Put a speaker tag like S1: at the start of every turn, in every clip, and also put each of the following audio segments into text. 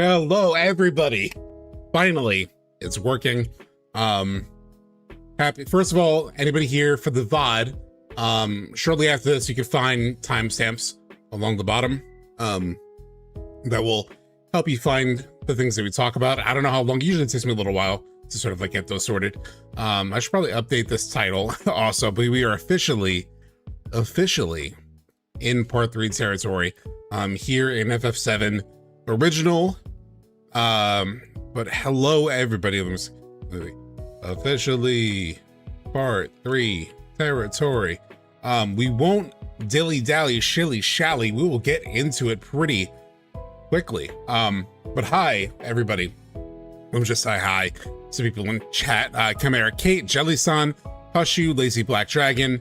S1: Hello, everybody. Finally, it's working. Happy. First of all, anybody here for the VOD? Shortly after this, you can find timestamps along the bottom. That will help you find the things that we talk about. I don't know how long. Usually, it takes me a little while to sort of like get those sorted. I should probably update this title also, but we are officially in part 3 territory. Here in FF7 original. But hello everybody. Officially part 3 territory. We won't dilly-dally, shilly-shally. We will get into it pretty quickly. But hi everybody. Let me just say hi to people in chat. Chimera Kate, Jelly-san, Hushu, Lazy Black Dragon,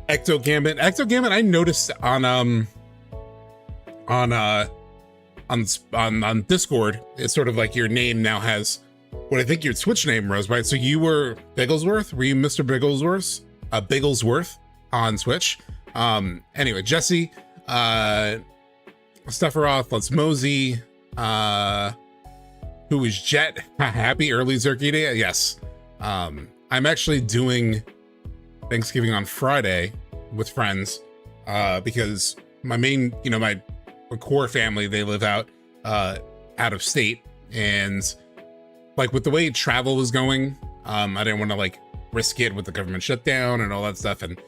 S1: Ecto Gambit. I noticed on Discord, it's sort of like your name now has what I think your Twitch name was, right? So you were Bigglesworth? Were you Mr. Bigglesworth? Bigglesworth on Twitch. Anyway, Jesse, Sephiroth, Let's Mosey, who is Jet? Happy early Turkey Day. Yes. I'm actually doing Thanksgiving on Friday with friends, because my main, my core family, they live out of state, and like with the way travel was going, I didn't want to like risk it with the government shutdown and all that stuff, and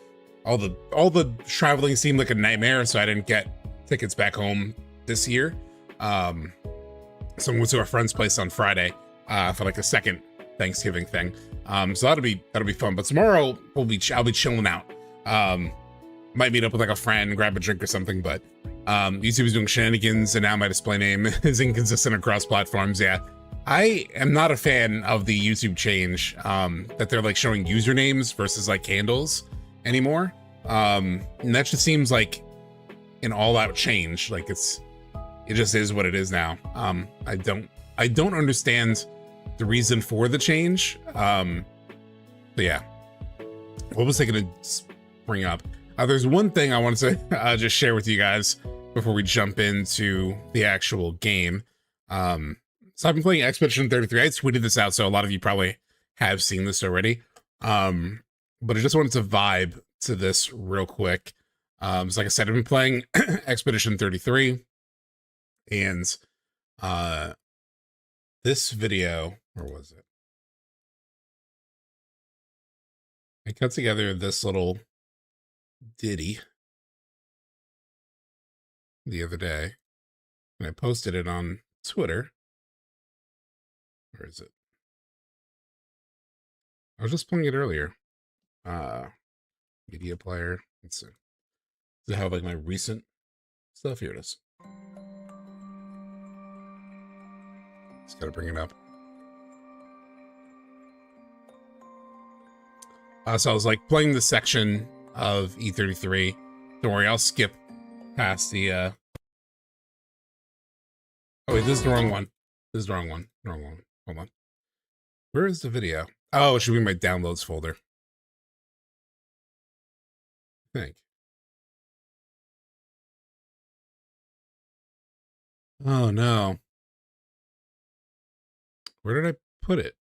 S1: all the traveling seemed like a nightmare, so I didn't get tickets back home this year. So I went to a friend's place on Friday for like a second Thanksgiving thing. So that'll be fun. But tomorrow I'll be chilling out. Might meet up with like a friend, grab a drink or something, but YouTube is doing shenanigans, and now my display name is inconsistent across platforms. Yeah, I am not a fan of the YouTube change, that they're like showing usernames versus like handles anymore. And that just seems like an all-out change. Like it just is what it is now. I don't understand the reason for the change. But yeah, what was I gonna bring up? There's one thing I wanted to just share with you guys before we jump into the actual game. So I've been playing Expedition 33. I tweeted this out, so a lot of you probably have seen this already. But I just wanted to vibe to this real quick. So like I said, I've been playing Expedition 33, and this video, where was it? I cut together this little ditty the other day, and I posted it on Twitter. Where is it? I was just playing it earlier. Media player. Let's see. Does it have like my recent stuff? Here it is. Just gotta bring it up. So I was like playing the section of E33. Don't worry, I'll skip past the oh wait, this is the wrong one. This is the wrong one. Wrong one. Hold on. Where is the video? Oh, it should be in my downloads folder, I think. Oh no. Where did I put it?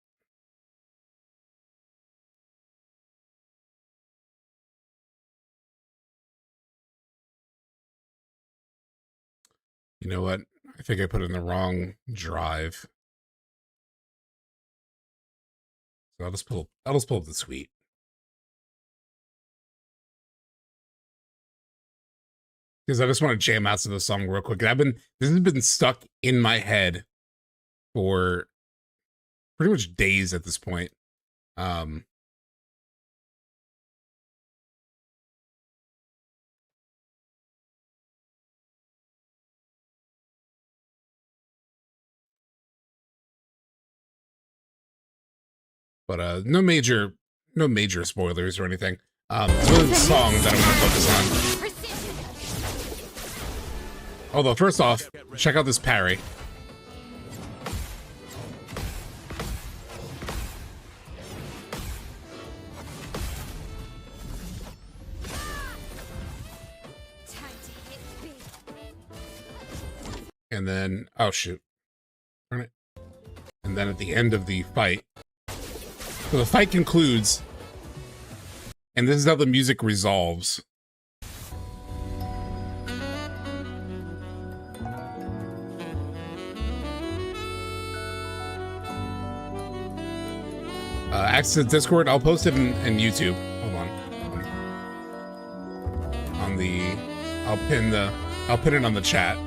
S1: You know what? I think I put it in the wrong drive. So I'll just pull up the tweet. Because I just want to jam out to the song real quick. This has been stuck in my head for pretty much days at this point. But no major spoilers or anything. It's really the song that I'm gonna focus on. Although first off, check out this parry. And then, oh shoot, and then at the end of the fight, so the fight concludes, and this is how the music resolves. Access to Discord, I'll post it in YouTube. Hold on. On the, I'll pin it on the chat.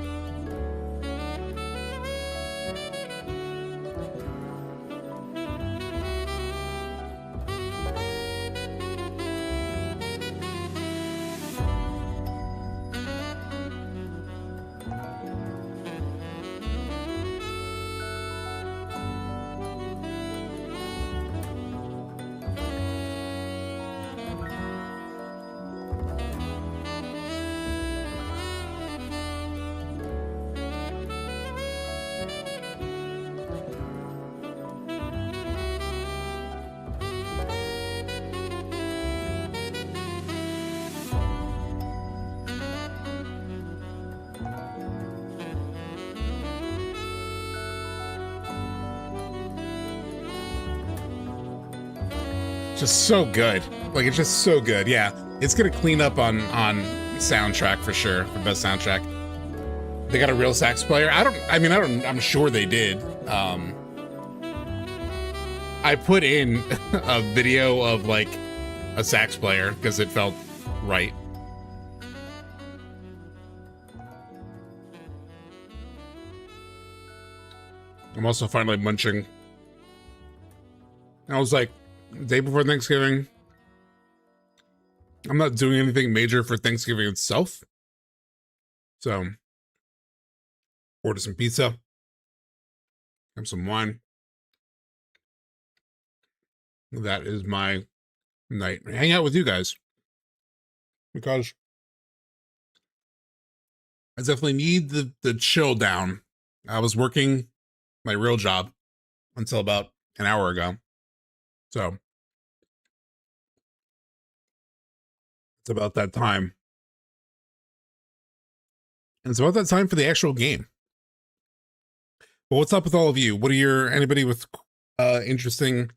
S1: Just so good. Like, it's just so good. Yeah, it's gonna clean up on soundtrack for sure, for best soundtrack. They got a real sax player. I'm sure they did. I put in a video of like a sax player because it felt right. I'm also finally munching. I was like, day before Thanksgiving, I'm not doing anything major for Thanksgiving itself. So, order some pizza, have some wine. That is my night. Hang out with you guys. Because I definitely need the chill down. I was working my real job until about an hour ago. So, it's about that time. And it's about that time for the actual game. But what's up with all of you? What are anybody with interesting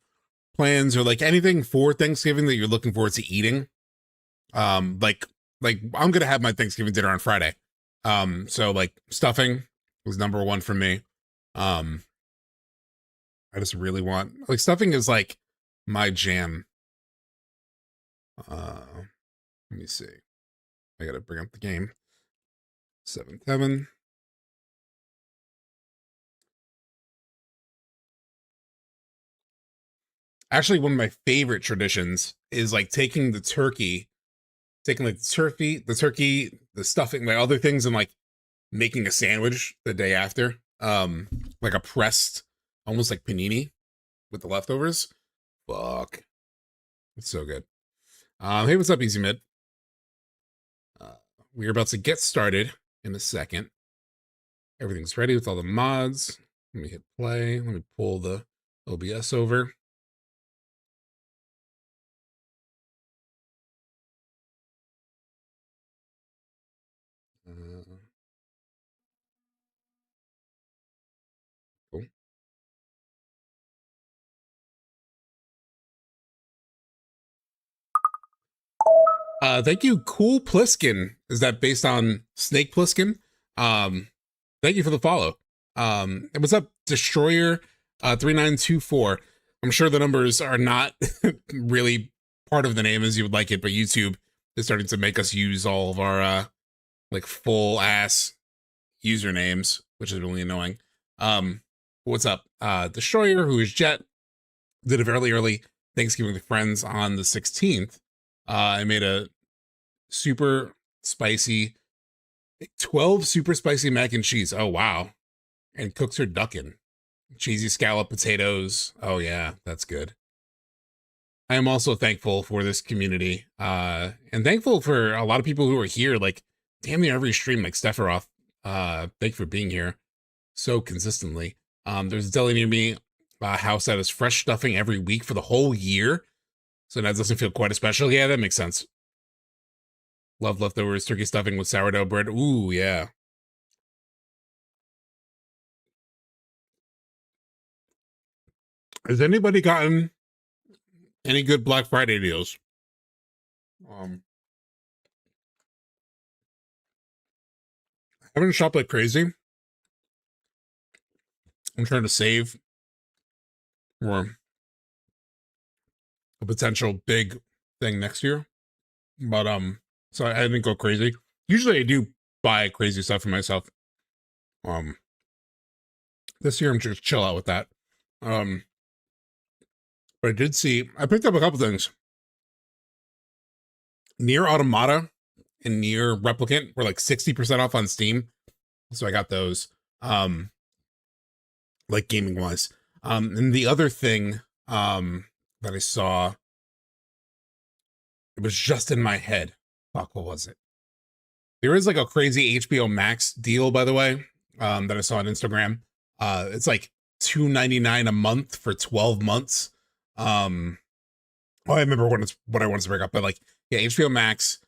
S1: plans or like anything for Thanksgiving that you're looking forward to eating? Like I'm gonna have my Thanksgiving dinner on Friday. So like stuffing was number one for me. I just really want, like, stuffing is like my jam. Let me see. I gotta bring up the game. 7-7. Actually, one of my favorite traditions is like taking like the turkey, the stuffing, like other things, and like making a sandwich the day after. Like a pressed, almost like panini with the leftovers. Fuck. It's so good. Hey, what's up, Easy Mid? We're about to get started in a second. Everything's ready with all the mods. Let me hit play. Let me pull the OBS over. Cool. Thank you, Cool Pliskin. Is that based on Snake Plissken? Thank you for the follow. And what's up, Destroyer 3924? I'm sure the numbers are not really part of the name as you would like it, but YouTube is starting to make us use all of our like full ass usernames, which is really annoying. What's up? Destroyer, who is Jet, did a very early Thanksgiving with friends on the 16th. I made a super spicy 12 super spicy mac and cheese. Oh wow. And cooked her duckin'. Cheesy scallop potatoes. Oh yeah, that's good. I am also thankful for this community. And thankful for a lot of people who are here, like damn near every stream, like Sephiroth. Thank you for being here so consistently. There's a deli near me, a house that is fresh stuffing every week for the whole year. So that doesn't feel quite as special. Yeah, that makes sense. Love leftovers, turkey stuffing with sourdough bread. Ooh, yeah. Has anybody gotten any good Black Friday deals? I haven't shopped like crazy. I'm trying to save for a potential big thing next year. But so I didn't go crazy. Usually I do buy crazy stuff for myself. This year I'm just chill out with that. But I did see, I picked up a couple things. Near Automata and Near Replicant were like 60% off on Steam. So I got those, like gaming wise. And the other thing, that I saw, it was just in my head. Fuck, what was it? There is like a crazy HBO Max deal, by the way, that I saw on Instagram. It's like $2.99 a month for 12 months. Oh, I remember what I wanted to bring up, but like, yeah, HBO Max,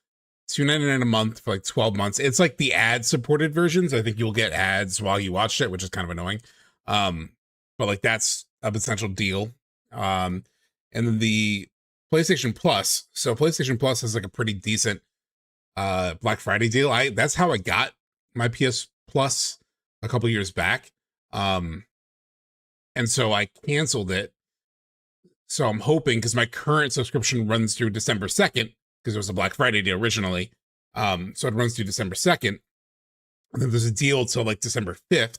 S1: $2.99 a month for like 12 months. It's like the ad supported versions. I think you'll get ads while you watch it, which is kind of annoying. But like that's a potential deal. And then the PlayStation Plus. So PlayStation Plus has like a pretty decent Black Friday deal. That's how I got my PS Plus a couple years back. And so I canceled it. So I'm hoping, because my current subscription runs through December 2nd, because it was a Black Friday deal originally. So it runs through December 2nd. And then there's a deal till like December 5th,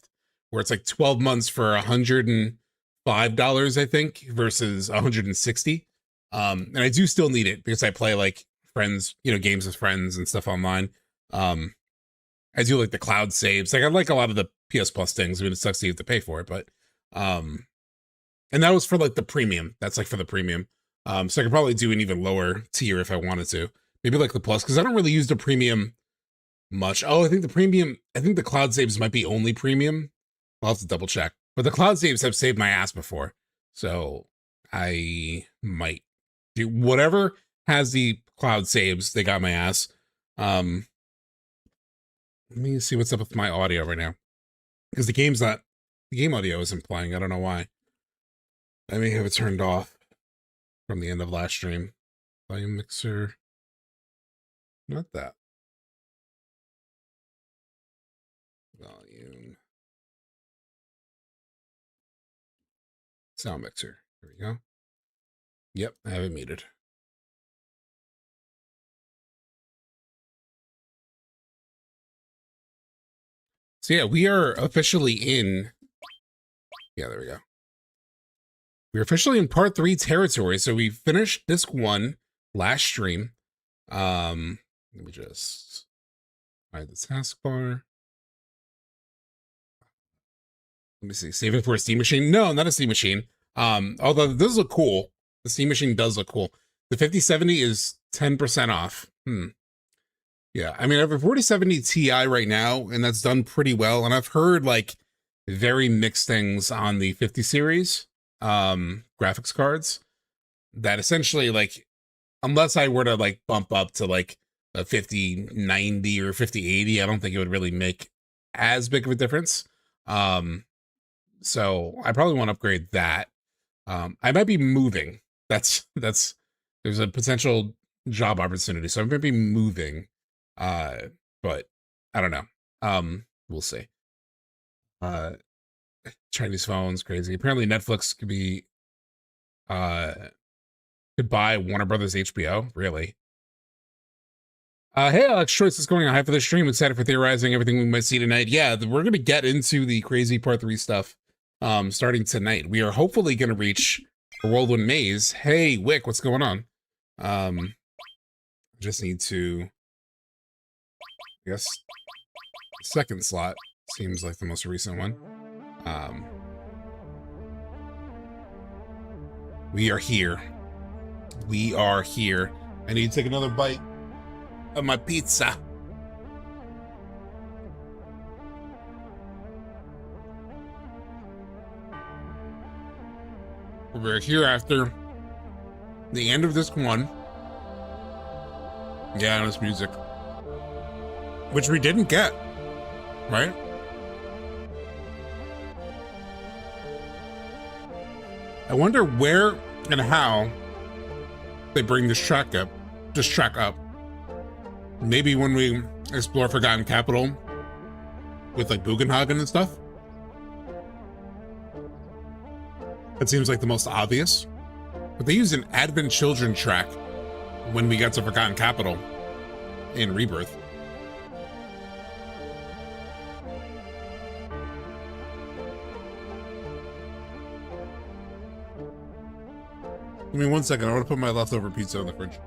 S1: where it's like 12 months for $105, I think, versus $160. And I do still need it because I play like friends, games with friends and stuff online. I do like the cloud saves. Like I like a lot of the PS Plus things. I mean, it sucks that you have to pay for it, but and that was for like the premium. That's like for the premium. So I could probably do an even lower tier if I wanted to. Maybe like the plus, because I don't really use the premium much. Oh, I think the cloud saves might be only premium. I'll have to double check. But the cloud saves have saved my ass before. So I might do whatever has the cloud saves. They got my ass. Let me see what's up with my audio right now. Because the game audio isn't playing. I don't know why. I may have it turned off from the end of last stream. Volume mixer. Not that. Volume. Sound mixer. There we go. Yep, I have it muted. So yeah, we are officially in. Yeah, there we go. We're officially in part 3 territory. So we finished disc 1 last stream. Let me just find the taskbar. Let me see. Save it for a Steam machine. No, not a Steam machine. Although it does look cool. The Steam machine does look cool. The 5070 is 10% off. Yeah, I mean, I have a 4070 Ti right now, and that's done pretty well. And I've heard like very mixed things on the 50 series graphics cards, that essentially, like, unless I were to like bump up to like a 5090 or 5080, I don't think it would really make as big of a difference. So I probably want to upgrade that. I might be moving. There's a potential job opportunity, so I might be moving. But I don't know. We'll see. Chinese phones, crazy. Apparently Netflix could buy Warner Brothers HBO. Really? Hey, Alex Choice is going on. Hi for the stream. Excited for theorizing everything we might see tonight. Yeah, we're going to get into the crazy part 3 stuff starting tonight. We are hopefully going to reach a Whirlwind Maze. Hey, Wick, what's going on? Just need to, I guess, second slot seems like the most recent one. We are here. We are here. I need to take another bite of my pizza. We're here after the end of this one. Yeah, and it's music. Which we didn't get, right? I wonder where and how they bring this track up. Maybe when we explore Forgotten Capital with like Bugenhagen and stuff. That seems like the most obvious. But they used an Advent Children track when we got to Forgotten Capital in Rebirth. Give me 1 second. I want to put my leftover pizza in the fridge.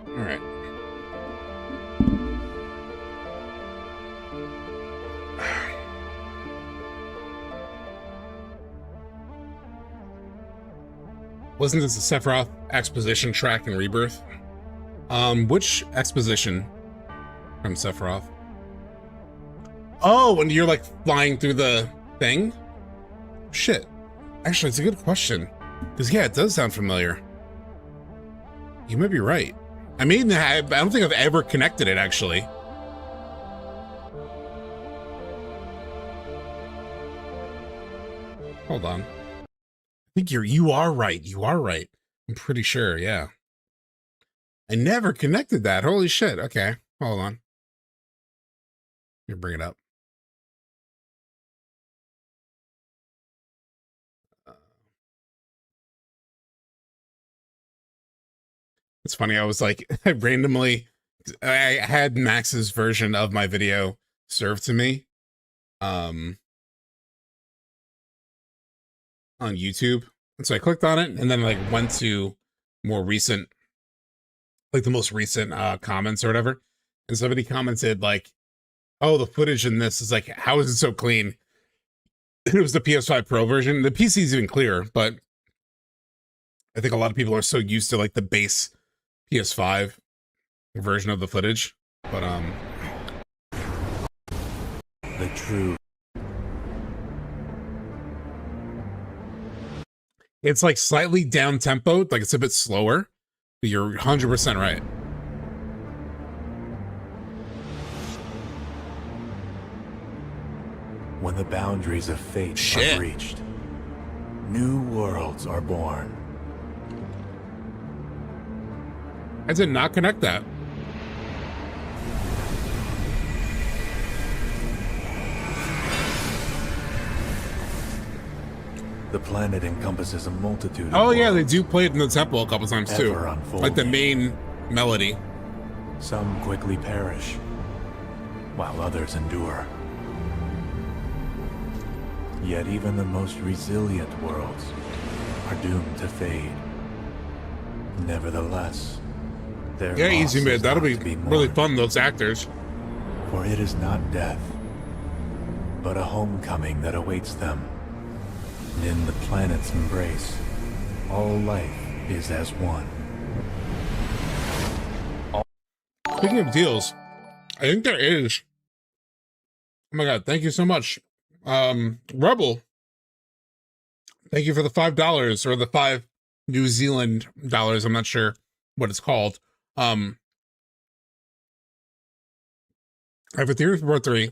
S1: All right. Wasn't this a Sephiroth exposition track in Rebirth? Which exposition from Sephiroth? Oh, when you're like flying through the thing? Shit. Actually, it's a good question. Because yeah, it does sound familiar. You might be right. I mean, I don't think I've ever connected it, actually. Hold on. I think you are right. You are right. I'm pretty sure, yeah. I never connected that. Holy shit. Okay, hold on. Let me bring it up. It's funny, I was like, I had Max's version of my video served to me on YouTube. And so I clicked on it and then like went to more recent, like the most recent comments or whatever. And somebody commented like, oh, the footage in this is like, how is it so clean? It was the PS5 Pro version. The PC is even clearer, but I think a lot of people are so used to like the base PS5 version of the footage. But
S2: the true.
S1: It's like slightly down tempo, like it's a bit slower, but you're 100% right.
S2: When the boundaries of fate are breached, new worlds are born.
S1: I did not connect that.
S2: The planet encompasses a multitude of
S1: Oh yeah, they
S2: worlds,
S1: do play it in the temple a couple times too. Like the main melody.
S2: Some quickly perish, while others endure. Yet even the most resilient worlds are doomed to fade. Nevertheless,
S1: yeah, easy mid. That'll be really fun, those actors.
S2: For it is not death, but a homecoming that awaits them. And in the planet's embrace, all life is as one.
S1: Speaking of deals, I think there is. Oh my god, thank you so much. Rebel, thank you for the $5 or the 5 New Zealand dollars. I'm not sure what it's called. I have a theory for part 3.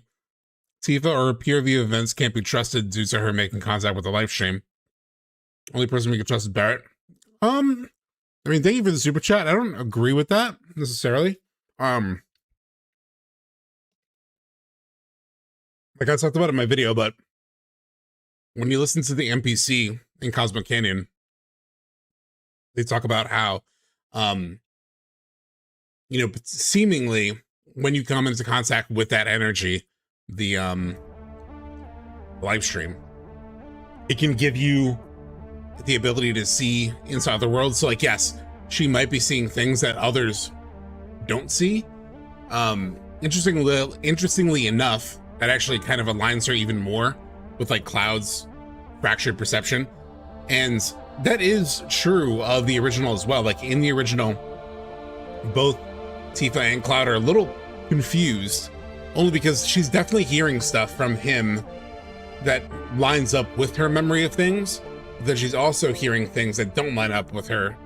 S1: Tifa or POV events can't be trusted due to her making contact with the live stream. Only person we can trust is Barrett. I mean, thank you for the super chat. I don't agree with that necessarily. Like I talked about in my video, but when you listen to the NPC in Cosmic Canyon, they talk about how, you know, seemingly when you come into contact with that energy, the live stream, it can give you the ability to see inside the world. So like, yes, she might be seeing things that others don't see. Interestingly enough, that actually kind of aligns her even more with like Cloud's fractured perception. And that is true of the original as well. Like in the original, both Tifa and Cloud are a little confused, only because she's definitely hearing stuff from him that lines up with her memory of things. Then she's also hearing things that don't line up with her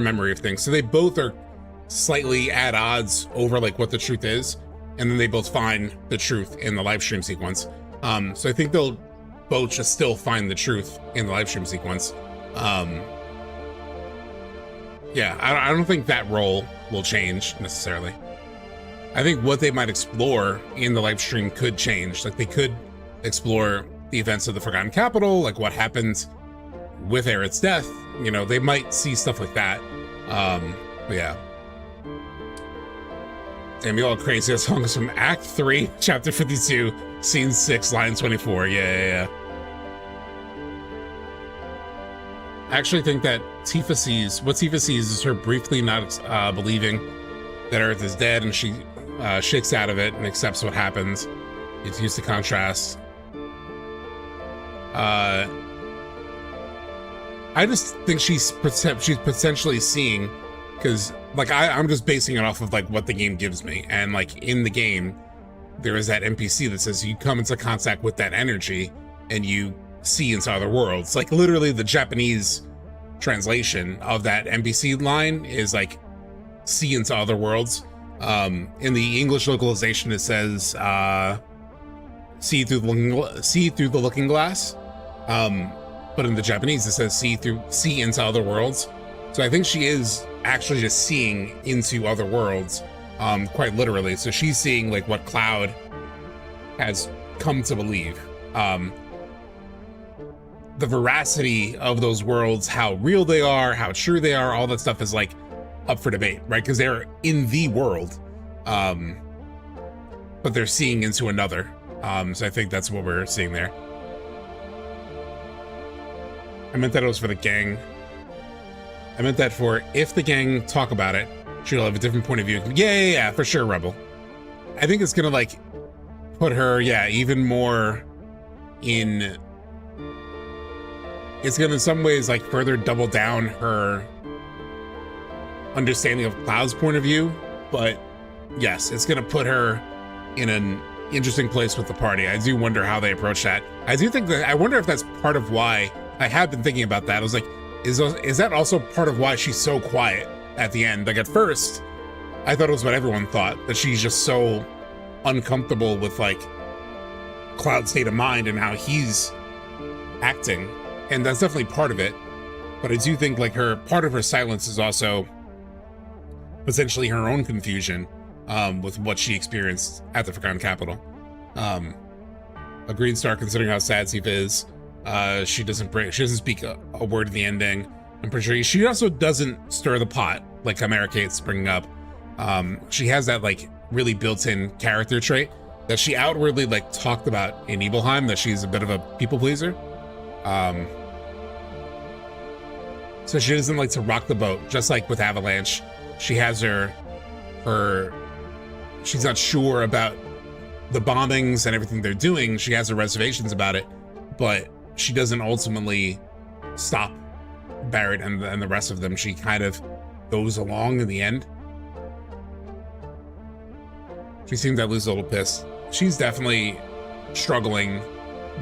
S1: memory of things. So they both are slightly at odds over like what the truth is, and then they both find the truth in the live stream sequence. So I think they'll both just still find the truth in the live stream sequence. Yeah, I don't think that role will change necessarily. I think what they might explore in the live stream could change. Like they could explore the events of the Forgotten Capital, like what happened with Aerith's death. You know, they might see stuff like that. But yeah. Damn, you all crazy. That song is from Act 3, Chapter 52, Scene 6, Line 24. Yeah. I actually think that what Tifa sees is her briefly not believing that Aerith is dead, and she shakes out of it and accepts what happens. It's used to contrast. I just think she's potentially seeing, because like I'm just basing it off of like what the game gives me, and like in the game there is that NPC that says you come into contact with that energy and you see into other worlds. Like literally the Japanese translation of that NPC line is like see into other worlds. In the English localization it says see through the looking glass, but in the Japanese it says see into other worlds. So I think she is actually just seeing into other worlds, quite literally. So she's seeing like what Cloud has come to believe. The veracity of those worlds, how real they are, how true they are, all that stuff is like up for debate, right? Because they're in the world, but they're seeing into another. So I think that's what we're seeing there. I meant that it was for the gang. I meant that for if the gang talk about it, she'll have a different point of view. Yeah, for sure, Rebel. I think it's gonna like put her, even more in. It's gonna in some ways like further double down her understanding of Cloud's point of view, but yes, it's gonna put her in an interesting place with the party. I do wonder how they approach that. I wonder if that's part of why I have been thinking about that. I was like, is that also part of why she's so quiet at the end? Like at first, I thought it was what everyone thought, that she's just so uncomfortable with like Cloud's state of mind and how he's acting. And that's definitely part of it. But I do think like part of her silence is also potentially her own confusion with what she experienced at the Forgotten Capital. A green star considering how sad Tifa is. She doesn't speak a word in the ending. I'm pretty sure she also doesn't stir the pot like Chimera Kate's bringing up. She has that like really built-in character trait that she outwardly like talked about in Nibelheim, that she's a bit of a people pleaser. So she doesn't like to rock the boat, just like with Avalanche. She has she's not sure about the bombings and everything they're doing. She has her reservations about it, but she doesn't ultimately stop Barrett and the rest of them. She kind of goes along in the end. She seems at least a little pissed. She's definitely struggling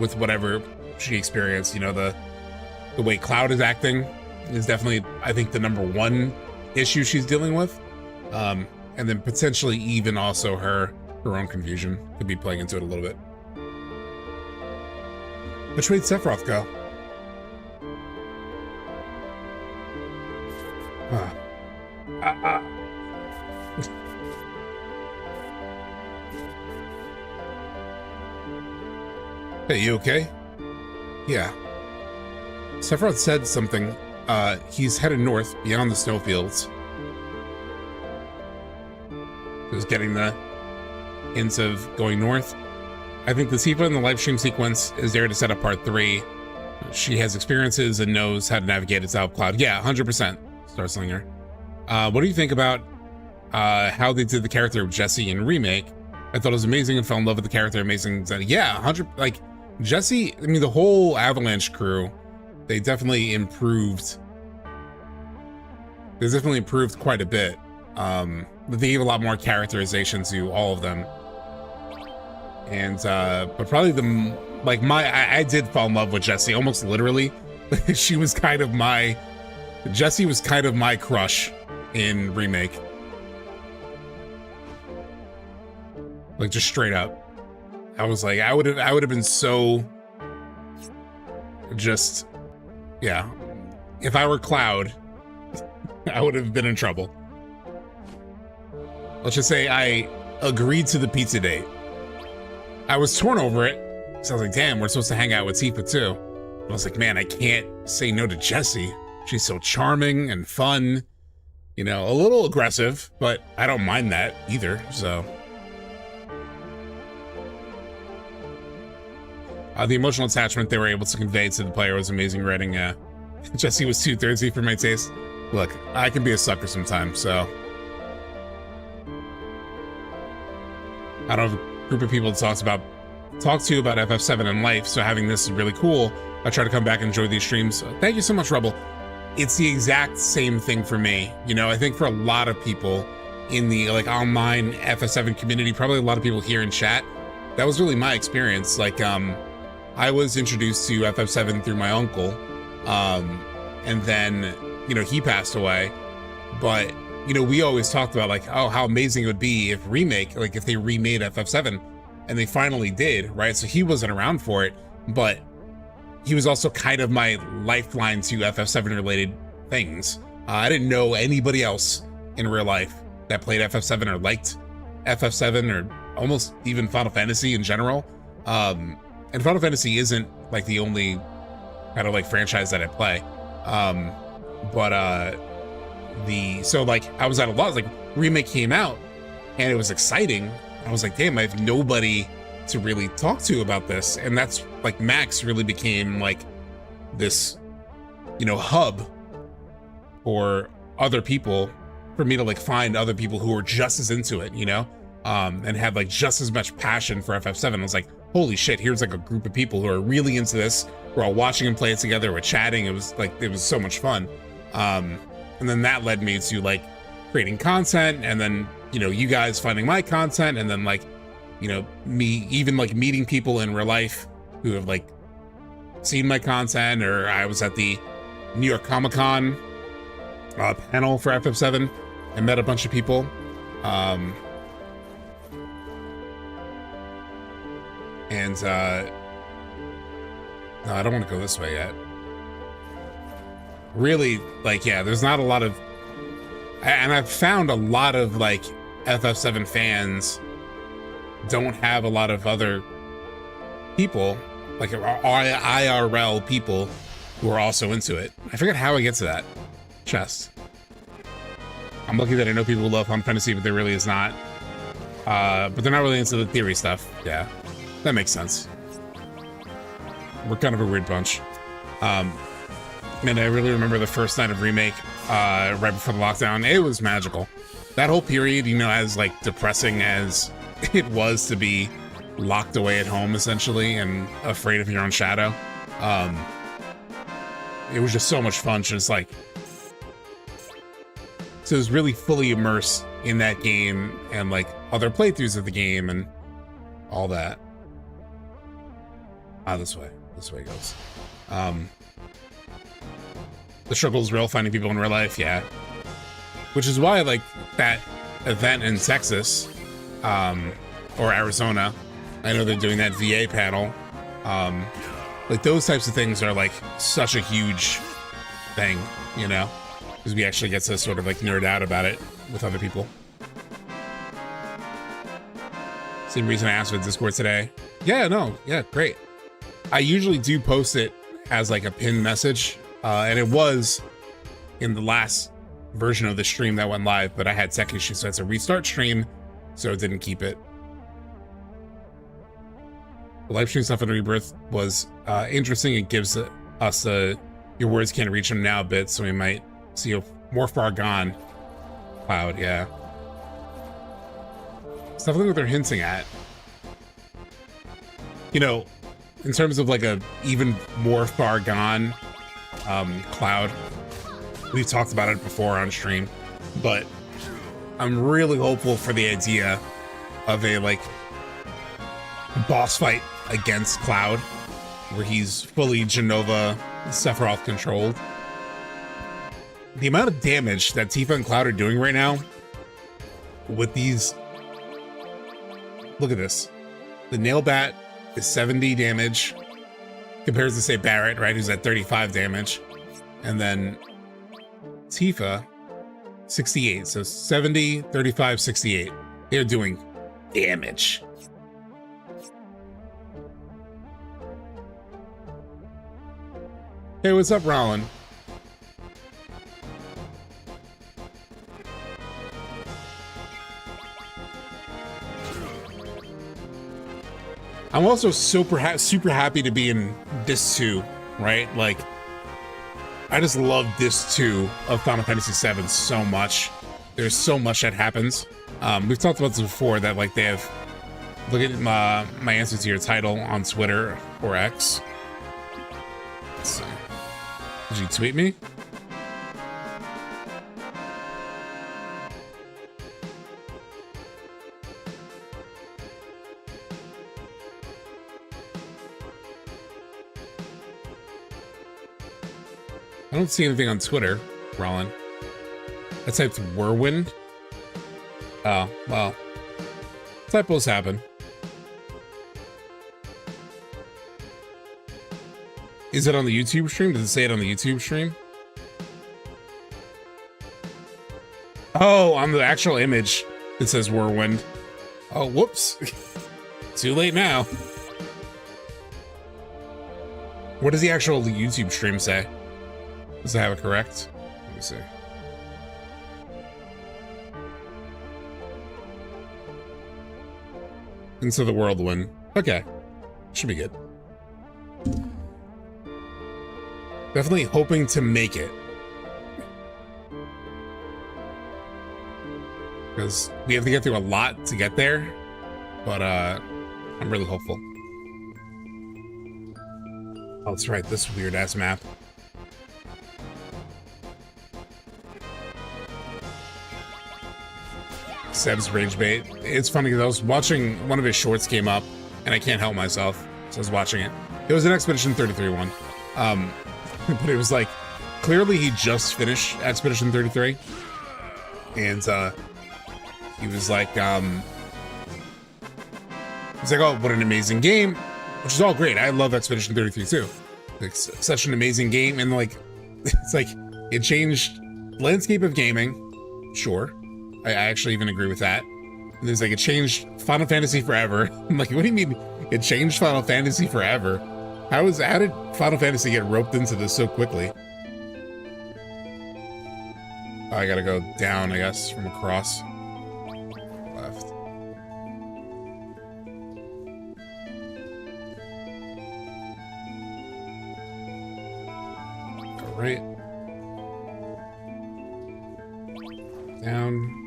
S1: with whatever she experienced. You know, the way Cloud is acting is definitely, I think, the number one issue she's dealing with. And then potentially even also her own confusion could be playing into it a little bit. Which way did Sephiroth go? Hey, you okay? Yeah. Sephiroth said something. He's headed north beyond the snowfields. Just getting the hints of going north. I think the Tifa in the live stream sequence is there to set up part 3. She has experiences and knows how to navigate it to help Cloud. Yeah, 100%, Starslinger. What do you think about how they did the character of Jessie in Remake? I thought it was amazing and fell in love with the character. Amazing. Yeah, 100. Like Jessie, I mean, the whole Avalanche crew, they definitely improved. They definitely improved quite a bit. They gave a lot more characterization to all of them. And but probably I did fall in love with Jessie, almost literally. Jessie was kind of my crush in Remake. Like, just straight up. I was like, I would have been so just, yeah. If I were Cloud, I would have been in trouble. Let's just say I agreed to the pizza date. I was torn over it. So I was like, damn, we're supposed to hang out with Tifa too. I was like, man, I can't say no to Jessie. She's so charming and fun. You know, a little aggressive, but I don't mind that either, so. The emotional attachment they were able to convey to the player was amazing writing. Jessie was too thirsty for my taste. Look, I can be a sucker sometimes, so. I don't have a group of people to talk to about FF7 in life, so having this is really cool. I try to come back and enjoy these streams. Thank you so much, Rebel. It's the exact same thing for me. You know, I think for a lot of people in the like online FF7 community, probably a lot of people here in chat, that was really my experience. Like, I was introduced to FF7 through my uncle, and then, you know, he passed away. But, you know, we always talked about like, oh, how amazing it would be if if they remade FF7, and they finally did, right? So he wasn't around for it, but he was also kind of my lifeline to FF7 related things. I didn't know anybody else in real life that played FF7 or liked FF7 or almost even Final Fantasy in general. And Final Fantasy isn't like the only kind of like franchise that I play. So like I was at a loss, like Remake came out and it was exciting. I was like, damn, I have nobody to really talk to about this. And that's like Max really became like this, you know, hub for other people, for me to like find other people who were just as into it, you know, and had like just as much passion for FF7. I was like, holy shit, here's like a group of people who are really into this. We're all watching and play it together. We're chatting. It was so much fun. And then that led me to like creating content, and then, you know, you guys finding my content, and then like, you know, me even like meeting people in real life who have like seen my content. Or I was at the New York Comic-Con panel for FF7 and met a bunch of people. No, I don't want to go this way yet. Really, like, yeah, there's not a lot of, and I've found a lot of like FF7 fans don't have a lot of other people, like IRL people who are also into it. I forget how I get to that chest. I'm lucky that I know people who love Final Fantasy, but there really is not. But they're not really into the theory stuff. Yeah, that makes sense. We're kind of a weird bunch. And I really remember the first night of Remake, right before the lockdown. It was magical. That whole period, you know, as like depressing as it was to be locked away at home essentially and afraid of your own shadow, it was just so much fun. Just like, so it was really fully immersed in that game and like other playthroughs of the game and all that. This way it goes. The struggle is real, finding people in real life, yeah. Which is why, like, that event in Texas, or Arizona, I know they're doing that VA panel. Like, those types of things are, like, such a huge thing, you know? Because we actually get to sort of, like, nerd out about it with other people. Same reason I asked for Discord today. Yeah, no, yeah, great. I usually do post it as, like, a pinned message. And it was in the last version of the stream that went live, but I had tech issues, so it's a restart stream, so it didn't keep it. The live stream stuff in Rebirth was interesting. It gives us your words can't reach them now bit, so we might see a more far gone Cloud, yeah. It's definitely what they're hinting at. You know, in terms of like a even more far gone Cloud, we've talked about it before on stream, but I'm really hopeful for the idea of a like boss fight against Cloud, where he's fully Jenova, Sephiroth controlled. The amount of damage that Tifa and Cloud are doing right now with these, look at this. The Nail Bat is 70 damage, compares to say Barret, right, who's at 35 damage, and then Tifa 68. So 70, 35, 68. They're doing damage. Hey, what's up, Rollin? I'm also super happy to be in Disc 2, right? Like, I just love Disc 2 of Final Fantasy VII so much. There's so much that happens. We've talked about this before, that like they have, look at my answer to your title on Twitter or X. So, did you tweet me? I don't see anything on Twitter, Rollin. I typed Whirwind. Oh, well. Typos happen. Is it on the YouTube stream? Does it say it on the YouTube stream? Oh, on the actual image, it says Whirwind. Oh, whoops. Too late now. What does the actual YouTube stream say? Does it have it correct? Let me see. Into the Whirlwind. Okay. Should be good. Definitely hoping to make it. Because we have to get through a lot to get there. But I'm really hopeful. Oh, that's right. This weird ass map. Seb's rage bait. It's funny because I was watching one of his shorts came up and I can't help myself. So I was watching it. It was an Expedition 33 one. But it was like, clearly he just finished Expedition 33. And he was like, oh, what an amazing game. Which is all great. I love Expedition 33 too. Like, such an amazing game. And like, it's like, it changed landscape of gaming. Sure. I actually even agree with that. And there's like, it changed Final Fantasy forever. I'm like, what do you mean it changed Final Fantasy forever? How did Final Fantasy get roped into this so quickly? Oh, I gotta go down, I guess, from across. Left. Go right. Down.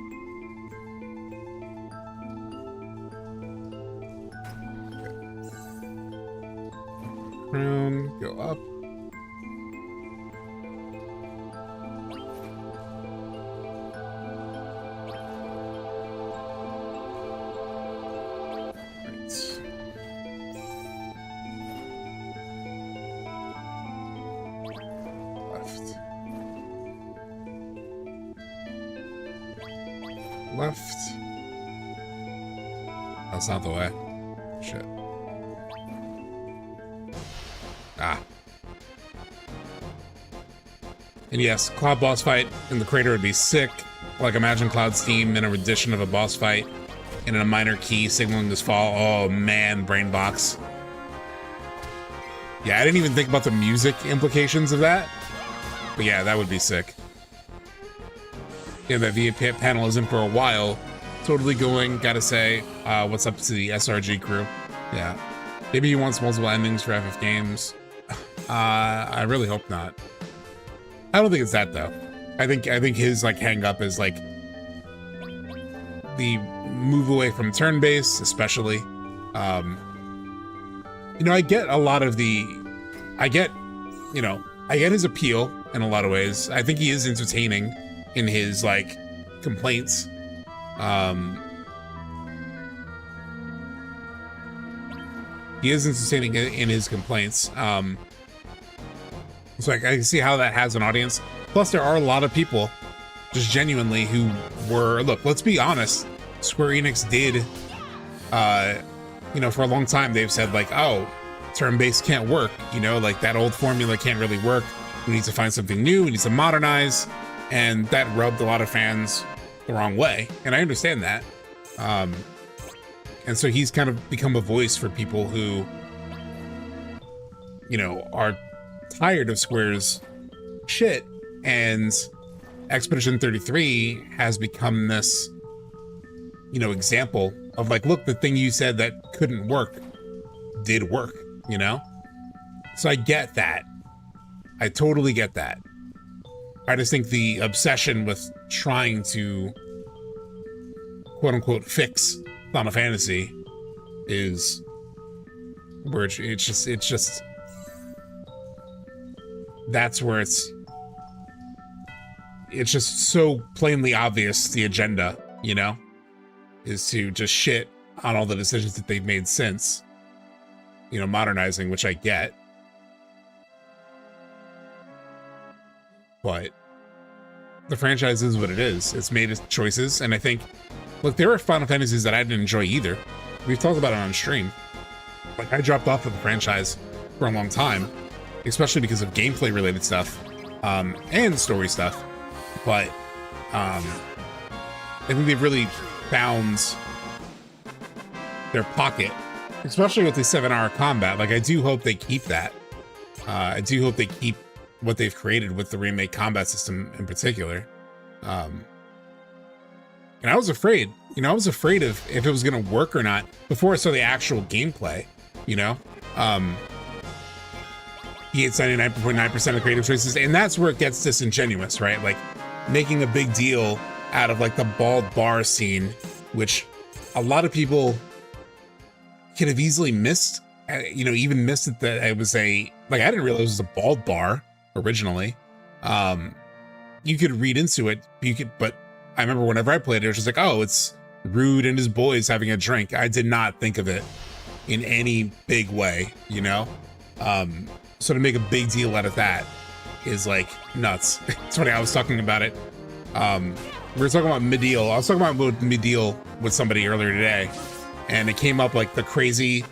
S1: Crown, go up. Right. Left. That's not the way. Shit. Ah. And yes, Cloud boss fight in the crater would be sick. Like, imagine Cloud's theme in a rendition of a boss fight in a minor key signaling this fall. Oh man, brain box. Yeah, I didn't even think about the music implications of that. But yeah, that would be sick. Yeah, that VA panel isn't for a while. Totally going, gotta say, what's up to the SRG crew. Yeah. Maybe he wants multiple endings for FF games. I really hope not. I don't think it's that though. I think his like hang up is like the move away from turn-based, especially. You know, I get a lot of I get his appeal in a lot of ways. I think he is entertaining in his like complaints, He is entertaining in his complaints. So I can see how that has an audience. Plus, there are a lot of people just genuinely who were, look, let's be honest, Square Enix did, you know, for a long time, they've said like, oh, turn-based can't work, you know, like that old formula can't really work. We need to find something new, we need to modernize, and that rubbed a lot of fans the wrong way, and I understand that. And so he's kind of become a voice for people who, you know, are tired of Square's shit, and Expedition 33 has become this, you know, example of like, look, the thing you said that couldn't work did work, you know? So I get that. I totally get that. I just think the obsession with trying to quote unquote fix Final Fantasy is where it's just that's where it's just so plainly obvious the agenda, you know, is to just shit on all the decisions that they've made since, you know, modernizing, which I get. But the franchise is what it is. It's made its choices, and I think, look, there are Final Fantasies that I didn't enjoy either. We've talked about it on stream. Like, I dropped off of the franchise for a long time, especially because of gameplay related stuff, and story stuff. But I think they've really found their pocket, especially with the 7-hour combat. Like, I do hope they keep that. I do hope they keep what they've created with the remake combat system in particular. And I was afraid, you know, I was afraid of if it was going to work or not before I saw the actual gameplay, you know? He had 99.9% of creative choices, and that's where it gets disingenuous, right? Like, making a big deal out of like the bald bar scene, which a lot of people could have easily missed, you know, even missed it that it was a, like, I didn't realize it was a bald bar originally. You could read into it, but I remember whenever I played it, it was just like, oh, it's Rude and his boys having a drink. I did not think of it in any big way, you know? So to make a big deal out of that is like nuts. It's funny, I was talking about it. We were talking about Meteor. I was talking about Meteor with somebody earlier today, and it came up like the crazy,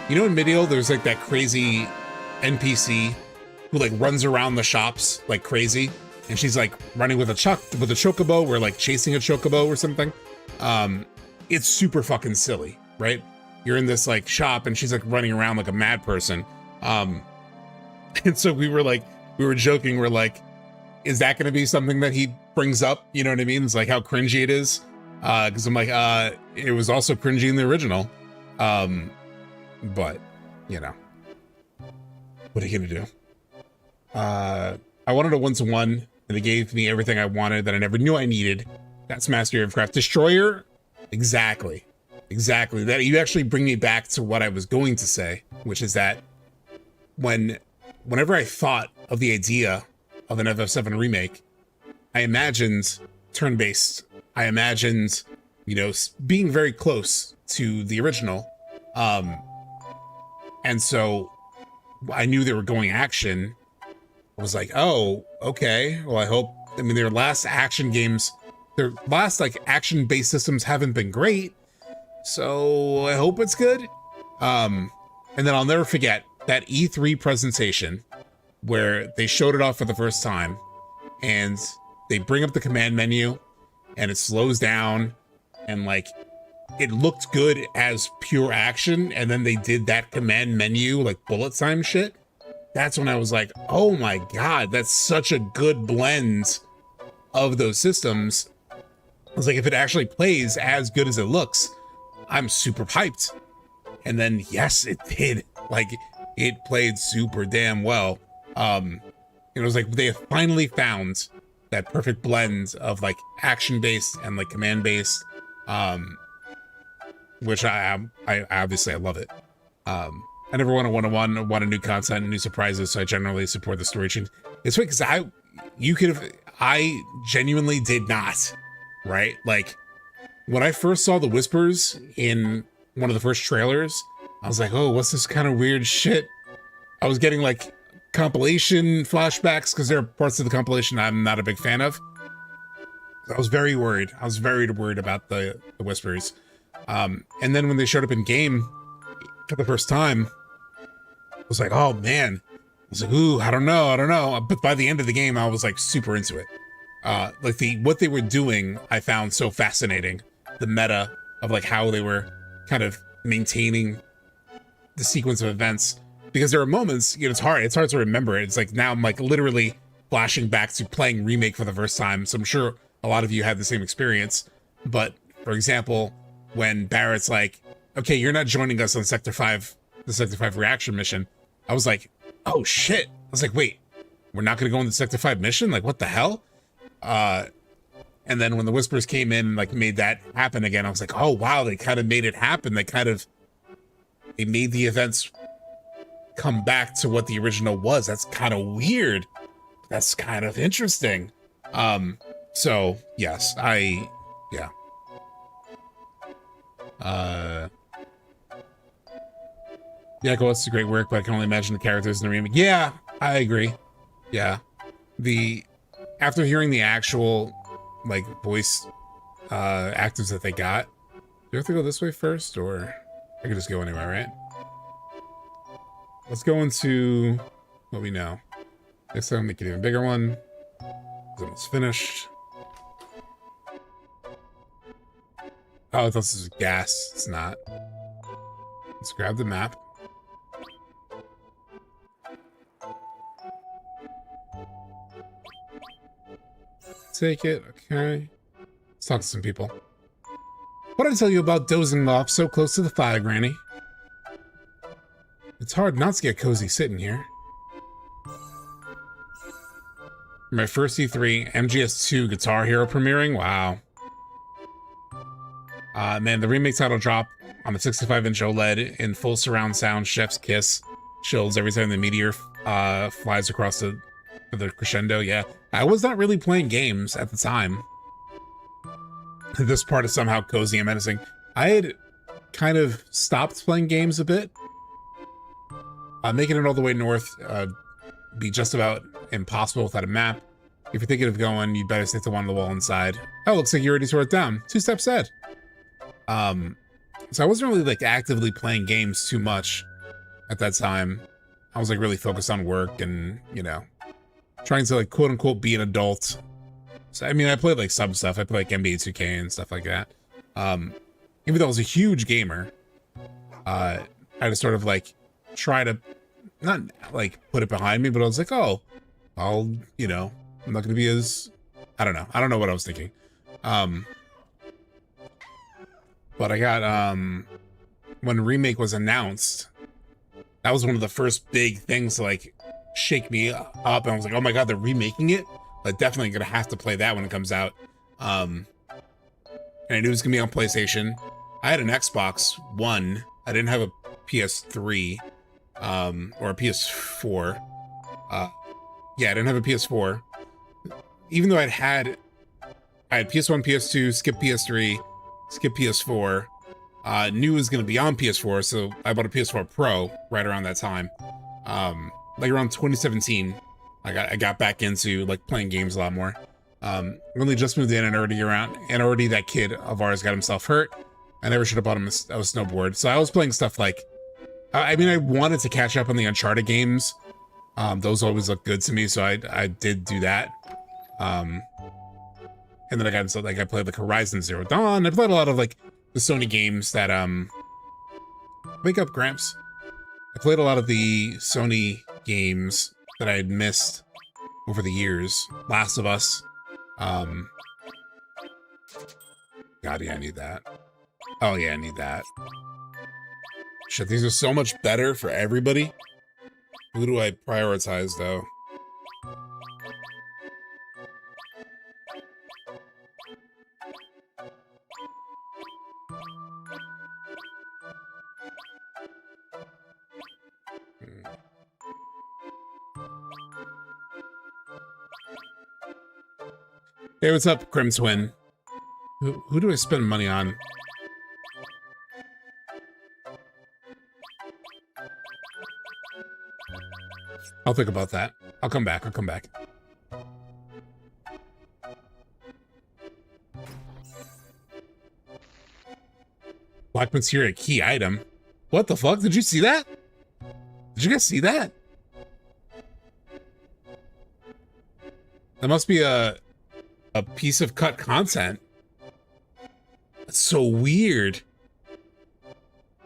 S1: you know, in Meteor, there's like that crazy NPC who like runs around the shops like crazy, and she's like running with a chocobo, or like chasing a chocobo or something. It's super fucking silly, right? You're in this like shop and she's like running around like a mad person. And so we were joking, we're like, is that going to be something that he brings up? You know what I mean? It's like how cringy it is. Cause I'm like, it was also cringy in the original. But you know, what are you gonna do? I wanted a 1-to-1, and it gave me everything I wanted that I never knew I needed. That's Mastery of Craft. Destroyer, exactly. That you actually bring me back to what I was going to say, which is that whenever I thought of the idea of an FF7 remake, I imagined turn-based. I imagined, you know, being very close to the original. And so I knew they were going action. I was like, oh, okay. Well, I mean, their last action games, their last like action-based systems haven't been great. So I hope it's good. And then I'll never forget that E3 presentation where they showed it off for the first time, and they bring up the command menu and it slows down, and like it looked good as pure action, and then they did that command menu like bullet time shit. That's when I was like, oh my god, that's such a good blend of those systems. I was like, if it actually plays as good as it looks, I'm super hyped. And then yes, it did. Like, it played super damn well. It was like they finally found that perfect blend of like action-based and like command-based, which I obviously I love it. I never want a 1-to-1, want a new content, new surprises, so I generally support the story change. It's funny because I genuinely did not, right? Like, when I first saw the whispers in one of the first trailers, I was like, oh, what's this kind of weird shit? I was getting like compilation flashbacks because there are parts of the compilation I'm not a big fan of. I was very worried. I was very worried about the whispers. And then when they showed up in game for the first time, I was like, oh man. I was like, ooh, I don't know. But by the end of the game, I was like super into it. Like what they were doing, I found so fascinating. The meta of like how they were kind of maintaining the sequence of events, because there are moments, you know, it's hard to remember it. It's like now I'm like literally flashing back to playing Remake for the first time. So I'm sure a lot of you had the same experience. But for example, when Barrett's like, okay, you're not joining us on Sector 5, the Sector 5 reaction mission. I was like, oh shit. I was like, wait, we're not going to go on the Sector 5 mission? Like, what the hell? And then when the whispers came in and like made that happen again, I was like, oh wow, they kind of made it happen. They made the events come back to what the original was. That's kind of weird. That's kind of interesting. So yes, yeah. Yeah, it's a great work, but I can only imagine the characters in the remake. Yeah, I agree. Yeah. After hearing the actual like voice actors that they got, do you have to go this way first, or I could just go anywhere, right? Let's go into what we know. Next time, make it even bigger one. It's almost finished. Oh, I thought this was gas. It's not. Let's grab the map. Take it, okay. Let's talk to some people. What did I tell you about dozing off so close to the fire, Granny? It's hard not to get cozy sitting here. My first E3, MGS2 Guitar Hero premiering, wow. Man, the remake title drop on the 65-inch OLED in full surround sound, chef's kiss, chills every time the Meteor flies across the crescendo. Yeah, I was not really playing games at the time. This part is somehow cozy and menacing. I had kind of stopped playing games a bit. Making it all the way north be just about impossible without a map. If you're thinking of going, you better stick to one on the wall inside. Oh, looks like you already tore it down. 2 steps ahead. So I wasn't really like actively playing games too much at that time. I was like really focused on work and, you know, trying to like quote unquote be an adult. So I mean, I played like some stuff. I played like NBA 2K and stuff like that. Even though I was a huge gamer, I had to sort of like try to not like put it behind me, but I was like, oh, I'll, you know, I'm not gonna be as, I don't know what I was thinking. But I got, when Remake was announced, that was one of the first big things to like shake me up. And I was like, oh my God, they're remaking it? Like, definitely gonna have to play that when it comes out. And I knew it was gonna be on PlayStation. I had an Xbox One. I didn't have a PS3, or a PS4. Yeah, I didn't have a PS4. Even though I had PS1, PS2, skip PS3, skip PS4, knew it was going to be on PS4, so I bought a PS4 Pro right around that time. Like around 2017, I got back into like playing games a lot more. Really just moved in and already that kid of ours got himself hurt. I never should have bought him a snowboard. So I was playing stuff like, I mean, I wanted to catch up on the Uncharted games. Those always look good to me, so I did do that. And then I got into, like, I played like Horizon Zero Dawn. I played a lot of like the Sony games that, wake up, Gramps. I played a lot of the Sony games that I had missed over the years. Last of Us. God, yeah, I need that. Oh yeah, I need that. Shit, these are so much better for everybody. Who do I prioritize, though? Hey, what's up, Crim Twin? Who do I spend money on? I'll think about that. I'll come back. Black Materia key item. What the fuck? Did you see that? Did you guys see that? That must be a piece of cut content. That's so weird.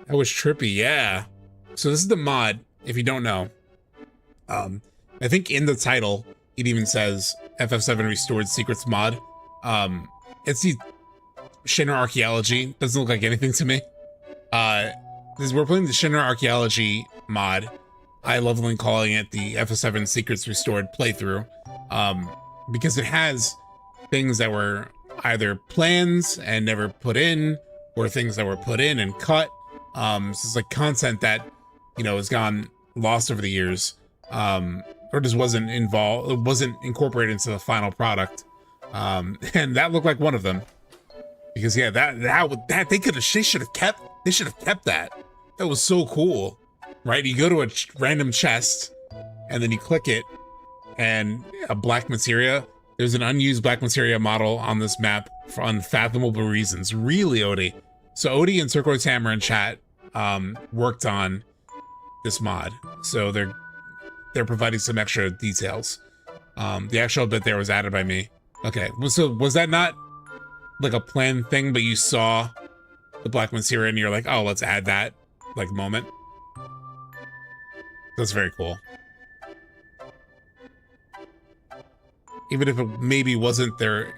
S1: That was trippy, yeah. So this is the mod, if you don't know. I think in the title, it even says FF7 Restored Secrets mod. It's the Shinra Archeology. Doesn't look like anything to me. We're playing the Shinra Archeology mod. I love calling it the FF7 Secrets Restored playthrough. Because it has things that were either plans and never put in, or things that were put in and cut. So it's like content that, you know, has gone lost over the years, or just wasn't involved, it wasn't incorporated into the final product. And that looked like one of them. Because yeah, that they should have kept that. That was so cool, right? You go to a random chest, and then you click it, and a black materia. There's an unused black materia model on this map for unfathomable reasons. Really, Odie. So Odie and Turquoise Hammer in chat worked on this mod, so they're providing some extra details. The actual bit there was added by me. Okay, so was that not like a planned thing, but you saw the black materia and you're like, oh, let's add that like moment? That's very cool. Even if it maybe wasn't their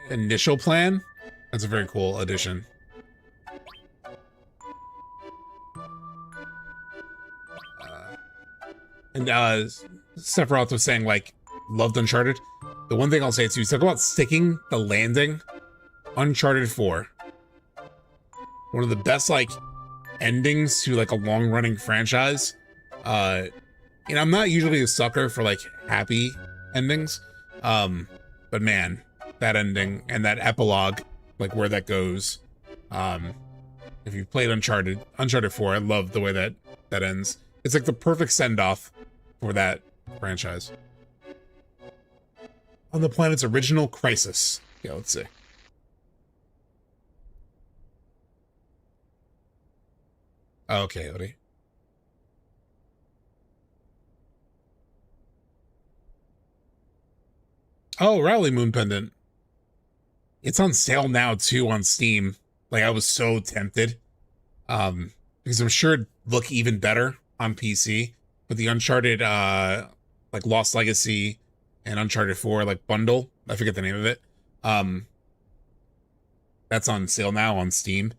S1: initial plan, that's a very cool addition. And Sephiroth was saying, like, loved Uncharted. The one thing I'll say too, talk about sticking the landing. Uncharted 4. One of the best, like, endings to, like, a long-running franchise. You know, I'm not usually a sucker for, like, happy endings. But man, that ending and that epilogue, like, where that goes. If you've played Uncharted 4, I love the way that ends. It's like the perfect send-off for that franchise. On the planet's original crisis. Yeah, let's see. Okay, Odie. Oh, Rowley Moon Pendant. It's on sale now, too, on Steam. Like, I was so tempted. Because I'm sure it'd look even better on PC. But the Uncharted, like, Lost Legacy and Uncharted 4, like, bundle. I forget the name of it. That's on sale now on Steam.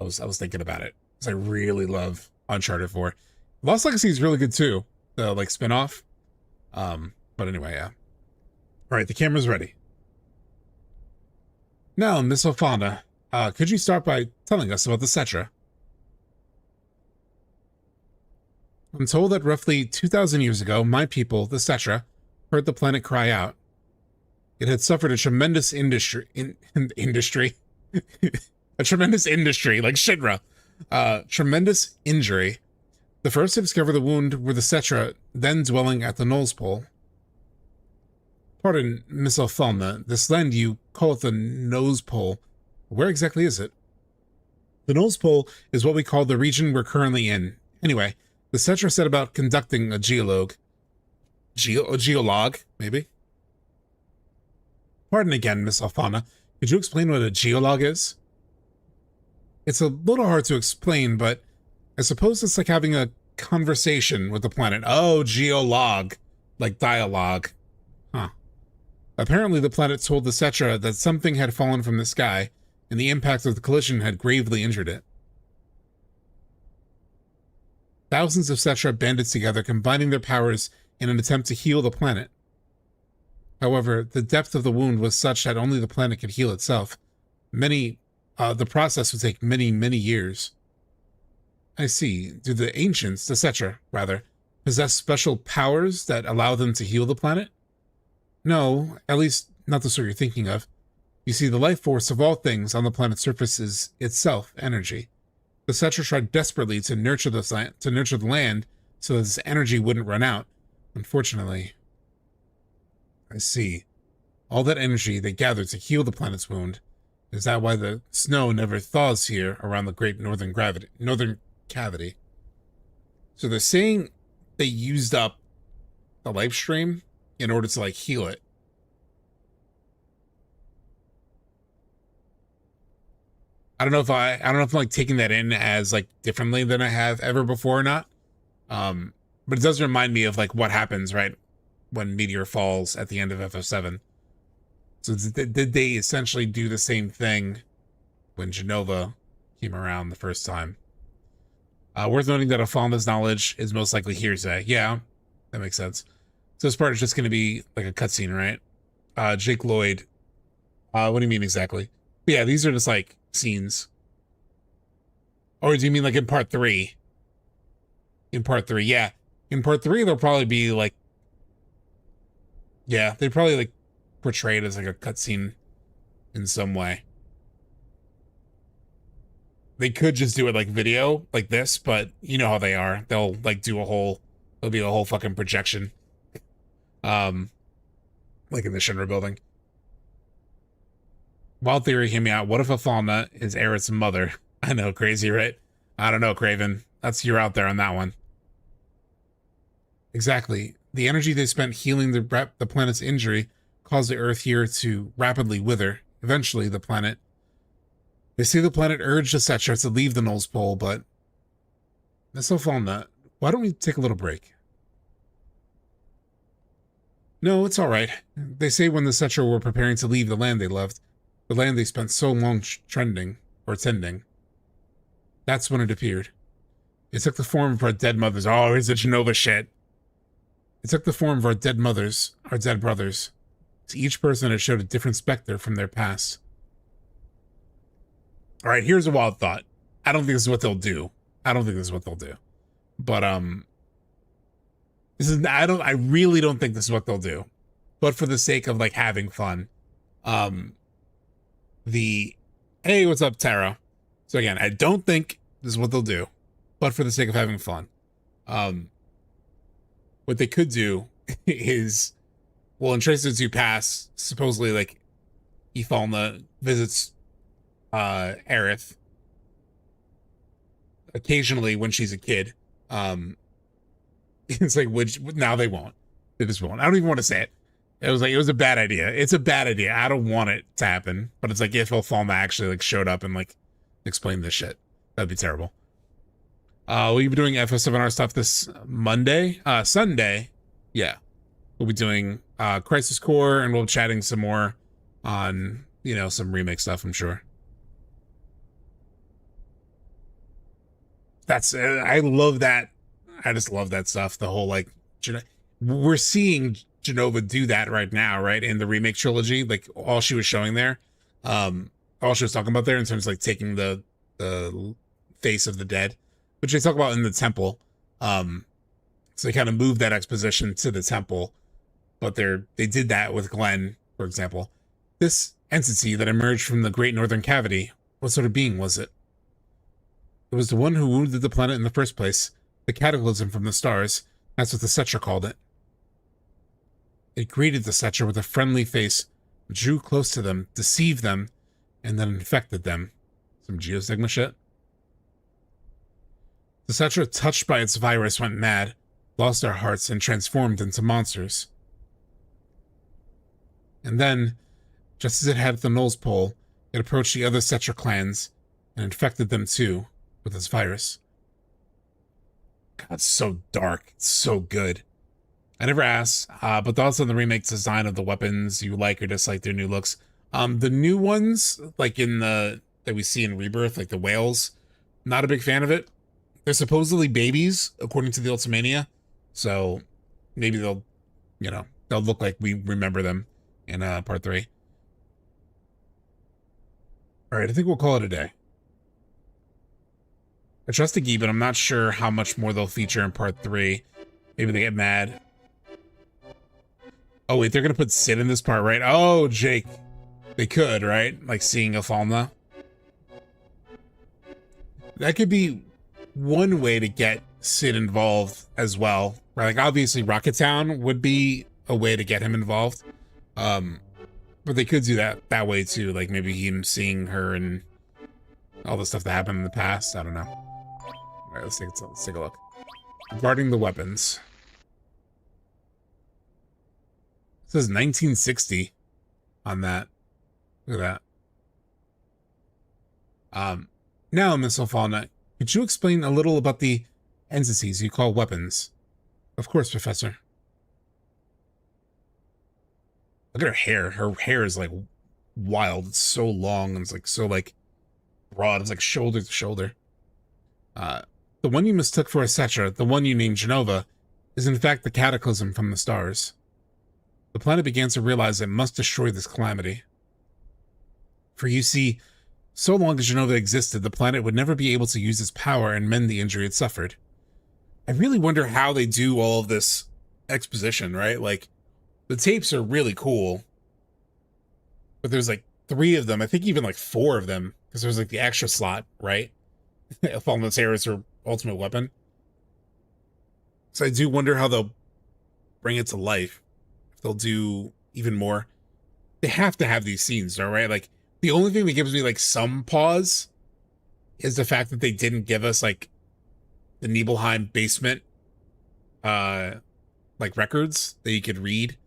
S1: I was thinking about it. Because I really love Uncharted 4. Lost Legacy is really good, too. The, like, spinoff. But anyway, yeah. All right, the camera's ready. Now, Miss Ifalna, could you start by telling us about the Cetra? I'm told that roughly 2,000 years ago, my people, the Cetra, heard the planet cry out. It had suffered a tremendous industry, a tremendous industry, like Shinra, tremendous injury. The first to discover the wound were the Cetra, then dwelling at the Nose Pole. Pardon, Miss Ifalna, this land you call it the Nose Pole. Where exactly is it? The Nose Pole is what we call the region we're currently in. Anyway, the Cetra set about conducting a geologue. A geologue, maybe? Pardon again, Miss Ifalna. Could you explain what a geologue is? It's a little hard to explain, but I suppose it's like having a conversation with the planet. Oh, geologue. Like dialogue. Huh. Apparently the planet told the Cetra that something had fallen from the sky, and the impact of the collision had gravely injured it. Thousands of Cetra banded together, combining their powers in an attempt to heal the planet. However, the depth of the wound was such that only the planet could heal itself. The process would take many, many years. I see. Do the ancients, the Cetra, rather, possess special powers that allow them to heal the planet? No, at least not the sort you're thinking of. You see, the life force of all things on the planet's surface is itself energy. The Cetra tried desperately to nurture the land so that this energy wouldn't run out. Unfortunately, I see. All that energy they gathered to heal the planet's wound. Is that why the snow never thaws here around the great northern cavity? So they're saying they used up the life stream in order to like heal it. I don't know if I'm like taking that in as like differently than I have ever before or not. But it does remind me of like what happens right when Meteor falls at the end of FF7. So did they essentially do the same thing when Jenova came around the first time? Worth noting that Ifalna's knowledge is most likely hearsay. Yeah, that makes sense. So this part is just going to be like a cutscene, right? Jake Lloyd. What do you mean exactly? But yeah, these are just like scenes. Or do you mean like in part 3? In part 3, yeah. In part 3, they'll probably be like, yeah, they probably like portray it as like a cutscene in some way. They could just do it like video, like this, but you know how they are. They'll like do there'll be a whole fucking projection. Like in the Shinra building. Wild theory, hear me out. What if Ifalna is Aerith's mother? I know, crazy, right? I don't know, Craven. You're out there on that one. Exactly. The energy they spent healing the planet's injury caused the Earth here to rapidly wither. Eventually, they say the planet urged the Cetra to leave the Null's Pole, but Miss Ifalna, why don't we take a little break? No, it's all right. They say when the Cetra were preparing to leave the land they loved, the land they spent so long tending, that's when it appeared. It took the form of our dead mothers. Oh, here's the Jenova shit. It took the form of our dead mothers, our dead brothers. To each person, it showed a different specter from their past. All right, here's a wild thought. I don't think this is what they'll do. But I really don't think this is what they'll do. But for the sake of like having fun, hey, what's up, Tara? So again, I don't think this is what they'll do, but for the sake of having fun, what they could do is, well, in Traces You Pass, supposedly like Ifalna visits Aerith occasionally when she's a kid. It's like, which now they won't. They just won't. I don't even want to say it. It was a bad idea. It's a bad idea. I don't want it to happen. But it's like if Ifalna actually like showed up and like explained this shit, that'd be terrible. We'll be doing FF7R stuff this Sunday. Yeah. We'll be doing Crisis Core, and we'll be chatting some more on, some remake stuff, I'm sure. I love that. I just love that stuff. The whole like, we're seeing Jenova do that right now, right? In the remake trilogy, like all she was showing there, all she was talking about there in terms of like taking the face of the dead, which they talk about in the temple. So they kind of moved that exposition to the temple, but they did that with Glenn, for example. This entity that emerged from the Great Northern Cavity, what sort of being was it? It was the one who wounded the planet in the first place, the cataclysm from the stars. That's what the Cetra called it. It greeted the Cetra with a friendly face, drew close to them, deceived them, and then infected them. Some Geosigma shit. The Cetra, touched by its virus, went mad, lost their hearts, and transformed into monsters. And then, just as it had at the Null's Pole, it approached the other Cetra clans and infected them too with its virus. God, it's so dark. It's so good. I never asked, but thoughts on the remake design of the weapons you like or dislike their new looks. The new ones, like that we see in Rebirth, like the whales, not a big fan of it. They're supposedly babies, according to the Ultimania. So maybe they'll look like we remember them in part 3. All right, I think we'll call it a day. I trust the Gee, but I'm not sure how much more they'll feature in part 3. Maybe they get mad. Oh, wait, they're going to put Sid in this part, right? Oh, Jake. They could, right? Like seeing Ifalna. That could be one way to get Sid involved as well. Right? Like obviously Rocket Town would be a way to get him involved. But they could do that way too. Like maybe him seeing her and all the stuff that happened in the past. I don't know. All right, let's take a look. Regarding the weapons. It says 1960 on that. Look at that. Now, Miss Ifalna, could you explain a little about the entities you call weapons? Of course, Professor. Look at her hair. Her hair is like wild. It's so long. It's like so like broad. It's like shoulder to shoulder. The one you mistook for a Cetra, the one you named Jenova, is in fact the cataclysm from the stars. The planet began to realize it must destroy this calamity. For you see, so long as Jenova existed, the planet would never be able to use its power and mend the injury it suffered. I really wonder how they do all of this exposition, right? Like, the tapes are really cool. But there's like 3 of them. I think even like 4 of them. Because there's like the extra slot, right? Ifalna is her ultimate weapon. So I do wonder how they'll bring it to life. If they'll do even more. They have to have these scenes, though, right? Like, the only thing that gives me like some pause is the fact that they didn't give us like the Nibelheim basement like records that you could read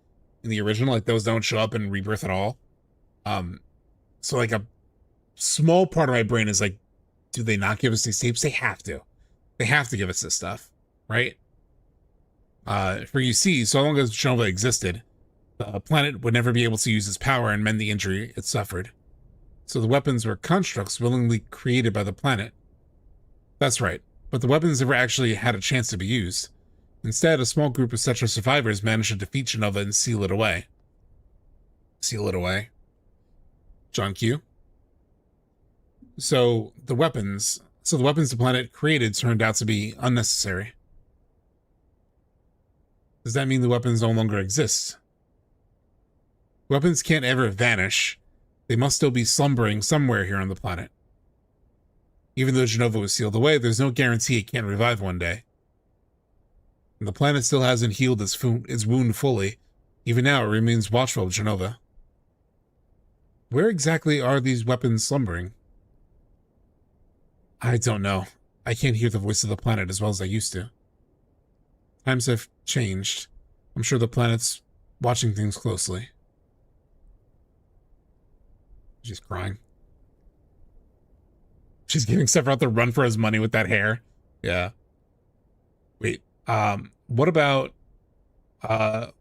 S1: in the original. Like those don't show up in Rebirth at all. So like a small part of my brain is like, do they not give us these tapes? They have to. They have to give us this stuff, right? For you see, so long as Jenova existed, the planet would never be able to use its power and mend the injury it suffered. So the weapons were constructs willingly created by the planet. That's right, but the weapons never actually had a chance to be used. Instead, a small group of Cetra survivors managed to defeat Jenova and seal it away. Seal it away. John Q. So the weapons the planet created turned out to be unnecessary. Does that mean the weapons no longer exist? Weapons can't ever vanish. They must still be slumbering somewhere here on the planet. Even though Jenova was sealed away, there's no guarantee it can't revive one day. And the planet still hasn't healed its wound fully. Even now, it remains watchful of Jenova. Where exactly are these weapons slumbering? I don't know. I can't hear the voice of the planet as well as I used to. Times have changed. I'm sure the planet's watching things closely. She's crying. She's giving Sephiroth the run for his money with that hair. Yeah. Wait, what about, about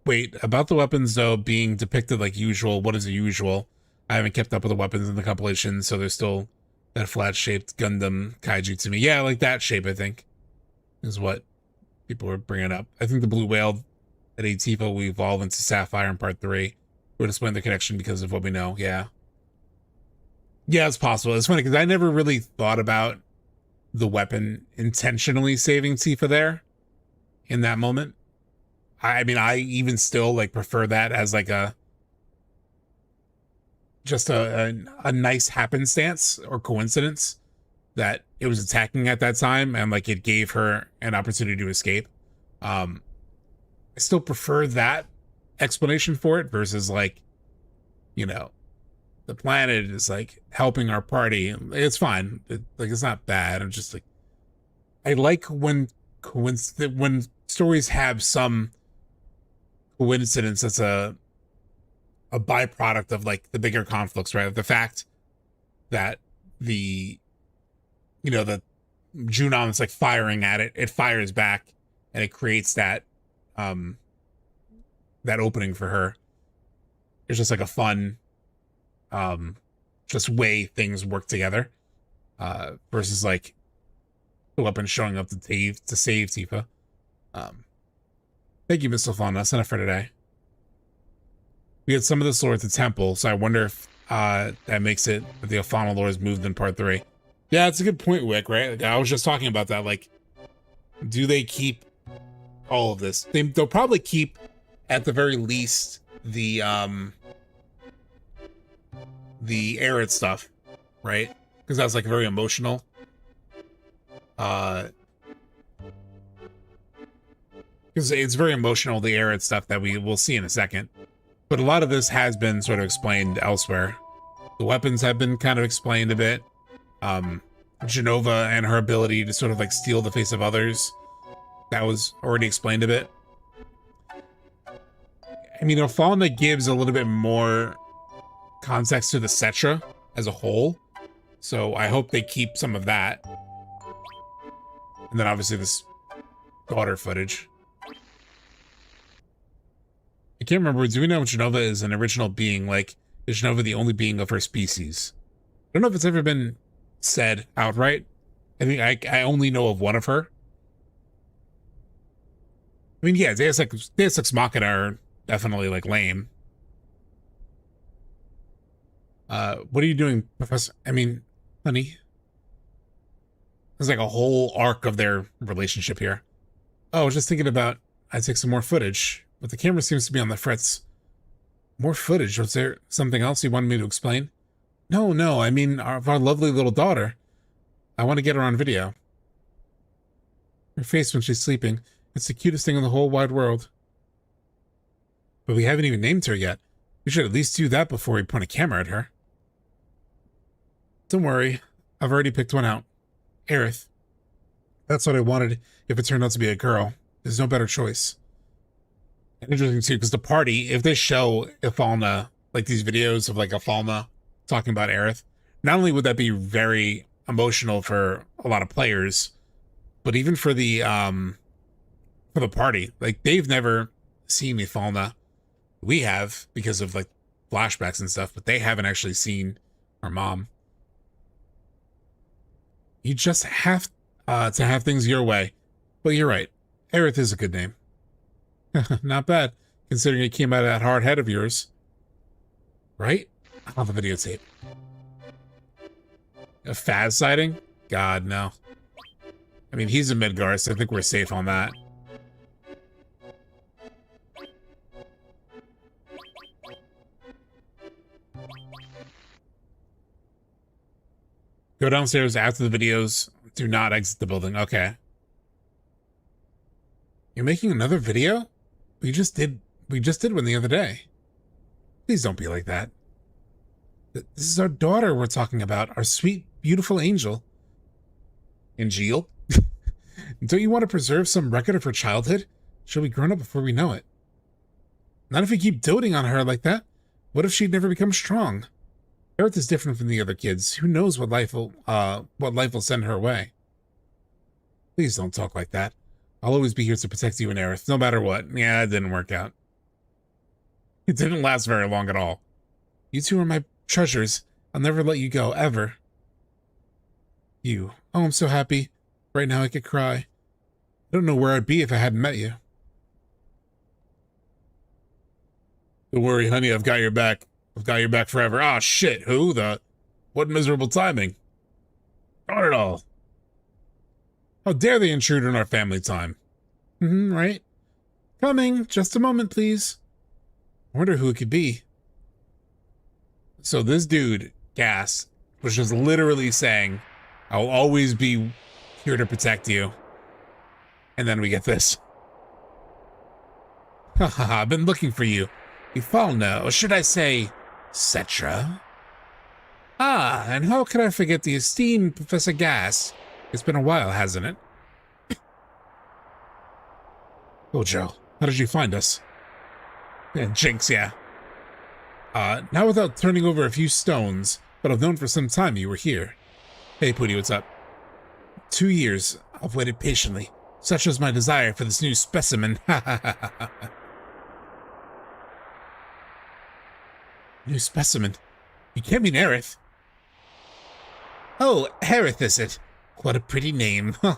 S1: the weapons, though, being depicted like usual. What is the usual? I haven't kept up with the weapons in the compilation, so there's still that flat-shaped Gundam kaiju to me. Yeah, like that shape, I think, is what people were bringing up. I think the blue whale at Tifa will evolve into Sapphire in Part 3. We're explaining the connection because of what we know, yeah. Yeah, it's possible. It's funny because I never really thought about the weapon intentionally saving Tifa there in that moment. I mean, I even still like prefer that as like just a nice happenstance or coincidence that it was attacking at that time and like it gave her an opportunity to escape. I still prefer that explanation for it versus like, you know, the planet is like helping our party. It's fine. It's not bad. I'm just like, I like when stories have some coincidence that's a byproduct of like the bigger conflicts, right? The fact that the Junon is like firing at it, it fires back and it creates that that opening for her. It's just like a fun just way things work together versus like the weapon showing up to save Tifa. Thank you, Miss Ifalna. That's enough for today. We had some of this lore at the temple, so I wonder if that makes it that the Ifalna lore is moved in Part 3. Yeah, it's a good point, Wick, right? Like, I was just talking about that. Like, do they keep all of this? They'll probably keep, at the very least, the the Aerith stuff, right? Because that's like very emotional. Because it's very emotional, the Aerith stuff that we will see in a second. But a lot of this has been sort of explained elsewhere. The weapons have been kind of explained a bit. Jenova and her ability to sort of like steal the face of others, that was already explained a bit. I mean, Ifalna gives a little bit more context to the Cetra as a whole, so I hope they keep some of that. And then obviously this daughter footage. I can't remember, do we know if Jenova is an original being? Like, is Jenova the only being of her species? I don't know if it's ever been said outright. I think I only know of one of her. I mean, yeah, Deus Ex Machina are definitely, like, lame. What are you doing, Professor? I mean, honey. There's like a whole arc of their relationship here. Oh, I was just thinking about, I'd take some more footage, but the camera seems to be on the fritz. More footage? Was there something else you wanted me to explain? No, I mean, our lovely little daughter. I want to get her on video. Her face when she's sleeping. It's the cutest thing in the whole wide world. But we haven't even named her yet. We should at least do that before we point a camera at her. Don't worry, I've already picked one out. Aerith. That's what I wanted if it turned out to be a girl. There's no better choice. And interesting too, because the party, if they show Ifalna, like these videos of like Ifalna talking about Aerith, not only would that be very emotional for a lot of players, but even for the party. Like, they've never seen Ifalna. We have, because of like flashbacks and stuff, but they haven't actually seen our mom. You just have to have things your way. But you're right. Aerith is a good name. Not bad, considering it came out of that hard head of yours. Right? I'll have a videotape. A Faz sighting? God, no. I mean, he's a Midgar, so I think we're safe on that. Go downstairs after the videos. Do not exit the building. Okay. You're making another video? We just did one the other day. Please don't be like that. This is our daughter we're talking about. Our sweet, beautiful angel. Angel? Don't you want to preserve some record of her childhood? She'll be grown up before we know it. Not if we keep doting on her like that. What if she'd never become strong? Aerith is different from the other kids. Who knows what life will send her way? Please don't talk like that. I'll always be here to protect you and Aerith, no matter what. Yeah, it didn't work out. It didn't last very long at all. You two are my treasures. I'll never let you go, ever. You. Oh, I'm so happy. Right now I could cry. I don't know where I'd be if I hadn't met you. Don't worry, honey, I've got your back. I've got your back forever. Ah, shit, who? What miserable timing. Not at all. How dare they intrude on our family time? Right? Coming. Just a moment, please. I wonder who it could be. So this dude, Gast, was just literally saying, I'll always be here to protect you. And then we get this. Haha, I've been looking for you. Ifalna, or should I say, Cetra? Ah, and how could I forget the esteemed Professor Gast? It's been a while, hasn't it? Oh, Joe, how did you find us? Yeah, Jinx, yeah. Not without turning over a few stones, but I've known for some time you were here. Hey, Pooty, what's up? 2 years, I've waited patiently. Such was my desire for this new specimen. New specimen? You can't mean Aerith. Oh, Aerith, is it? What a pretty name. Damn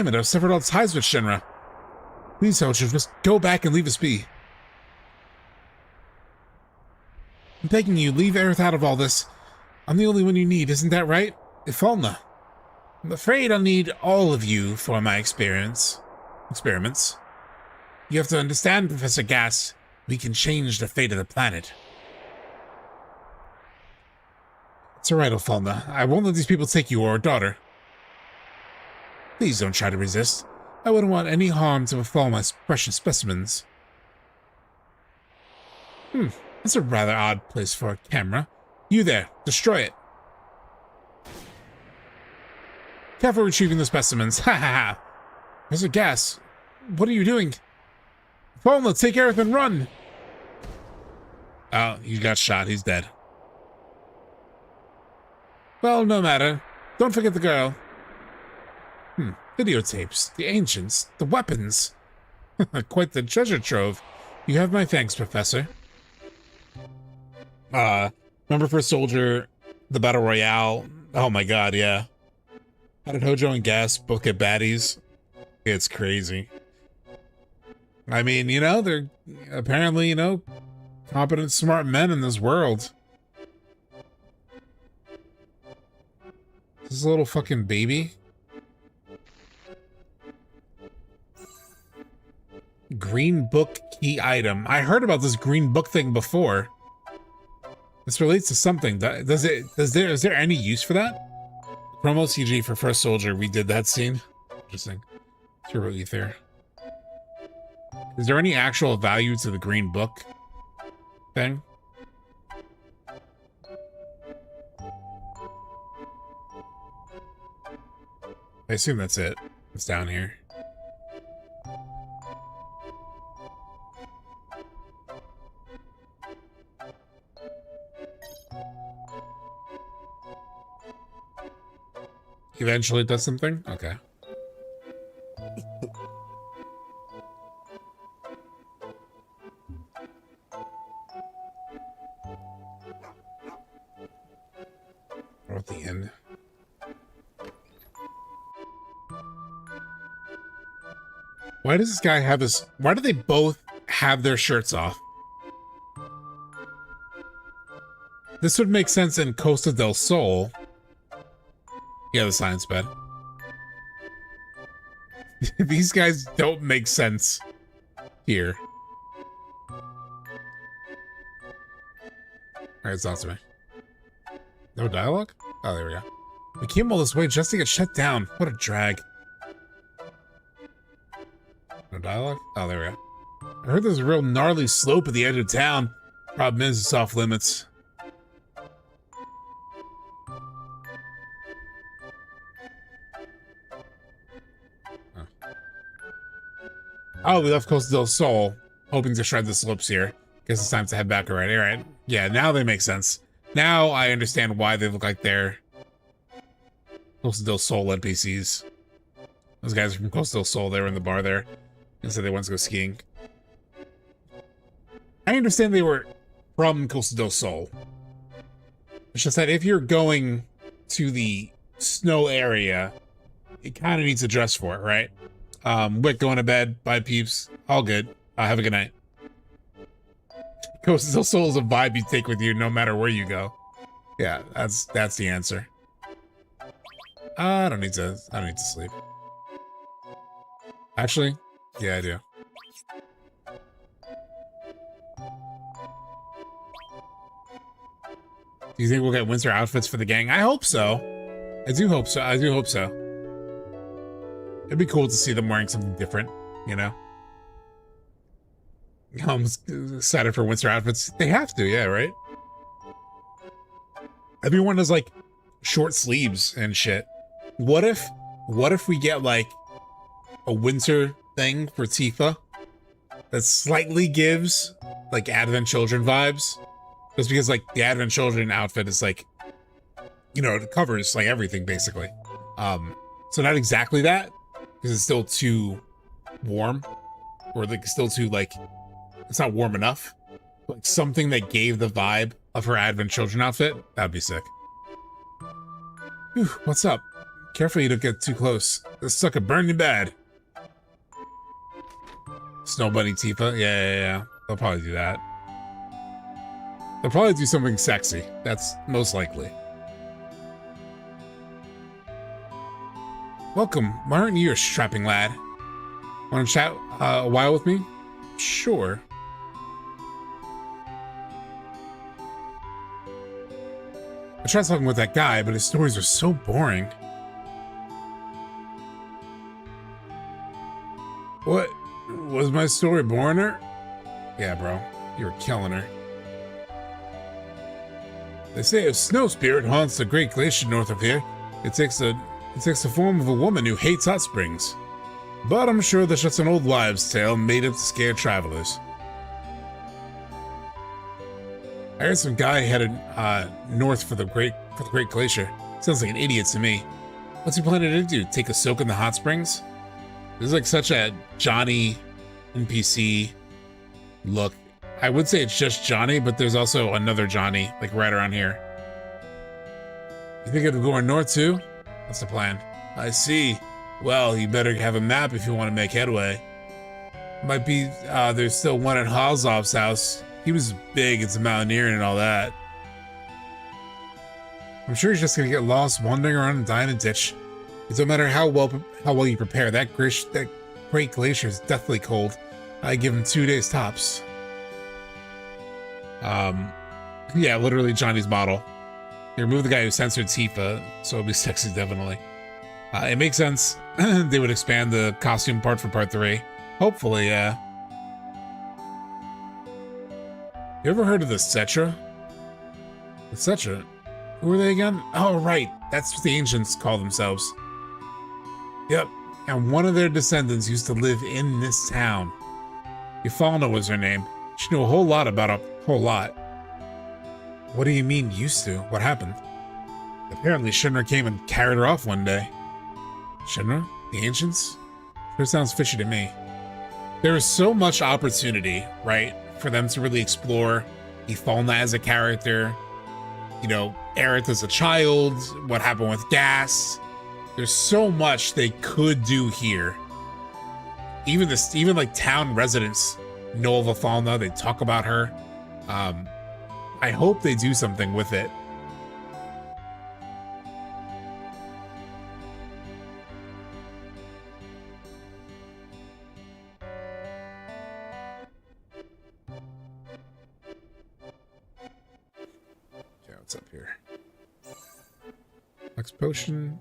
S1: it, I've severed all ties with Shinra. Please, Hojo, just go back and leave us be. I'm begging you, leave Aerith out of all this. I'm the only one you need, isn't that right? Ifalna. I'm afraid I'll need all of you for my experiments. You have to understand, Professor Gast, we can change the fate of the planet. It's all right, Ifalna. I won't let these people take you or our daughter. Please don't try to resist. I wouldn't want any harm to befall my precious specimens. That's a rather odd place for a camera. You there, destroy it. Careful retrieving the specimens. Ha ha ha. There's a gas. What are you doing? Ifalna, take Aerith and run. Oh, he got shot. He's dead. Well, no matter. Don't forget the girl. Videotapes, the ancients, the weapons. Quite the treasure trove. You have my thanks, Professor. Remember for Soldier, the Battle Royale? Oh my god, yeah. How did Hojo and Gast both get baddies? It's crazy. I mean, you know, they're apparently, you know, competent, smart men in this world. This little fucking baby. Green book key item. I heard about this green book thing before. This relates to something. Is there any use for that? Promo CG for First Soldier. We did that scene. Interesting. Turbo Ether. Is there any actual value to the green book thing? I assume that's it. It's down here. Eventually it does something? Okay. Or at the end. Why does this guy have his... Why do they both have their shirts off? This would make sense in Costa del Sol. Yeah, the science bed. These guys don't make sense here. Alright, talk to me. No dialogue? Oh, there we go. We came all this way just to get shut down. What a drag. No dialogue? Oh, there we go. I heard there's a real gnarly slope at the edge of town. Problem is, it's off limits. Oh, we left Costa del Sol, hoping to shred the slopes here. Guess it's time to head back already. Alright. Yeah, now they make sense. Now I understand why they look like they're Costa del Sol NPCs. Those guys are from Costa del Sol, they were in the bar there. And said they wanted to go skiing. I understand they were from Costa del Sol. It's just that if you're going to the snow area, it kind of needs to dress for it, right? Wick going to bed. Bye, peeps. All good. Have a good night. Costa del Sol is a vibe you take with you no matter where you go. Yeah, that's the answer. I don't need to sleep. Actually, yeah, I do. Do you think we'll get winter outfits for the gang? I hope so. I do hope so. I do hope so. It'd be cool to see them wearing something different, you know? I'm excited for winter outfits. They have to, yeah, right? Everyone has, like, short sleeves and shit. What if we get, like, a winter thing for Tifa that slightly gives, like, Advent Children vibes? Just because, like, the Advent Children outfit is, like, you know, it covers, like, everything, basically. So not exactly that, because it's still too warm, or like still too like it's not warm enough. Like something that gave the vibe of her Advent Children outfit, that'd be sick. Whew, what's up? Careful you don't get too close. This sucker burn you bad. Snow Bunny Tifa, yeah. They'll probably do that. They'll probably do something sexy. That's most likely. Welcome. Why aren't you a strapping lad? Want to chat a while with me? Sure. I tried talking with that guy, but his stories are so boring. What? Was my story boring her? Yeah, bro. You were killing her. They say a snow spirit haunts the Great Glacier north of here. It takes the form of a woman who hates hot springs. But I'm sure that's just an old wives' tale made up to scare travelers. I heard some guy headed north for the Great Glacier. Sounds like an idiot to me. What's he planning to do? Take a soak in the hot springs? This is like such a Johnny NPC look. I would say it's just Johnny, but there's also another Johnny, like right around here. You think it'll go north too? What's the plan? I see. Well, you better have a map if you want to make headway. Might be, there's still one at Halzov's house. He was big into mountaineering and all that. I'm sure he's just gonna get lost, wandering around and die in a ditch. It don't matter how well you prepare. That Great Glacier is deathly cold. I give him 2 days tops. Yeah, literally Johnny's model. They removed the guy who censored Tifa, so it'll be sexy, definitely. It makes sense. They would expand the costume part for part 3. Hopefully, yeah. You ever heard of the Cetra? The Cetra? Who are they again? Oh, right. That's what the ancients call themselves. Yep. And one of their descendants used to live in this town. Ifalna was her name. She knew a whole lot about a whole lot. What do you mean, used to? What happened? Apparently, Shinra came and carried her off one day. Shinra? The ancients? Sure sounds fishy to me. There is so much opportunity, right, for them to really explore Ifalna as a character. You know, Aerith as a child, what happened with Gast. There's so much they could do here. Even like town residents know of Ifalna. They talk about her. I hope they do something with it. Okay, what's up here? Next potion.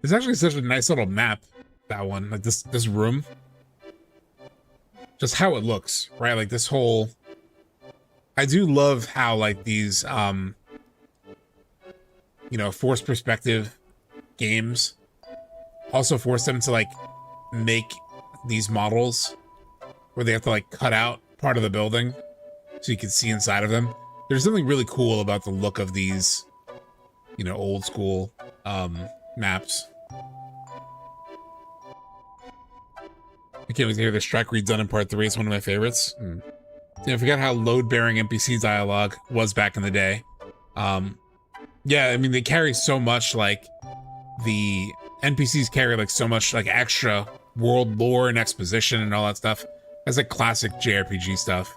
S1: It's actually such a nice little map, that one. Like this room. Just how it looks, right? Like this whole... I do love how like these, you know, forced perspective games also force them to like make these models where they have to like cut out part of the building so you can see inside of them. There's something really cool about the look of these, you know, old school maps. I can't wait to hear this track redone in part 3. It's one of my favorites. Yeah, I forgot how load-bearing NPC dialogue was back in the day. Yeah, I mean, they carry so much, like, the NPCs carry, like, so much, like, extra world lore and exposition and all that stuff. That's, like, classic JRPG stuff.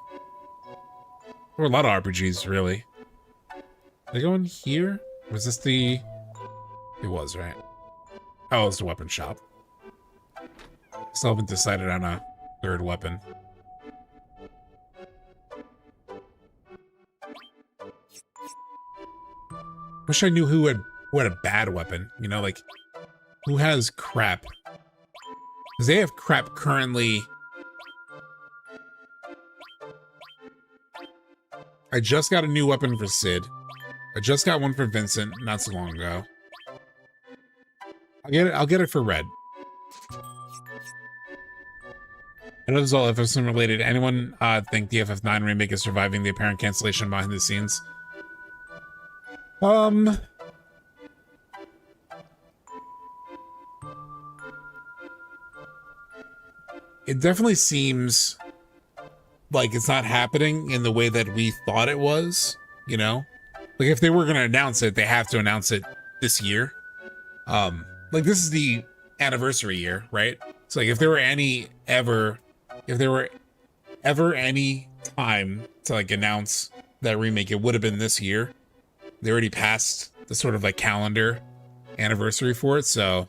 S1: Or a lot of RPGs, really. Did I go in here? Was this the... It was, right? Oh, it's the weapon shop. Still haven't decided on a third weapon. Wish I knew who had a bad weapon. You know, like, who has crap? Because they have crap currently. I just got a new weapon for Sid. I just got one for Vincent not so long ago. I'll get it for Red. I know this is all FF7 related. Anyone think the FF9 remake is surviving the apparent cancellation behind the scenes? It definitely seems like it's not happening in the way that we thought it was, you know? Like, if they were going to announce it, they have to announce it this year. Like, this is the anniversary year, right? So, like, if there were ever any time to, like, announce that remake, it would have been this year. They already passed the sort of, like, calendar anniversary for it, so...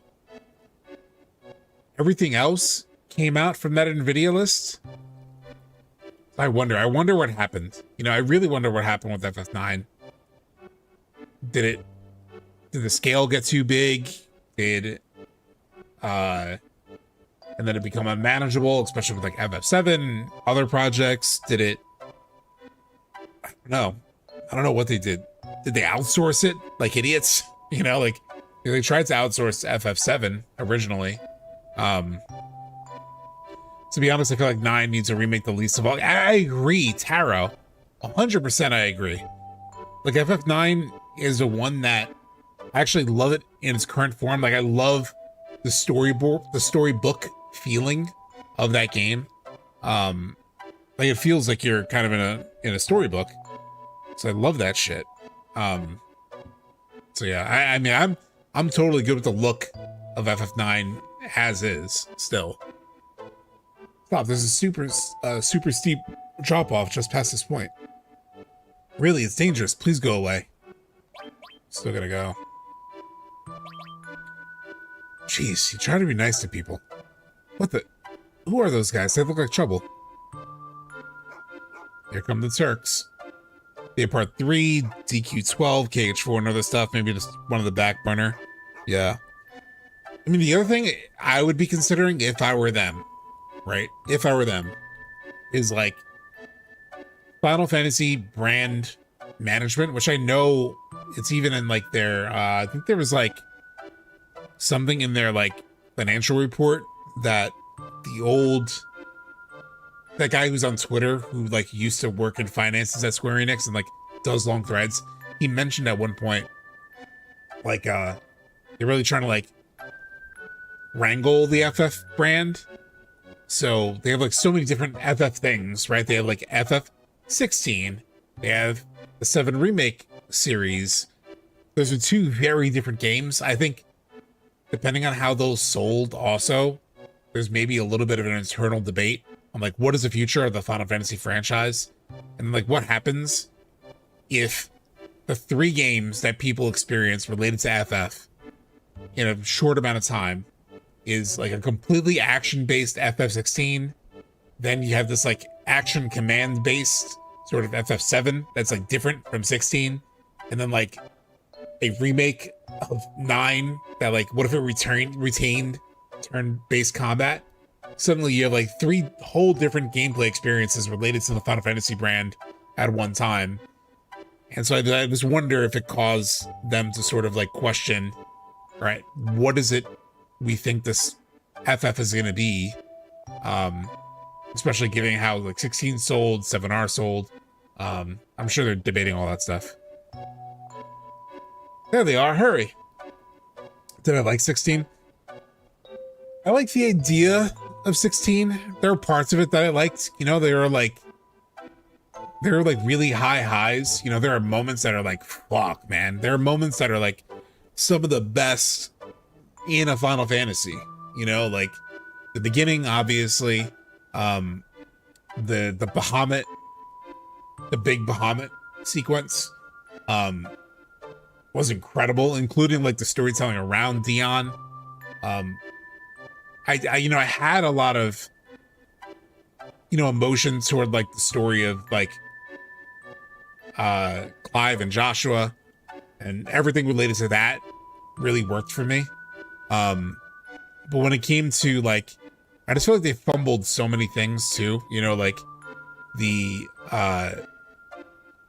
S1: Everything else came out from that NVIDIA list I wonder what happened. You know, I really wonder what happened with FF9. Did the scale get too big? And then it become unmanageable, especially with like FF7 and other projects? I don't know what they did. Did they outsource it like idiots? You know, like they tried to outsource FF7 originally. To be honest, I feel like 9 needs to remake the least of all. I agree, Taro. 100% I agree. Like FF9 is the one that I actually love it in its current form. Like I love the storybook feeling of that game. Like it feels like you're kind of in a storybook. So I love that shit. So yeah, I mean I'm totally good with the look of FF9 as is still. Stop, there's a super steep drop off just past this point. Really, it's dangerous. Please go away. Still gonna go. Jeez, you try to be nice to people. What the? Who are those guys? They look like trouble. Here come the Turks. They part 3, DQ12, KH4, and other stuff. Maybe just one of the back burner. Yeah. I mean, the other thing I would be considering if I were them, right? If I were them, is like Final Fantasy brand management, which I know it's even in like their, I think there was like something in their like financial report that that guy who's on Twitter who like used to work in finances at Square Enix and like does long threads, he mentioned at one point like they're really trying to like wrangle the FF brand. So they have like so many different FF things, right? They have like FF16, they have the 7 Remake series. Those are 2 very different games. I think depending on how those sold also, there's maybe a little bit of an internal debate on like what is the future of the Final Fantasy franchise, and like what happens if the 3 games that people experience related to FF in a short amount of time is like a completely action-based FF16, then you have this like action command-based sort of FF7 that's like different from 16, and then like a remake of 9 that like what if it retained turn-based combat? Suddenly you have like 3 whole different gameplay experiences related to the Final Fantasy brand at one time. And so I just wonder if it caused them to sort of like question, right, what is it we think this FF is going to be? Especially given how like 16 sold, 7R sold. I'm sure they're debating all that stuff. There they are, hurry. Did I like 16? I like the idea of 16. There are parts of it that I liked. You know, there are like really high highs. You know, there are moments that are like, fuck, man. There are moments that are like some of the best in a Final Fantasy. You know, like the beginning, obviously, the Bahamut, the big Bahamut sequence, was incredible, including like the storytelling around Dion. I had a lot of, emotion toward like the story of like Clive and Joshua, and everything related to that really worked for me. But when it came to like, I just feel like they fumbled so many things too, like the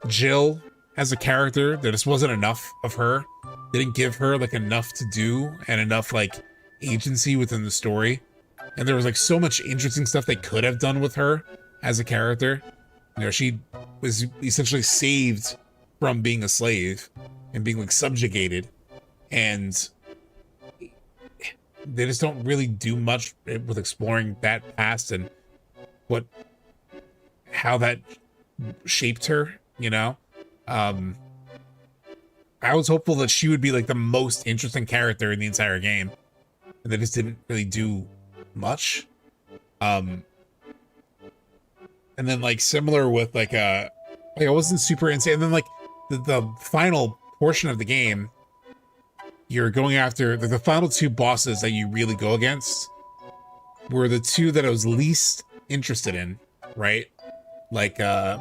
S1: Jill as a character, there just wasn't enough of her. They didn't give her like enough to do and enough like agency within the story. And there was like so much interesting stuff they could have done with her as a character. She was essentially saved from being a slave and being like subjugated, and they just don't really do much with exploring that past and how that shaped her. I was hopeful that she would be like the most interesting character in the entire game, and they just didn't really do much. And then like similar with like I wasn't super insane. And then like the final portion of the game, you're going after the final 2 bosses that you really go against were the 2 that I was least interested in, right? Like, I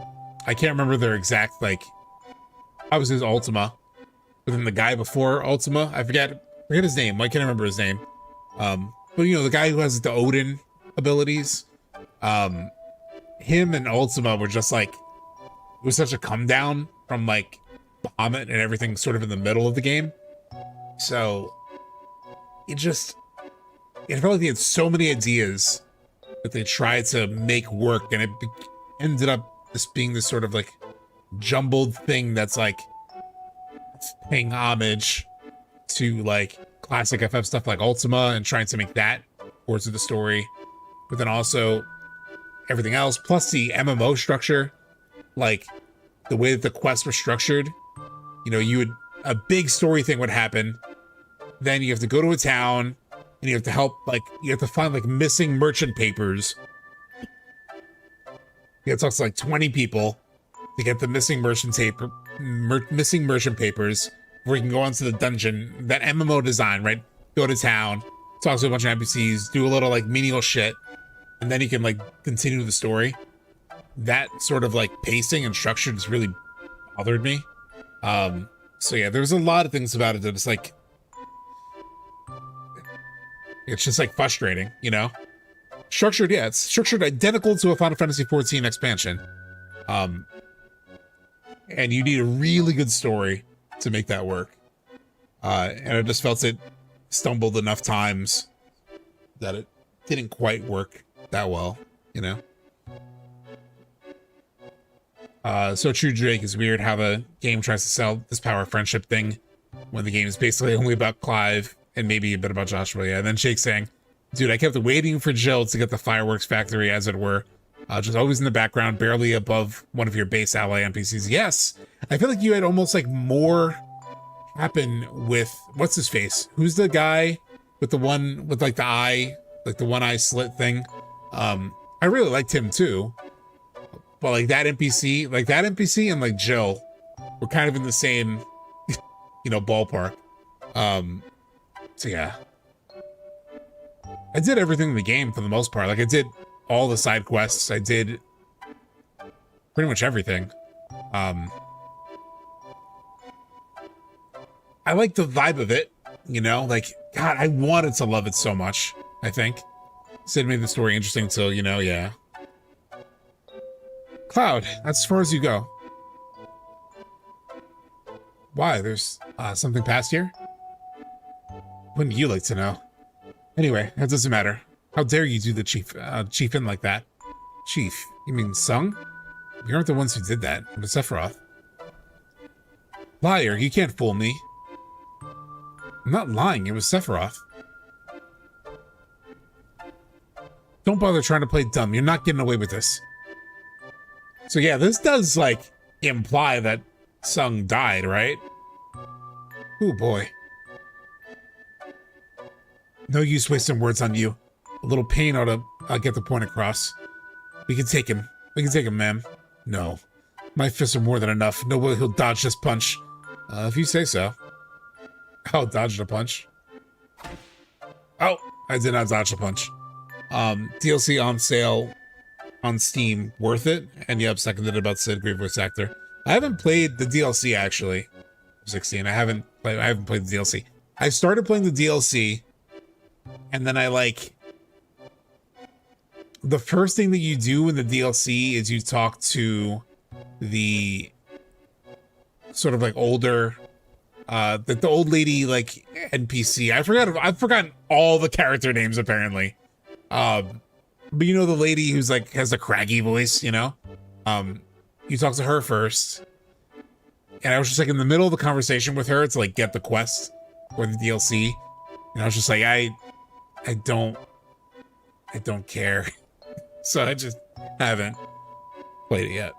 S1: can't remember their exact, like, I was his Ultima, but then the guy before Ultima, I forget his name. I can't remember his name. But you know, the guy who has the Odin abilities, him and Ultima were just like, it was such a come down from like Bahamut and everything sort of in the middle of the game. So it felt like they had so many ideas that they tried to make work, and it ended up just being this sort of like jumbled thing that's like paying homage to like classic FF stuff like Ultima and trying to make that towards the story, but then also everything else, plus the MMO structure, like the way that the quests were structured. You know, a big story thing would happen, then you have to go to a town and you have to help, like, you have to find like missing merchant papers. You have to talk to like 20 people to get the missing merchant papers where you can go onto the dungeon, that MMO design, right? Go to town, talk to a bunch of NPCs, do a little like menial shit, and then you can like continue the story. That sort of like pacing and structure just really bothered me. So yeah, there's a lot of things about it that it's like, it's just like frustrating, you know? Structured, yeah, it's structured identical to a Final Fantasy XIV expansion. And you need a really good story to make that work. And I just felt it stumbled enough times that it didn't quite work that well, you know? So True Drake is weird how the game tries to sell this power of friendship thing when the game is basically only about Clive and maybe a bit about Joshua. Yeah, and then Shake saying, dude, I kept waiting for Jill to get the fireworks factory, as it were. Just always in the background, barely above one of your base ally NPCs. Yes, I feel like you had almost like more happen with, what's his face? Who's the guy with the one, with like the eye, like the one eye slit thing? I really liked him too. But like that NPC and like Jill were kind of in the same, you know, ballpark. So yeah. I did everything in the game for the most part. Like I did all the side quests. I did pretty much everything. I like the vibe of it, you know, like, God, I wanted to love it so much, I think. Sid made the story interesting, so, you know, yeah. Cloud, that's as far as you go. Why? There's something past here? Wouldn't you like to know? Anyway, that doesn't matter. How dare you do the chief in like that? Chief? You mean Sung? You aren't the ones who did that. It was Sephiroth. Liar, you can't fool me. I'm not lying, it was Sephiroth. Don't bother trying to play dumb. You're not getting away with this. So yeah, this does, like, imply that Sung died, right? Oh boy. No use wasting words on you. A little pain ought to get the point across. We can take him. We can take him, ma'am. No. My fists are more than enough. No way he'll dodge this punch. If you say so. I'll dodge the punch. Oh, I did not dodge the punch. DLC on sale on Steam, worth it? And yep, seconded about Sid, great voice actor. I haven't played the DLC actually. 16. I haven't played the DLC. I started playing the DLC, and then I like, the first thing that you do in the DLC is you talk to the sort of like older, the old lady like NPC. I've forgotten all the character names apparently. But you know the lady who's like has a craggy voice, you know? You talk to her first. And I was just like in the middle of the conversation with her to like get the quest or the DLC. And I was just like, I don't care. So I just haven't played it yet.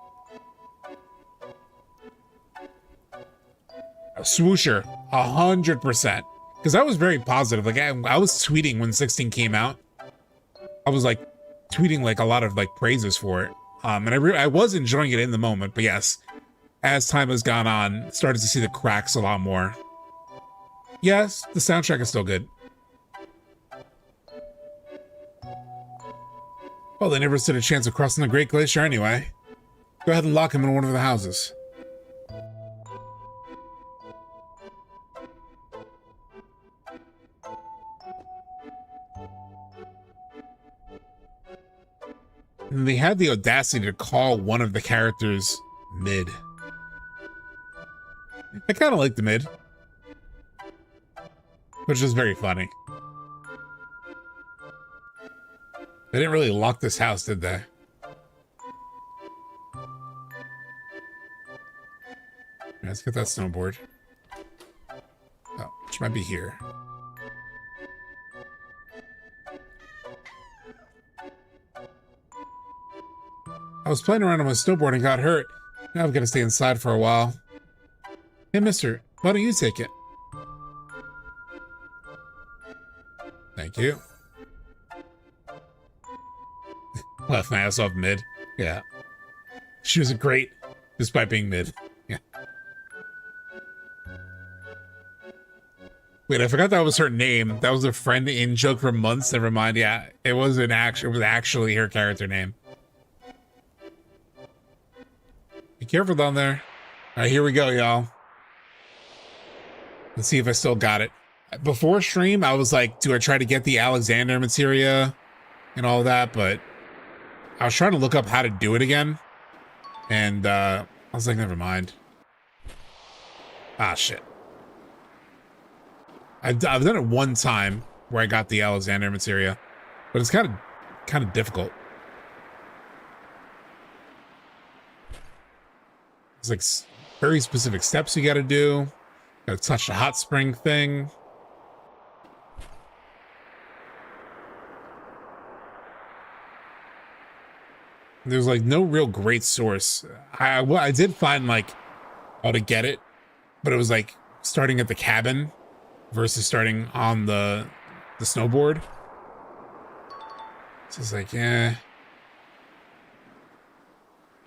S1: Swoosher, 100%. Because I was very positive. Like I was tweeting when 16 came out. I was like tweeting like a lot of like praises for it. And I was enjoying it in the moment, but yes, as time has gone on, started to see the cracks a lot more. Yes, the soundtrack is still good. Well, they never stood a chance of crossing the Great Glacier anyway. Go ahead and lock him in one of the houses. And they had the audacity to call one of the characters mid. I kind of like the mid, which is very funny. They didn't really lock this house, did they? Let's get that snowboard. Oh, which might be here. I was playing around on my snowboard and got hurt. Now I'm gonna stay inside for a while. Hey, mister, why don't you take it? Thank you. Left my ass off mid. Yeah. She was great, despite being mid. Yeah. Wait, I forgot that was her name. That was a friend in joke for months. Never mind. Yeah, it was actually her character name. Be careful down there. All right, here we go, y'all. Let's see if I still got it. Before stream, I was like, do I try to get the Alexander Materia and all that? But I was trying to look up how to do it again. And I was like, never mind. Ah, shit. I've done it one time where I got the Alexander Materia, but it's kind of difficult. It's like very specific steps you got to do. Got to touch the hot spring thing. There's like no real great source. I did find like how to get it, but it was like starting at the cabin versus starting on the snowboard. So it's like, yeah.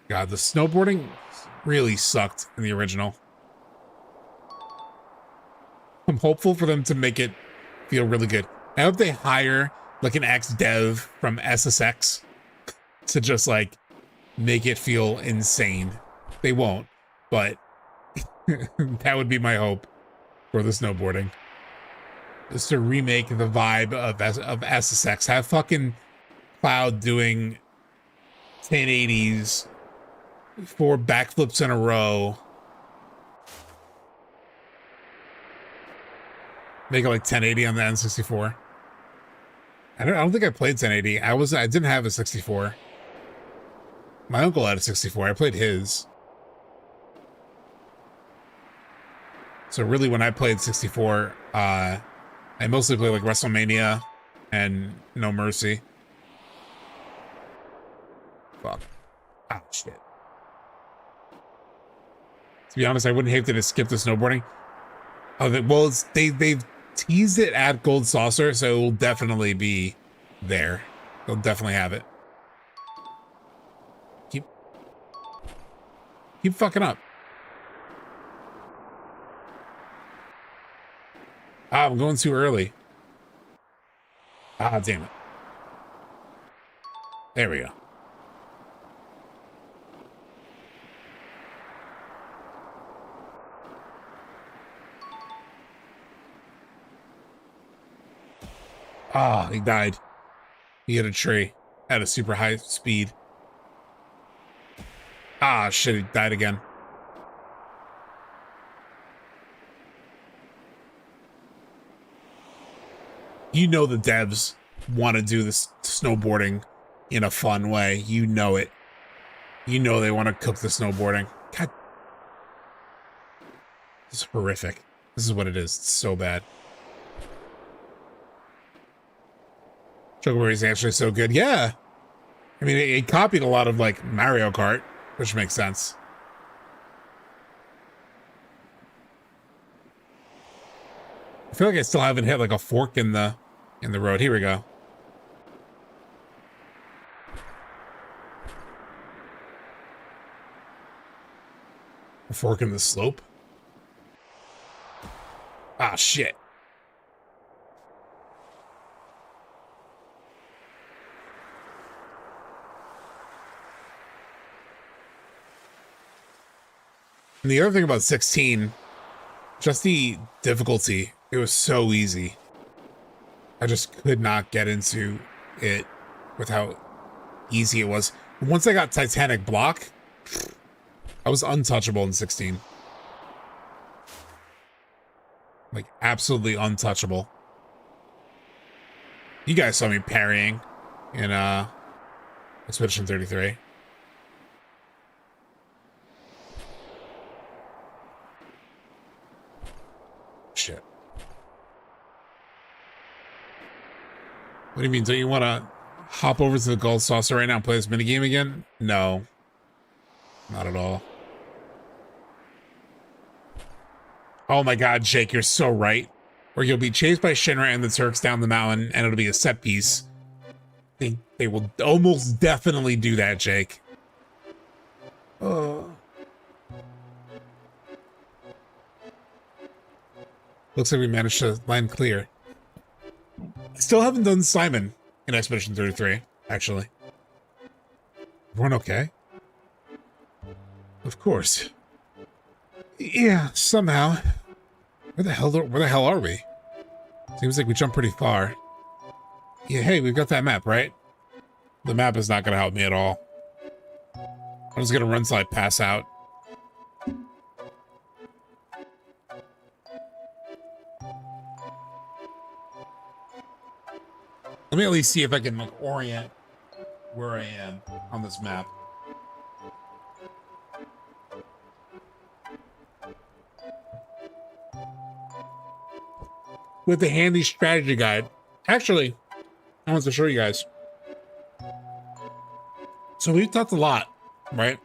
S1: God, the snowboarding really sucked in the original. I'm hopeful for them to make it feel really good. I hope they hire like an ex-dev from SSX to just like make it feel insane. They won't, but that would be my hope for the snowboarding. Just to remake the vibe of SSX. Have fucking Cloud doing 1080s, 4 backflips in a row. Make it like 1080 on the N64. I don't think I played 1080. I didn't have a 64. My uncle had a 64. I played his. So really, when I played 64, I mostly played like WrestleMania and No Mercy. Fuck. Ah, shit. To be honest, I wouldn't hate to skip the snowboarding. Oh, well, they've teased it at Gold Saucer, so it will definitely be there. They'll definitely have it. Keep fucking up. Ah, I'm going too early. Ah, damn it. There we go. Ah, he died. He hit a tree at a super high speed. Ah, shit, he died again. You know the devs want to do this snowboarding in a fun way. You know it. You know they want to cook the snowboarding. God. This is horrific. This is what it is. It's so bad. Chocoberry is actually so good. Yeah. I mean, it copied a lot of like Mario Kart, which makes sense. I feel like I still haven't hit like a fork in the road. Here we go. A fork in the slope. Ah, shit. And the other thing about 16, just the difficulty. It was so easy. I just could not get into it with how easy it was. Once I got Titanic Block, I was untouchable in 16. Like, absolutely untouchable. You guys saw me parrying in Expedition 33. Shit. What do you mean? Don't you want to hop over to the gold saucer right now and play this minigame again? No. Not at all. Oh my god, Jake, you're so right. Or you'll be chased by Shinra and the Turks down the mountain, and it'll be a set piece. They will almost definitely do that, Jake. Looks like we managed to land clear. I still haven't done Simon in Expedition 33, actually. Everyone okay? Of course. Yeah, somehow. Where the hell are we? Seems like we jumped pretty far. Yeah, hey, we've got that map, right? The map is not gonna help me at all. I'm just gonna run till I pass out. Let me at least see if I can like orient where I am on this map. With the handy strategy guide. Actually, I want to show you guys. So we've talked a lot, right?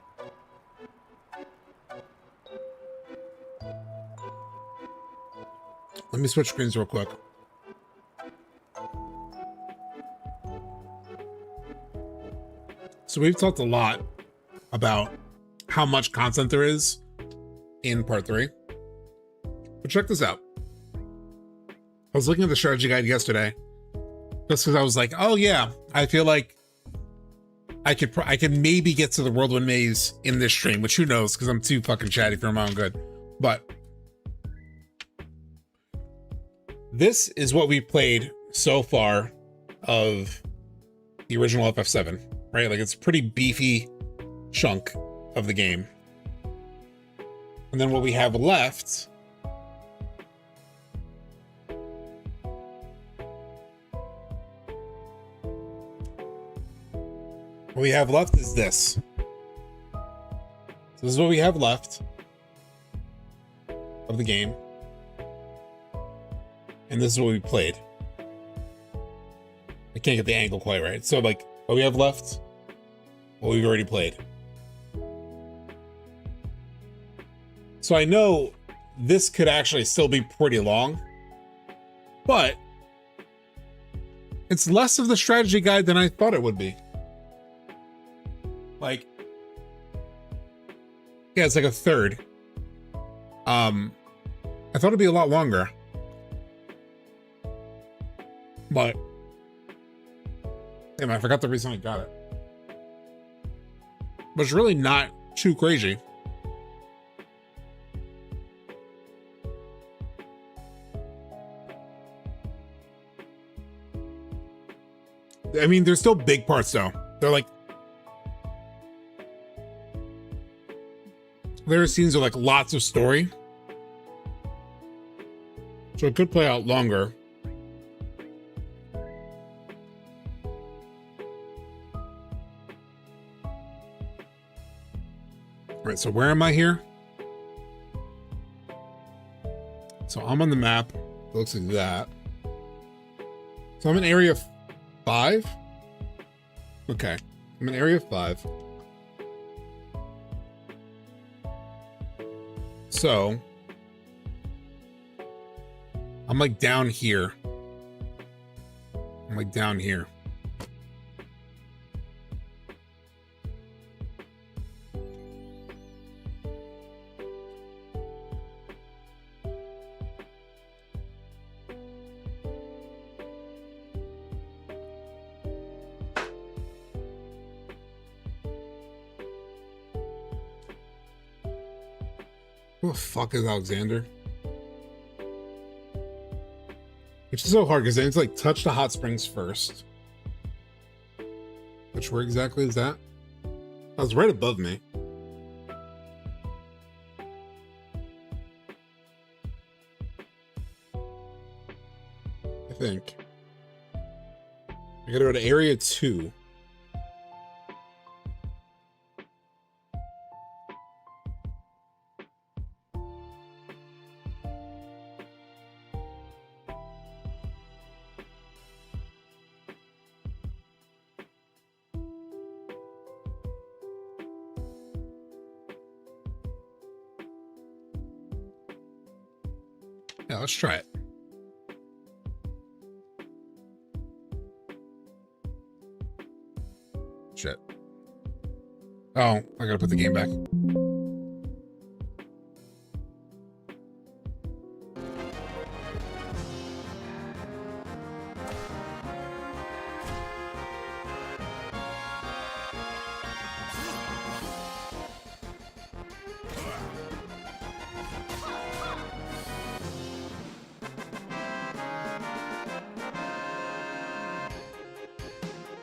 S1: Let me switch screens real quick. So we've talked a lot about how much content there is in part 3. But check this out. I was looking at the strategy guide yesterday just because I was like, oh yeah, I feel like I could maybe get to the Whirlwind Maze in this stream, which who knows, because I'm too fucking chatty for my own good. But this is what we played so far of the original FF7, right? Like, it's a pretty beefy chunk of the game. And then what we have left is this. So this is what we have left of the game. And this is what we played. I can't get the angle quite right. So like what we have left, what we've already played. So I know this could actually still be pretty long, but it's less of the strategy guide than I thought it would be. Like, yeah, it's like a third. I thought it'd be a lot longer, but damn, I forgot the reason I got it. But it's really not too crazy. I mean, there's still big parts though. They're like, there are scenes with like lots of story, so it could play out longer. All right, so where am I here? So I'm on the map. It looks like that. So I'm in area 5. Okay, I'm in area 5. So I'm like down here. I'm like down here. Who the fuck is Alexander? Which is so hard because then it's like touch the hot springs first. Which where exactly is that? That was right above me. I think. I gotta go to area 2. Yeah, let's try it. Shit. Oh, I gotta put the game back.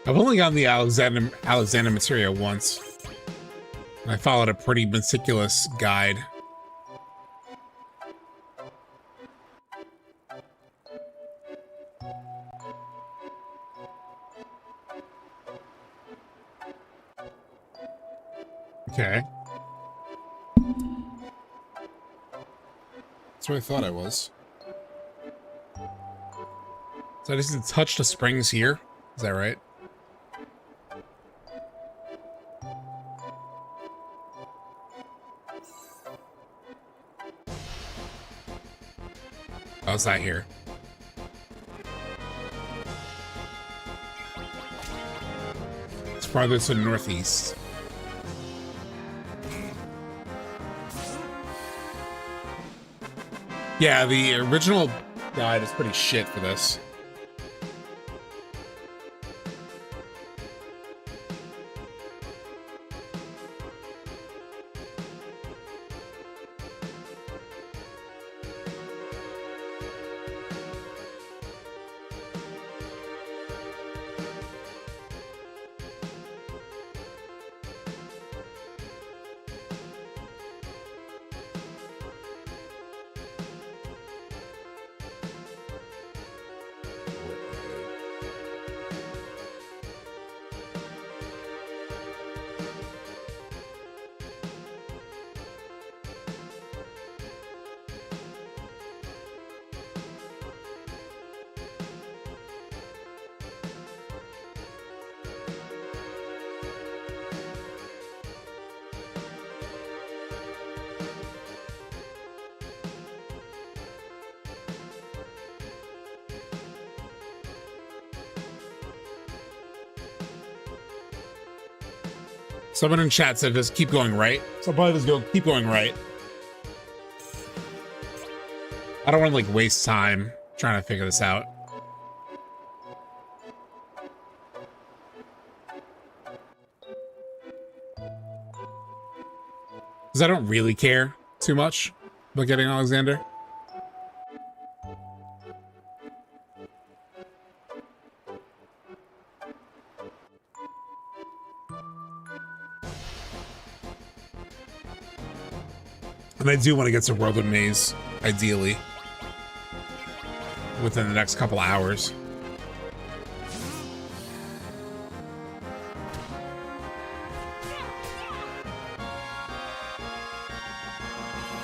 S1: I've only gotten the Alexander Materia once. I followed a pretty meticulous guide. Okay. That's what I thought I was. So I just need to touch the springs here. Is that right? Oh, it's not here. It's farther to the northeast. Yeah, the original guide is pretty shit for this. Someone in chat said just keep going right. So probably just go keep going right. I don't want to like waste time trying to figure this out. Because I don't really care too much about getting Alexander. And I do want to get to Whirlwind Maze, ideally, within the next couple hours.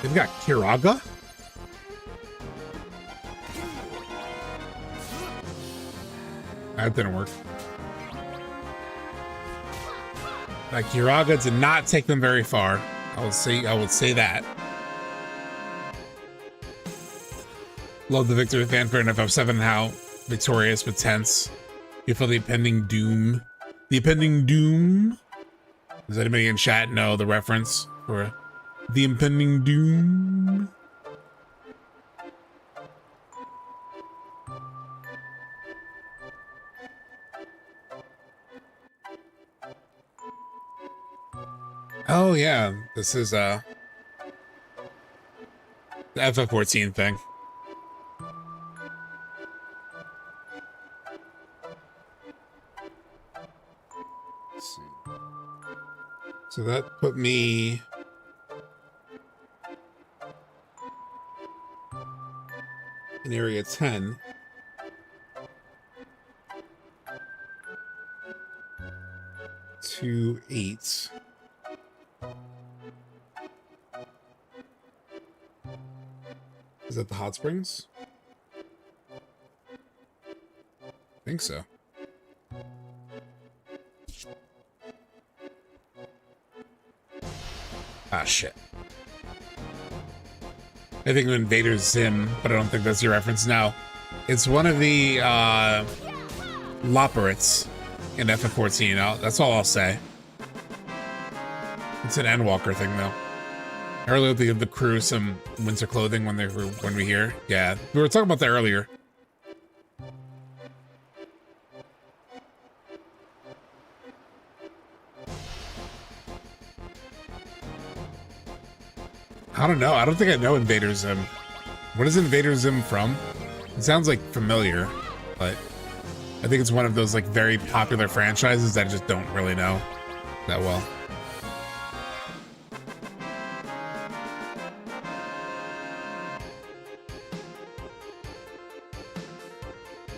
S1: They've got Kiraga? That didn't work. Like, Kiraga did not take them very far. I would say that. Love the victory fanfare in FF7, how victorious but tense. You feel the impending doom. The impending doom? Does anybody in chat know the reference for the impending doom? Oh yeah, this is The FF14 thing. Let's see. So that put me in area 10. To 8. Is that the hot springs? I think so. Ah, shit. I think of Invader Zim, but I don't think that's your reference now. It's one of the Loporits in FF14. That's all I'll say. It's an Endwalker thing, though. Earlier, they give the crew some winter clothing when we hear. Yeah, we were talking about that earlier. I don't know. I don't think I know Invader Zim. What is Invader Zim from? It sounds like familiar, but I think it's one of those like very popular franchises that I just don't really know that well.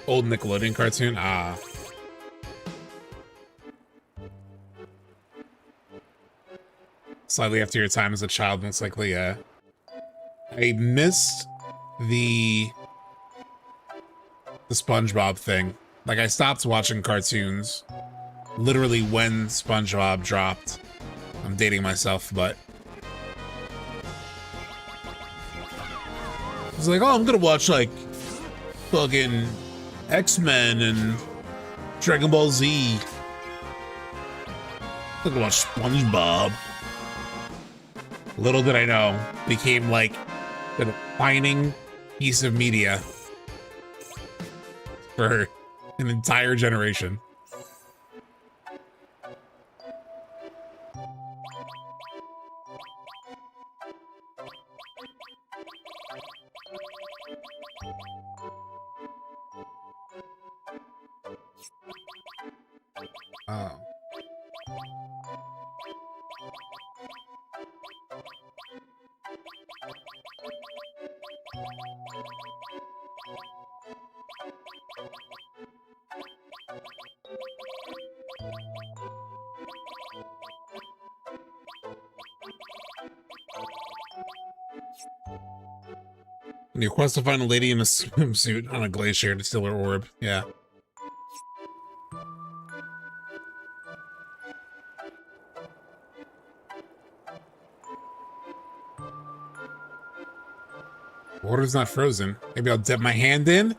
S1: Old Nickelodeon cartoon? Ah. Slightly after your time as a child, most likely, I missed the SpongeBob thing. Like, I stopped watching cartoons literally when SpongeBob dropped. I'm dating myself, but I was like, oh, I'm gonna watch, like, fucking X-Men and Dragon Ball Z. I'm gonna watch SpongeBob. Little did I know, became like the defining piece of media for an entire generation. Oh. When you quest to find a lady in a swimsuit on a glacier to steal her orb. Yeah. Water's not frozen. Maybe I'll dip my hand in.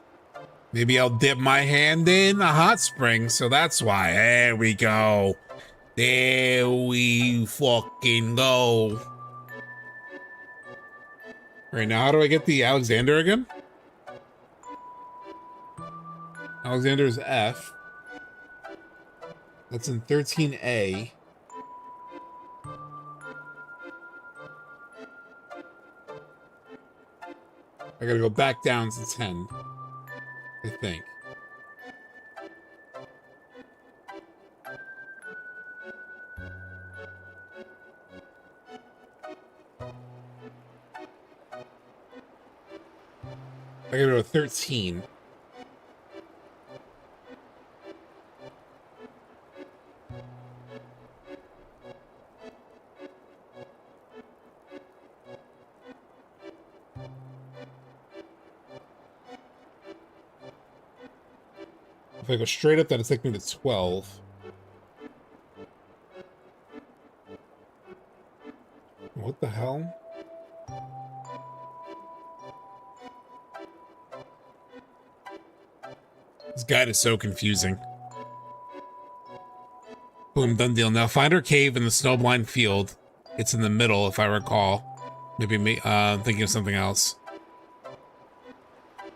S1: Maybe I'll dip my hand in a hot spring. So that's why. There we go. There we fucking go. All right, now how do I get the Alexander again? Alexander's F. That's in 13A. I gotta go back down to 10, I think. I gotta go to 13. If I go straight up, that'll take me to 12. What the hell? This guide is so confusing. Boom, done deal. Now find our cave in the snowblind field. It's in the middle, if I recall. Maybe I'm thinking of something else.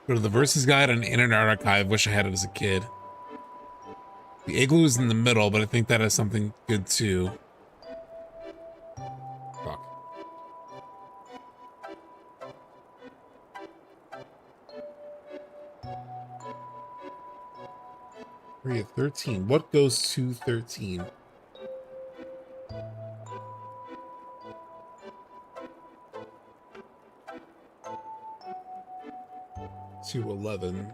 S1: Go to the versus guide on Internet Archive. Wish I had it as a kid. The igloo is in the middle, but I think that has something good too. Fuck. Area 13. What goes to 13? To 11.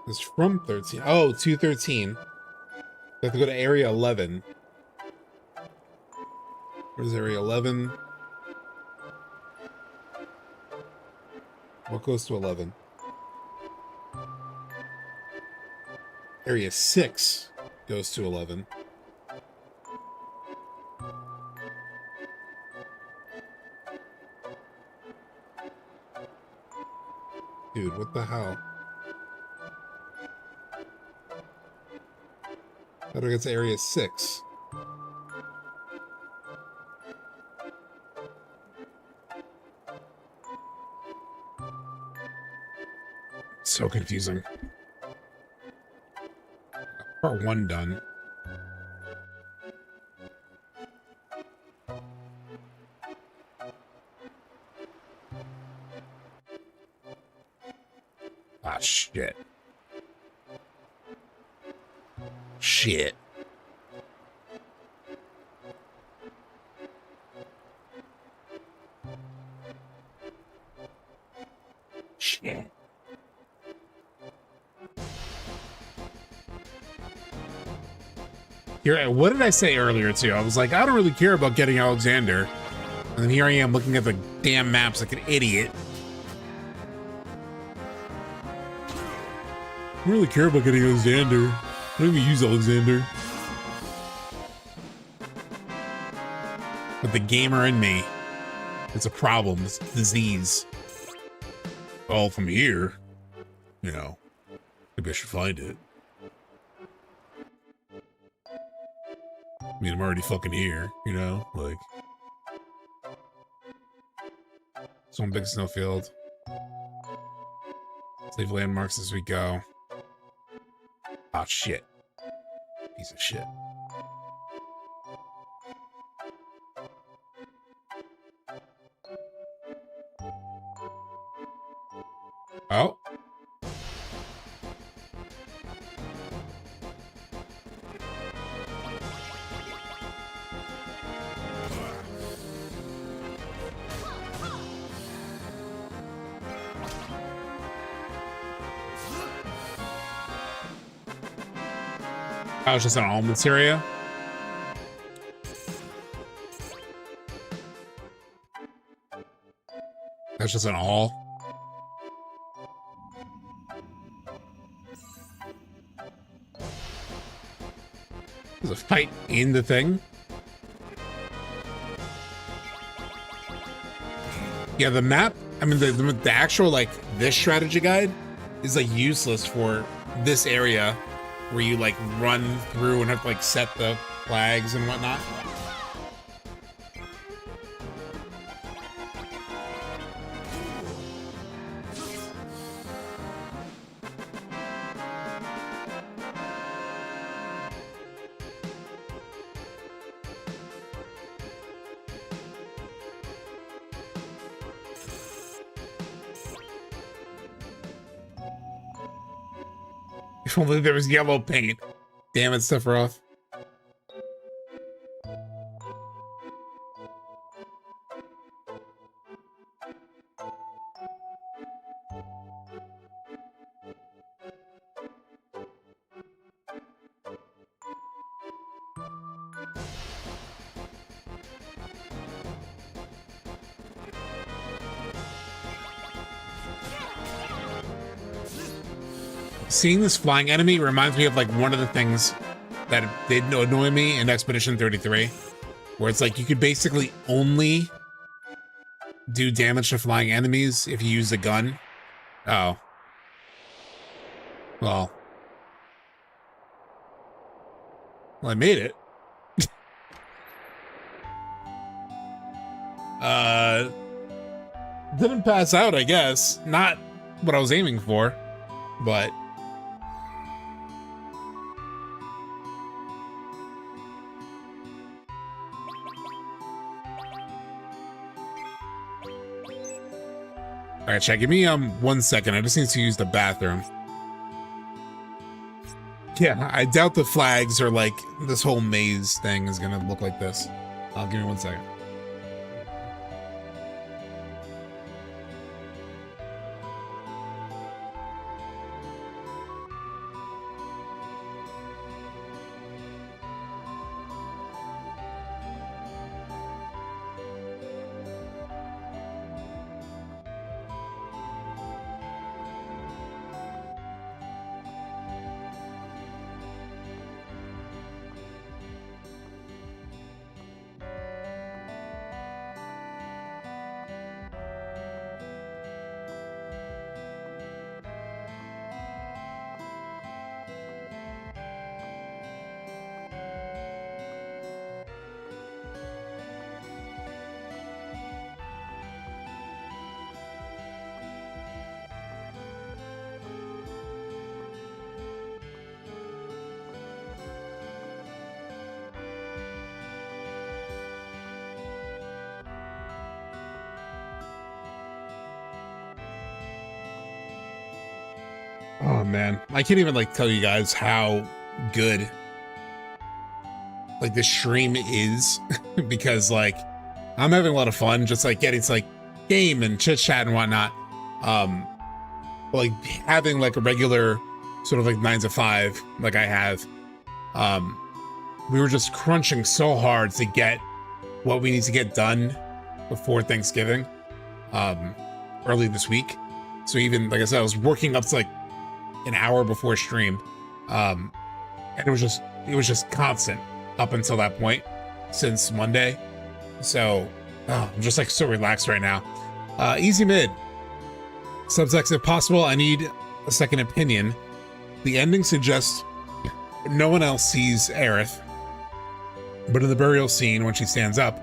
S1: It's from 13. Oh, to 13. I have to go to area 11. Where's area 11? What goes to 11? Area 6 goes to 11. Dude, what the hell? How do I get to area 6? So confusing. Part 1 done. Ah, shit. Shit. Shit. Here, what did I say earlier too? I was like, I don't really care about getting Alexander. And then here I am looking at the damn maps like an idiot. I don't really care about getting Alexander. I don't even use Alexander. But the gamer in me, it's a problem. It's a disease. All from here, you know, maybe I should find it. I mean, I'm already fucking here, you know, like. It's one big snowfield. Save landmarks as we go. Ah, shit. Piece of shit. Oh. I was just on all Materia. That's just an all. There's a fight in the thing. Yeah, the map, I mean, the actual, like, this strategy guide is, like, useless for this area where you, like, run through and have to, like, set the flags and whatnot. If only there was yellow paint. Damn it, Sephiroth. Seeing this flying enemy reminds me of like one of the things that did annoy me in Expedition 33, where it's like you could basically only do damage to flying enemies if you use a gun. Oh. Well, I made it. Didn't pass out, I guess. Not what I was aiming for, but All right, chat, give me 1 second. I just need to use the bathroom. Yeah, I doubt the flags or like this whole maze thing is gonna look like this. I'll give me 1 second. Oh man, I can't even like tell you guys how good like this stream is because like I'm having a lot of fun just like getting to like game and chit chat and whatnot. Like having like a regular sort of like 9 to 5 like I have. We were just crunching so hard to get what we need to get done before Thanksgiving early this week. So even like I said, I was working up to like an hour before stream, and it was just constant up until that point since Monday. So I'm just like so relaxed right now. Easy mid subtext, if possible, I need a second opinion. The ending suggests no one else sees Aerith, but in the burial scene when she stands up,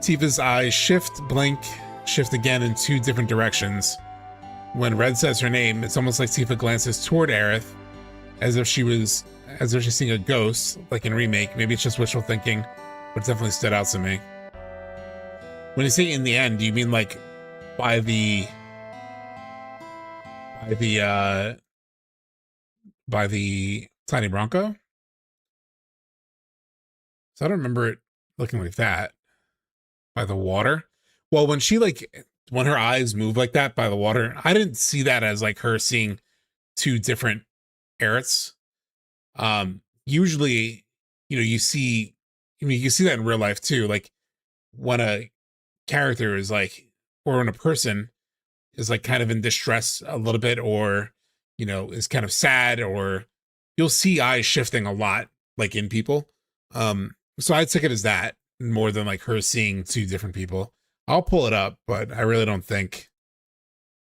S1: Tifa's eyes shift, blink, shift again in 2 different directions. When Red says her name, it's almost like Tifa glances toward Aerith as if she's seeing a ghost, like in Remake. Maybe it's just wishful thinking, but it definitely stood out to me. When you say in the end, do you mean like by the Tiny Bronco? So I don't remember it looking like that. By the water? Well, when her eyes move like that by the water, I didn't see that as like her seeing 2 different Aeriths. Usually, you see that in real life too. Like when a character is like, or when a person is like kind of in distress a little bit, or, is kind of sad, or you'll see eyes shifting a lot, like in people. So I took it as that more than like her seeing 2 different people. I'll pull it up, but I really don't think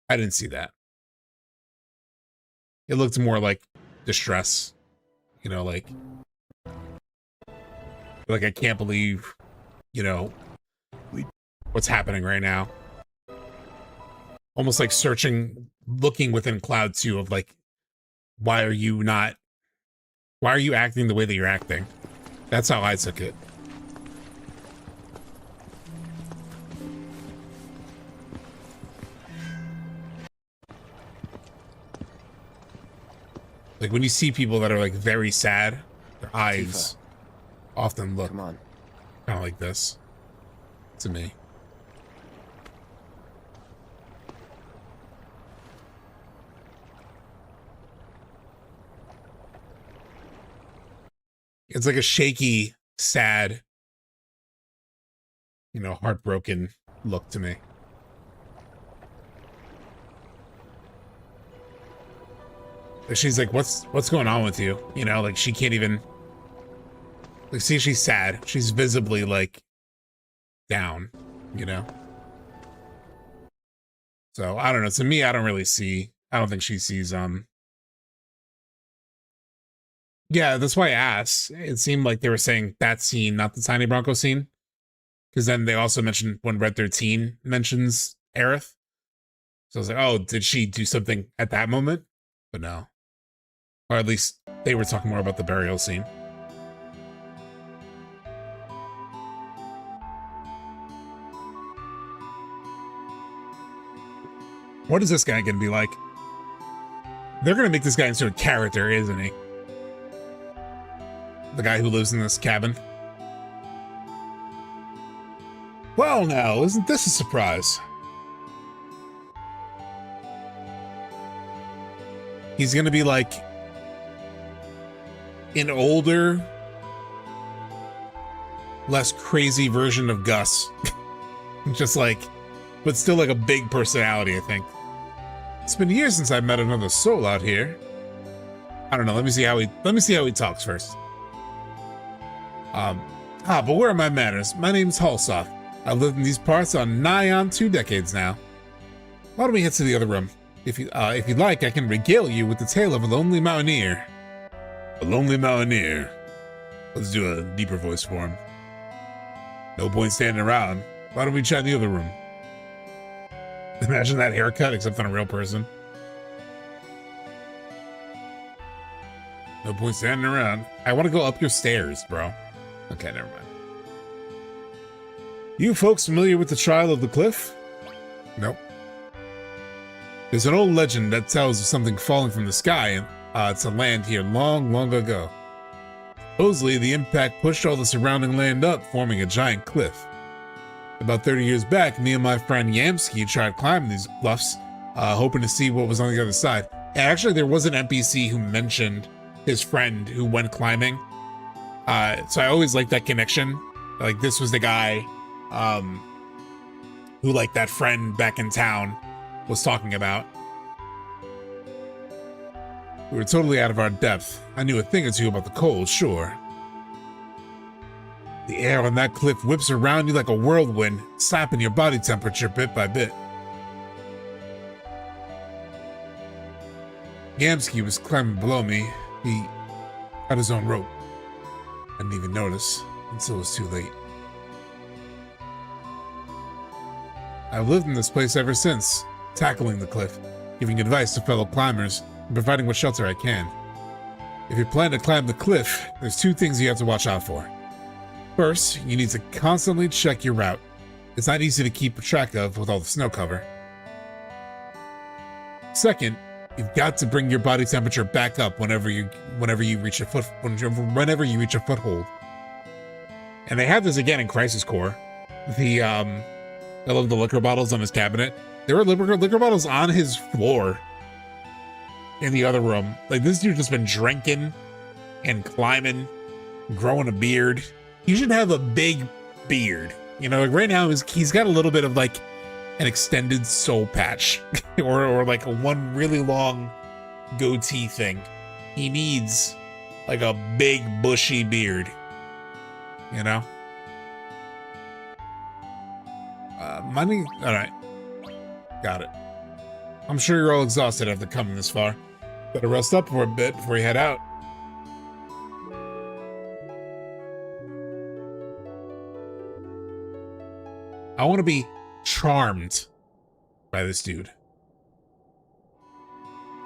S1: I didn't see that. It looked more like distress, like I can't believe, what's happening right now. Almost like looking within Cloud 2 of like, why are you acting the way that you're acting? That's how I took it. Like when you see people that are like very sad, their eyes often look kind of like this to me. It's like a shaky, sad, heartbroken look to me. She's like, what's going on with you? Like she can't even, like, see, she's sad. She's visibly like down, So I don't know. To me, I don't think she sees, yeah, that's why I asked. It seemed like they were saying that scene, not the Tiny Bronco scene. Because then they also mentioned when Red 13 mentions Aerith. So I was like, oh, did she do something at that moment? But no. Or at least they were talking more about the burial scene. What is this guy gonna be like? They're gonna make this guy into a character, isn't he? The guy who lives in this cabin. Well now, isn't this a surprise? He's gonna be like an older, less crazy version of Gus. Just like, but still like a big personality, I think. It's been years since I met another soul out here. I don't know, let me see how he talks first. But where are my manners? My name's Halsock. I've lived in these parts on nigh on 2 decades now. Why don't we head to the other room? If you'd like, I can regale you with the tale of a lonely mountaineer. A lonely mountaineer. Let's do a deeper voice for him. No point standing around. Why don't we chat in the other room? Imagine that haircut, except on a real person. No point standing around. I want to go up your stairs, bro. Okay, never mind. You folks familiar with the Trial of the Cliff? Nope. There's an old legend that tells of something falling from the sky to land here long, long ago. Supposedly, the impact pushed all the surrounding land up, forming a giant cliff. About 30 years back, me and my friend Yamsky tried climbing these bluffs, hoping to see what was on the other side. And actually, there was an NPC who mentioned his friend who went climbing. So I always liked that connection. Like, this was the guy who, like, that friend back in town was talking about. We were totally out of our depth. I knew a thing or two about the cold, sure. The air on that cliff whips around you like a whirlwind, sapping your body temperature bit by bit. Yamsky was climbing below me. He had his own rope. I didn't even notice until it was too late. I've lived in this place ever since, tackling the cliff, giving advice to fellow climbers, and providing what shelter I can. If you plan to climb the cliff, there's 2 things you have to watch out for. First, you need to constantly check your route. It's not easy to keep track of with all the snow cover. Second, you've got to bring your body temperature back up whenever you reach a foothold. And they have this again in Crisis Core. I love the liquor bottles on his cabinet. There were liquor bottles on his floor in the other room. Like, this dude just been drinking and climbing, growing a beard. He should have a big beard. You know, like right now he's got a little bit of like an extended soul patch or like a one really long goatee thing. He needs like a big bushy beard, you know? Money? All right. Got it. I'm sure you're all exhausted after coming this far. Better rest up for a bit before you head out. I want to be charmed by this dude.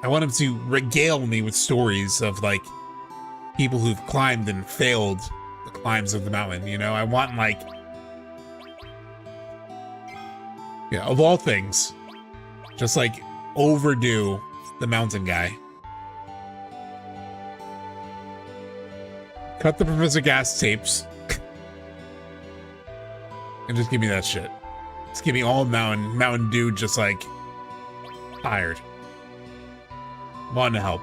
S1: I want him to regale me with stories of like people who've climbed and failed the climbs of the mountain, you know? I want like, yeah, of all things, just like overdo the mountain guy. Cut the Professor Gast tapes. And just give me that shit. Just give me all mountain dude just like tired. Wanting to help.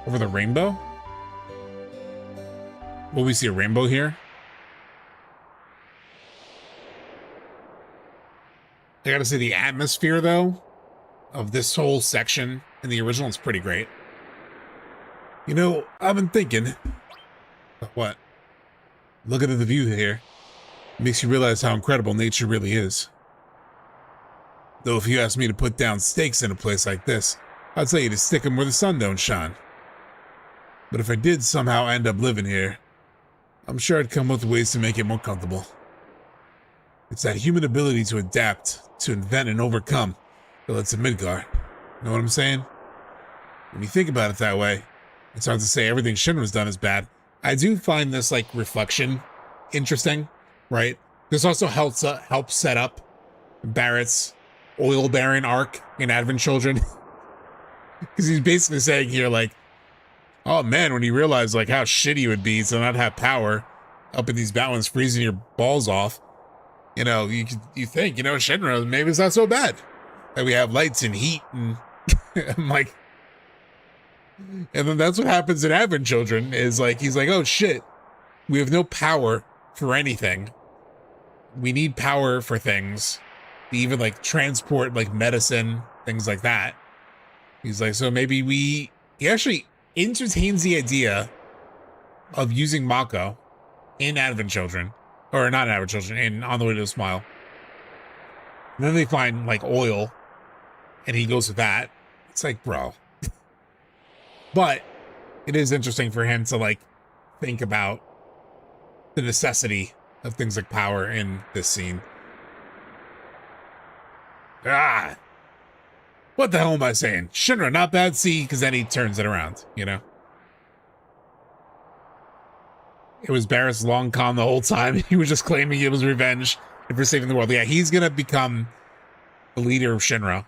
S1: Over the rainbow? Will we see a rainbow here? I gotta say the atmosphere though of this whole section in the original is pretty great. You know, I've been thinking. What? Looking at the view here. Makes you realize how incredible nature really is. Though if you asked me to put down stakes in a place like this, I'd tell you to stick them where the sun don't shine. But if I did somehow end up living here, I'm sure I'd come up with ways to make it more comfortable. It's that human ability to adapt, to invent and overcome that led to Midgar. Know what I'm saying? When you think about it that way, it's hard to say everything Shinra's done is bad. I do find this like reflection interesting. Right. This also helps set up Barrett's oil baron arc in Advent Children. Because he's basically saying here, like, oh man, when you realize like how shitty it would be to not have power up in these mountains, freezing your balls off, you know, you think, you know, Shinra, maybe it's not so bad that we have lights and heat and I'm like, and then that's what happens in Advent Children is like, he's like, oh shit, we have no power for anything. We need power for things, to even like transport like medicine, things like that. He's like, so maybe he actually entertains the idea of using Mako in Advent Children, or not in Advent Children, in On the Way to a Smile. And then they find like oil, and he goes with that. It's like, bro. But it is interesting for him to like think about the necessity of things like power in this scene. What the hell am I saying? Shinra, not bad, see, because then he turns it around, you know? It was Barrett's long con the whole time. He was just claiming it was revenge for saving the world. Yeah, he's gonna become the leader of Shinra.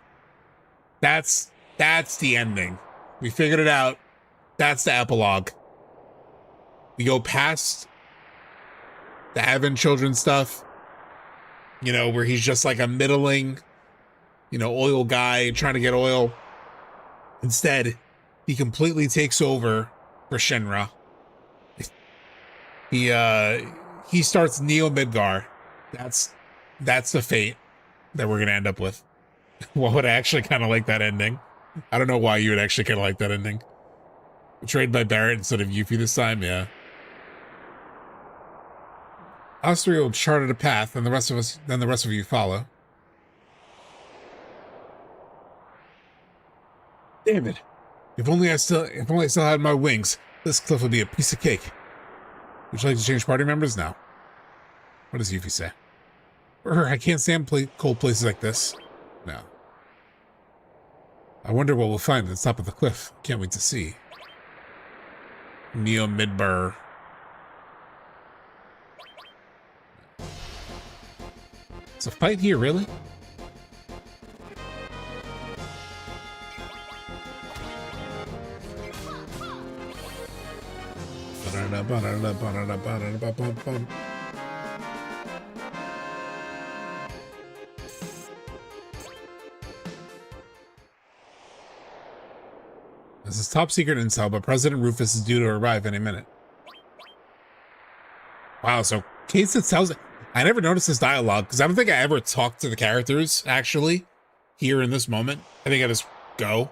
S1: That's the ending. We figured it out. That's the epilogue. We go past the Advent Children stuff, you know, where he's just like a middling, you know, oil guy trying to get oil. Instead, he completely takes over for Shinra. He starts Neo Midgar. That's the fate that we're gonna end up with. Well, would I actually kind of like that ending? I don't know why you would actually kind of like that ending. Betrayed by Barrett instead of Yuffie this time, yeah. Us three will chart a path, and the rest of you follow. Damn it! If only I still had my wings, this cliff would be a piece of cake. Would you like to change party members now? What does Yuffie say? I can't stand cold places like this. No. I wonder what we'll find at the top of the cliff. Can't wait to see. Neo Midbar. It's a fight here, really? This is top secret intel, but President Rufus is due to arrive any minute. Wow, so Kate tells it. I never noticed this dialogue because I don't think I ever talked to the characters actually here in this moment. I think I just go.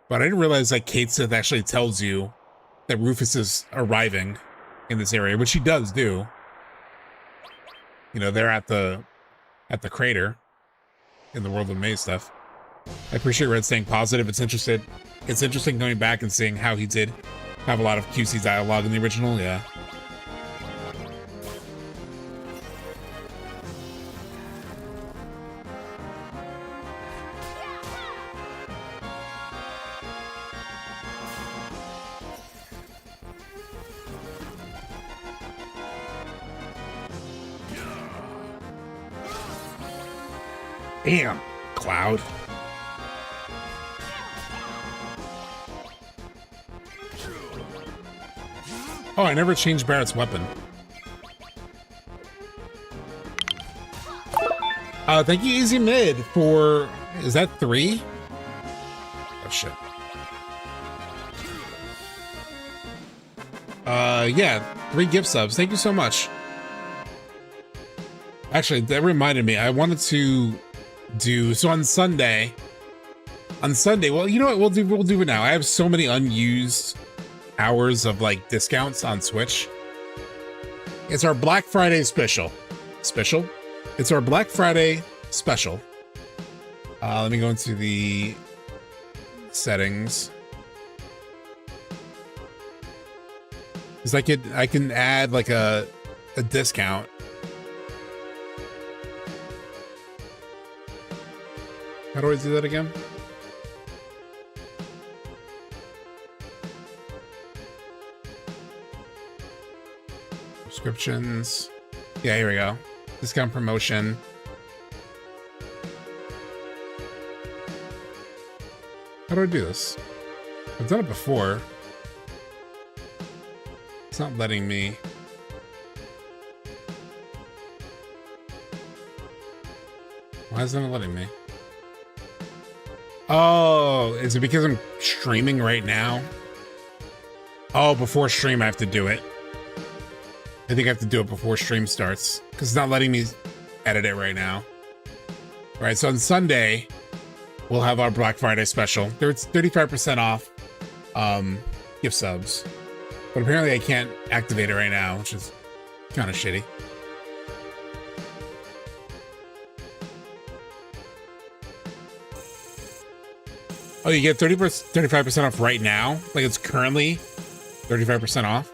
S1: But I didn't realize like Kate Sith actually tells you that Rufus is arriving in this area, which he does do. You know, they're at the crater in the Whirlwind Maze stuff. I appreciate Red staying positive. It's interesting going back and seeing how he did have a lot of QC dialogue in the original, yeah. Damn, Cloud. Oh, I never changed Barrett's weapon. Thank you, Easy Mid, for... Is that 3? Oh, shit. Yeah, 3 gift subs. Thank you so much. Actually, that reminded me. I wanted to do... So on Sunday... well, you know what? We'll do it now. I have so many unused hours of like discounts on Switch. It's our Black Friday special. It's our Black Friday special. Let me go into the settings. Because I can add like a discount. How do I do that again? Subscriptions. Yeah, here we go. Discount promotion. How do I do this? I've done it before. It's not letting me. Why isn't it letting me? Oh, is it because I'm streaming right now? Oh, before stream I have to do it. I think I have to do it before stream starts because it's not letting me edit it right now. All right, so on Sunday, we'll have our Black Friday special. There's 35% off gift subs. But apparently I can't activate it right now, which is kind of shitty. Oh, you get 35% off right now? Like it's currently 35% off?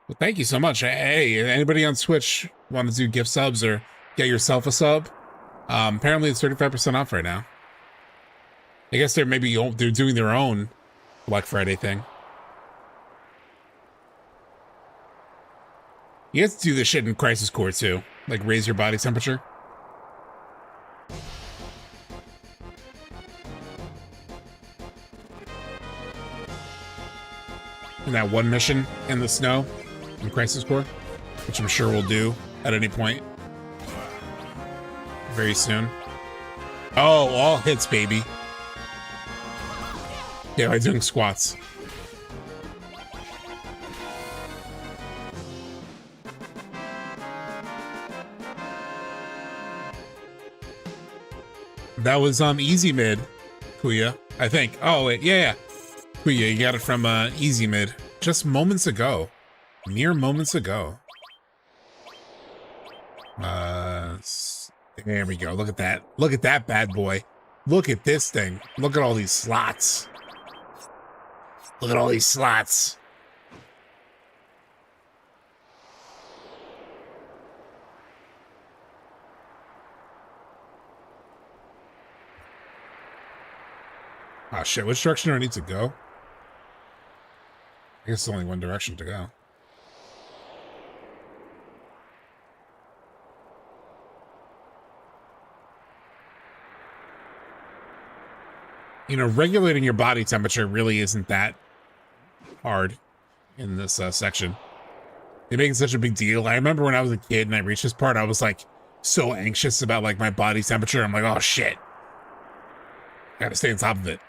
S1: Well, thank you so much. Hey, anybody on Twitch want to do gift subs or get yourself a sub? Apparently it's 35% off right now. I guess they're doing their own Black Friday thing. You have to do this shit in Crisis Core too. Like raise your body temperature. In that one mission in the snow in Crisis Core, which I'm sure we'll do at any point very soon. Oh, all hits, baby. Yeah, by doing squats. That was easy mid, Kuya, I think. Oh wait, yeah. Kuya, you got it from easy mid just moments ago. Mere moments ago. There we go. Look at that. Look at that bad boy. Look at this thing. Look at all these slots. Look at all these slots. Oh shit, which direction do I need to go? I guess there's only one direction to go. You know, regulating your body temperature really isn't that hard in this section. They make it such a big deal. I remember when I was a kid and I reached this part, I was like so anxious about like my body temperature. I'm like, oh shit. Gotta stay on top of it.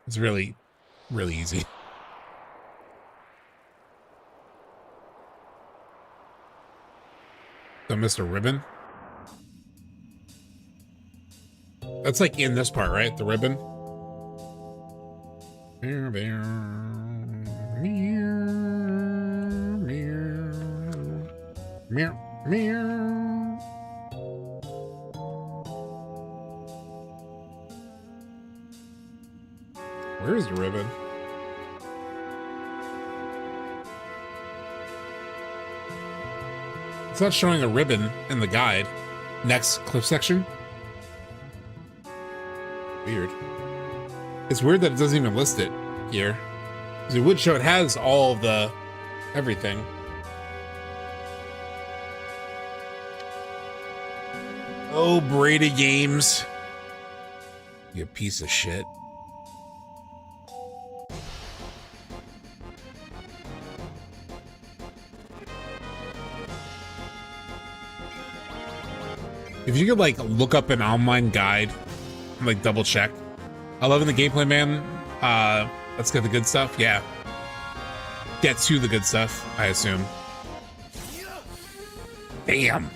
S1: It's really, really easy. So Mr. Ribbon. That's like in this part, right? The ribbon. Where is the ribbon? It's not showing a ribbon in the guide. Next clip section. Weird. It's weird that it doesn't even list it here. Because it would show it has all of the everything. Oh, Brady Games. You piece of shit. If you could like look up an online guide and like double check. I love in the gameplay, man. Let's get the good stuff. Yeah. Get to the good stuff, I assume. Damn.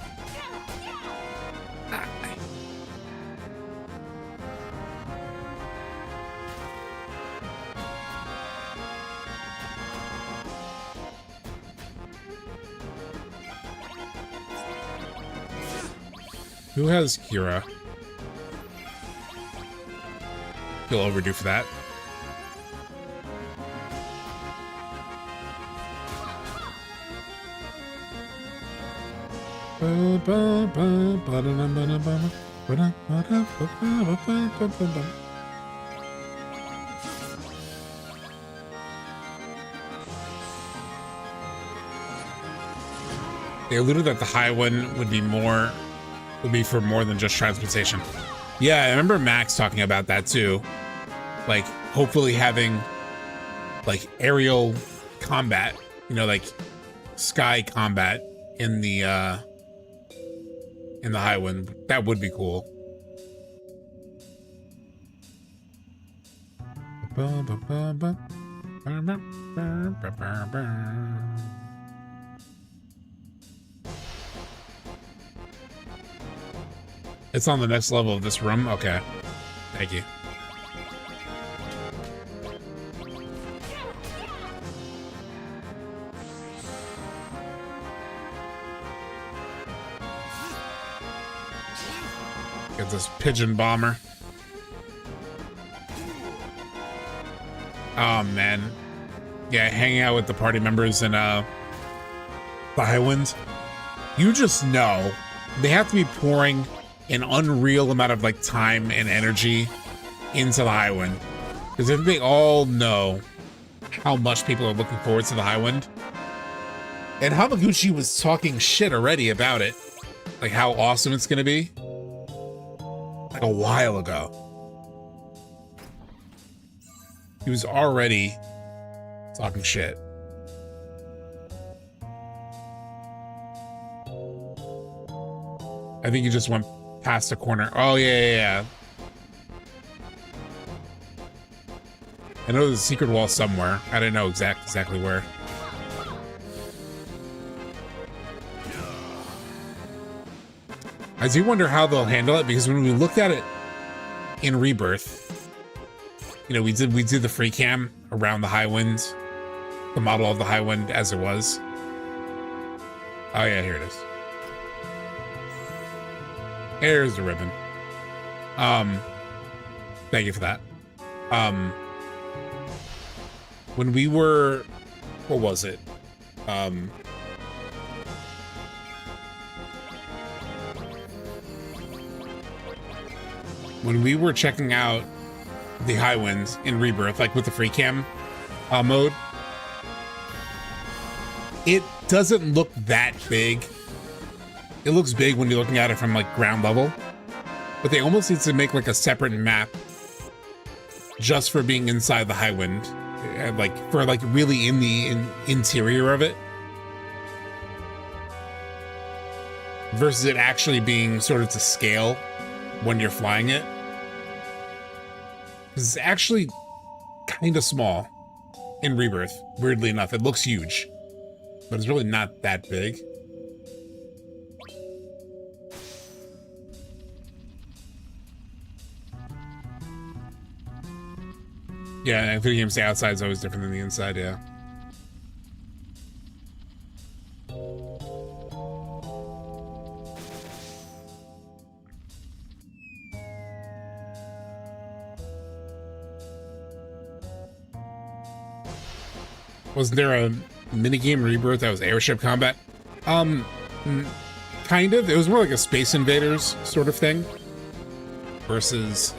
S1: Who has Kira? Feel overdue for that. They alluded that the Highwind would be for more than just transportation. Yeah, I remember Max talking about that too. Like, hopefully having like aerial combat, you know, like sky combat in the Highwind. That would be cool. It's on the next level of this room. Okay. Thank you. Get this pigeon bomber. Oh man. Yeah, hanging out with the party members in the Highwind. You just know they have to be pouring an unreal amount of like time and energy into the Highwind. Because if they all know how much people are looking forward to the Highwind. And Hamaguchi was talking shit already about it. Like how awesome it's gonna be. Like a while ago. He was already talking shit. I think he just went past the corner. Oh, yeah. I know there's a secret wall somewhere. I didn't know exactly where. I do wonder how they'll handle it, because when we looked at it in Rebirth, you know, we did the free cam around the Highwind, the model of the Highwind as it was. Oh yeah, here it is. There's the ribbon. Thank you for that. When we were, what was it? When we were checking out the Highwind in Rebirth, like with the free cam mode, it doesn't look that big. It looks big when you're looking at it from like ground level, but they almost need to make like a separate map just for being inside the Highwind, like for like really in the interior of it, versus it actually being sort of to scale when you're flying it. It's actually kind of small in Rebirth, weirdly enough. It looks huge, but it's really not that big. Yeah, video games say outside is always different than the inside, yeah. Wasn't there a minigame Rebirth that was airship combat? Kind of. It was more like a Space Invaders sort of thing versus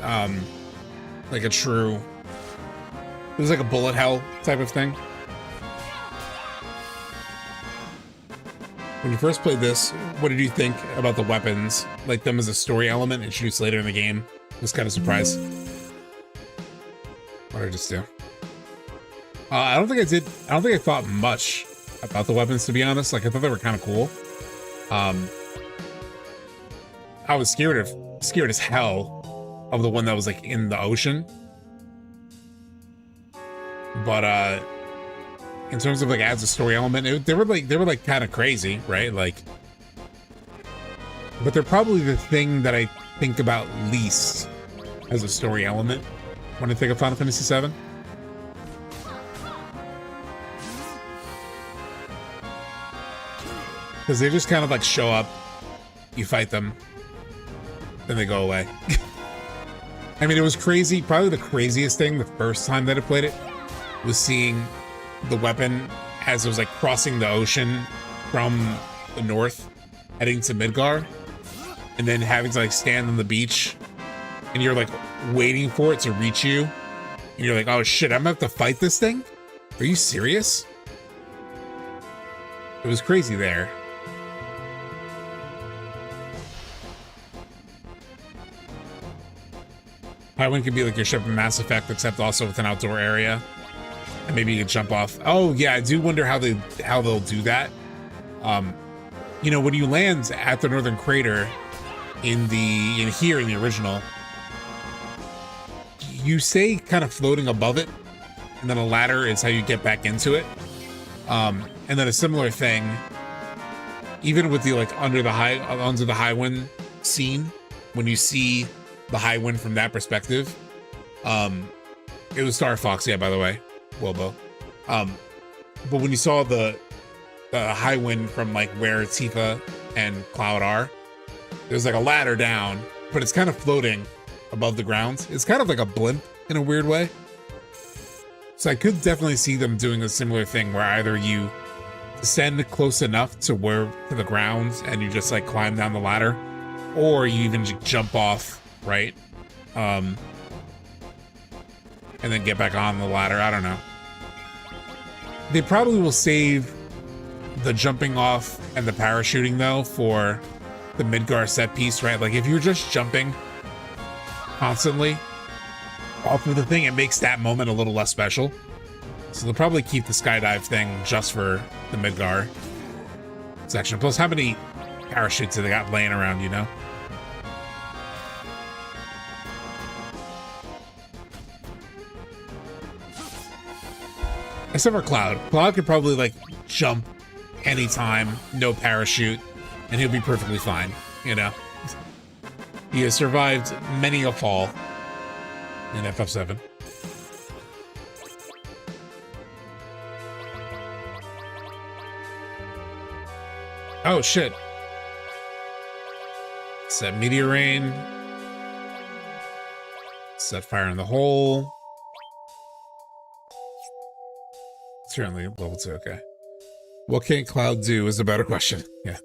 S1: like a true, it was like a bullet hell type of thing. When you first played this, what did you think about the weapons? Like them as a story element introduced later in the game? I was kind of surprised. What did I just do? I don't think I did. I don't think I thought much about the weapons, to be honest. Like I thought they were kind of cool. I was scared as hell of the one that was like in the ocean. But in terms of like as a story element, they were like kind of crazy, right? Like, but they're probably the thing that I think about least as a story element when I think of Final Fantasy VII. Because they just kind of like show up, you fight them, then they go away. I mean, it was crazy. Probably the craziest thing the first time that I played it was seeing the weapon as it was like crossing the ocean from the north, heading to Midgar, and then having to like stand on the beach, and you're like waiting for it to reach you, and you're like, oh shit, I'm gonna have to fight this thing? Are you serious? It was crazy there. Highwind could be like your ship in Mass Effect, except also with an outdoor area. And maybe you can jump off. Oh yeah, I do wonder how they'll do that. You know, when you land at the Northern Crater in the original, you stay kind of floating above it, and then a ladder is how you get back into it. And then a similar thing, even with the like under the Highwind scene, when you see the Highwind from that perspective, it was Star Fox, yeah, by the way, Wilbo. But when you saw the Highwind from like where Tifa and Cloud are, there's like a ladder down, but it's kind of floating above the ground. It's kind of like a blimp in a weird way. So I could definitely see them doing a similar thing where either you descend close enough to the ground and you just like climb down the ladder, or you even jump off, right? And then get back on the ladder. I don't know. They probably will save the jumping off and the parachuting though for the Midgar set piece, right? Like if you're just jumping constantly off of the thing, it makes that moment a little less special. So they'll probably keep the skydive thing just for the Midgar section. Plus, how many parachutes have they got laying around, you know? Except for Cloud. Cloud could probably like jump anytime, no parachute, and he'll be perfectly fine, you know? He has survived many a fall in FF7. Oh shit. Set Meteor Rain. Set Fire in the Hole. Certainly level 2, okay. What can Cloud do is a better question. Yeah.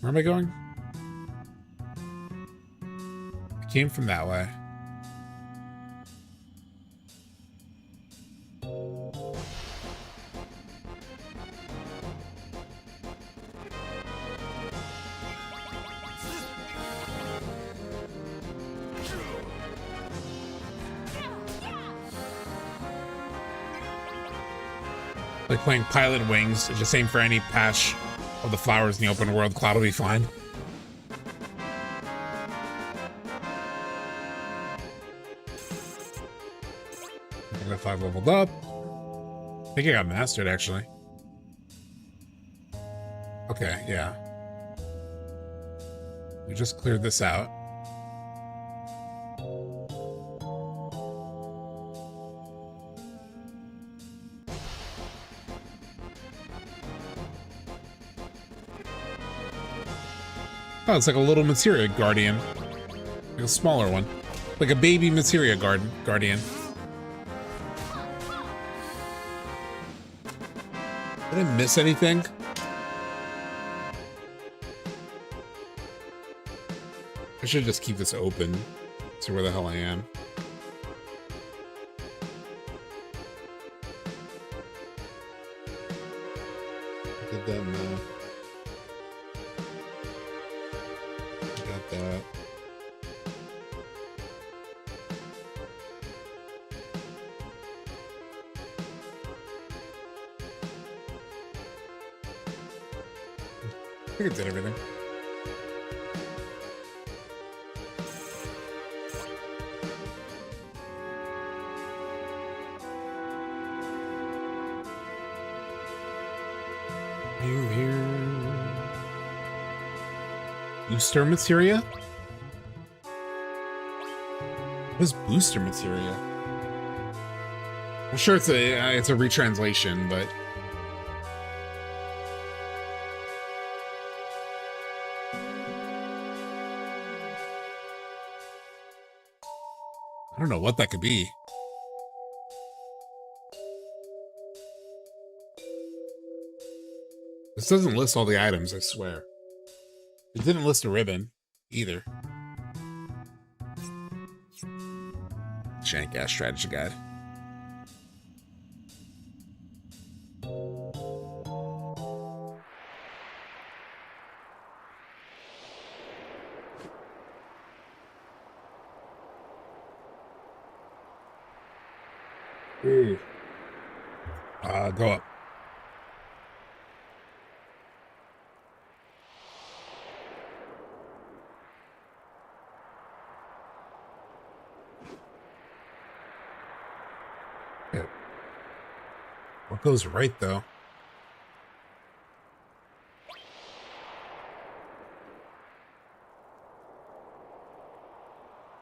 S1: Where am I going? I came from that way. Like playing Pilot Wings, just aim for any patch of the flowers in the open world, Cloud will be fine. I got 5 leveled up. I think I got mastered actually. Okay, yeah. We just cleared this out. Oh, it's like a little Materia Guardian. Like a smaller one. Like a baby Materia Guardian. Did I miss anything? I should just keep this open. See where the hell I am. Get that now. Got that. I think it did everything. Here. Booster Materia? What is Booster Materia? I'm sure it's a retranslation, but I don't know what that could be. This doesn't list all the items, I swear. It didn't list a ribbon, either. Jank ass strategy guide. Ooh. Go up. Yeah. What goes right though?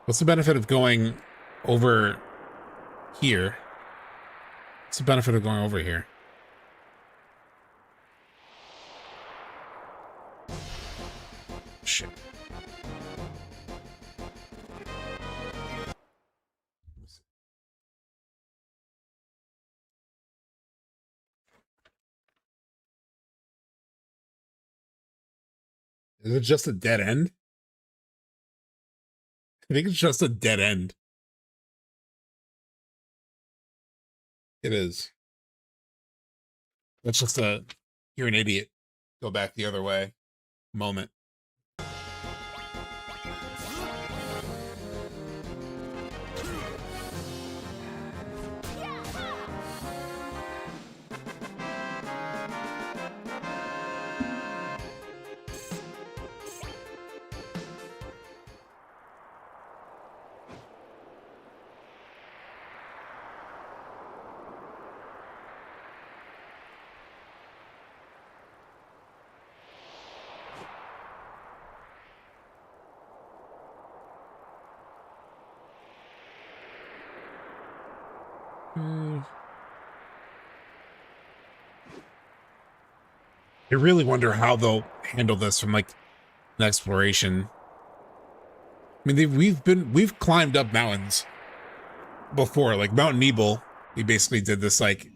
S1: What's the benefit of going over here? What's the benefit of going over here? Shit. Is it just a dead end? I think it's just a dead end. It is. That's just a, you're an idiot. Go back the other way moment. I really wonder how they'll handle this from like an exploration. I mean, we've climbed up mountains before, like Mount Nebel. We basically did this like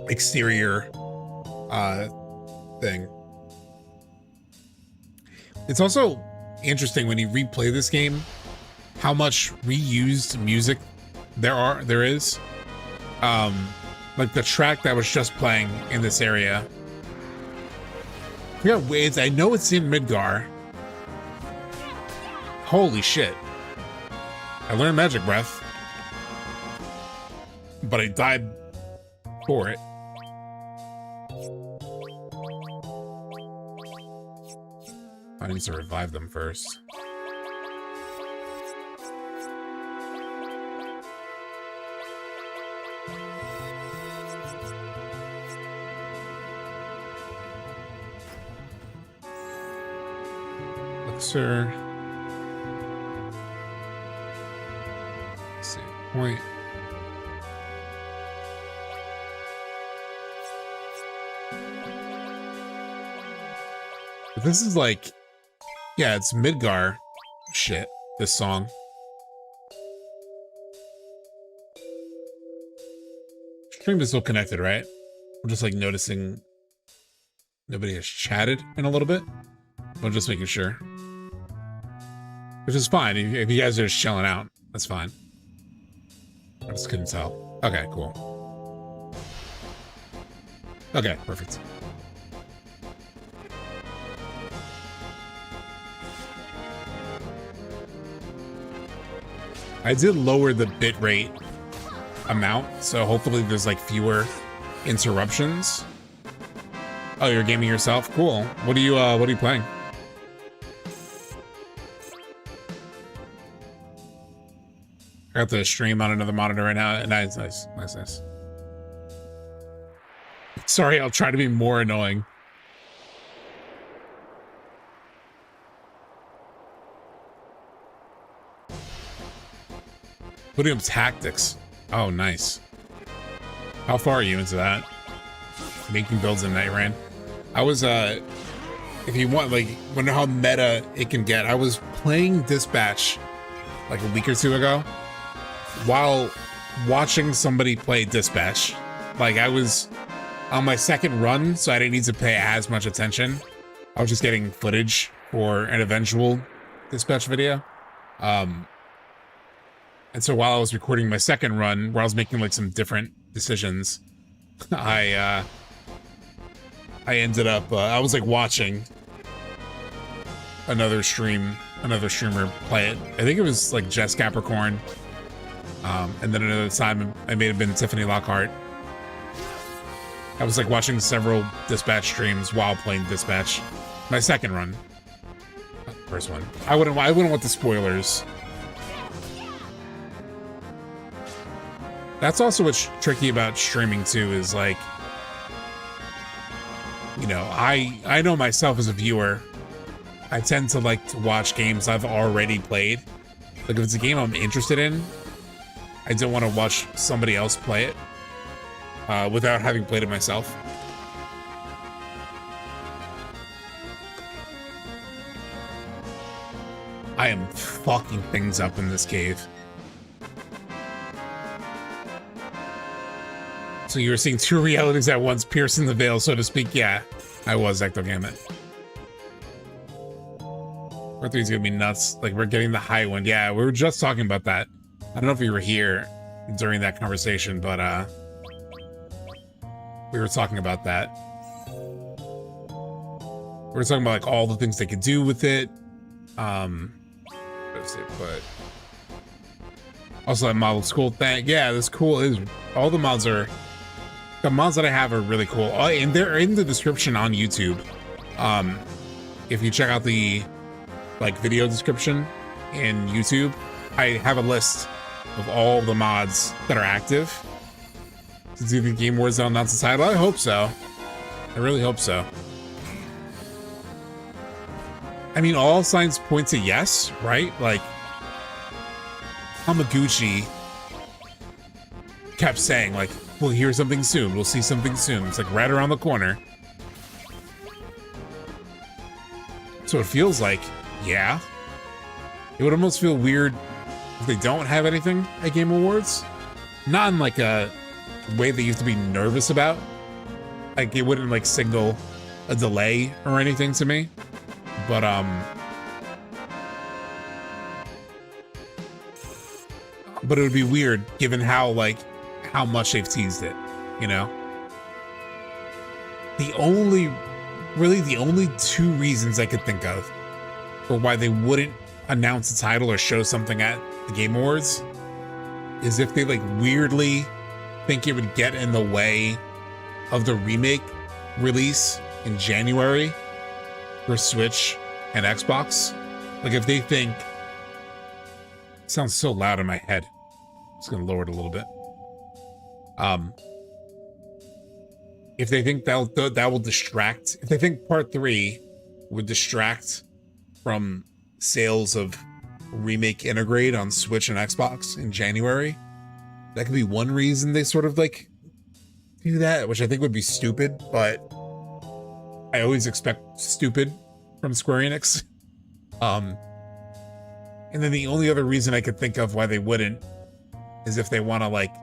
S1: exterior thing. It's also interesting when you replay this game how much reused music there is. Like the track that was just playing in this area. Yeah, wait, I know it's in Midgar. Holy shit. I learned Magic Breath. But I died for it. I need to revive them first. Sir. Save point. But this is like, yeah, it's Midgar shit, this song. Stream is still connected, right? I'm just like noticing nobody has chatted in a little bit. I'm just making sure. Which is fine. If you guys are just chilling out, that's fine. I just couldn't tell. Okay, cool. Okay, perfect. I did lower the bitrate amount, so hopefully there's like fewer interruptions. Oh, you're gaming yourself? Cool. What are you playing? I got the stream on another monitor right now. Nice. Sorry, I'll try to be more annoying. Podium tactics. Oh, nice. How far are you into that? Making builds in Night Rain. I was, if you want, like, wonder how meta it can get. I was playing Dispatch like a week or two ago while watching somebody play Dispatch. Like, I was on my second run, so I didn't need to pay as much attention. I was just getting footage for an eventual Dispatch video. And so while I was recording my second run, where I was making like some different decisions, I ended up, I was like watching another streamer play it. I think it was like Jess Capricorn And then another time I may have been Tiffany Lockhart. I was like watching several Dispatch streams while playing Dispatch. My second run. Not the first one. I wouldn't want the spoilers. That's also what's tricky about streaming too, is like, you know, I know myself as a viewer, I tend to like to watch games I've already played. Like if it's a game I'm interested in, I don't want to watch somebody else play it without having played it myself. I am fucking things up in this cave. So you were seeing two realities at once, piercing the veil, so to speak. Yeah, I was Ectogambit. Part 3 is gonna be nuts. Like, we're getting the Highwind. Yeah, we were just talking about that. I don't know if you were here during that conversation, but we were talking about that. We were talking about like all the things they could do with it. Let's see, but also that model school thing. Yeah, that's cool. All the mods are. The mods that I have are really cool, and they're in the description on YouTube. If you check out the like video description in YouTube, I have a list of all the mods that are active to do the Game Awards on announce the title. I hope so. I really hope so. I mean, all signs point to yes, right? Like Hamaguchi kept saying like, we'll hear something soon. We'll see something soon. It's like right around the corner. So it feels like, yeah. It would almost feel weird if they don't have anything at Game Awards. Not in like a way that you have to be nervous about. Like it wouldn't like signal a delay or anything to me. But it would be weird given how much they've teased it, you know? The only two reasons I could think of for why they wouldn't announce a title or show something at the Game Awards is if they like weirdly think it would get in the way of the remake release in January for Switch and Xbox. Like if they think, it sounds so loud in my head. I'm just gonna lower it a little bit. If they think that will distract, if they think part 3 would distract from sales of Remake Integrate on Switch and Xbox in January, that could be one reason they sort of like do that, which I think would be stupid, but I always expect stupid from Square Enix. And then the only other reason I could think of why they wouldn't is if they want to like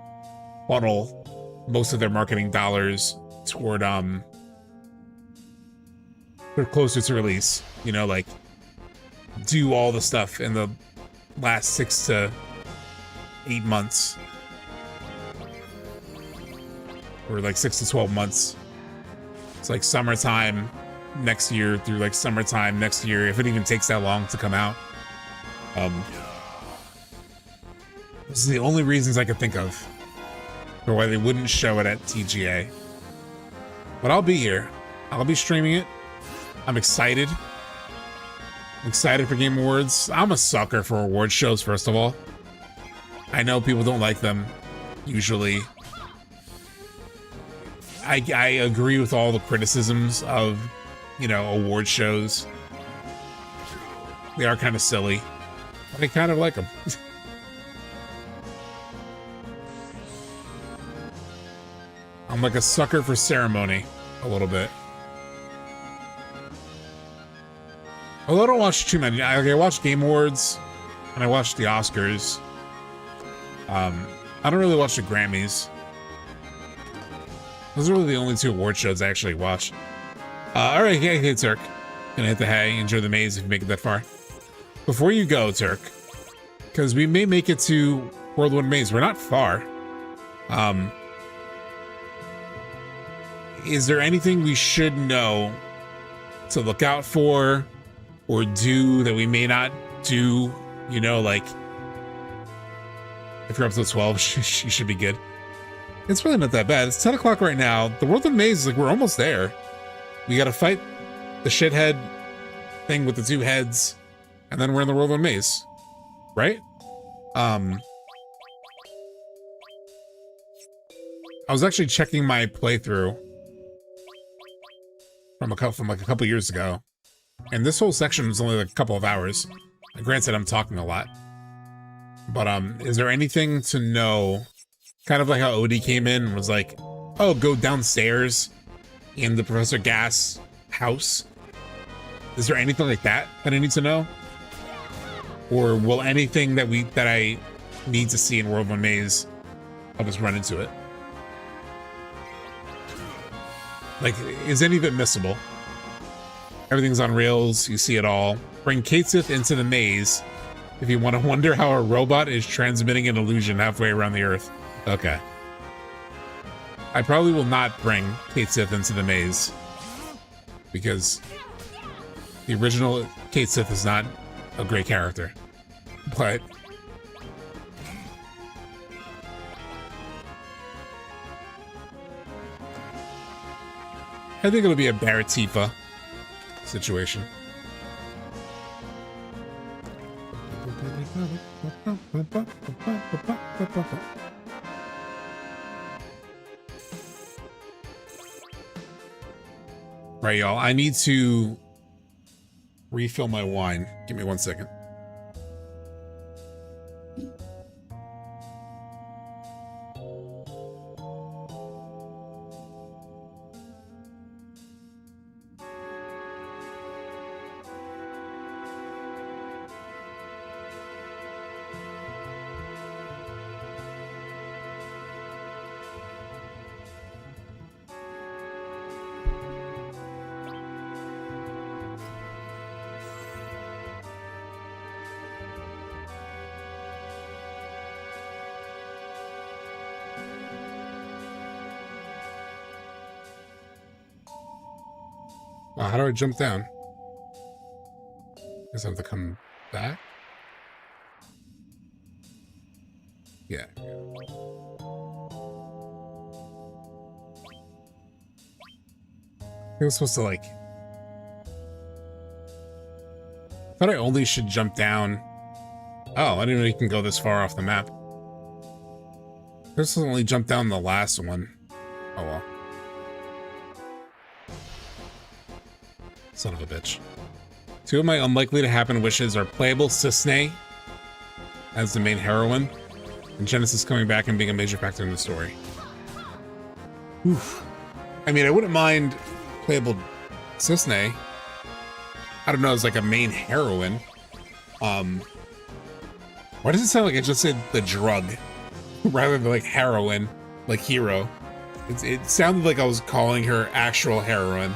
S1: funnel most of their marketing dollars toward they're closer to release, you know, like do all the stuff in the last 6 to 8 months or like 6 to 12 months. It's like summertime next year through like summertime next year, if it even takes that long to come out. This is the only reasons I could think of for why they wouldn't show it at TGA. But I'll be here. I'll be streaming it. I'm excited. I'm excited for Game Awards. I'm a sucker for award shows, first of all. I know people don't like them, usually. I agree with all the criticisms of, you know, award shows. They are kind of silly, but I kind of like them. I'm like a sucker for ceremony, a little bit. Although I don't watch too many. I watch Game Awards, and I watch the Oscars. I don't really watch the Grammys. Those are really the only two award shows I actually watch. All right, hey, Turk. Gonna hit the hay. Enjoy the maze if you make it that far. Before you go, Turk, because we may make it to Whirlwind Maze. We're not far. Is there anything we should know to look out for or do that we may not do? You know, like If you're up to 12, you should be good. It's really not that bad. It's 10 o'clock right now. The Whirlwind Maze is like, we're almost there. We gotta fight the shithead thing with the 2 heads, and then we're in the Whirlwind Maze, right? I was actually checking my playthrough from like a couple years ago, and this whole section was only like a couple of hours. Granted, I'm talking a lot, but is there anything to know? Kind of like how Odie came in and was like, "Oh, go downstairs in the Professor Gast house." Is there anything like that I need to know? Or will anything that I need to see in Whirlwind Maze help us run into it? Like, is any of it missable? Everything's on rails, you see it all. Bring Katesith into the maze if you want to wonder how a robot is transmitting an illusion halfway around the Earth. Okay. I probably will not bring Katesith into the maze, because the original Katesith is not a great character. But I think it'll be a Barret Tifa situation. Right, y'all. I need to refill my wine. Give me 1 second. How do I jump down? Guess I have to come back? Yeah. I was supposed to, like... I thought I only should jump down. Oh, I didn't know you can go this far off the map. This will only jump down the last one. Oh well. Son of a bitch. 2 of my unlikely to happen wishes are playable Cisne as the main heroine, and Genesis coming back and being a major factor in the story. Oof. I mean, I wouldn't mind playable Cisne. I don't know, as like a main heroine. Why does it sound like I just said the drug rather than like heroine, like hero? It sounded like I was calling her actual heroine.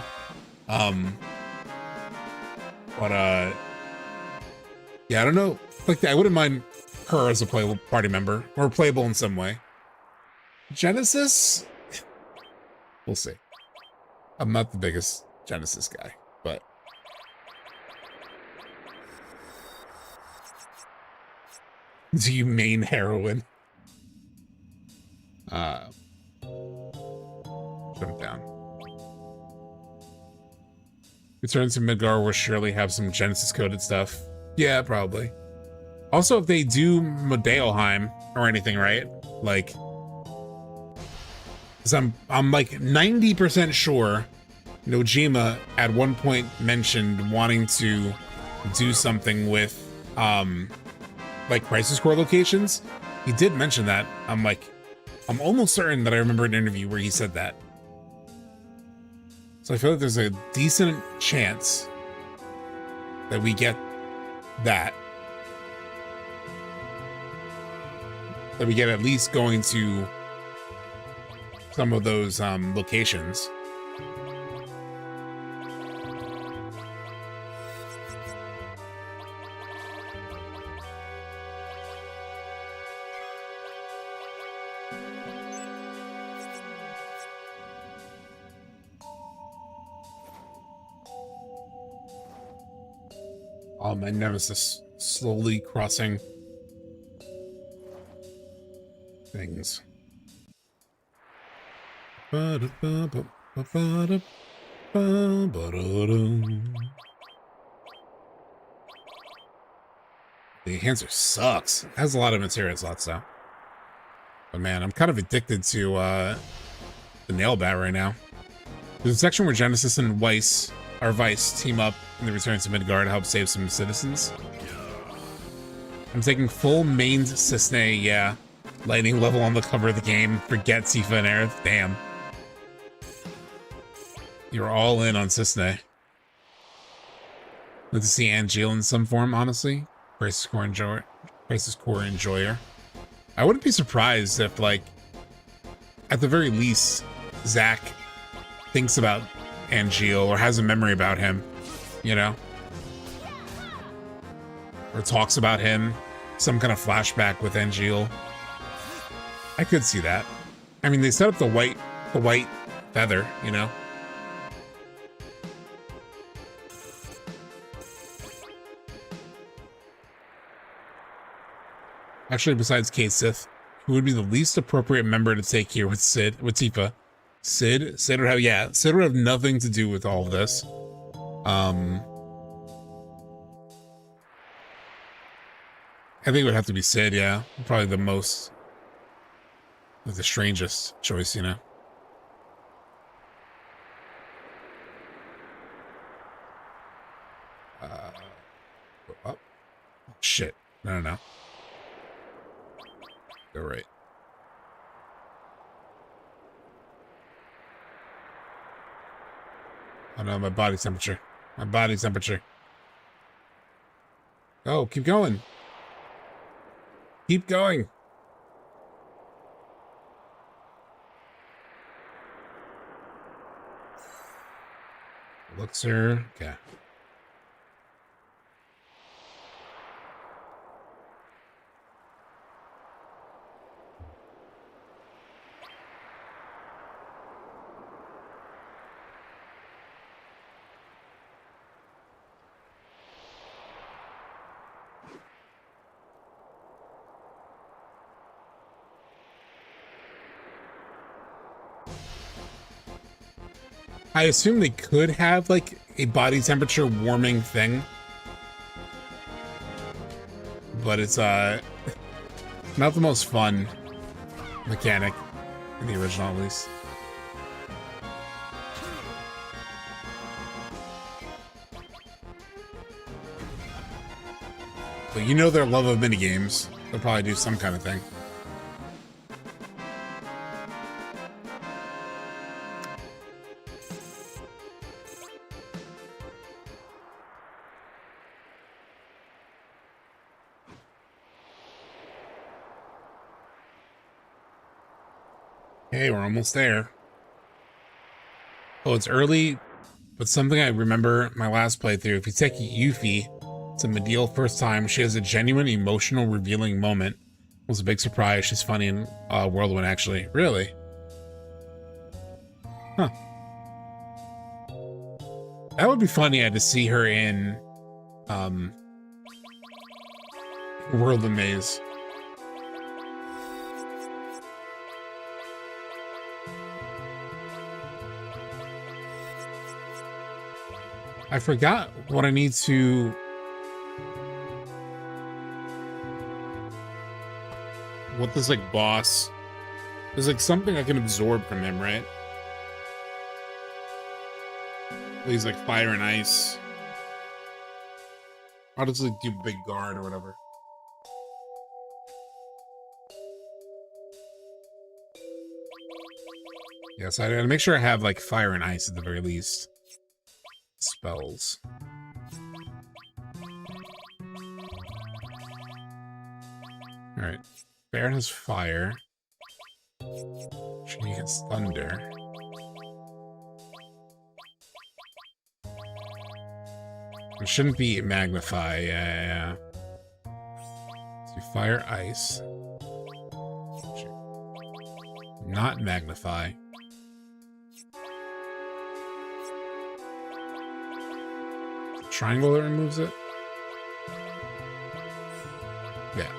S1: Yeah, I don't know. Like, I wouldn't mind her as a playable party member, or playable in some way. Genesis? We'll see. I'm not the biggest Genesis guy, but... Do you main heroine? Jump down. Return to Midgar will surely have some Genesis coded stuff. Yeah, probably. Also, if they do Modeoheim or anything, right? Like, cause I'm like 90% sure Nojima at one point mentioned wanting to do something with like Crisis Core locations. He did mention that. I'm almost certain that I remember an interview where he said that. So I feel like there's a decent chance that we get that. That we get at least going to some of those locations. My nemesis slowly crossing. things. The enhancer sucks. It has a lot of materia slots though. But man, I'm kind of addicted to the nail bat right now. There's a section where Genesis and Vice team up in the return to Midgard to help save some citizens. I'm taking full mains Cisne, yeah. Lightning level on the cover of the game. Forget Tifa and Aerith. Damn. You're all in on Cisne. Like to see Angeal in some form, honestly. Crisis Core Enjoyer. I wouldn't be surprised if, like, at the very least, Zack thinks about Angeal or has a memory about him, you know? Or talks about him, some kind of flashback with Angeal. I could see that. I mean, they set up the white feather, you know? Actually, besides Kate Sith, who would be the least appropriate member to take here with Tifa? Sid would have, yeah, Sid would have nothing to do with all of this. I think it would have to be Sid, yeah. Probably the most, like, the strangest choice, you know? Oh, shit. No. Go right. Oh no, my body temperature. Oh, keep going. Keep going. Elixir. Okay. I assume they could have, like, a body temperature warming thing. But it's, not the most fun mechanic in the original, at least. But you know their love of minigames. They'll probably do some kind of thing. Hey, we're almost there. Oh, it's early, but something I remember my last playthrough. If you take Yuffie to Medieval first time, she has a genuine emotional revealing moment. It was a big surprise. She's funny in Whirlwind, actually. Really? Huh. That would be funny to see her in Whirlwind Maze. I forgot what I need to... What this, like, boss... There's, like, something I can absorb from him, right? He's, like, fire and ice. I'll just, like, do big guard or whatever. Yes, I gotta make sure I have, like, fire and ice at the very least. Spells. Alright. Baron has fire. She has thunder. It shouldn't be magnify, yeah. So fire, ice. Not magnify. Triangle that removes it? Yeah.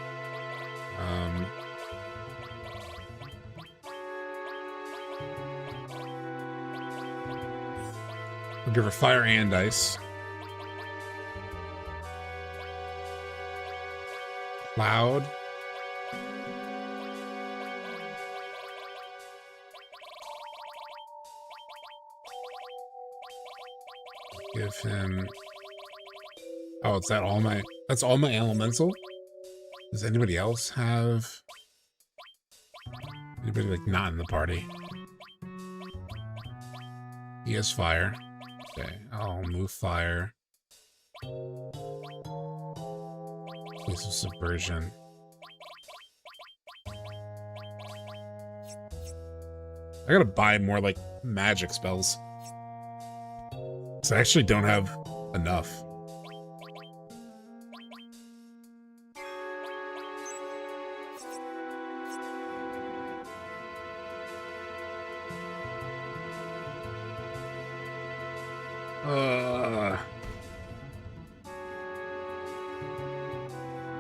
S1: We'll give her fire and ice. Cloud. Give him... Oh, it's that all my... That's all my elemental? Does anybody else have... Anybody, like, not in the party? He has fire. Okay, I'll move fire. Place of subversion. I gotta buy more, like, magic spells. So I actually don't have enough.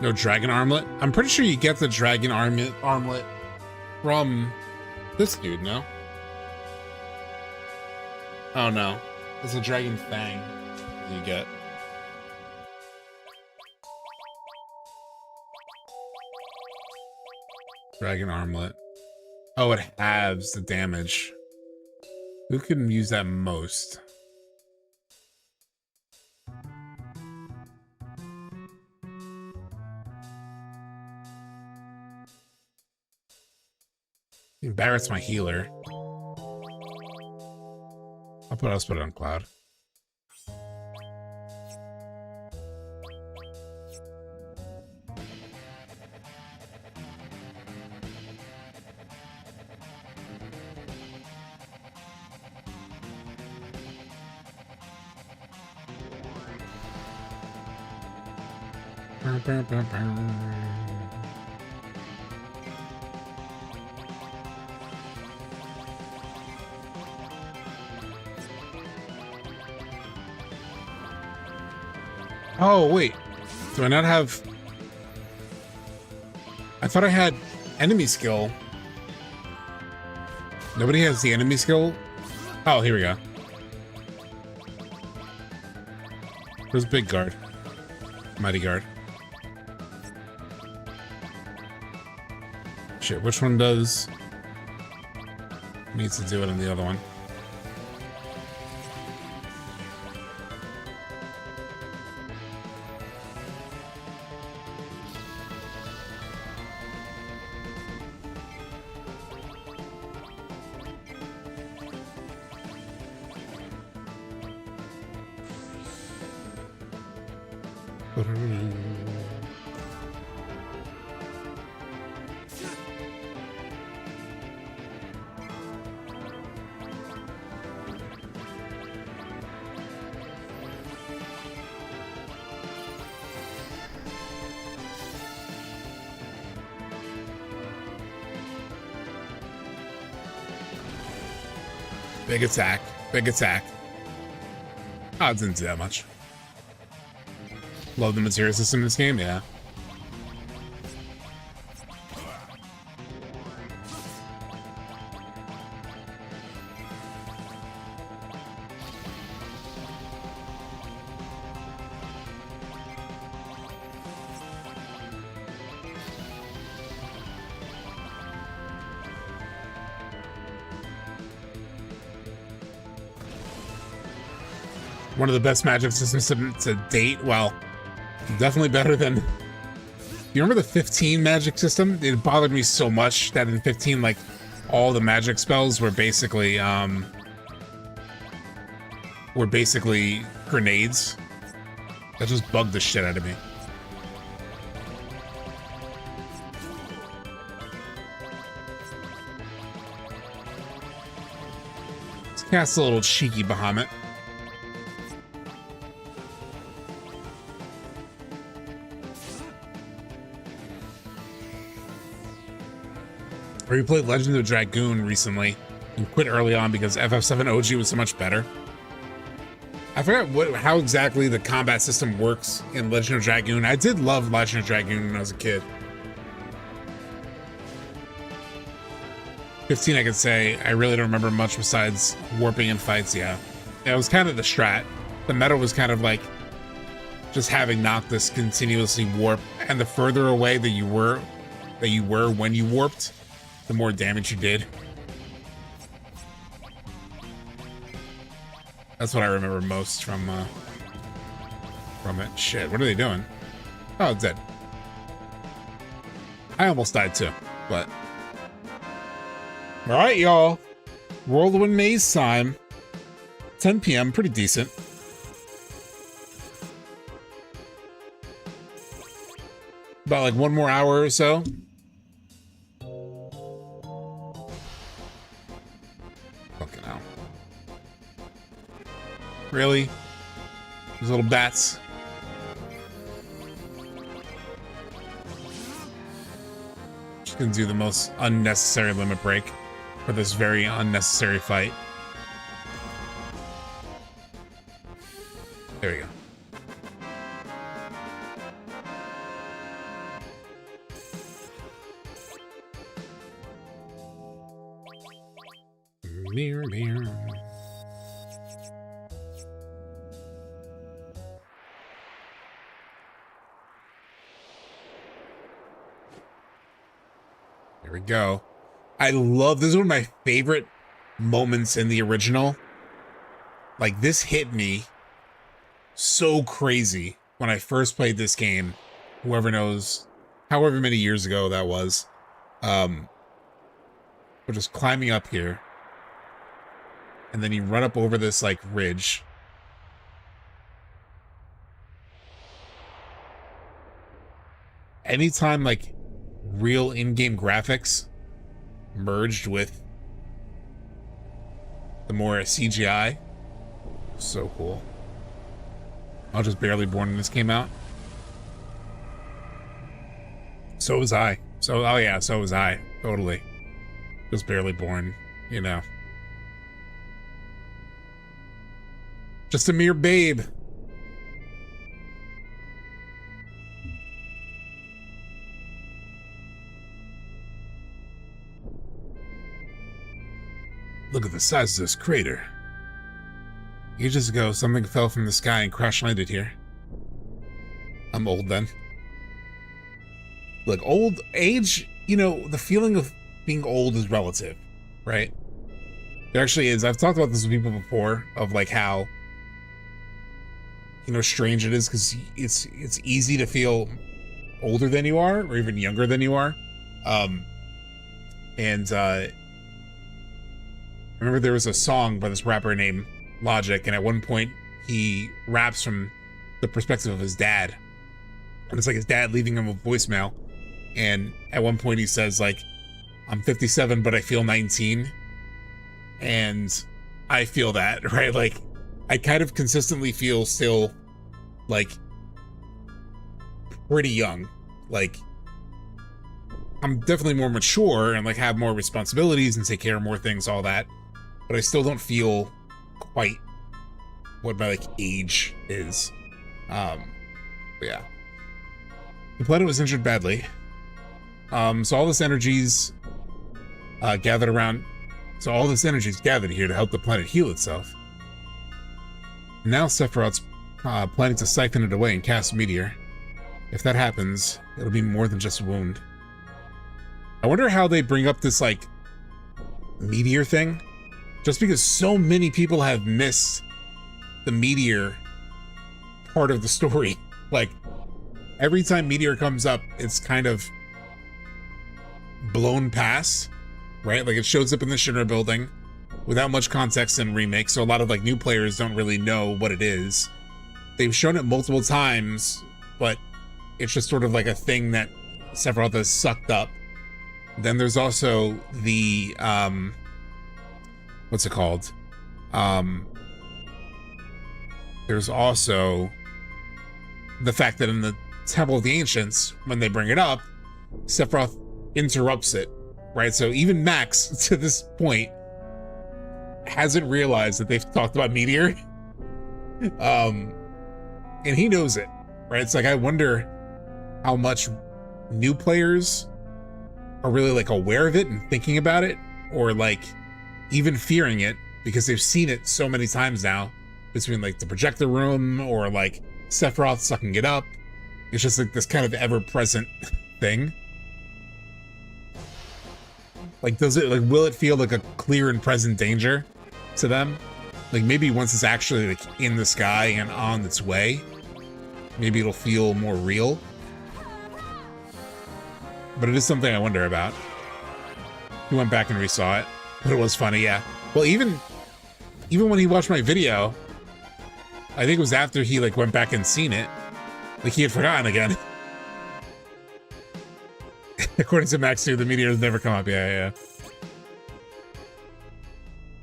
S1: No dragon armlet? I'm pretty sure you get the dragon armlet from this dude, no? Oh no. It's a dragon fang you get. Dragon armlet. Oh, it halves the damage. Who can use that most? Barrett's my healer. I'll put it on Cloud. Oh, wait. Do I not have... I thought I had enemy skill. Nobody has the enemy skill? Oh, here we go. Where's Big Guard? Mighty Guard. Shit, which one does... Needs to do it on the other one. Big attack. Big attack. Oh, it didn't do that much. Love the Materia system in this game, yeah. One of the best magic systems to date. Well, definitely better than... You remember the 15 magic system? It bothered me so much that in 15, like, all the magic spells were basically grenades. That just bugged the shit out of me. Let's cast a little cheeky Bahamut. I replayed Legend of the Dragoon recently and quit early on because FF7 OG was so much better. I forgot how exactly the combat system works in Legend of Dragoon. I did love Legend of Dragoon when I was a kid. 15, I could say I really don't remember much besides warping and fights, yeah. It was kind of the strat. The meta was kind of like just having Noctis continuously warp, and the further away that you were when you warped, the more damage you did. That's what I remember most from it. Shit, what are they doing? Oh, it's dead. I almost died too, but all right, y'all. Whirlwind Maze time. 10 p.m. Pretty decent. About like 1 more hour or so. Fucking hell. Really? Those little bats. Just gonna do the most unnecessary limit break for this very unnecessary fight. There we go. Mirror, mirror. There we go. I love this is one of my favorite moments in the original. Like, this hit me so crazy when I first played this game. Whoever knows, however many years ago that was. We're just climbing up here. And then you run up over this, like, ridge. Anytime, like, real in-game graphics merged with the more CGI, so cool. I was just barely born when this came out. So was I. So, oh yeah, so was I. Totally. Just barely born, you know. Just a mere babe. Look at the size of this crater. Ages ago, something fell from the sky and crash landed here. I'm old then. Look, old age, you know, the feeling of being old is relative, right? There actually is. I've talked about this with people before, of like how, you know, strange it is because it's easy to feel older than you are, or even younger than you are. I remember there was a song by this rapper named Logic, and at one point he raps from the perspective of his dad, and it's like his dad leaving him a voicemail, and at one point he says like, I'm 57 but I feel 19, and I feel that, right? Like, I kind of consistently feel still like pretty young. Like, I'm definitely more mature and like have more responsibilities and take care of more things, all that, but I still don't feel quite what my like age is. But yeah, the planet was injured badly, so all this energy's gathered here to help the planet heal itself. Now Sephiroth's planning to siphon it away and cast Meteor. If that happens, it'll be more than just a wound. I wonder how they bring up this like Meteor thing, just because so many people have missed the Meteor part of the story. Like, every time Meteor comes up, it's kind of blown past, right? Like, it shows up in the Shinra building without much context in Remake, so a lot of like new players don't really know what it is. They've shown it multiple times, but it's just sort of like a thing that Sephiroth has sucked up. Then there's also the what's it called? There's also the fact that in the Temple of the Ancients, when they bring it up, Sephiroth interrupts it, right? So even Max, to this point, hasn't realized that they've talked about Meteor. And he knows it, right? It's like, I wonder how much new players are really like aware of it and thinking about it, or like even fearing it because they've seen it so many times now, between like the projector room or like Sephiroth sucking it up. It's just like this kind of ever-present thing. Like, will it feel like a clear and present danger to them? Like, maybe once it's actually like in the sky and on its way, maybe it'll feel more real. But it is something I wonder about. He went back and resaw it, but it was funny, yeah. Well, even when he watched my video, I think it was after he like went back and seen it, like he had forgotten again. According to Max 2, the meteors never come up. Yeah.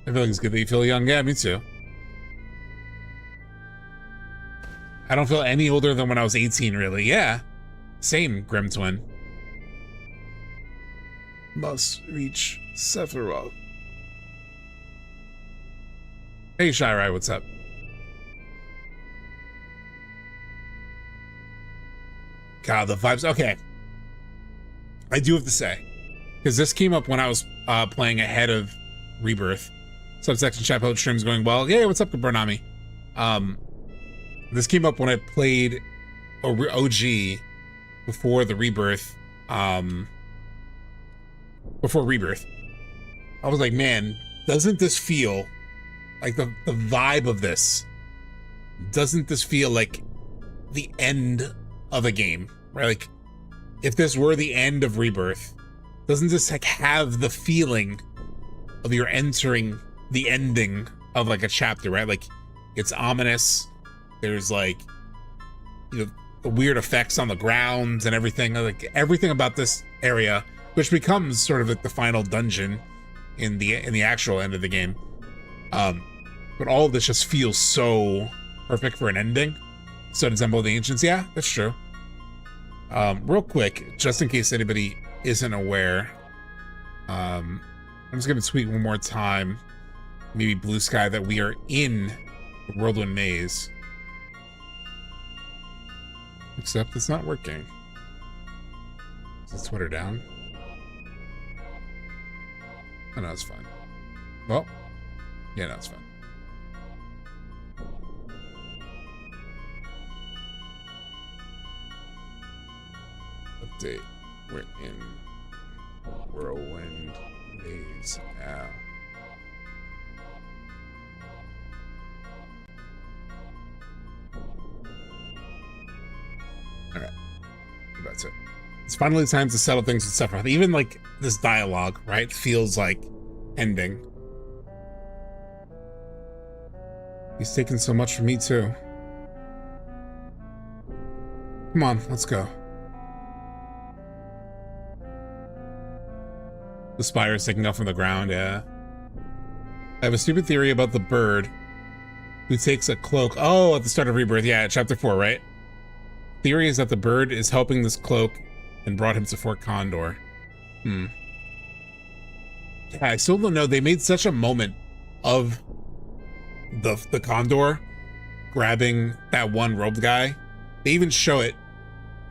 S1: I feel like it's good that you feel young. Yeah, me too. I don't feel any older than when I was 18, really. Yeah. Same, Grim Twin. Must reach Sephiroth. Hey, Shirai, what's up? God, the vibes. Okay. I do have to say, because this came up when I was playing ahead of Rebirth. Subsection chat, hope stream's going well. Yeah, what's up, Burnami? This came up when I played OG before the Rebirth. Before Rebirth, I was like, man, doesn't this feel like the vibe of this? Doesn't this feel like the end of a game, right? Like, if this were the end of Rebirth, doesn't this like have the feeling of you're entering the ending of like a chapter, right? Like, it's ominous. There's like, you know, the weird effects on the ground and everything. Like, everything about this area, which becomes sort of like the final dungeon in the actual end of the game. But all of this just feels so perfect for an ending. So to Temple of the Ancients, yeah, that's true. Real quick, just in case anybody isn't aware, I'm just gonna tweet one more time, maybe Blue Sky, that we are in the Whirlwind Maze. Except it's not working. Is Twitter down? Oh, no, it's fine. Well, yeah, no, it's fine. Update. We're in Whirlwind Maze now. Alright. That's it. It's finally time to settle things with Sephiroth. Even like this dialogue, right, feels like ending. He's taken so much from me too. Come on, let's go. The spire is taking off from the ground, yeah. I have a stupid theory about the bird who takes a cloak. Oh, at the start of Rebirth, yeah, chapter 4, right? Theory is that the bird is helping this cloak and brought him to Fort Condor. Yeah, I still don't know. They made such a moment of the Condor grabbing that one robed guy. They even show it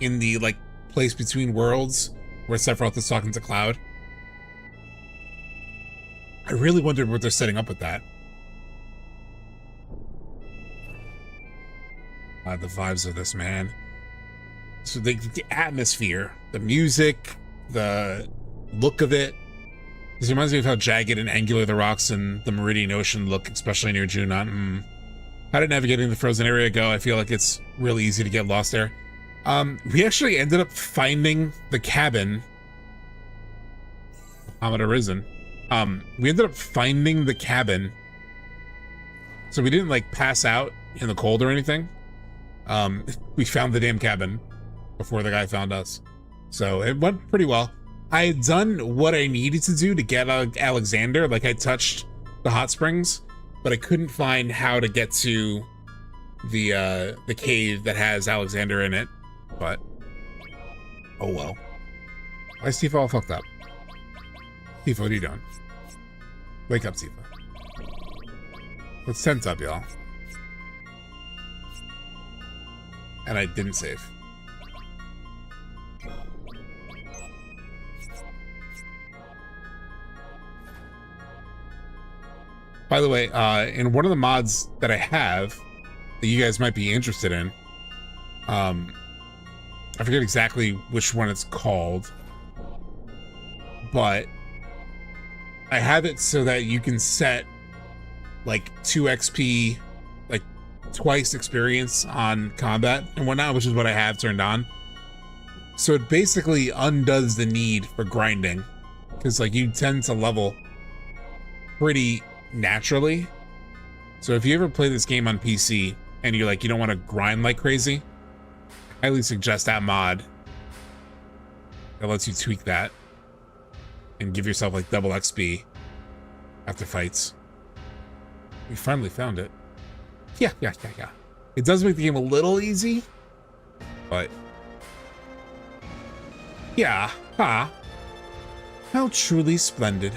S1: in the like place between worlds where Sephiroth is talking to Cloud. I really wondered what they're setting up with that. The vibes of this, man. So the atmosphere, the music, the look of it. This reminds me of how jagged and angular the rocks in the Meridian Ocean look, especially near Junon. How did navigating the frozen area go? I feel like it's really easy to get lost there. We actually ended up finding the cabin. Hamada Risen. We ended up finding the cabin. So we didn't like pass out in the cold or anything. We found the damn cabin before the guy found us. So it went pretty well. I had done what I needed to do to get Alexander. Like, I touched the hot springs, but I couldn't find how to get to the cave that has Alexander in it. But oh well. Why is Tifa all fucked up? Tifa, what are you doing? Wake up, Tifa. Let's tense up, y'all. And I didn't save. By the way, in one of the mods that I have that you guys might be interested in, I forget exactly which one it's called, but I have it so that you can set like 2 XP, like twice experience on combat and whatnot, which is what I have turned on. So it basically undoes the need for grinding, because like you tend to level pretty naturally. So if you ever play this game on PC and you're like, you don't want to grind like crazy, I highly suggest that mod that lets you tweak that and give yourself like double XP after fights. We finally found it. Yeah. It does make the game a little easy, but yeah, how truly splendid.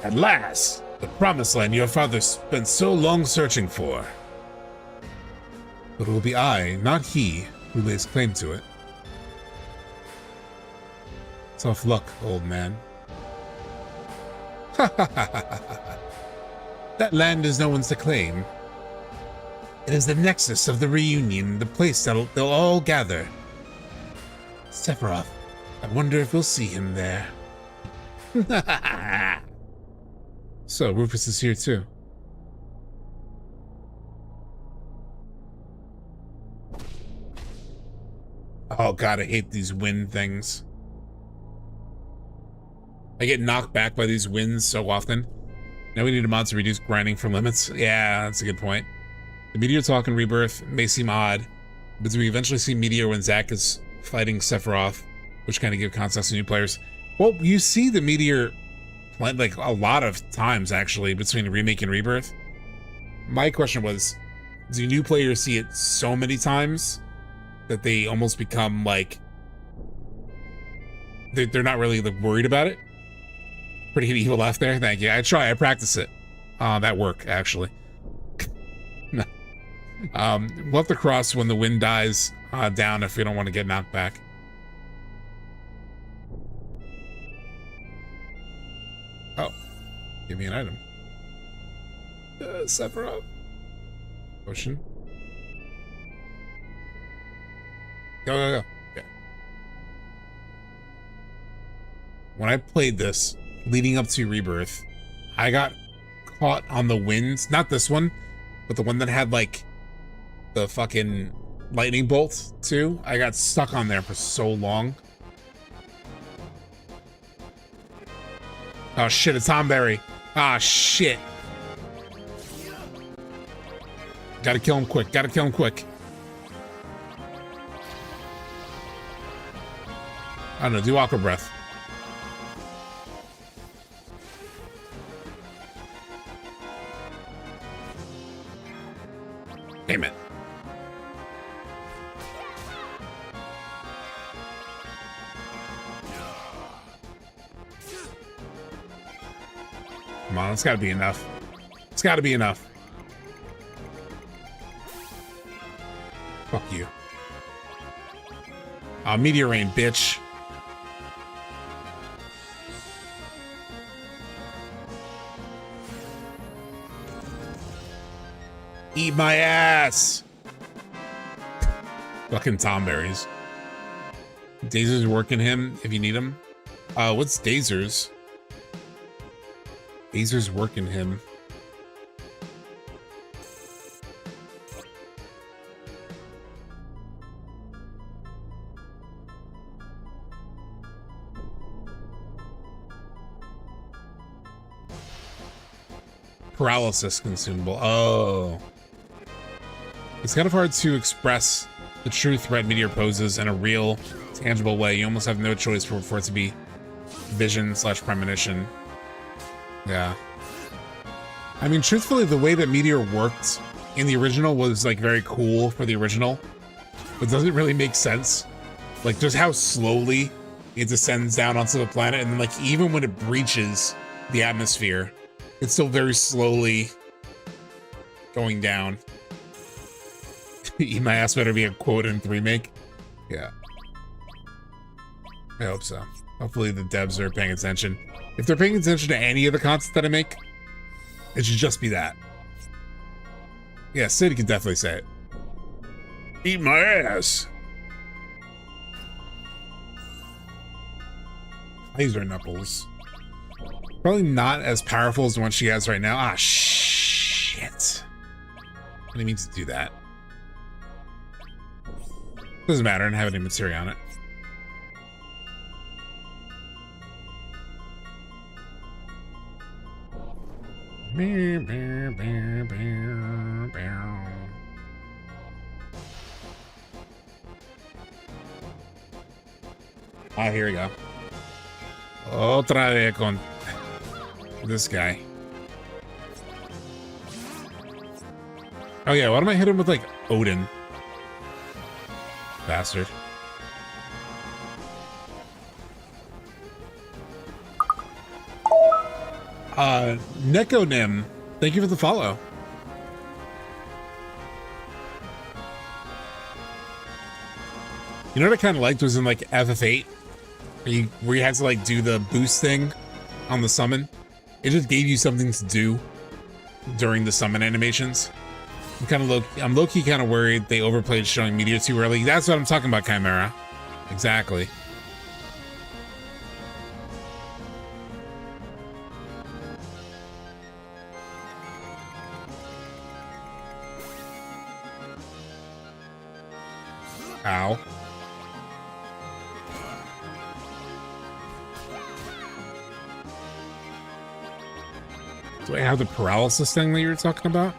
S1: At last, the promised land your father spent so long searching for. But it will be I, not he, who lays claim to it. Tough luck, old man. That land is no one's to claim. It is the nexus of the reunion, the place they'll all gather. Sephiroth, I wonder if we'll see him there. So, Rufus is here too. Oh god, I hate these wind things. I get knocked back by these winds so often. Now we need a mod to reduce grinding from limits. Yeah, that's a good point. The Meteor talk in Rebirth may seem odd, but do we eventually see Meteor when Zack is fighting Sephiroth, which kind of give context to new players? Well, you see the Meteor like a lot of times actually between Remake and Rebirth. My question was, do new players see it so many times that they almost become like they're not really like worried about it? Pretty evil laugh there. Thank you. I practice it. That work actually. No. We'll have to cross when the wind dies down if we don't want to get knocked back. Oh, give me an item. Sephiroth. Potion. Go. Okay. When I played this, leading up to Rebirth, I got caught on the winds. Not this one, but the one that had like the fucking lightning bolt too. I got stuck on there for so long. Oh shit, it's Tomberry. Ah shit. Gotta kill him quick. I don't know, do Aqua Breath. Damn it. Come on, it's gotta be enough. It's gotta be enough. Fuck you. Meteor rain, bitch. Eat my ass. Fucking Tomberries. Dazer's working him if you need him. What's Dazer's? Dazer's working him. Paralysis consumable. Oh. It's kind of hard to express the true threat Meteor poses in a real, tangible way. You almost have no choice for it to be vision/premonition. Yeah. I mean, truthfully, the way that Meteor worked in the original was like very cool for the original, but doesn't really make sense. Like just how slowly it descends down onto the planet, and then like even when it breaches the atmosphere, it's still very slowly going down. Eat my ass better be a quote in the remake. Yeah. I hope so. Hopefully the devs are paying attention. If they're paying attention to any of the content that I make, it should just be that. Yeah, Sid can definitely say it. Eat my ass. Laser knuckles. Probably not as powerful as the one she has right now. Ah, shit. I didn't mean to do that. Doesn't matter, I don't have any materia on it. Ah, here we go. Otra vez con this guy. Oh yeah, why don't I hit him with like Odin? Bastard. Nekonim, thank you for the follow. You know what I kind of liked was in like FF8, where you had to like do the boost thing on the summon. It just gave you something to do during the summon animations. I'm low-key kind of worried they overplayed showing Meteor too early. That's what I'm talking about, Chimera. Exactly. Ow. Do I have the paralysis thing that you were talking about?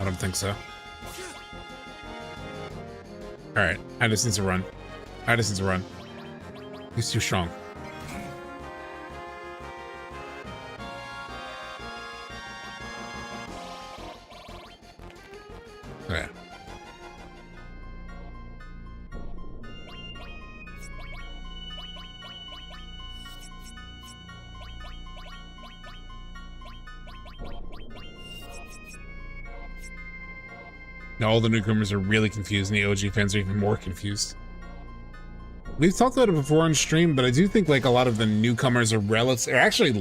S1: I don't think so. Alright, I just need to run. He's too strong. Okay. Now all the newcomers are really confused, and the OG fans are even more confused. We've talked about it before on stream, but I do think like a lot of the newcomers are actually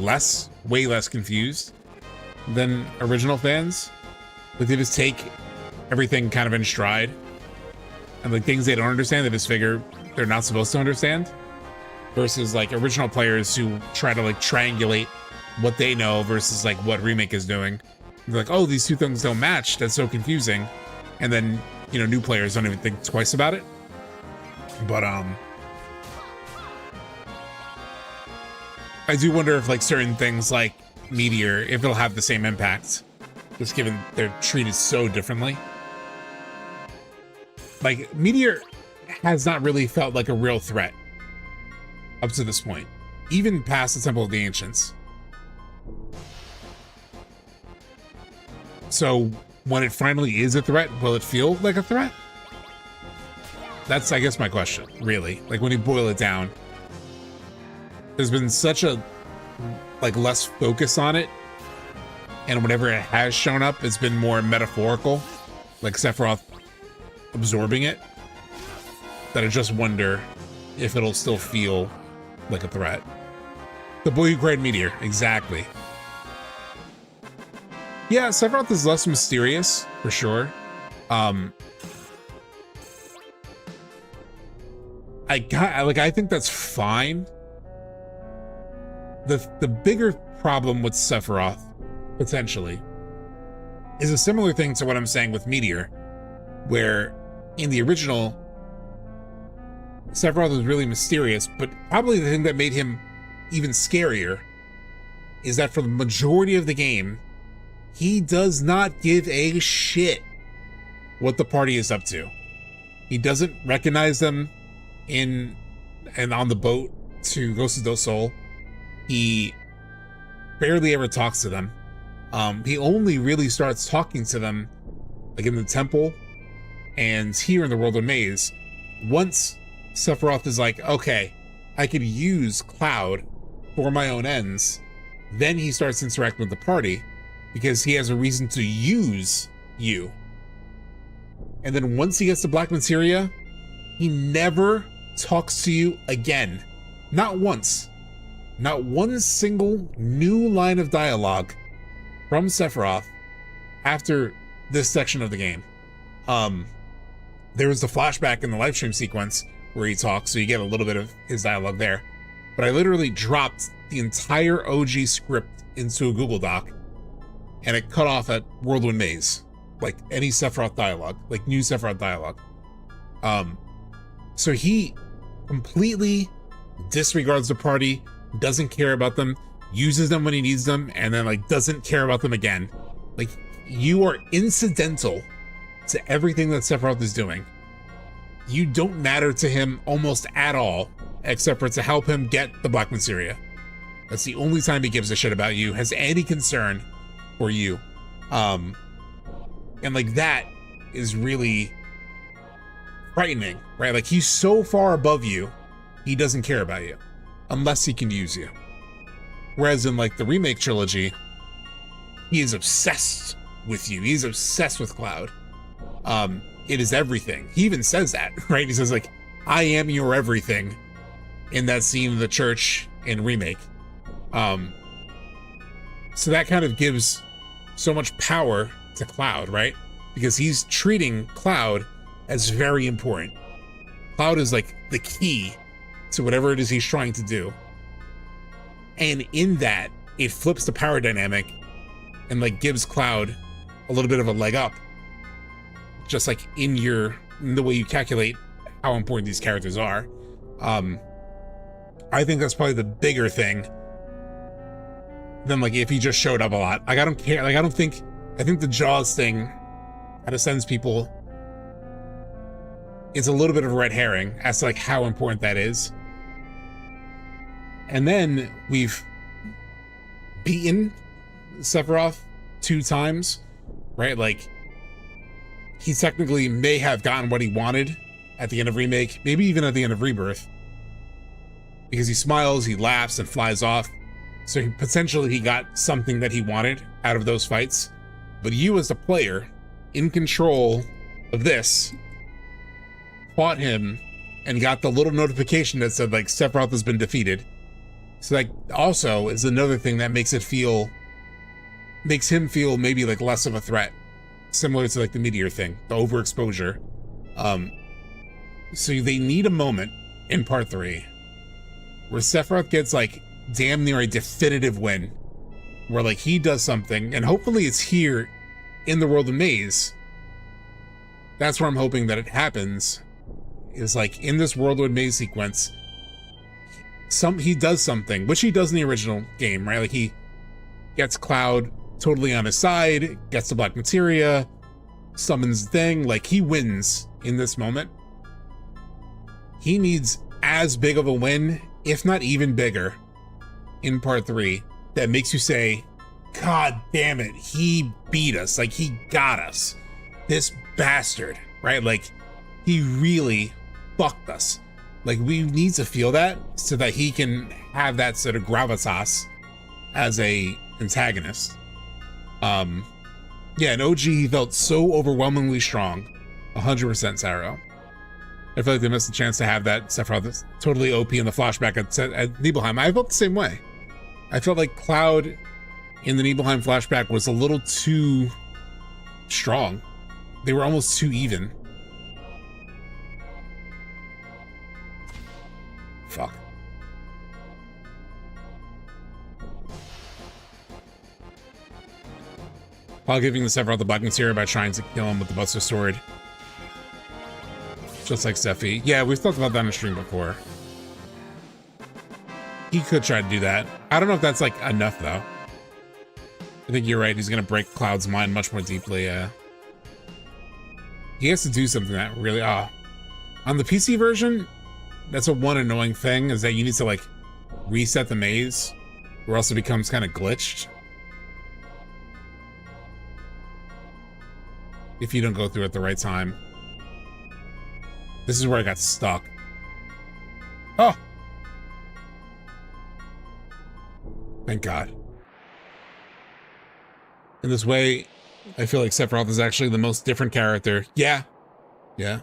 S1: way less confused than original fans. Like they just take everything kind of in stride, and like things they don't understand, they just figure they're not supposed to understand. Versus like original players who try to like triangulate what they know versus like what Remake is doing. They're like, oh, these two things don't match. That's so confusing. And then, you know, new players don't even think twice about it. But, I do wonder if, like, certain things like Meteor, if it'll have the same impact. Just given they're treated so differently. Like, Meteor has not really felt like a real threat up to this point. Even past the Temple of the Ancients. So when it finally is a threat, will it feel like a threat? That's, I guess, my question, really. Like, when you boil it down, there's been such a, like, less focus on it, and whenever it has shown up, it's been more metaphorical, like Sephiroth absorbing it, that I just wonder if it'll still feel like a threat. The boy who cried Meteor, exactly. Yeah, Sephiroth is less mysterious, for sure. I think that's fine. The bigger problem with Sephiroth, potentially, is a similar thing to what I'm saying with Meteor, where in the original, Sephiroth was really mysterious, but probably the thing that made him even scarier is that for the majority of the game, he does not give a shit what the party is up to. He doesn't recognize them in and on the boat to Ghost of Soul. He barely ever talks to them. He only really starts talking to them like in the temple and here in the Whirlwind Maze. Once Sephiroth is like, okay, I could use Cloud for my own ends, then he starts interacting with the party because he has a reason to use you. And then once he gets to Black Materia, he never talks to you again. Not once. Not one single new line of dialogue from Sephiroth after this section of the game. There was the flashback in the live stream sequence where he talks, so you get a little bit of his dialogue there. But I literally dropped the entire OG script into a Google Doc, and it cut off at Whirlwind Maze, like any Sephiroth dialogue, like new Sephiroth dialogue. So he completely disregards the party, doesn't care about them, uses them when he needs them, and then like doesn't care about them again. Like, you are incidental to everything that Sephiroth is doing. You don't matter to him almost at all, except for to help him get the Black Materia. That's the only time he gives a shit about you, has any concern for you. And like, that is really frightening, right? Like, he's so far above you, he doesn't care about you unless he can use you. Whereas in like the remake trilogy, he is obsessed with you. He's obsessed with Cloud. It is everything. He even says that, right? He says like, I am your everything in that scene in the church in remake. So that kind of gives so much power to Cloud, right? Because he's treating Cloud as very important. Cloud is like the key to whatever it is he's trying to do. And in that, it flips the power dynamic and like gives Cloud a little bit of a leg up. Just like in the way you calculate how important these characters are. I think that's probably the bigger thing than like if he just showed up a lot. Like, I don't care. Like, I think the Jaws thing kind of sends people, it's a little bit of a red herring as to like how important that is. And then we've beaten Sephiroth 2 times, right? Like, he technically may have gotten what he wanted at the end of Remake, maybe even at the end of Rebirth, because he smiles, he laughs, and flies off. So he got something that he wanted out of those fights. But you as the player, in control of this, fought him and got the little notification that said like Sephiroth has been defeated. So that also is another thing that makes him feel maybe like less of a threat, similar to like the Meteor thing, the overexposure. So they need a moment in part 3 where Sephiroth gets like damn near a definitive win, where like he does something, and hopefully it's here in the Whirlwind Maze. That's where I'm hoping that it happens, is like in this Whirlwind Maze sequence, he does something, which he does in the original game, right? Like, he gets Cloud totally on his side, gets the Black Materia, summons the thing. Like, he wins in this moment. He needs as big of a win, if not even bigger, in part 3, that makes you say, God damn it, he beat us. Like, he got us. This bastard, right? Like, he really fucked us. Like, we need to feel that so that he can have that sort of gravitas as a antagonist. Yeah, in OG, he felt so overwhelmingly strong. 100% Saro. I feel like they missed a chance to have that Sephiroth that's totally OP in the flashback at Nibelheim. I felt the same way. I felt like Cloud in the Nibelheim flashback was a little too strong. They were almost too even. Fuck. While giving the Sephiroth the Black Materia by trying to kill him with the Buster Sword. Just like Sephi. Yeah, we've talked about that in the stream before. He could try to do that. I don't know if that's like enough though. I think you're right. He's gonna break Cloud's mind much more deeply. He has to do something that really, on the PC version, that's one annoying thing, is that you need to like reset the maze, or else it becomes kind of glitched if you don't go through at the right time. This is where I got stuck. Oh! Thank God. In this way, I feel like Sephiroth is actually the most different character. Yeah. Yeah.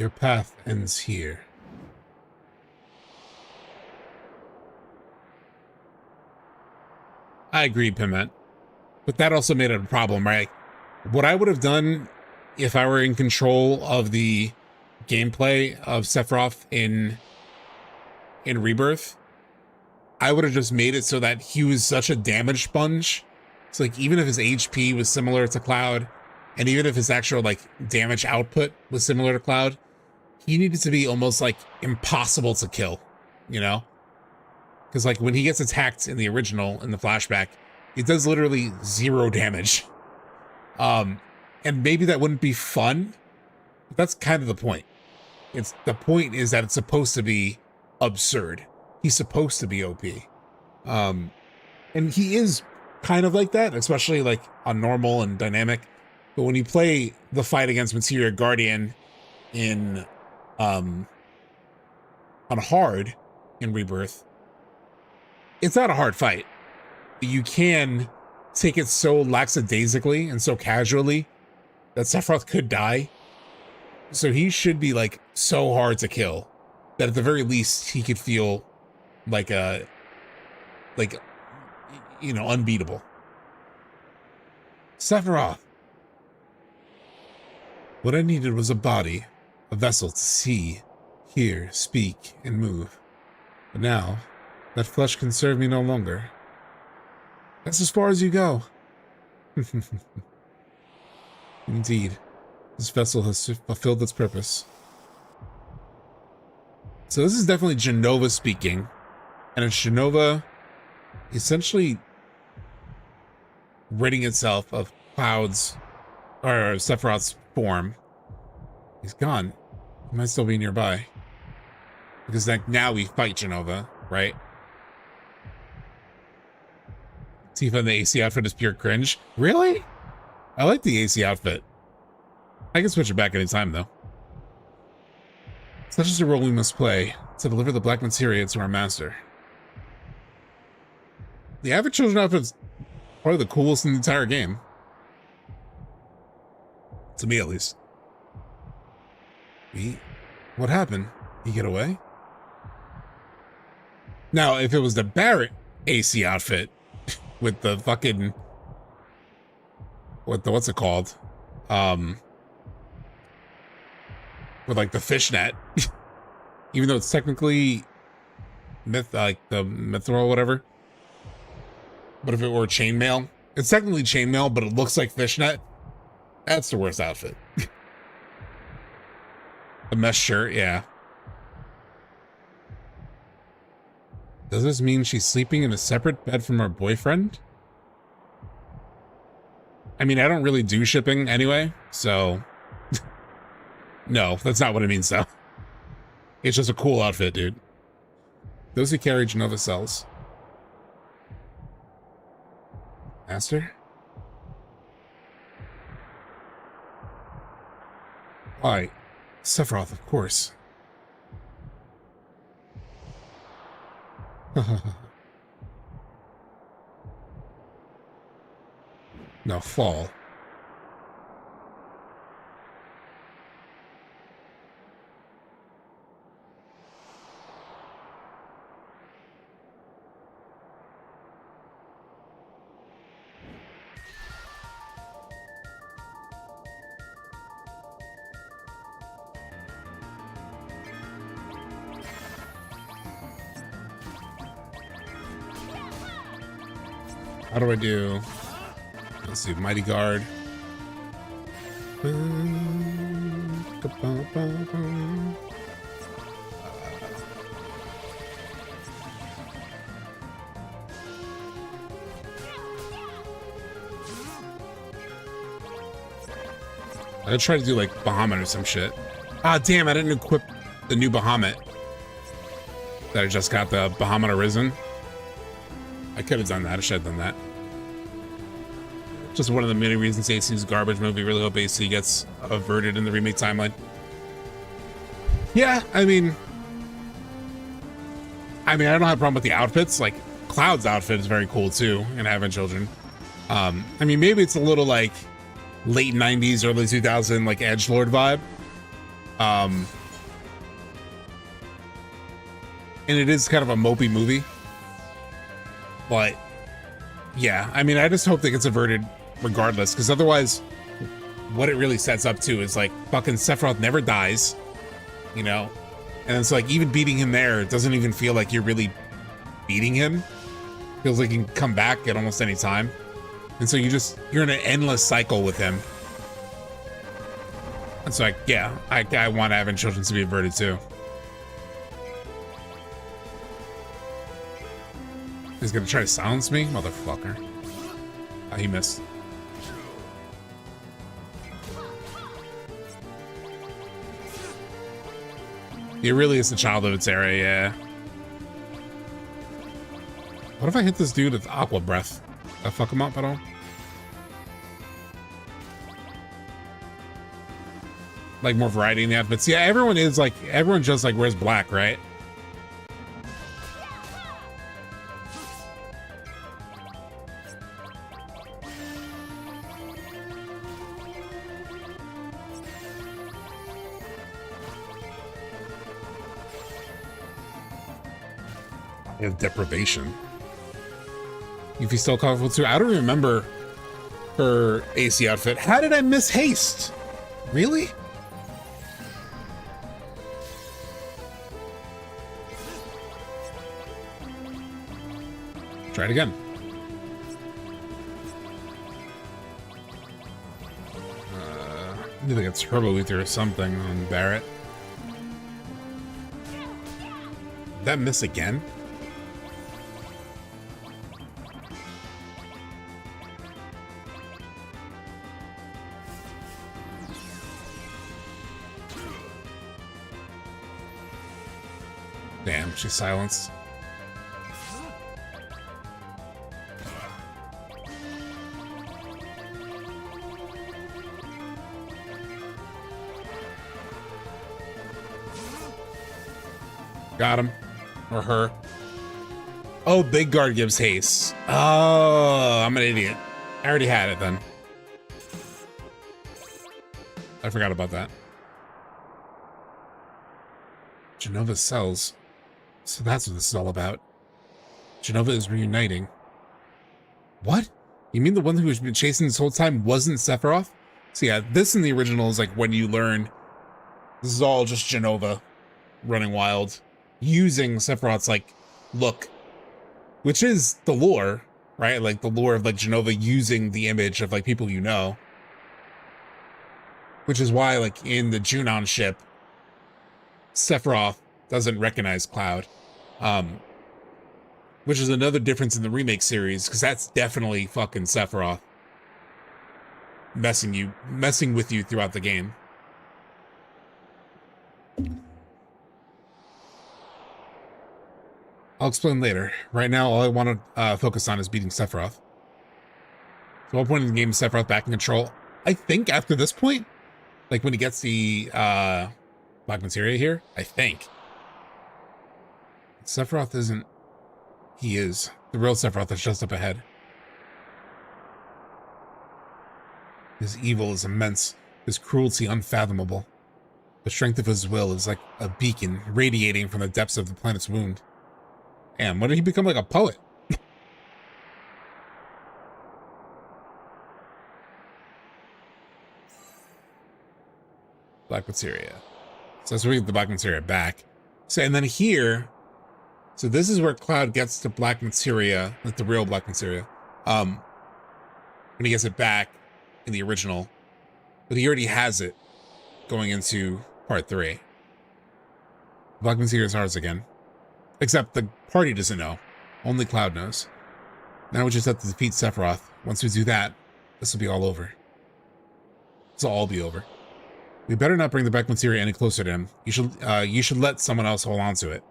S1: Your path ends here. I agree, Piment. But that also made it a problem, right? What I would have done if I were in control of the gameplay of Sephiroth in Rebirth, I would have just made it so that he was such a damage sponge. It's like, even if his HP was similar to Cloud, and even if his actual like damage output was similar to Cloud, he needed to be almost like impossible to kill, you know? Because like when he gets attacked in the original, in the flashback, it does literally 0 damage. And maybe that wouldn't be fun, but that's kind of the point. The point is that it's supposed to be absurd. He's supposed to be OP. And he is kind of like that, especially like on normal and dynamic. But when you play the fight against Materia Guardian on hard in Rebirth, it's not a hard fight. You can take it so lackadaisically and so casually that Sephiroth could die. So he should be like so hard to kill that at the very least he could feel like unbeatable. Sephiroth. What I needed was a body, a vessel to see, hear, speak, and move. But now, that flesh can serve me no longer. That's as far as you go. Indeed, this vessel has fulfilled its purpose. So this is definitely Jenova speaking, and it's Jenova essentially ridding itself of Cloud's or Sephiroth's form. He's gone. He might still be nearby. Because like now we fight Jenova, right? Tifa in the AC outfit is pure cringe. Really? I like the AC outfit. I can switch it back anytime though. Such is a role we must play to deliver the black materia to our master. The average children outfit's probably the coolest in the entire game. To me, at least. What happened? You get away? Now, if it was the Barrett AC outfit with the fucking what's it called? With like the fishnet, even though it's technically like the mithril or whatever. But if it were chainmail, it's technically chainmail, but it looks like fishnet. That's the worst outfit. The mesh shirt, yeah. Does this mean she's sleeping in a separate bed from her boyfriend? I mean, I don't really do shipping anyway, so... No, that's not what it means, though. It's just a cool outfit, dude. Those who carry Jenova cells. Master? Why? Sephiroth, of course. Now fall. How do I do? Let's see, Mighty Guard. I try to do like Bahamut or some shit. Ah, damn, I didn't equip the new Bahamut. That I just got the Bahamut Arisen. I could have done that. I should have done that. Just one of the many reasons AC's garbage movie. Really hope AC gets averted in the remake timeline. Yeah, I mean, I don't have a problem with the outfits. Like, Cloud's outfit is very cool too, in Having Children. I mean, maybe it's a little like late 90s, early 2000, like edgelord vibe. And it is kind of a mopey movie. But yeah, I mean, I just hope that gets averted regardless, because otherwise what it really sets up to is like fucking Sephiroth never dies, you know? And it's like even beating him there, it doesn't even feel like you're really beating him. Feels like you can come back at almost any time. And so you're in an endless cycle with him. And so yeah, I want Advent Children to be averted too. He's gonna try to silence me? Motherfucker. Oh, he missed. It really is the child of its era, yeah. What if I hit this dude with Aqua Breath? Did I fuck him up at all? Like more variety in the outfits. Yeah, everyone just like wears black, right? I have deprivation. If you still colorful too, I don't remember her AC outfit. How did I miss haste? Really? Try it again. I need like a turbo ether or something on Barret. Did that miss again? Damn, she's silenced. Got him. Or her. Oh, Big Guard gives haste. Oh, I'm an idiot. I already had it then. I forgot about that. Jenova's cells. So that's what this is all about. Jenova is reuniting. What? You mean the one who's been chasing this whole time wasn't Sephiroth? So yeah, this in the original is like when you learn this is all just Jenova running wild, using Sephiroth's like look, which is the lore, right? Like the lore of like Jenova using the image of like people you know. Which is why like in the Junon ship, Sephiroth doesn't recognize Cloud. Which is another difference in the remake series, because that's definitely fucking Sephiroth messing with you throughout the game. I'll explain later. Right now, all I want to focus on is beating Sephiroth. So what point in the game is Sephiroth back in control? I think after this point, like when he gets the Black Materia here, I think. Sephiroth isn't... He is. The real Sephiroth is just up ahead. His evil is immense, his cruelty unfathomable. The strength of his will is like a beacon radiating from the depths of the planet's wound. Damn, when did he become like a poet? Black Materia. So let's read the Black Materia back. So, and then here, so this is where Cloud gets to Black Materia, like the real Black Materia. When he gets it back in the original, but he already has it going into part 3. Black Materia is ours again. Except the party doesn't know. Only Cloud knows. Now we just have to defeat Sephiroth. Once we do that, this will be all over. This will all be over. We better not bring the Black Materia any closer to him. You should let someone else hold on to it.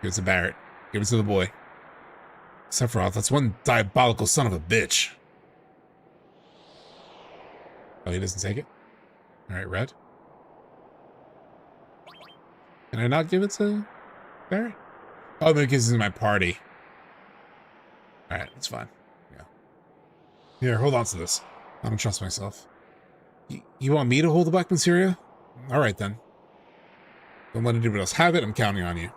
S1: Give it to Barret. Give it to the boy. Sephiroth, that's one diabolical son of a bitch. Oh, he doesn't take it? Alright, Red. Can I not give it to Barret? Oh, because he's in my party. Alright, that's fine. Yeah. Here, hold on to this. I don't trust myself. You want me to hold the Black Materia? All right, then. Don't let anybody else have it. I'm counting on you.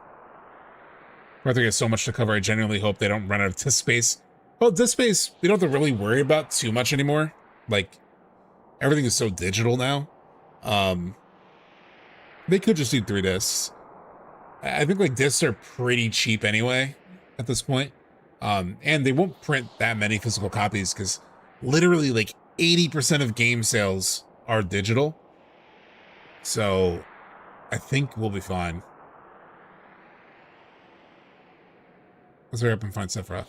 S1: Arthur has so much to cover. I genuinely hope they don't run out of disk space. Well, disk space, we don't have to really worry about too much anymore. Like, everything is so digital now. They could just do 3 discs. I think like discs are pretty cheap anyway at this point. And they won't print that many physical copies because literally like 80% of game sales are digital. So I think we'll be fine. Let's hurry up and find Sephiroth.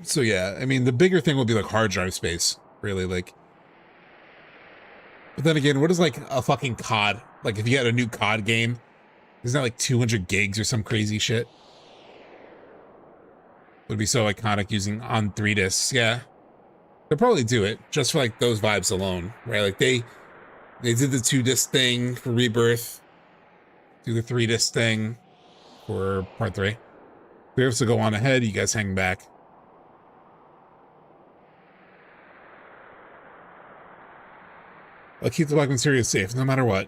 S1: So yeah, I mean, the bigger thing will be like hard drive space, really, like. But then again, what is like a fucking COD? Like if you had a new COD game, isn't that like 200 gigs or some crazy shit? Would be so iconic using on 3 discs. Yeah, they'll probably do it just for like those vibes alone, right? Like they did the 2 disc thing for Rebirth, do the 3 disc thing for part 3. We have to go on ahead. You guys hang back. I'll keep the Black Materia safe, no matter what.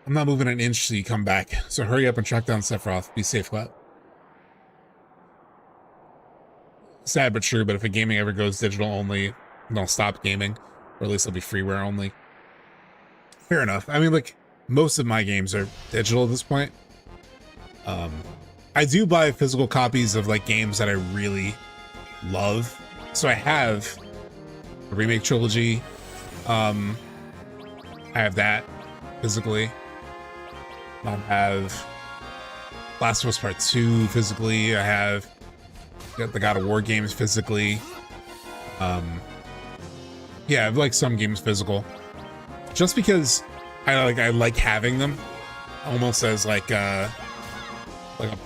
S1: I'm not moving an inch till you come back, so hurry up and track down Sephiroth. Be safe, Clout. Sad but true, but if a gaming ever goes digital only, they'll stop gaming, or at least it'll be freeware only. Fair enough. I mean, like, most of my games are digital at this point. I do buy physical copies of, like, games that I really love. So I have a Remake trilogy. I have that physically. I have Last of Us Part 2 physically. I have the God of War games physically. Yeah, I have like some games physical. Just because I like having them almost as like a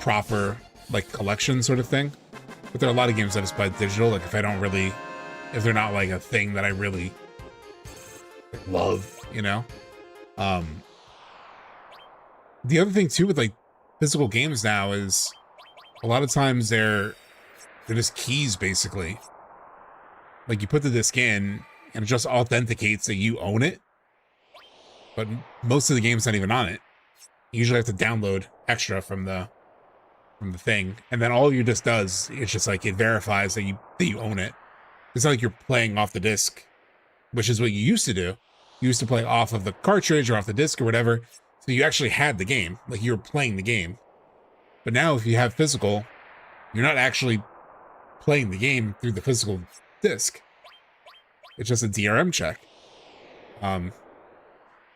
S1: proper like collection sort of thing. But there are a lot of games that I just buy digital, like if they're not like a thing that I really love, you know? The other thing too with like physical games now is a lot of times they're just keys basically. Like you put the disc in and it just authenticates that you own it. But most of the game's not even on it. You usually have to download extra from the thing. And then all your disc does, it's just like it verifies that you own it. It's not like you're playing off the disc, which is what you used to do. You used to play off of the cartridge or off the disc or whatever. So you actually had the game, like you were playing the game. But now if you have physical, you're not actually playing the game through the physical disc. It's just a DRM check.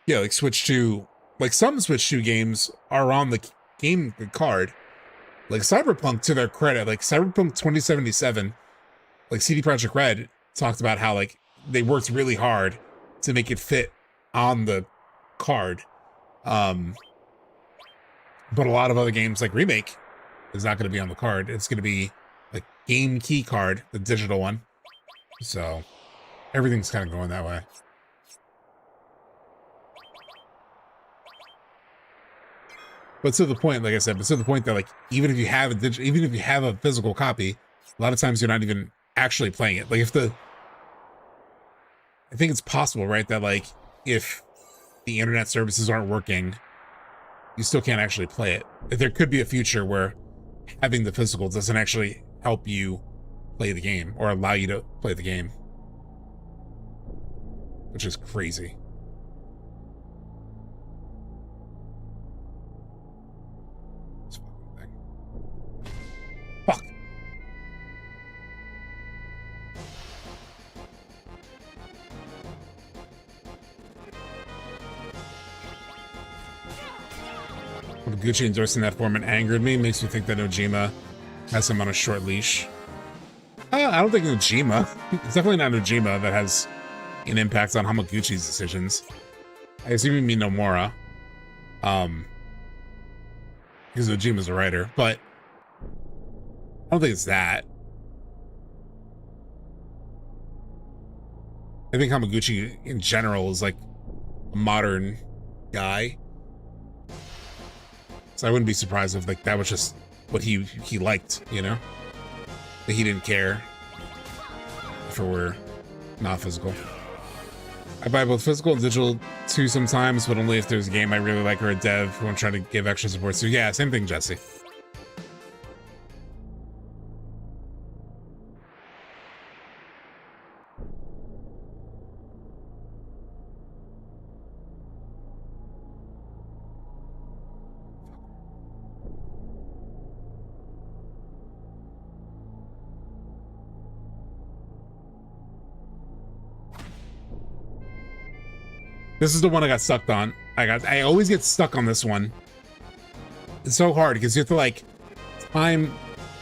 S1: Yeah, like some Switch 2 games are on the card. Like Cyberpunk, to their credit, like Cyberpunk 2077, like CD Projekt Red talked about how like they worked really hard to make it fit on the card. But a lot of other games like Remake is not going to be on the card. It's going to be like game key card, the digital one. So everything's kind of going that way. But to the point, like I said, that like even if you have a physical copy, a lot of times you're not even actually playing it. Like I think it's possible, right, that like if the internet services aren't working, you still can't actually play it. There could be a future where having the physical doesn't actually help you play the game or allow you to play the game, which is crazy. This fucking thing. Fuck. Gucci endorsing that format angered me. Makes me think that Nojima has him on a short leash. I don't think Nojima. It's definitely not Nojima that has an impact on Hamaguchi's decisions. I assume you mean Nomura. Because Nojima's a writer, but I don't think it's that. I think Hamaguchi in general is like a modern guy. So I wouldn't be surprised if like that was just what he liked, you know? That he didn't care if it were not physical. I buy both physical and digital too sometimes, but only if there's a game I really like or a dev who I'm trying to give extra support to. Yeah, same thing, Jesse. This is the one I got stuck on. I always get stuck on this one. It's so hard because you have to like time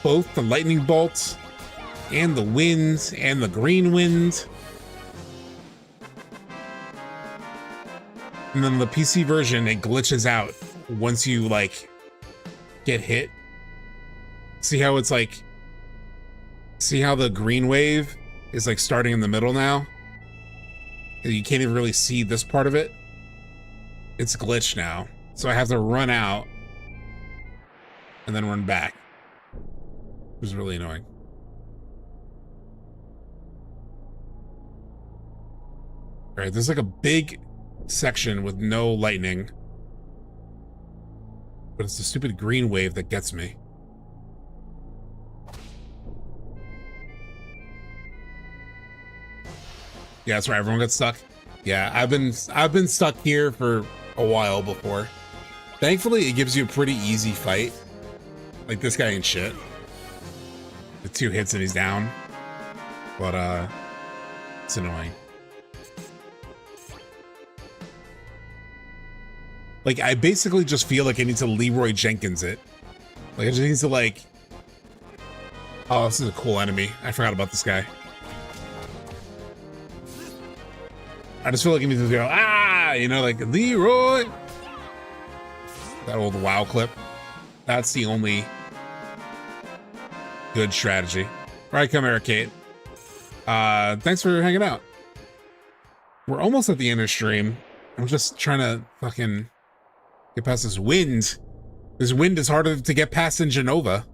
S1: both the lightning bolts and the wind and the green wind. And then the PC version, it glitches out once you like get hit. See how it's like, see how the green wave is like starting in the middle now? You can't even really see this part of it. It's glitched now. So I have to run out and then run back. Which is really annoying. All right, there's like a big section with no lightning. But it's the stupid green wave that gets me. Yeah, that's right. Everyone got stuck. Yeah, I've been stuck here for a while before. Thankfully, it gives you a pretty easy fight. Like this guy ain't shit. The 2 hits and he's down. But it's annoying. Like I basically just feel like I need to Leroy Jenkins it. Like I just need to like. Oh, this is a cool enemy. I forgot about this guy. I just feel like I need to go, ah, you know, like Leroy. That old WoW clip. That's the only good strategy. All right, come here, Kate. Thanks for hanging out. We're almost at the end of stream. I'm just trying to fucking get past this wind. This wind is harder to get past than Jenova.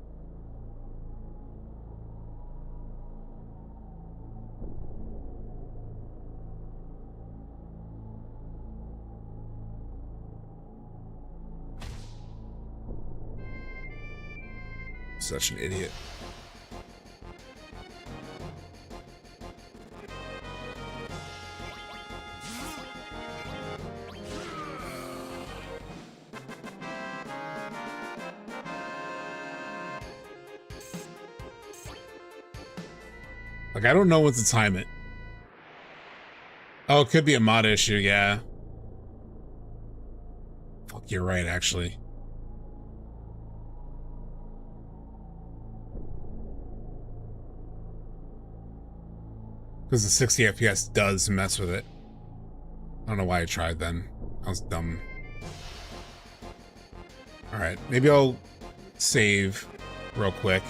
S1: Such an idiot. Like, I don't know when to time it. Oh, it could be a mod issue, yeah. Fuck, you're right, actually. Because the 60 FPS does mess with it. I don't know why I tried then. I was dumb. Alright, maybe I'll save real quick.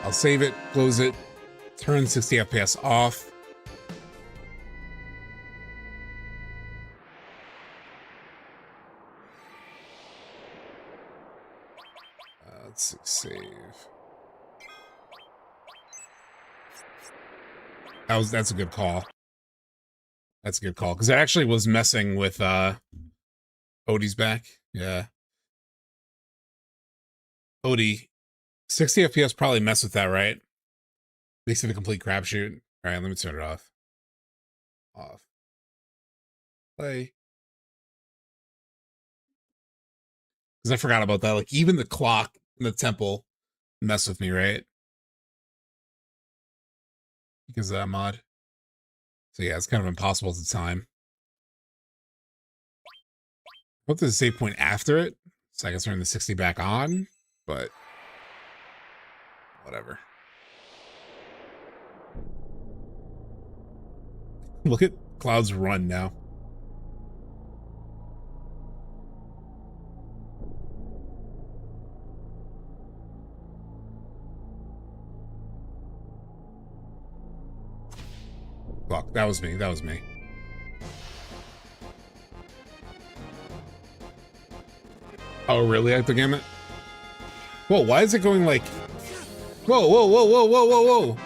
S1: I'll save it, close it, turn 60 FPS off. Let's save. That's a good call. That's a good call because it actually was messing with Odie's back. Yeah, Odie, 60 FPS probably messed with that, right? Makes it a complete crapshoot. All right, let me turn it off. Off. Play. Because I forgot about that. Like even the clock in the temple mess with me, right? Because of that mod. So yeah, it's kind of impossible to time. I hope there's a save point after it, so I can turn the 60 back on, but whatever. Look at Cloud's run now. Fuck, that was me. That was me. Oh, really? I have to game it? Whoa, why is it going like... Whoa, whoa, whoa, whoa, whoa, whoa, whoa.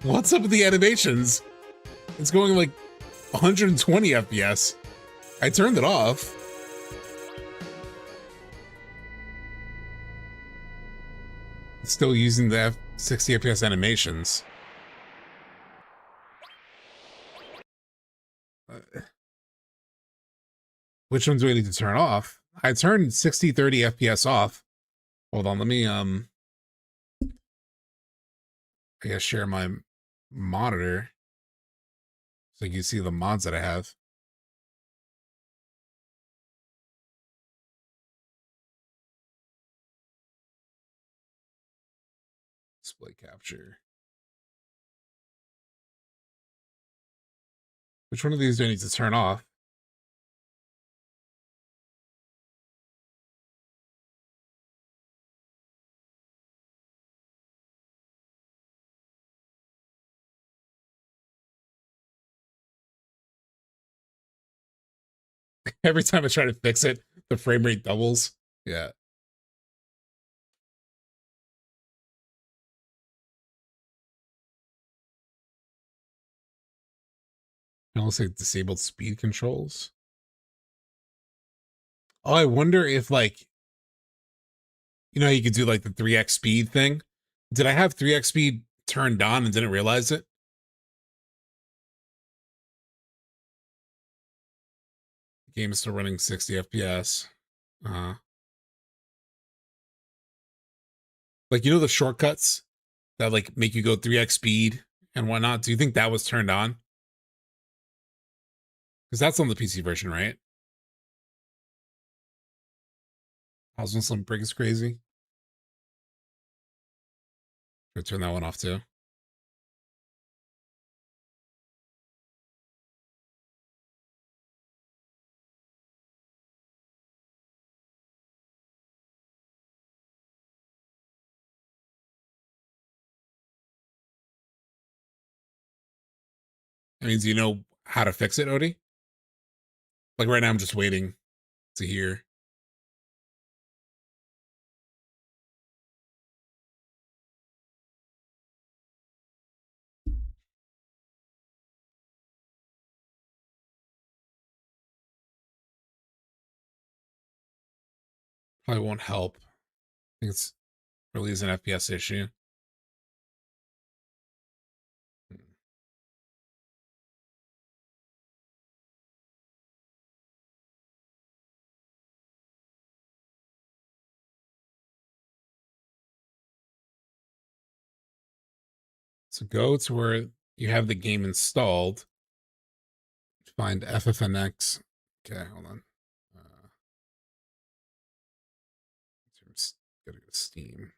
S1: What's up with the animations? It's going like 120 FPS. I turned it off. It's still using the 60 FPS animations. Which ones do I need to turn off? I turned 60, 30 FPS off. Hold on, let me, I guess share my monitor so you can see the mods that I have. Display capture. Which one of these do I need to turn off? Every time I try to fix it, the frame rate doubles. Yeah. It looks like disabled speed controls. Oh, I wonder if like, you know, you could do like the 3x speed thing. Did I have 3x speed turned on and didn't realize it? The game is still running 60 FPS. Like, you know, the shortcuts that like make you go 3x speed and whatnot. Do you think that was turned on? Because that's on the PC version, right? House Slim Brick is crazy. Should I turn that one off too? That means you know how to fix it, Odie? Like right now, I'm just waiting to hear. Probably won't help. I think it's really is an FPS issue. So go to where you have the game installed. Find FFNX. Okay, hold on. Gotta go to Steam.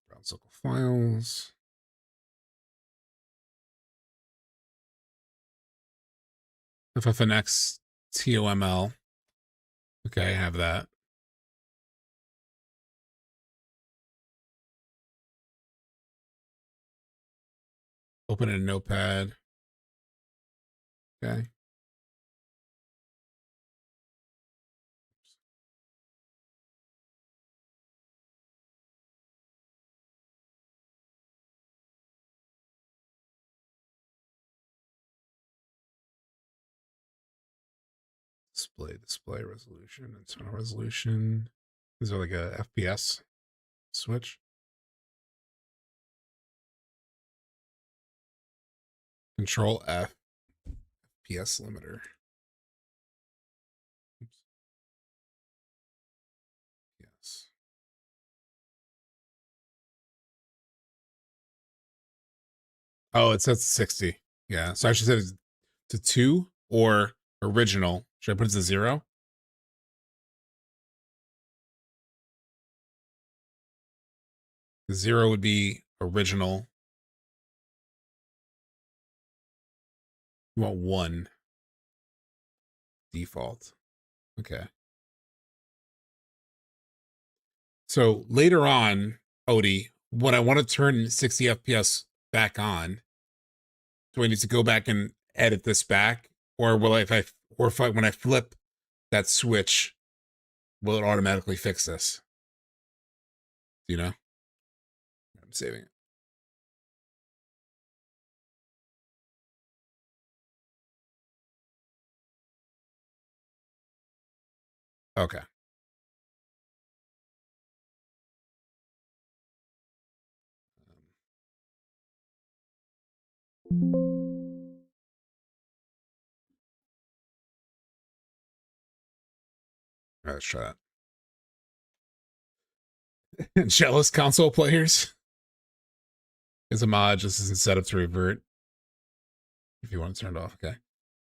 S1: Browse local files. FFNX TOML. Okay, I have that. Open it in Notepad. Okay. Display resolution, internal resolution. Is there like a FPS switch? Control F, FPS limiter. Oops. Yes. Oh, it says 60. Yeah, so I should set it to 2 or original. Should I put it to 0? The 0 would be original. You want 1. default. Okay. So later on, Odie, when I want to turn 60 FPS back on, do I need to go back and edit this back? Or will I, when I flip that switch, will it automatically fix this? Do you know? I'm saving it. Okay. All right, let's try that. Jealous console players. It's a mod, just isn't set up to revert. If you want to turn it off, okay.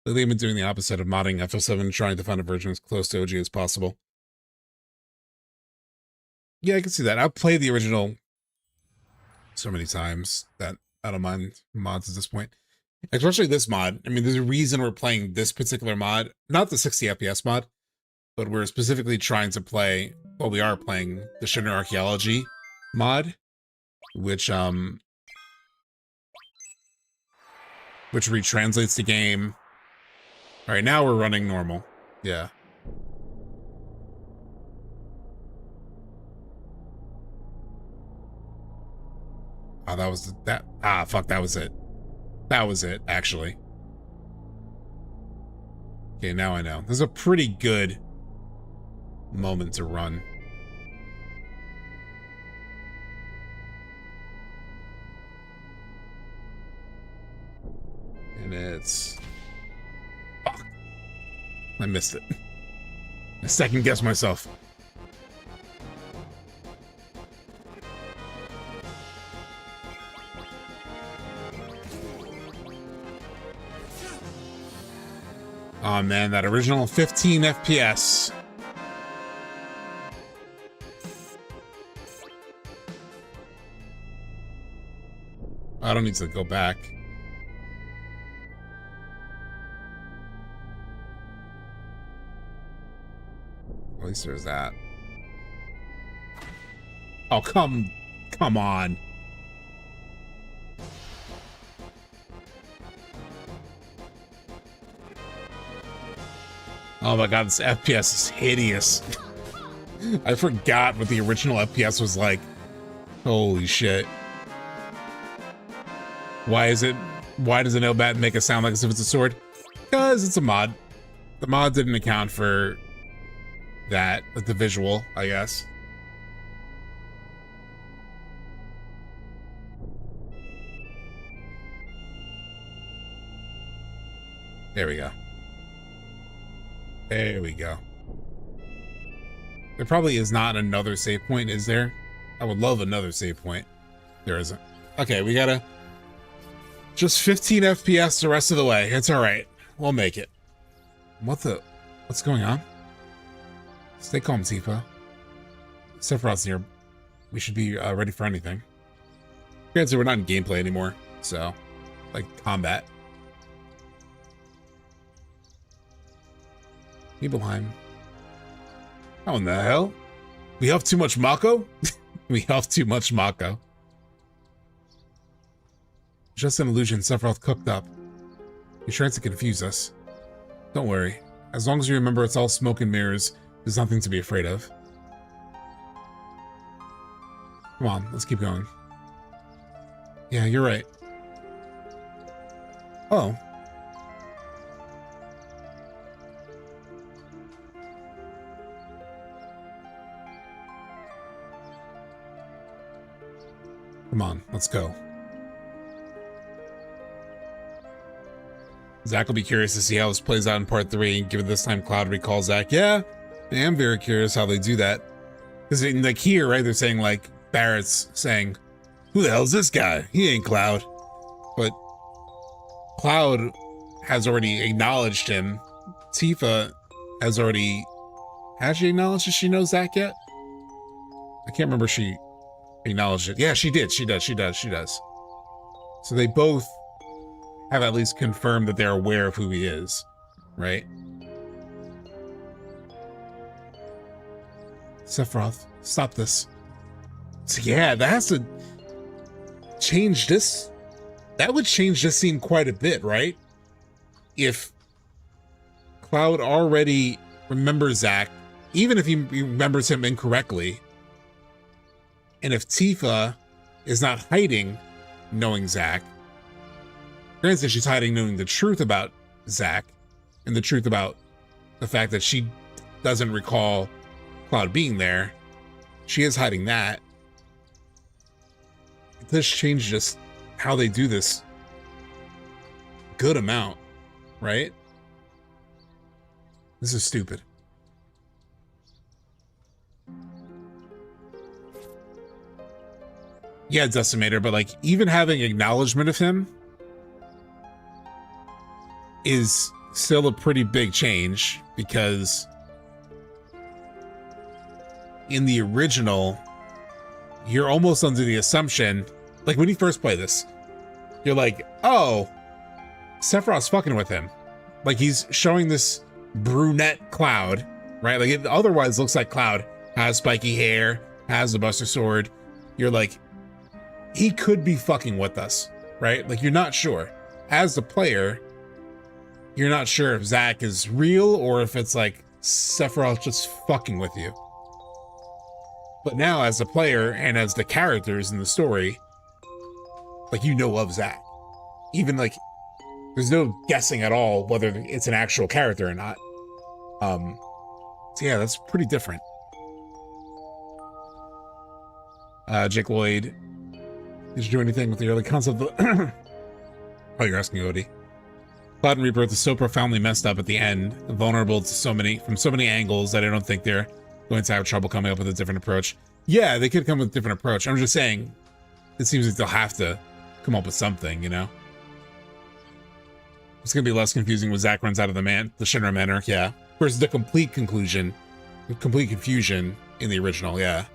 S1: Lately, I've been doing the opposite of modding FF7, trying to find a version as close to OG as possible. Yeah, I can see that. I've played the original so many times that I don't mind mods at this point. Especially this mod. I mean, there's a reason we're playing this particular mod, not the 60 FPS mod, but we're specifically trying to play, well, we are playing the Shinra Archeology mod, which retranslates the game. All right, now we're running normal. Yeah. Oh, that was that. Ah, fuck, that was it. That was it, actually. Okay, now I know. This is a pretty good moment to run. And it's... Fuck. I missed it. I second guessed myself. Oh man, that original 15 FPS. I don't need to go back. At least there's that. Oh, come on. Oh my god, this FPS is hideous. I forgot what the original FPS was like. Holy shit. Why does an Elbat make it sound like as if it's a sword? Because it's a mod. The mod didn't account for that, like the visual, I guess. There we go. There we go. There probably is not another save point, is there? I would love another save point. There isn't. Okay, we gotta... Just 15 FPS the rest of the way. It's alright. We'll make it. What's going on? Stay calm, Tifa. Sephiroth's here. We should be ready for anything. Granted, we're not in gameplay anymore, so... Like, combat. Nibelheim. How in the hell? We have too much Mako? We have too much Mako. Just an illusion Sephiroth cooked up. He's trying to confuse us. Don't worry. As long as you remember it's all smoke and mirrors, there's nothing to be afraid of. Come on, let's keep going. Yeah, you're right. Oh. Come on, let's go. Zach will be curious to see how this plays out in part 3, given this time Cloud recalls Zach. Yeah, I am very curious how they do that. Because in like here, right, they're saying like, Barrett's saying, who the hell is this guy? He ain't Cloud. But Cloud has already acknowledged him. Tifa has already... Has she acknowledged that she knows Zach yet? I can't remember if she acknowledged it. Yeah, she did. She does. So they both have at least confirmed that they're aware of who he is, right? Sephiroth, stop this. So yeah, that has to change this. That would change this scene quite a bit, right? If Cloud already remembers Zack, even if he remembers him incorrectly, and if Tifa is not hiding knowing Zack, granted she's hiding knowing the truth about Zack, and the truth about the fact that she doesn't recall Cloud being there, she is hiding that. This changed just how they do this good amount, right? This is stupid. Yeah, Decimator, but like even having acknowledgement of him is still a pretty big change, because in the original, you're almost under the assumption, like when you first play this, you're like, oh, Sephiroth's fucking with him. Like he's showing this brunette Cloud, right? Like it otherwise looks like Cloud has spiky hair, has the Buster Sword. You're like, he could be fucking with us, right? Like you're not sure. As the player, you're not sure if Zack is real or if it's like Sephiroth just fucking with you. But now as a player and as the characters in the story, like you know of Zack. Even like there's no guessing at all whether it's an actual character or not. So yeah, that's pretty different. Jake Lloyd, did you do anything with the early concept of oh, you're asking Odie. Cloud and Rebirth is so profoundly messed up at the end, vulnerable to from so many angles that I don't think they're going to have trouble coming up with a different approach. Yeah, they could come with a different approach. I'm just saying, it seems like they'll have to come up with something, you know? It's gonna be less confusing when Zack runs out of the Shinra Manor, yeah. Versus the complete confusion in the original, yeah.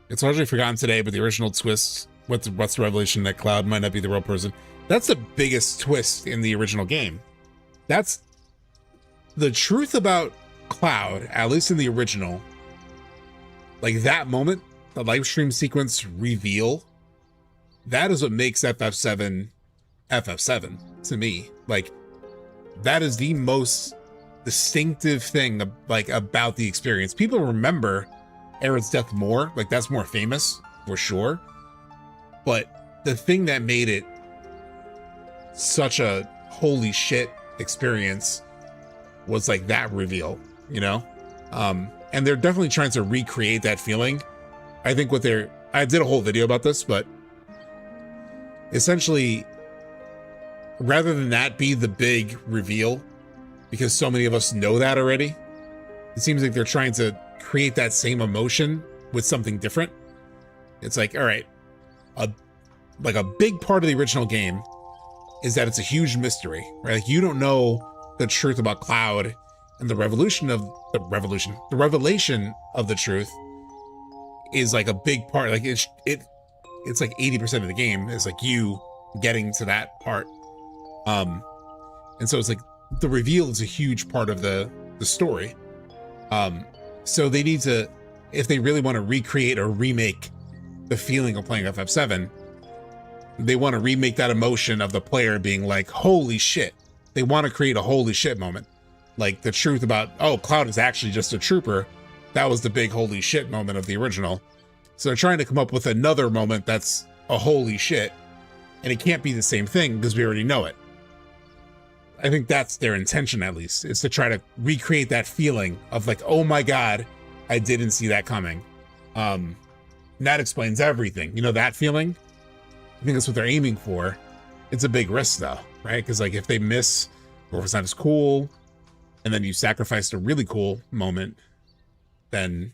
S1: It's largely forgotten today, but the original twist, what's the revelation that Cloud might not be the real person? That's the biggest twist in the original game. That's the truth about Cloud, at least in the original. Like that moment, the live stream sequence reveal, that is what makes FF7 FF7 to me. Like that is the most distinctive thing like about the experience. People remember Aerith's death more, like that's more famous for sure. But the thing that made it such a holy shit experience was like that reveal, you know? And they're definitely trying to recreate that feeling. I think I did a whole video about this, but essentially, rather than that be the big reveal, because so many of us know that already, it seems like they're trying to create that same emotion with something different. It's like, all right, a big part of the original game is that it's a huge mystery, right? Like you don't know the truth about Cloud, and the revelation of the truth is like a big part. Like it's like 80% of the game is like you getting to that part. And so it's like the reveal is a huge part of the story. So they need to, if they really want to recreate or remake the feeling of playing FF7, they want to remake that emotion of the player being like, holy shit. They want to create a holy shit moment. Like the truth about, oh, Cloud is actually just a trooper. That was the big holy shit moment of the original. So they're trying to come up with another moment that's a holy shit. And it can't be the same thing because we already know it. I think that's their intention, at least, is to try to recreate that feeling of like, oh my God, I didn't see that coming. That explains everything. You know, that feeling? I think that's what they're aiming for. It's a big risk though, right? Because like if they miss, or if it's not as cool, and then you sacrifice a really cool moment, then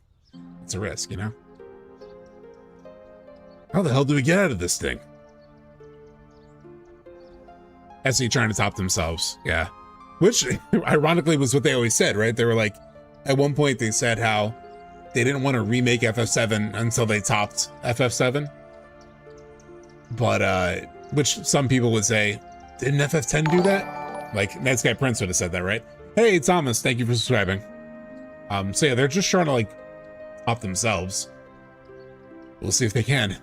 S1: it's a risk, you know? How the hell do we get out of this thing? SE trying to top themselves, yeah. Which, ironically, was what they always said, right? They were like, at one point they said how they didn't want to remake FF7 until they topped FF7. But, which some people would say, didn't FF10 do that? Like, Netsky Prince would have said that, right? Hey, Thomas, thank you for subscribing. So yeah, they're just trying to like pop themselves. We'll see if they can.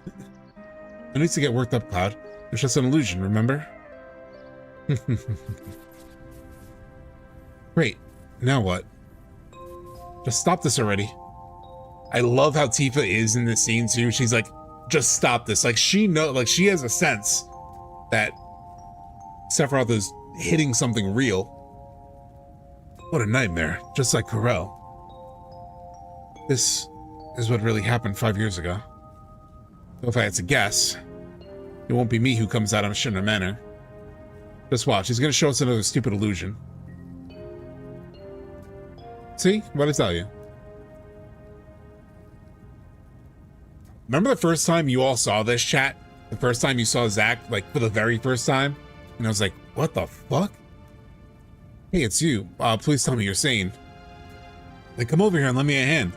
S1: No need to get worked up, Cloud. It's just an illusion, remember? Great. Now what? Just stop this already. I love how Tifa is in this scene too. She's like, just stop this. Like she has a sense that Sephiroth is hitting something real. What a nightmare, just like Corel. This is what really happened 5 years ago. So if I had to guess, it won't be me who comes out of Shinra Manor. Just watch, he's gonna show us another stupid illusion. See? What'd I tell you? Remember the first time you all saw this, chat? The first time you saw Zack, like, for the very first time? And I was like, what the fuck? Hey, it's you. Please tell me you're sane. Like, come over here and lend me a hand.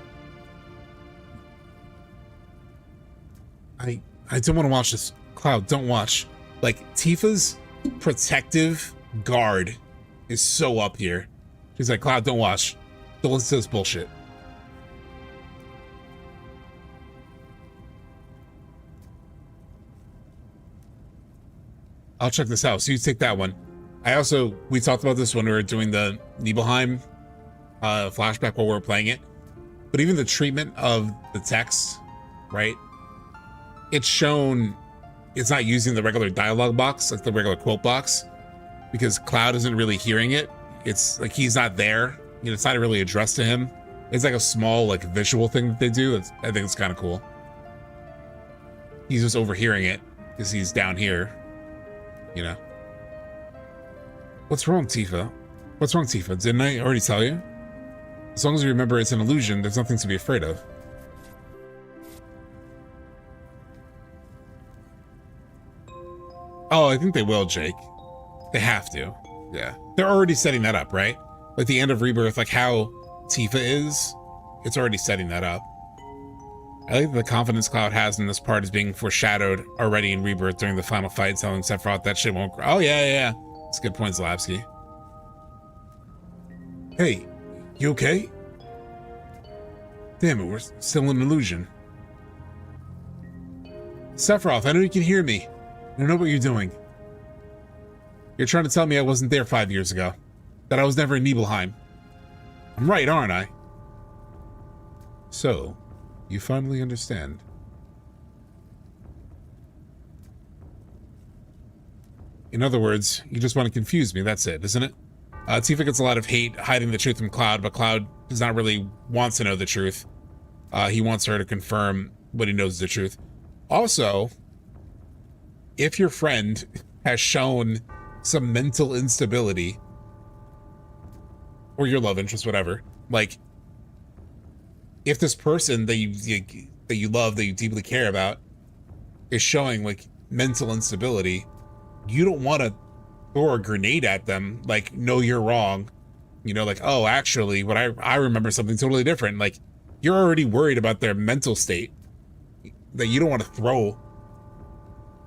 S1: I don't want to watch this. Cloud, don't watch. Like, Tifa's protective guard is so up here. She's like, Cloud, don't watch. Don't listen to this bullshit. I'll check this out. So you take that one. We talked about this when we were doing the Nibelheim flashback while we were playing it. But even the treatment of the text, right? It's shown, it's not using the regular dialogue box, like the regular quote box, because Cloud isn't really hearing it. It's like he's not there. You know, it's not really addressed to him. It's like a small, like, visual thing that they do. I think it's kind of cool. He's just overhearing it because he's down here. You know. What's wrong, Tifa? What's wrong, Tifa? Didn't I already tell you? As long as you remember it's an illusion, there's nothing to be afraid of. Oh, I think they will, Jake. They have to. Yeah. They're already setting that up, right? Like the end of Rebirth, like how Tifa is, it's already setting that up. I think the confidence Cloud has in this part is being foreshadowed already in Rebirth during the final fight, telling Sephiroth that shit won't grow. Oh, yeah. That's a good point, Zlapsky. Hey, you okay? Damn it, we're still an illusion. Sephiroth, I know you can hear me. I know what you're doing. You're trying to tell me I wasn't there 5 years ago. That I was never in Nibelheim. I'm right, aren't I? So, you finally understand. In other words, you just want to confuse me, that's it, isn't it? Tifa gets a lot of hate hiding the truth from Cloud, but Cloud does not really want to know the truth. He wants her to confirm what he knows is the truth. Also, if your friend has shown some mental instability, or your love interest, whatever, like, if this person that you love, that you deeply care about, is showing, like, mental instability, you don't want to throw a grenade at them, like, no, you're wrong. You know, like, oh, actually, what I remember something totally different. Like, you're already worried about their mental state, that you don't want to throw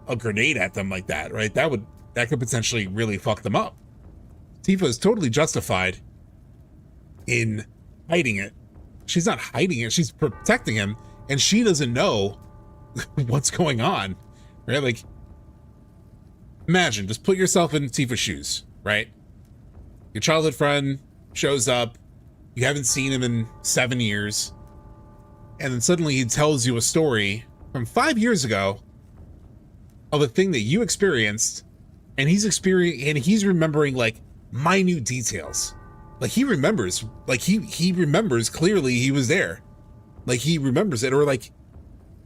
S1: a grenade at them like that, right? That could potentially really fuck them up. Tifa is totally justified in hiding it. She's not hiding it, she's protecting him, and she doesn't know what's going on, right? Like, imagine, just put yourself in Tifa's shoes, right? Your childhood friend shows up, you haven't seen him in 7 years, and then suddenly he tells you a story from 5 years ago of a thing that you experienced, and he's remembering, like, minute details. Like, he remembers, like, he remembers clearly he was there. Like, he remembers it, or like,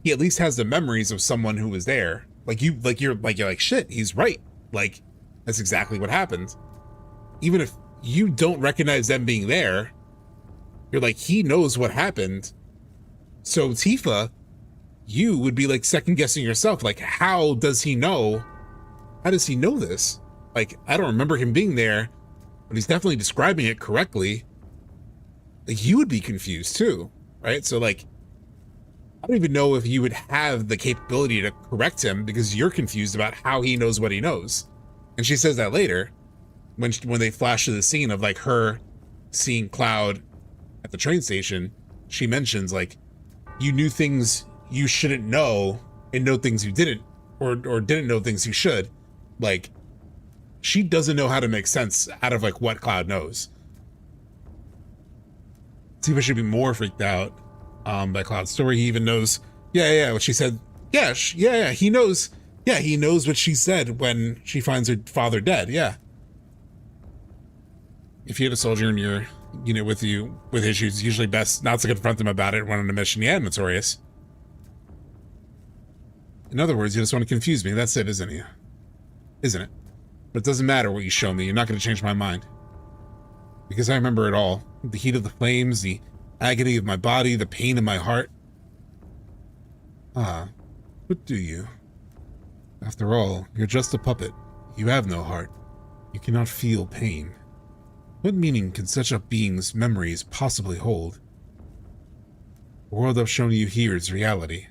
S1: he at least has the memories of someone who was there. You're like, shit, he's right. Like, that's exactly what happened. Even if you don't recognize them being there, you're like, he knows what happened. So Tifa, you would be like second guessing yourself. Like, how does he know? How does he know this? Like, I don't remember him being there, but he's definitely describing it correctly. Like, you would be confused too, right? So, like, I don't even know if you would have the capability to correct him because you're confused about how he knows what he knows. And she says that later when they flash to the scene of, like, her seeing Cloud at the train station. She mentions, like, you knew things you shouldn't know and know things you didn't, or didn't know things you should. Like, she doesn't know how to make sense out of like what Cloud knows. Tifa should be more freaked out by Cloud's story. He even knows, what she said. Yeah, he knows. Yeah, he knows what she said when she finds her father dead. Yeah. If you had a soldier in your unit with you with issues, it's usually best not to confront them about it when on a mission. Yeah, notorious. In other words, you just want to confuse me. That's it, isn't it? Isn't it? But it doesn't matter what you show me. You're not going to change my mind. Because I remember it all. The heat of the flames, the agony of my body, the pain in my heart. Ah, what do you? After all, you're just a puppet. You have no heart. You cannot feel pain. What meaning can such a being's memories possibly hold? The world I've shown you here is reality.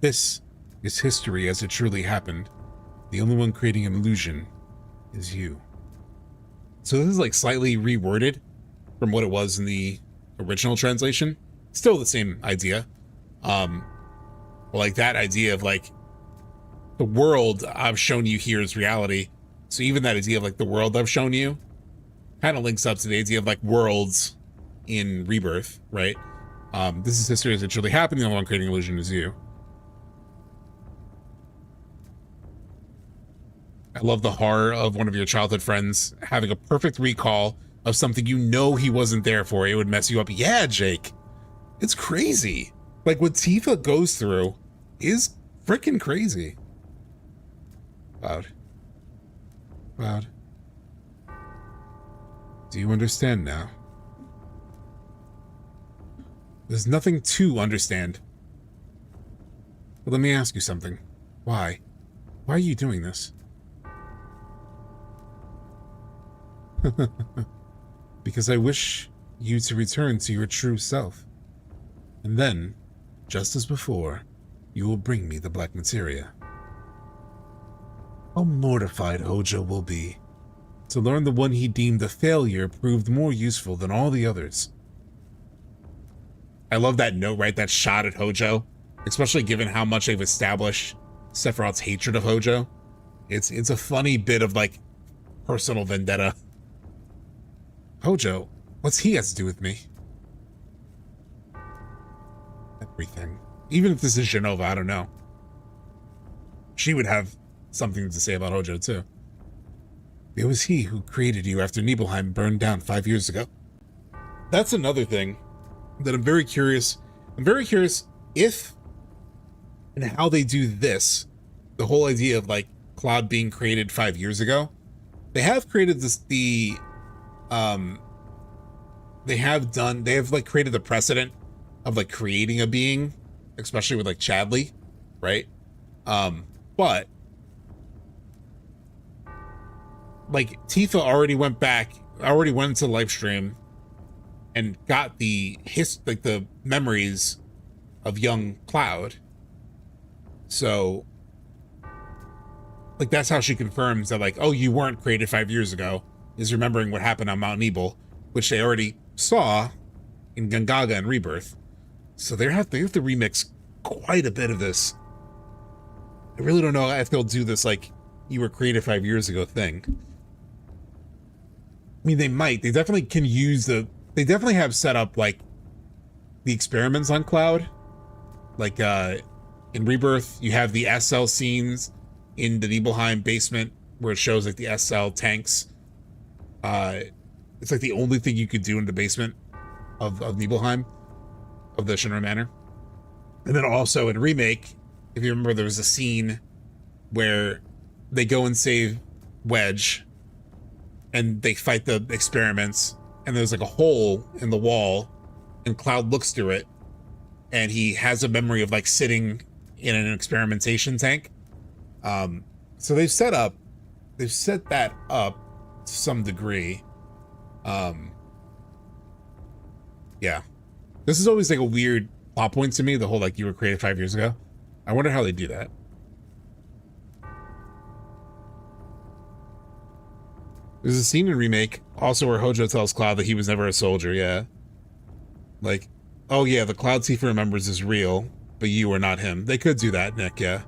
S1: This is history as it truly happened. The only one creating an illusion is you. So this is like slightly reworded from what it was in the original translation. Still the same idea. Like that idea of like the world I've shown you here is reality. So even that idea of like the world I've shown you kind of links up to the idea of like worlds in Rebirth, right? This is history as it truly happened. The only one creating an illusion is you. I love the horror of one of your childhood friends having a perfect recall of something you know he wasn't there for. It would mess you up. Yeah, Jake. It's crazy. Like what Tifa goes through is freaking crazy. Cloud. Cloud. Do you understand now? There's nothing to understand. But let me ask you something. Why? Why are you doing this? Because I wish you to return to your true self. And then, just as before, you will bring me the black materia. How mortified Hojo will be to learn the one he deemed a failure proved more useful than all the others. I love that note, right? That shot at Hojo, especially given how much they've established Sephiroth's hatred of Hojo. It's a funny bit of like personal vendetta. Hojo, what's he has to do with me? Everything. Even if this is Jenova, I don't know. She would have something to say about Hojo too. It was he who created you after Nibelheim burned down 5 years ago. That's another thing that I'm very curious. I'm very curious if and how they do this. The whole idea of like Cloud being created 5 years ago. They have created this, they have like created the precedent of like creating a being, especially with like Chadley, right? But like Tifa already went into the live stream and got the memories of young Cloud. So like that's how she confirms that like, oh, you weren't created 5 years ago, is remembering what happened on Mount Nebel, which they already saw in Gongaga and Rebirth. So they have to remix quite a bit of this. I really don't know if they'll do this like you were created 5 years ago thing. I mean, they might. They definitely can use they definitely have set up like the experiments on Cloud. Like in Rebirth, you have the SL scenes in the Nibelheim basement where it shows like the SL tanks. It's like the only thing you could do in the basement of Nibelheim, of the Shinra Manor. And then also in Remake, if you remember, there was a scene where they go and save Wedge and they fight the experiments, and there's like a hole in the wall and Cloud looks through it and he has a memory of like sitting in an experimentation tank. So they've set that up to some degree. Yeah, this is always like a weird plot point to me, the whole like you were created 5 years ago. I wonder how they do that. There's a scene in Remake also where Hojo tells Cloud that he was never a soldier. Yeah, like Oh yeah, the Cloud Tifa remembers is real, but you are not him. They could do that, Nick, yeah.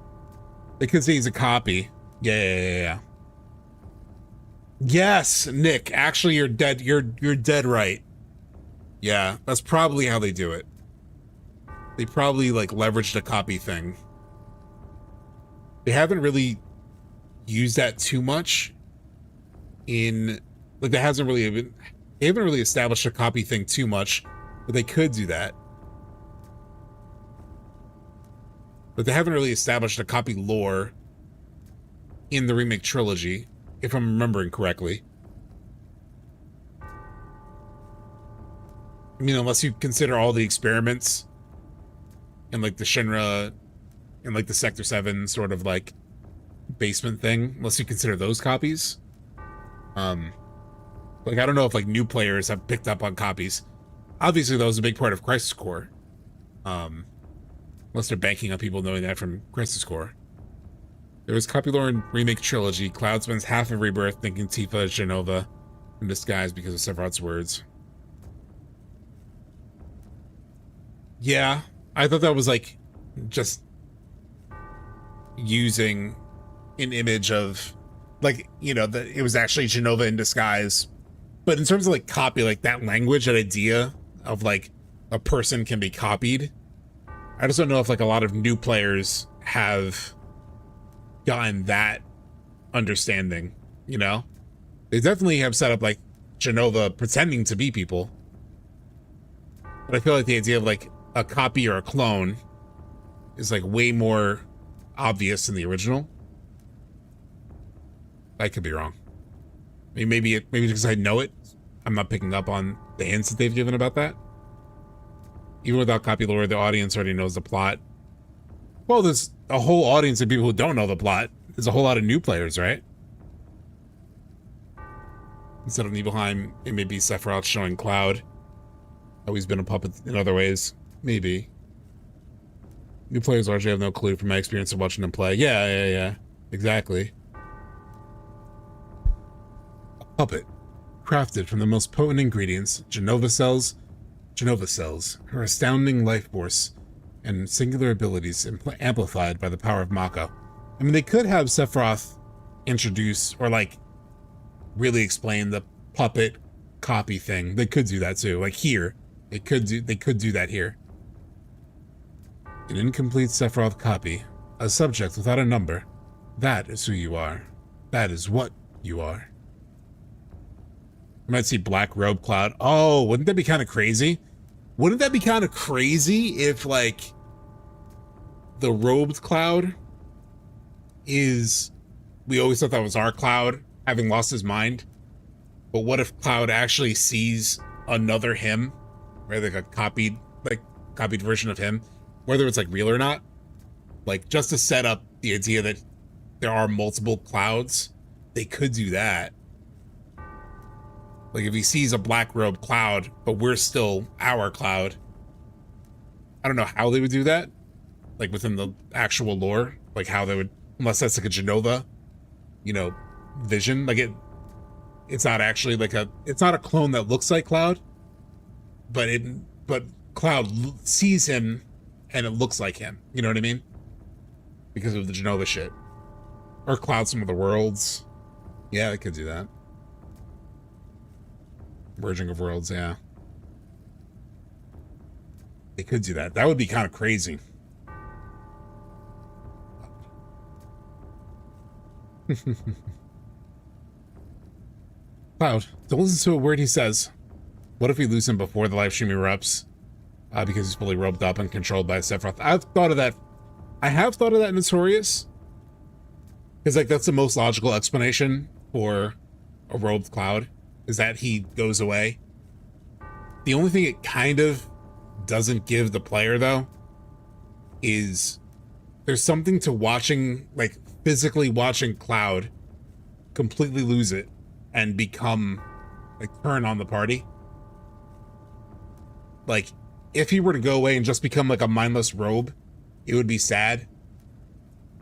S1: They could say he's a copy. Yeah. Yes, Nick, actually you're dead. You're dead right. Yeah, that's probably how they do it. They probably like leveraged a copy thing. They haven't really used that too much in like they haven't really established a copy thing too much, but they could do that. But they haven't really established a copy lore in the remake trilogy, if I'm remembering correctly. I mean, unless you consider all the experiments and like the Shinra and like the Sector 7 sort of like basement thing, unless you consider those copies. Like I don't know if like new players have picked up on copies. Obviously that was a big part of Crisis Core. Unless they're banking on people knowing that from Crisis Core. There was copy lore in remake trilogy. Cloud spends half of Rebirth thinking Tifa is Jenova in disguise because of Sephiroth's words. Yeah, I thought that was like just using an image of like, you know, that it was actually Jenova in disguise. But in terms of like copy, like that language, that idea of like a person can be copied, I just don't know if like a lot of new players have gotten that understanding, you know? They definitely have set up like Jenova pretending to be people. But I feel like the idea of like a copy or a clone is like way more obvious in the original. I could be wrong. I mean, maybe because I know it, I'm not picking up on the hints that they've given about that. Even without copy lore, the audience already knows the plot. Well, there's a whole audience of people who don't know the plot. There's a whole lot of new players, right? Instead of Nibelheim, it may be Sephiroth showing Cloud how he's been a puppet in other ways. Maybe. New players largely have no clue from my experience of watching them play. Yeah. Exactly. A puppet crafted from the most potent ingredients, Jenova cells, her astounding life force, and singular abilities amplified by the power of Mako. I mean, they could have Sephiroth introduce or like really explain the puppet copy thing. They could do that too. Like here, they could do that here. An incomplete Sephiroth copy, a subject without a number. That is who you are. That is what you are. You might see Black Robe Cloud. Oh, wouldn't that be kind of crazy? Wouldn't that be kind of crazy if like the robed Cloud is, we always thought that was our Cloud having lost his mind, but what if Cloud actually sees another him, right? Like a copied version of him, whether it's like real or not, like just to set up the idea that there are multiple Clouds. They could do that. Like if he sees a black robe Cloud, but we're still our Cloud. I don't know how they would do that, like within the actual lore, like how they would, unless that's like a Jenova, you know, vision. Like it's not actually like it's not a clone that looks like Cloud, but Cloud sees him and it looks like him. You know what I mean? Because of the Jenova shit. Or Cloud some of the worlds. Yeah, they could do that. Merging of worlds, yeah. They could do that. That would be kind of crazy. Cloud, don't listen to a word he says. What if we lose him before the live stream erupts? Because he's fully robed up and controlled by Sephiroth. I've thought of that. I have thought of that in Notorious. Because like that's the most logical explanation for a robed Cloud, is that he goes away. The only thing it kind of doesn't give the player though is there's something to watching, like physically watching Cloud completely lose it and become like turn on the party. Like if he were to go away and just become like a mindless robe, it would be sad.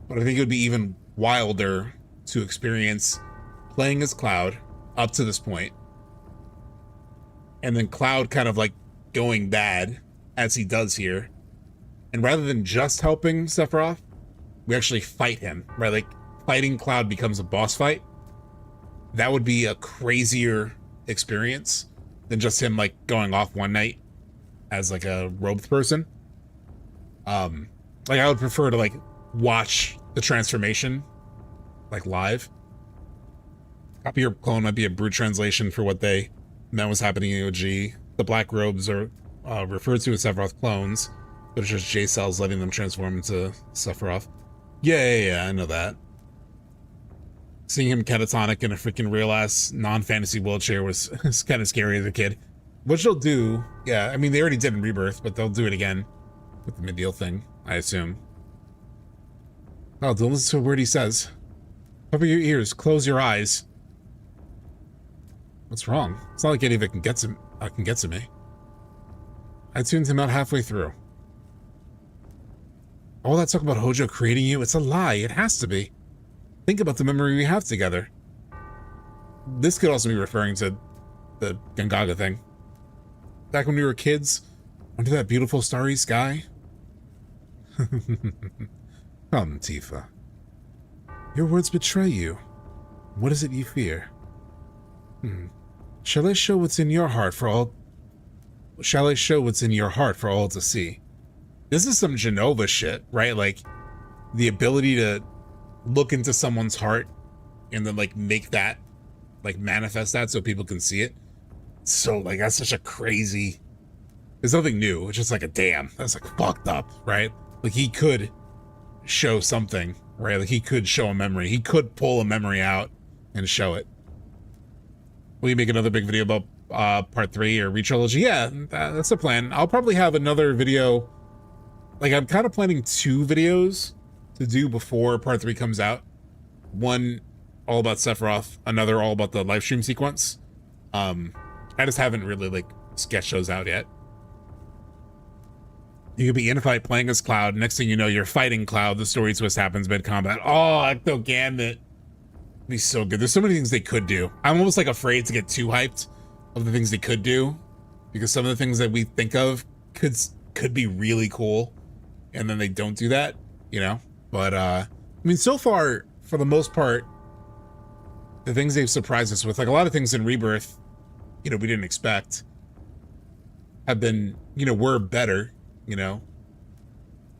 S1: But I think it would be even wilder to experience playing as Cloud up to this point, and then Cloud kind of like going bad as he does here. And rather than just helping Sephiroth, we actually fight him, right? Like, fighting Cloud becomes a boss fight. That would be a crazier experience than just him, like, going off one night as, like, a robed person. Like, I would prefer to, like, watch the transformation, like, live. Copy or clone might be a brute translation for what they meant was happening in OG. The black robes are referred to as Sephiroth clones, but it's just J-cells letting them transform into Sephiroth. Yeah, I know that. Seeing him catatonic in a freaking real-ass non-fantasy wheelchair was kind of scary as a kid. Which they'll do, yeah, I mean, they already did in Rebirth, but they'll do it again with the mid-deal thing, I assume. Oh, don't listen to a word he says. Cover your ears, close your eyes. What's wrong? It's not like any of it can get to me. I tuned him out halfway through. All that talk about Hojo creating you, it's a lie. It has to be. Think about the memory we have together. This could also be referring to the Gongaga thing. Back when we were kids, under that beautiful starry sky. Come, Tifa. Your words betray you. What is it you fear? Shall I show what's in your heart for all? Shall I show what's in your heart for all to see? This is some Jenova shit, right? Like, the ability to look into someone's heart and then, like, make that, like, manifest that so people can see it. So, like, that's such a crazy... There's nothing new. It's just like a damn. That's, like, fucked up, right? Like, he could show something, right? Like, he could show a memory. He could pull a memory out and show it. Will you make another big video about part 3 or Retrilogy? Yeah, that's the plan. I'll probably have another video. Like, I'm kind of planning 2 videos to do before part 3 comes out. One all about Sephiroth, another all about the live stream sequence. I just haven't really, like, sketched those out yet. You could be in a fight playing as Cloud. Next thing you know, you're fighting Cloud. The story twist happens mid-combat. Oh, Ecto Gambit. Be so good. There's so many things they could do. I'm almost, like, afraid to get too hyped of the things they could do, because some of the things that we think of could be really cool, and then they don't do that, you know? But I mean, so far, for the most part, the things they've surprised us with, like a lot of things in Rebirth, you know, we didn't expect, have been, you know, were better, you know?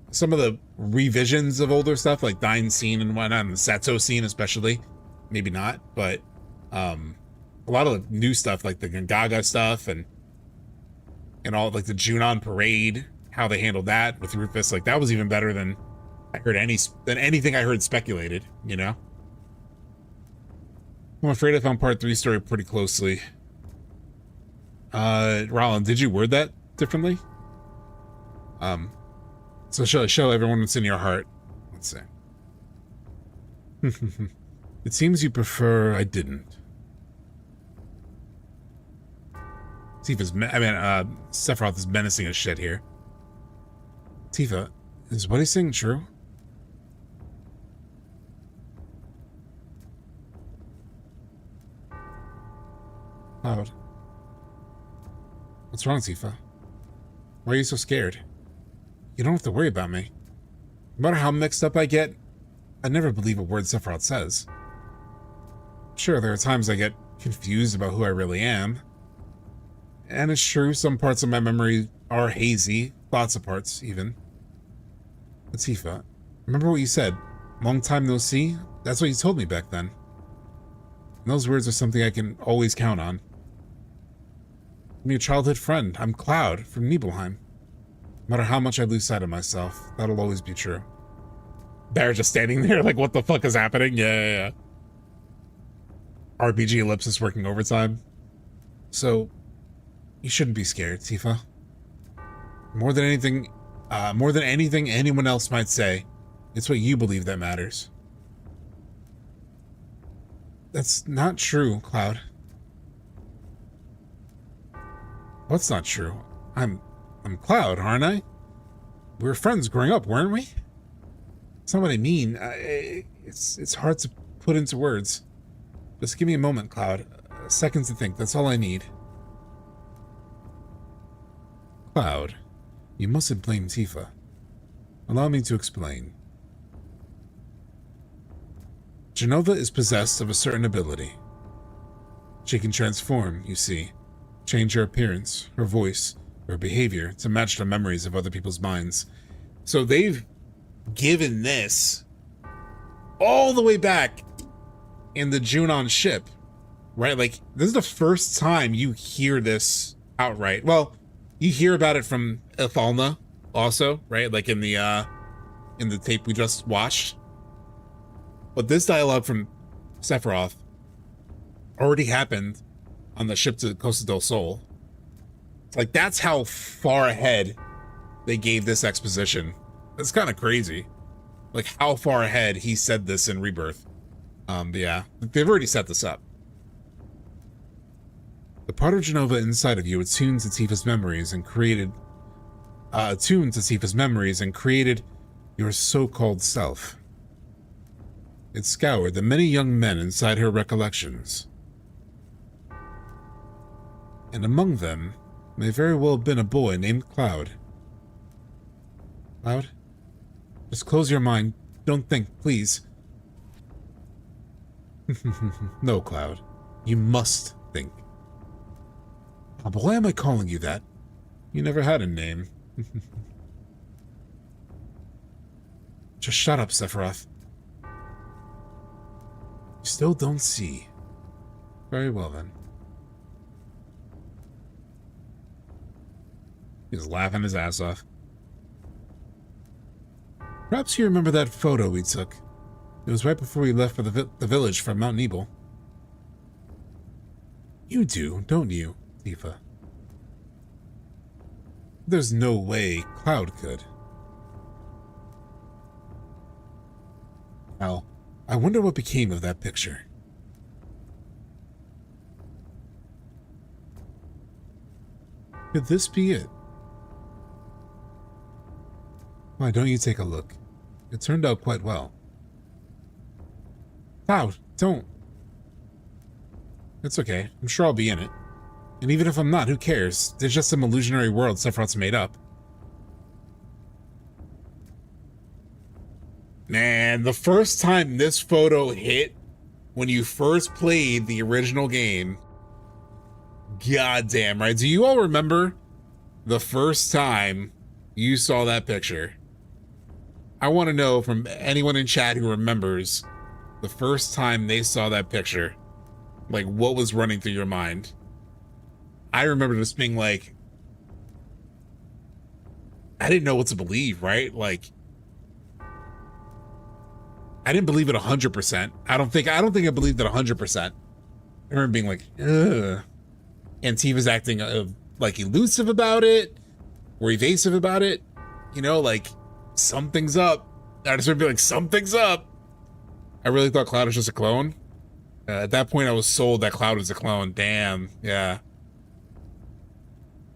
S1: Some of the revisions of older stuff, like Dying Scene and whatnot, and the Sato scene especially, maybe not, but a lot of the new stuff, like the Gongaga stuff and all, like the Junon parade, how they handled that with Rufus, like that was even better than I heard anything I heard speculated, you know? I'm afraid I found part 3 story pretty closely. Roland, did you word that differently? So show everyone what's in your heart. Let's see. It seems you prefer I didn't. Sephiroth is menacing as shit here. Tifa, is what he's saying true? Cloud. What's wrong, Tifa? Why are you so scared? You don't have to worry about me. No matter how mixed up I get, I never believe a word Sephiroth says. Sure, there are times I get confused about who I really am. And it's true, some parts of my memory are hazy, lots of parts, even. But Tifa, remember what you said? Long time no see? That's what you told me back then. And those words are something I can always count on. I'm your childhood friend. I'm Cloud from Nibelheim. No matter how much I lose sight of myself, that'll always be true. Bear just standing there like, what the fuck is happening? Yeah. RPG ellipsis working overtime. So, you shouldn't be scared, Tifa. More than anything anyone else might say, it's what you believe that matters. That's not true, Cloud. What's not true? I'm Cloud, aren't I? We were friends growing up, weren't we? That's not what I mean. It's hard to put into words. Just give me a moment, Cloud. A second to think. That's all I need. Cloud, You mustn't blame Tifa. Allow me to explain. Jenova is possessed of a certain ability. She can transform, you see, change her appearance, her voice, her behavior to match the memories of other people's minds. So they've given this all the way back in the Junon ship, right? Like, this is the first time you hear this outright. Well, you hear about it from Ifalna also, right? Like in the tape we just watched. But this dialogue from Sephiroth already happened on the ship to Costa del Sol. It's like, that's how far ahead they gave this exposition. It's kind of crazy. Like, how far ahead he said this in Rebirth. But yeah, they've already set this up. The part of Jenova inside of you attuned to Tifa's memories and created your so-called self. It scoured the many young men inside her recollections. And among them may very well have been a boy named Cloud. Cloud? Just close your mind. Don't think, please. No, Cloud. You must think. Oh, but why am I calling you that? You never had a name. Just shut up, Sephiroth. You still don't see. Very well, then. He's laughing his ass off. Perhaps you remember that photo we took. It was right before we left for the village from Mount Nebel. You do, don't you, Tifa? There's no way Cloud could. Al, I wonder what became of that picture. Could this be it? Why don't you take a look? It turned out quite well. Cloud, don't. It's okay. I'm sure I'll be in it. And even if I'm not, who cares? There's just some illusionary world Sephiroth's made up. Man, the first time this photo hit, when you first played the original game, goddamn, right? Do you all remember the first time you saw that picture? I want to know from anyone in chat who remembers the first time they saw that picture, like, what was running through your mind? I remember just being like, I didn't know what to believe, right? Like, I didn't believe it 100%. I don't think I believed it 100%. I remember being like, ugh. And Tifa's acting like elusive about it, or evasive about it. You know, like, something's up. I just remember being like, something's up. I really thought Cloud was just a clone. At that point, I was sold that Cloud was a clone. Damn, yeah.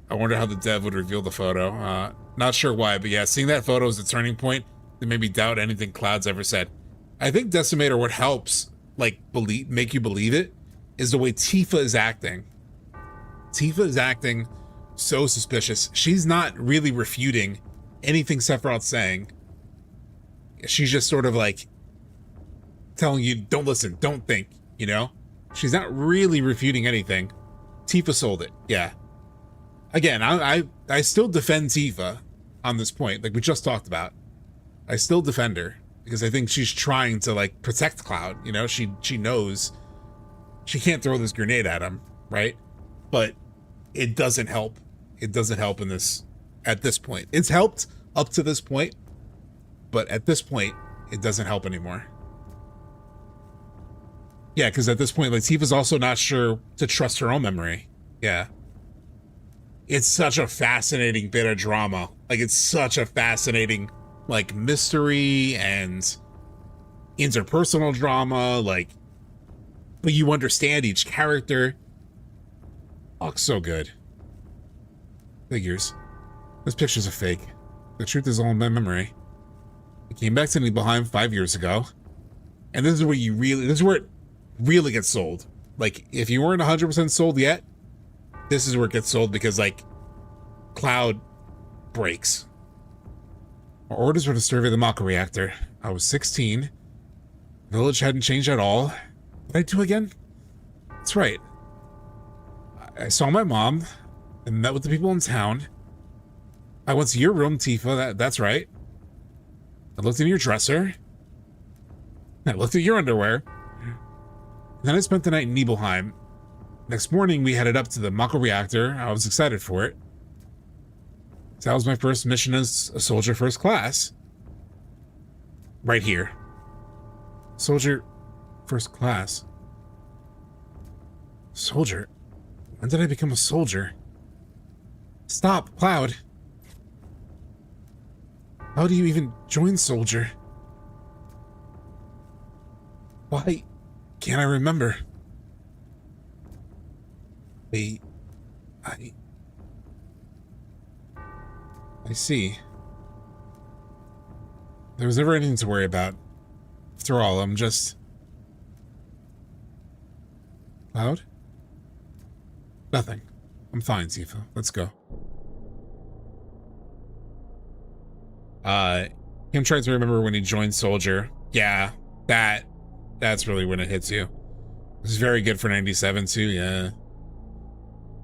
S1: I wonder how the dev would reveal the photo. Not sure why, but yeah, seeing that photo is a turning point that made me doubt anything Cloud's ever said. I think Decimator, what helps, like, make you believe it, is the way Tifa is acting. Tifa is acting so suspicious. She's not really refuting anything Sephiroth's saying. She's just sort of like telling you, don't listen, don't think, you know? She's not really refuting anything. Tifa sold it, yeah. Again, I still defend Tifa on this point, like we just talked about. I still defend her because I think she's trying to, like, protect Cloud, you know? She knows she can't throw this grenade at him, right? But it doesn't help. It doesn't help in this, at this point. It's helped up to this point, but at this point, it doesn't help anymore. Yeah, because at this point, like, Tifa's also not sure to trust her own memory. Yeah. It's such a fascinating bit of drama. Like, it's such a fascinating, like, mystery and interpersonal drama, like, but you understand each character. Oh, so good. Figures. This picture's a fake. The truth is all in my memory. It came back to Nibelheim 5 years ago. And this is where this is where it really gets sold. Like, if you weren't 100% sold yet, this is where it gets sold because, like, Cloud breaks. Our orders were to survey the Mako reactor. I was 16. The village hadn't changed at all. What did I do again? That's right. I saw my mom and met with the people in town. I went to your room, Tifa. That's right. I looked in your dresser. I looked at your underwear. And then I spent the night in Nibelheim. Next morning, we headed up to the Mako reactor. I was excited for it. That was my first mission as a soldier first class. Right here. Soldier first class. Soldier? When did I become a soldier? Stop, Cloud. How do you even join soldier? Why can't I remember? I see. There was never anything to worry about. After all, I'm just... Cloud? Nothing. I'm fine, Tifa. Let's go. Him trying to remember when he joined Soldier. Yeah, that's really when it hits you. This is very good for 97 too, yeah.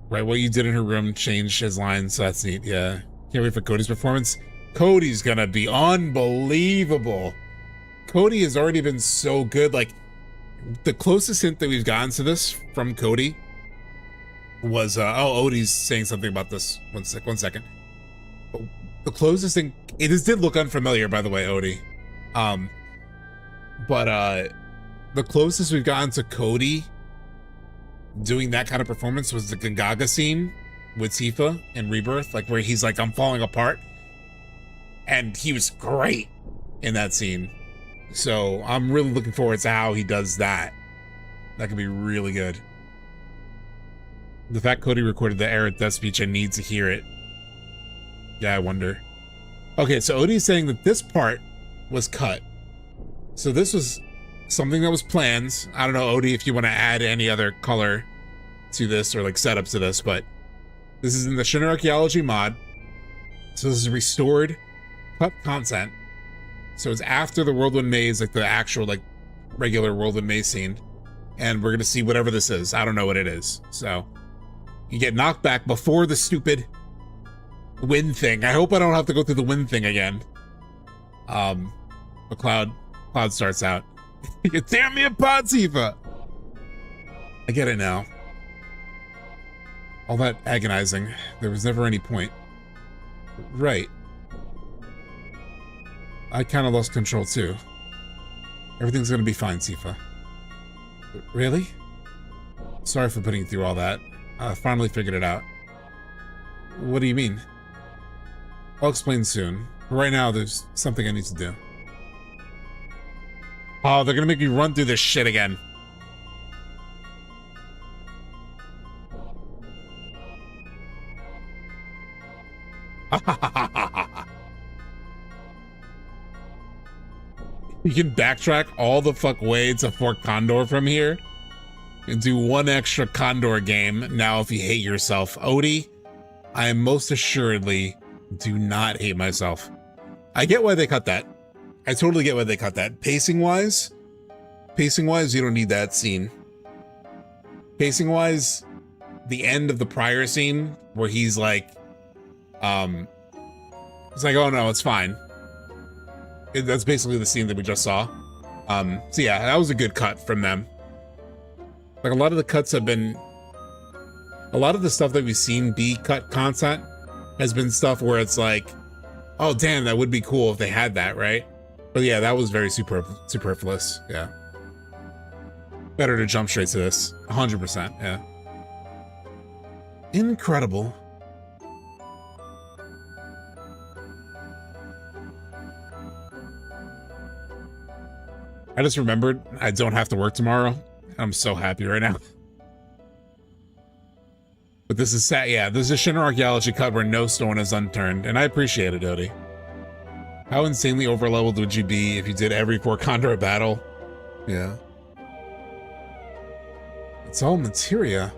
S1: Right, what you did in her room changed his lines, so that's neat, yeah. Can't wait for Cody's performance. Cody's gonna be unbelievable. Cody has already been so good. Like, the closest hint that we've gotten to this from Cody was, oh, Odie's saying something about this. One second. The closest thing, it did look unfamiliar, by the way, Odie. But the closest we've gotten to Cody doing that kind of performance was the Gongaga scene with Tifa in Rebirth, like where he's like, I'm falling apart. And he was great in that scene. So I'm really looking forward to how he does that. That could be really good. The fact Cody recorded the Aerith death speech, I need to hear it. Yeah, I wonder. Okay, so Odie's saying that this part was cut. So this was something that was planned. I don't know, Odie, if you want to add any other color to this or like setup to this, but this is in the Shinra Archeology mod. So this is restored cut content. So it's after the Whirlwind Maze, like the actual like regular Whirlwind Maze scene. And we're gonna see whatever this is. I don't know what it is. So you get knocked back before the stupid wind thing. I hope I don't have to go through the wind thing again. But Cloud starts out. You tear me apart, Tifa. I get it now. All that agonizing, there was never any point. Right. I kind of lost control too. Everything's gonna be fine, Tifa. Really? Sorry for putting you through all that. I finally figured it out. What do you mean? I'll explain soon. But right now, there's something I need to do. Oh, they're gonna make me run through this shit again. You can backtrack all the fuck way to Fort Condor from here and do one extra Condor game. Now, if you hate yourself, Odie, I am most assuredly do not hate myself. I get why they cut that. I totally get why they cut that. Pacing wise, you don't need that scene. Pacing wise, the end of the prior scene where he's like, it's like, oh no, it's fine. That's basically the scene that we just saw. So yeah, that was a good cut from them. Like a lot of the cuts have been, a lot of the stuff that we've seen be cut content has been stuff where it's like, oh damn, that would be cool if they had that, right? But yeah, that was very superfluous, yeah. Better to jump straight to this, 100%, yeah. Incredible. I just remembered I don't have to work tomorrow. I'm so happy right now. But this is sad. Yeah, this is a Shinra Archeology Cut where no stone is unturned, and I appreciate it, Odie. How insanely overleveled would you be if you did every Fort Condor battle? Yeah. It's all materia.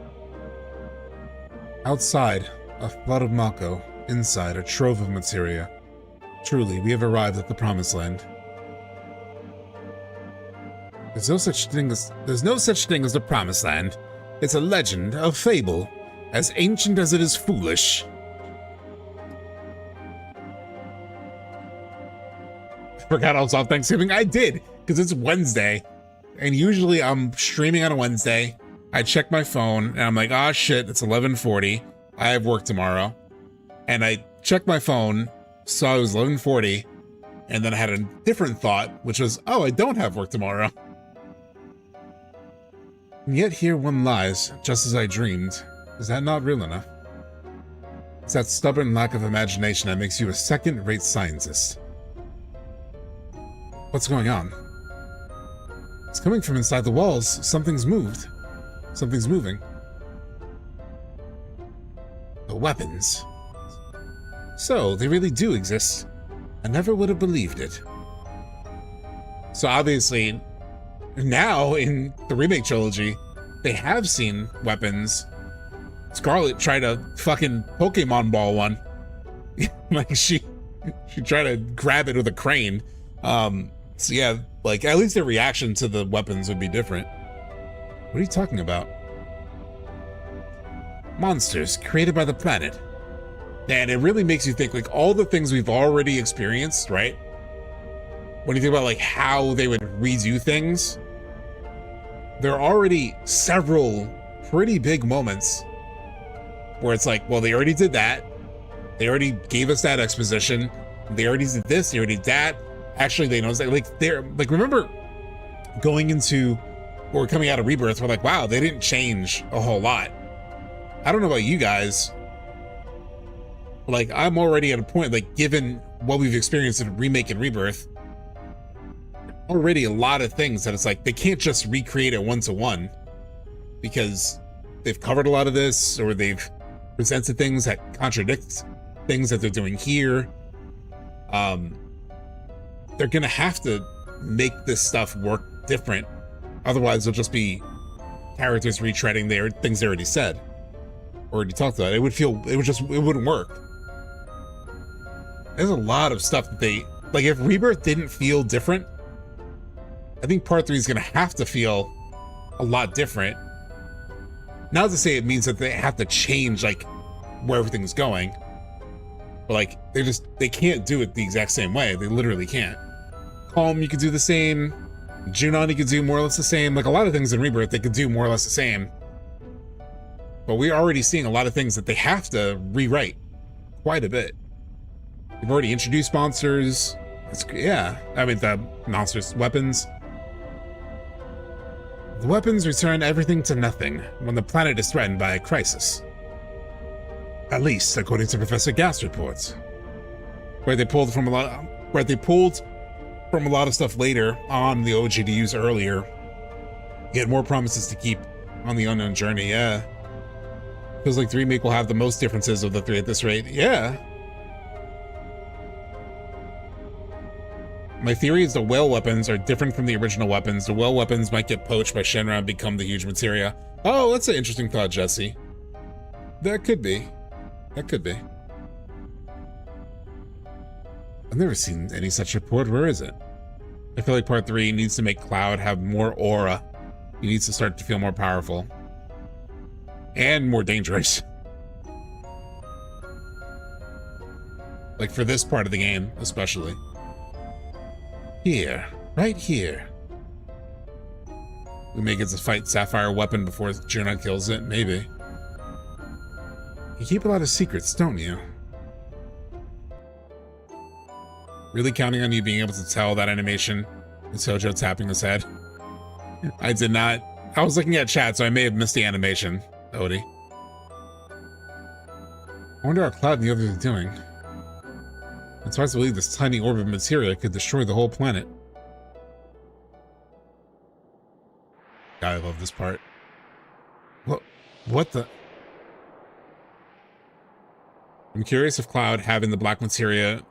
S1: Outside, a flood of Mako. Inside, a trove of materia. Truly, we have arrived at the promised land. There's no such thing as the promised land. It's a legend, a fable, as ancient as it is foolish. I forgot I was off Thanksgiving. I did, because it's Wednesday. And usually I'm streaming on a Wednesday. I check my phone and I'm like, oh shit, it's 11:40. I have work tomorrow. And I checked my phone, saw it was 11:40, and then I had a different thought, which was, oh, I don't have work tomorrow. And yet here one lies, just as I dreamed. Is that not real enough? It's that stubborn lack of imagination that makes you a second-rate scientist. What's going on? It's coming from inside the walls. Something's moved. Something's moving. The weapons. So, they really do exist. I never would have believed it. So obviously, now in the remake trilogy, they have seen weapons. Scarlet tried to fucking Pokemon ball one. Like she tried to grab it with a crane. So yeah, like at least their reaction to the weapons would be different. What are you talking about? Monsters created by the planet. And it really makes you think, like, all the things we've already experienced, right? When you think about like how they would redo things, there are already several pretty big moments where it's like, well, they already did that. They already gave us that exposition. They already did this, they already did that. Actually, they know, like, they're like, remember going into or coming out of Rebirth, we're like, wow, they didn't change a whole lot. I don't know about you guys. Like, I'm already at a point, like, given what we've experienced in Remake and Rebirth, already a lot of things that it's like, they can't just recreate it one-to-one because they've covered a lot of this, or they've presented things that contradict things that they're doing here. They're gonna have to make this stuff work different. Otherwise, it'll just be characters retreading their things they already said, or already talked about. It wouldn't work. There's a lot of stuff that they, like, if Rebirth didn't feel different, I think part 3 is gonna have to feel a lot different. Not to say it means that they have to change, like, where everything's going, but like, they can't do it the exact same way. They literally can't. Calm, you could do the same. Junon, you could do more or less the same. Like, a lot of things in Rebirth, they could do more or less the same. But we're already seeing a lot of things that they have to rewrite quite a bit. They've already introduced monsters. Yeah, I mean, the monsters, weapons. The weapons return everything to nothing when the planet is threatened by a crisis. At least, according to Professor Gast's reports. Where they pulled from a lot of stuff later on the OG to use earlier. Get more promises to keep on the unknown journey, yeah. Feels like the remake will have the most differences of the 3 at this rate, yeah. My theory is the whale weapons are different from the original weapons. The whale weapons might get poached by Shinra and become the huge materia. Oh, that's an interesting thought, Jesse. That could be. That could be. I've never seen any such report. Where is it? I feel like part 3 needs to make Cloud have more aura. He needs to start to feel more powerful. And more dangerous. Like for this part of the game, especially. Here. Right here. We may get to fight Sapphire weapon before Junon kills it. Maybe. You keep a lot of secrets, don't you? Really counting on you being able to tell that animation is Hojo tapping his head? I did not. I was looking at chat, so I may have missed the animation, Odie. I wonder how Cloud and the others are doing. It's hard to believe this tiny orb of materia could destroy the whole planet. God, I love this part. What the? I'm curious if Cloud having the black materia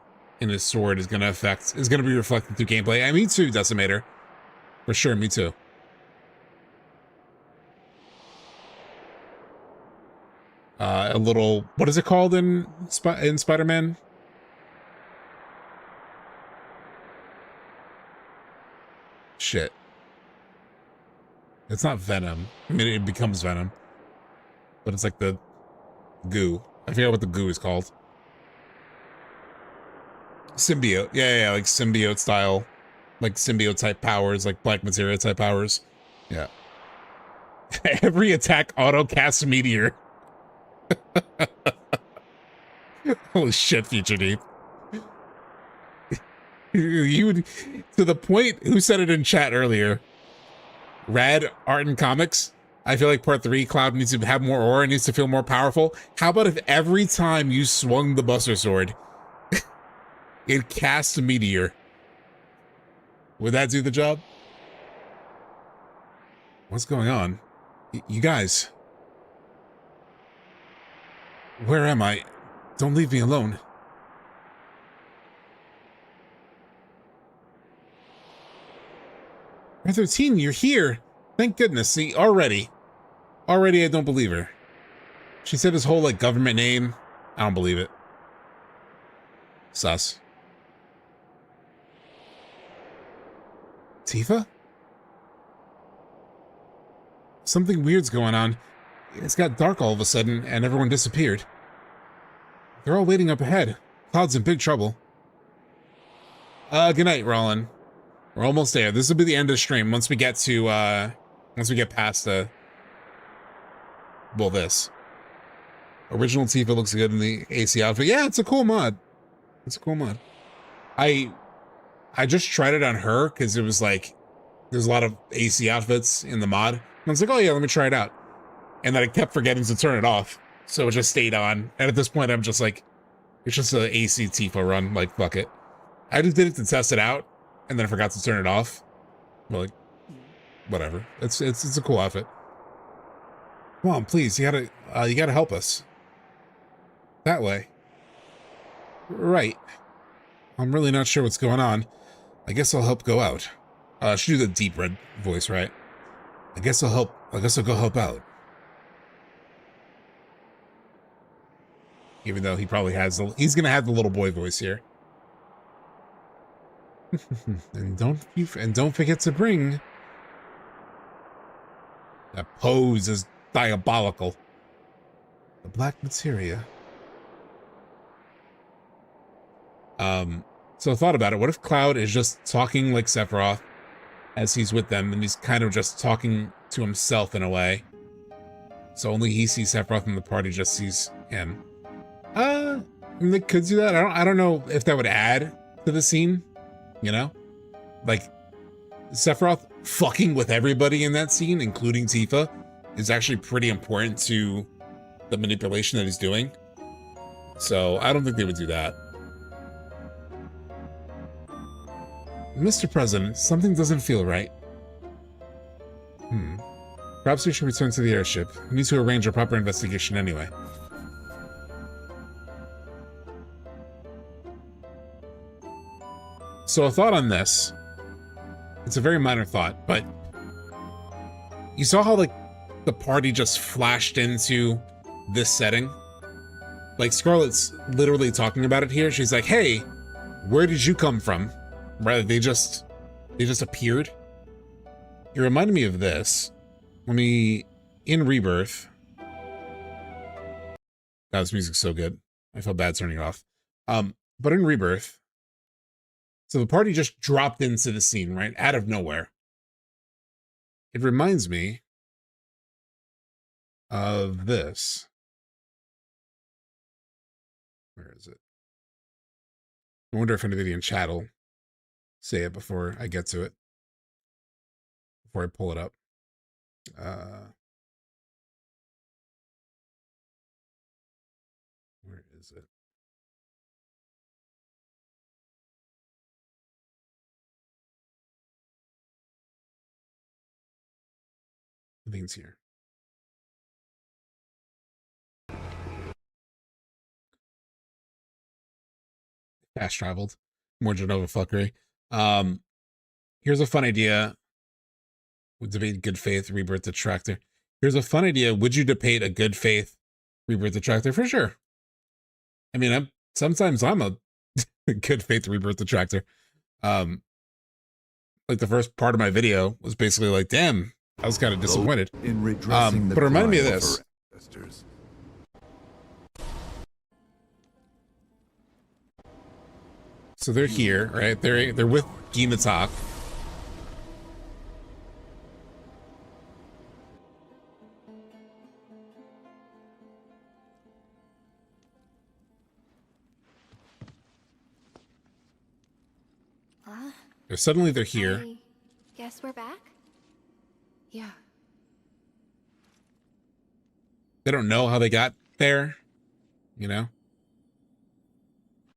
S1: in his sword is going to be reflected through gameplay. Me too, Decimator. For sure, me too. a little, what is it called in Spider-Man? Shit. It's not venom. I mean, it becomes venom. But it's like the goo. I forget what the goo is called. Symbiote. Yeah, like symbiote style. Like symbiote type powers, like Black Materia type powers. Yeah. Every attack auto casts Meteor. Holy shit, Future Deep. You to the point, who said it in chat earlier? Rad art and comics. I feel like part 3, Cloud needs to have more aura, needs to feel more powerful. How about if every time you swung the Buster Sword, it cast a Meteor? Would that do the job? What's going on? You guys. Where am I? Don't leave me alone. Red 13, you're here. Thank goodness. See, already I don't believe her. She said his whole, like, government name. I don't believe it. Sus. Tifa? Something weird's going on. It's got dark all of a sudden, and everyone disappeared. They're all waiting up ahead. Cloud's in big trouble. Good night, Roland. We're almost there. This will be the end of the stream once we get to, once we get past the... well, this. Original Tifa looks good in the AC outfit. Yeah, it's a cool mod. It's a cool mod. I just tried it on her because it was like, there's a lot of AC outfits in the mod. And I was like, oh yeah, let me try it out. And then I kept forgetting to turn it off. So it just stayed on. And at this point, I'm just like, it's just an AC Tifa run. Like, fuck it. I just did it to test it out. And then I forgot to turn it off. Well, like, whatever. It's a cool outfit. Come on, please. You gotta help us. That way. Right. I'm really not sure what's going on. I guess I'll help go out. Should do the deep red voice, right? I guess I'll go help out. Even though he probably has he's gonna have the little boy voice here. and don't forget to bring that pose is diabolical. The black materia. So I thought about it. What if Cloud is just talking like Sephiroth as he's with them, and he's kind of just talking to himself in a way. So only he sees Sephiroth and the party just sees him. I mean, they could do that. I don't know if that would add to the scene, you know? Like, Sephiroth fucking with everybody in that scene, including Tifa, is actually pretty important to the manipulation that he's doing. So I don't think they would do that. Mr. President, something doesn't feel right. Perhaps we should return to the airship. We need to arrange a proper investigation anyway. So a thought on this. It's a very minor thought, but you saw how, like, the party just flashed into this setting? Like, Scarlett's literally talking about it here. She's like, hey, where did you come from? Right, they just appeared. It reminded me of this. In Rebirth. God, this music's so good. I felt bad turning it off. But in Rebirth, so the party just dropped into the scene, right? Out of nowhere. It reminds me of this. Where is it? I wonder if anybody in chat will say it before I get to it. Before I pull it up. Where is it? I think it's here. Fast traveled. More Jenova fuckery. Here's a fun idea. Would debate good faith, Rebirth detractor. Here's a fun idea. Would you debate a good faith Rebirth Attractor for sure. I mean, sometimes I'm a good faith Rebirth Attractor. Like the first part of my video was basically like, damn, I was kind of disappointed. But it reminded me of this. So they're here, right? They're with Gimatak. Suddenly they're here.
S3: I guess we're back? Yeah.
S1: They don't know how they got there, you know?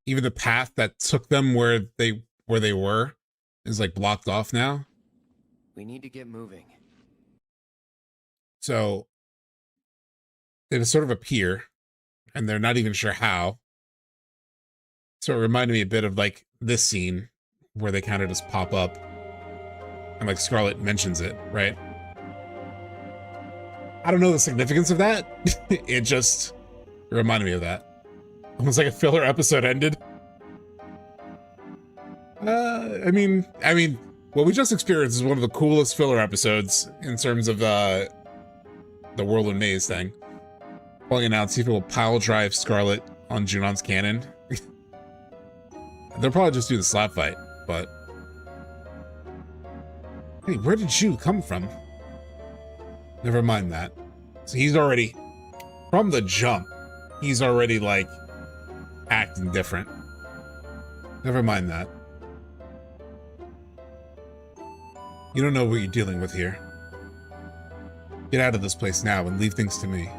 S1: Even the path that took them where they were is like blocked off now.
S4: We need to get moving.
S1: So they just sort of appear and they're not even sure how. So it reminded me a bit of like this scene where they kind of just pop up and like Scarlet mentions it, right? I don't know the significance of that. It just reminded me of that. Almost like a filler episode ended. I mean, what we just experienced is one of the coolest filler episodes in terms of the Whirlwind Maze thing. Pointing out Tifa will pile drive Scarlet on Junon's cannon. They'll probably just do the slap fight, but hey, where did you come from? Never mind that. So he's already, from the jump, he's already like acting different. Never mind that. You don't know what you're dealing with here. Get out of this place now and leave things to me.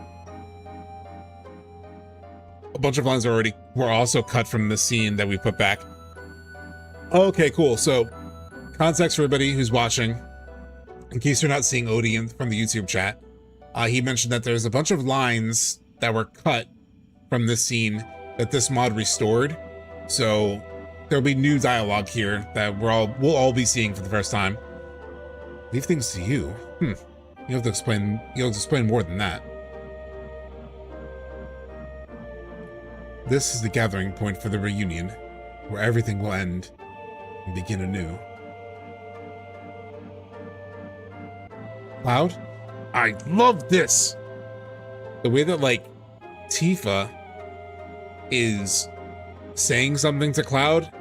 S1: A bunch of lines were also cut from the scene that we put back. Okay, cool. So, context for everybody who's watching, in case you're not seeing Odie from the YouTube chat, he mentioned that there's a bunch of lines that were cut from this scene that this mod restored. So there'll be new dialogue here that we'll all be seeing for the first time. Leave things to you. You'll have to explain more than that. This is the gathering point for the reunion, where everything will end and begin anew. Cloud? I love this! The way that, like, Tifa is saying something to Cloud,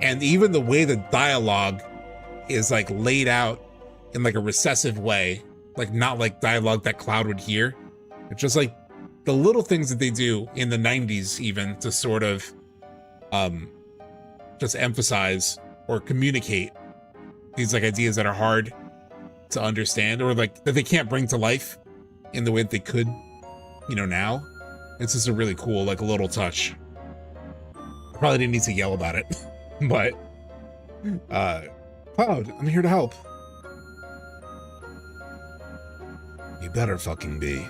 S1: and even the way the dialogue is, like, laid out in, like, a recessive way, like, not like dialogue that Cloud would hear. It's just, like, the little things that they do in the 90s, even, to sort of, just emphasize or communicate these, like, ideas that are hard to understand, or like that they can't bring to life in the way that they could, you know, now. It's just a really cool, like, a little touch. I probably didn't need to yell about it, but Cloud, I'm here to help. You better fucking be.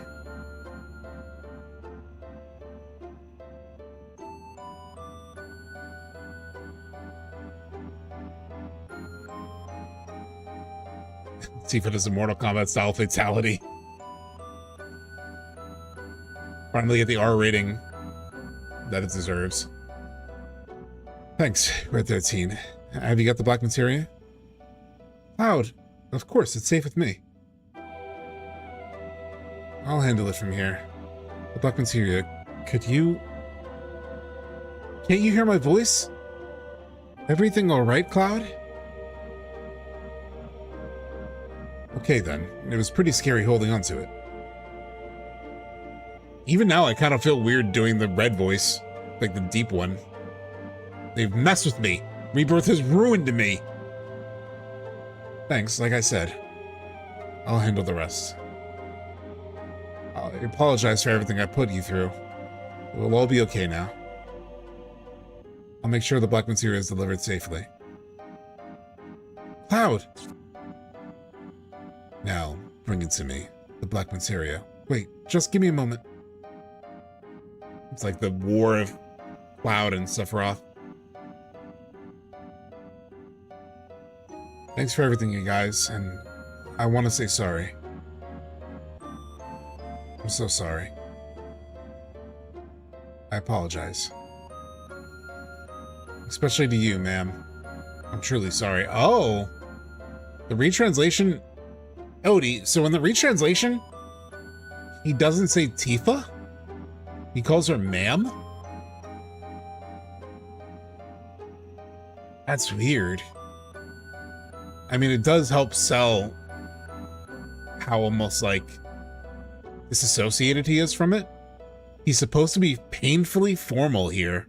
S1: Tifa does a Mortal Kombat style fatality. Finally get the R rating that it deserves. Thanks, Red 13. Have you got the Black Materia? Cloud, of course, it's safe with me. I'll handle it from here. The Black Materia, could you... Can't you hear my voice? Everything all right, Cloud? Okay then, it was pretty scary holding on to it. Even now I kind of feel weird doing the red voice, like the deep one. They've messed with me. Rebirth has ruined me. Thanks, like I said. I'll handle the rest. I apologize for everything I put you through. It will all be okay now. I'll make sure the Black Materia is delivered safely. Cloud! Now, bring it to me. The Black Materia. Wait, just give me a moment. It's like the war of Cloud and Sephiroth. Thanks for everything, you guys, and I want to say sorry. I'm so sorry. I apologize. Especially to you, ma'am. I'm truly sorry. Oh! The retranslation... Odie, so in the retranslation, he doesn't say Tifa? He calls her ma'am? That's weird. I mean, it does help sell how almost, like, disassociated he is from it. He's supposed to be painfully formal here.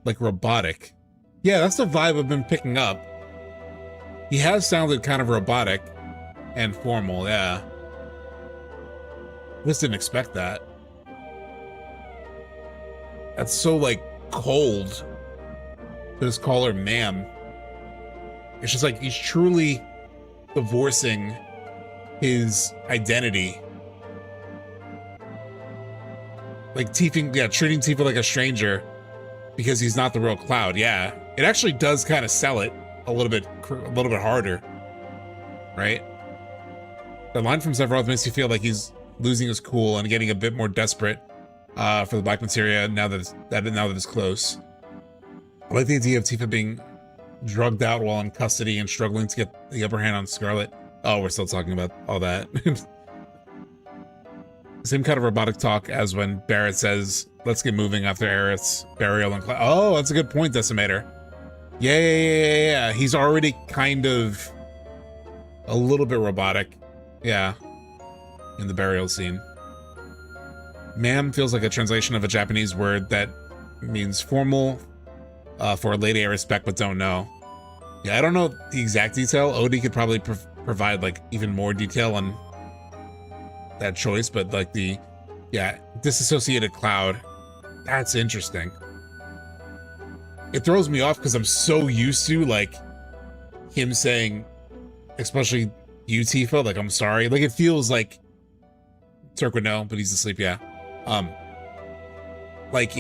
S1: Like, robotic. Yeah, that's the vibe I've been picking up. He has sounded kind of robotic and formal, yeah. I just didn't expect that. That's so, like, cold to just call her ma'am. It's just like he's truly divorcing his identity. Like treating Tifa like a stranger because he's not the real Cloud. Yeah, it actually does kind of sell it a little bit harder, right? The line from Sephiroth makes you feel like he's losing his cool and getting a bit more desperate for the Black Materia now that it's close. I like the idea of Tifa being drugged out while in custody and struggling to get the upper hand on Scarlet. Oh, we're still talking about all that. Same kind of robotic talk as when Barrett says, let's get moving after Aerith's burial and oh, that's a good point, Decimator. Yeah. He's already kind of a little bit robotic. Yeah. In the burial scene. Ma'am feels like a translation of a Japanese word that means formal for a lady I respect but don't know. Yeah, I don't know the exact detail. Odie could probably provide like even more detail on that choice, but like disassociated Cloud, that's interesting. It throws me off because I'm so used to like him saying, especially you, Tifa, like I'm sorry. Like it feels like Turk would know, but he's asleep. Yeah. Like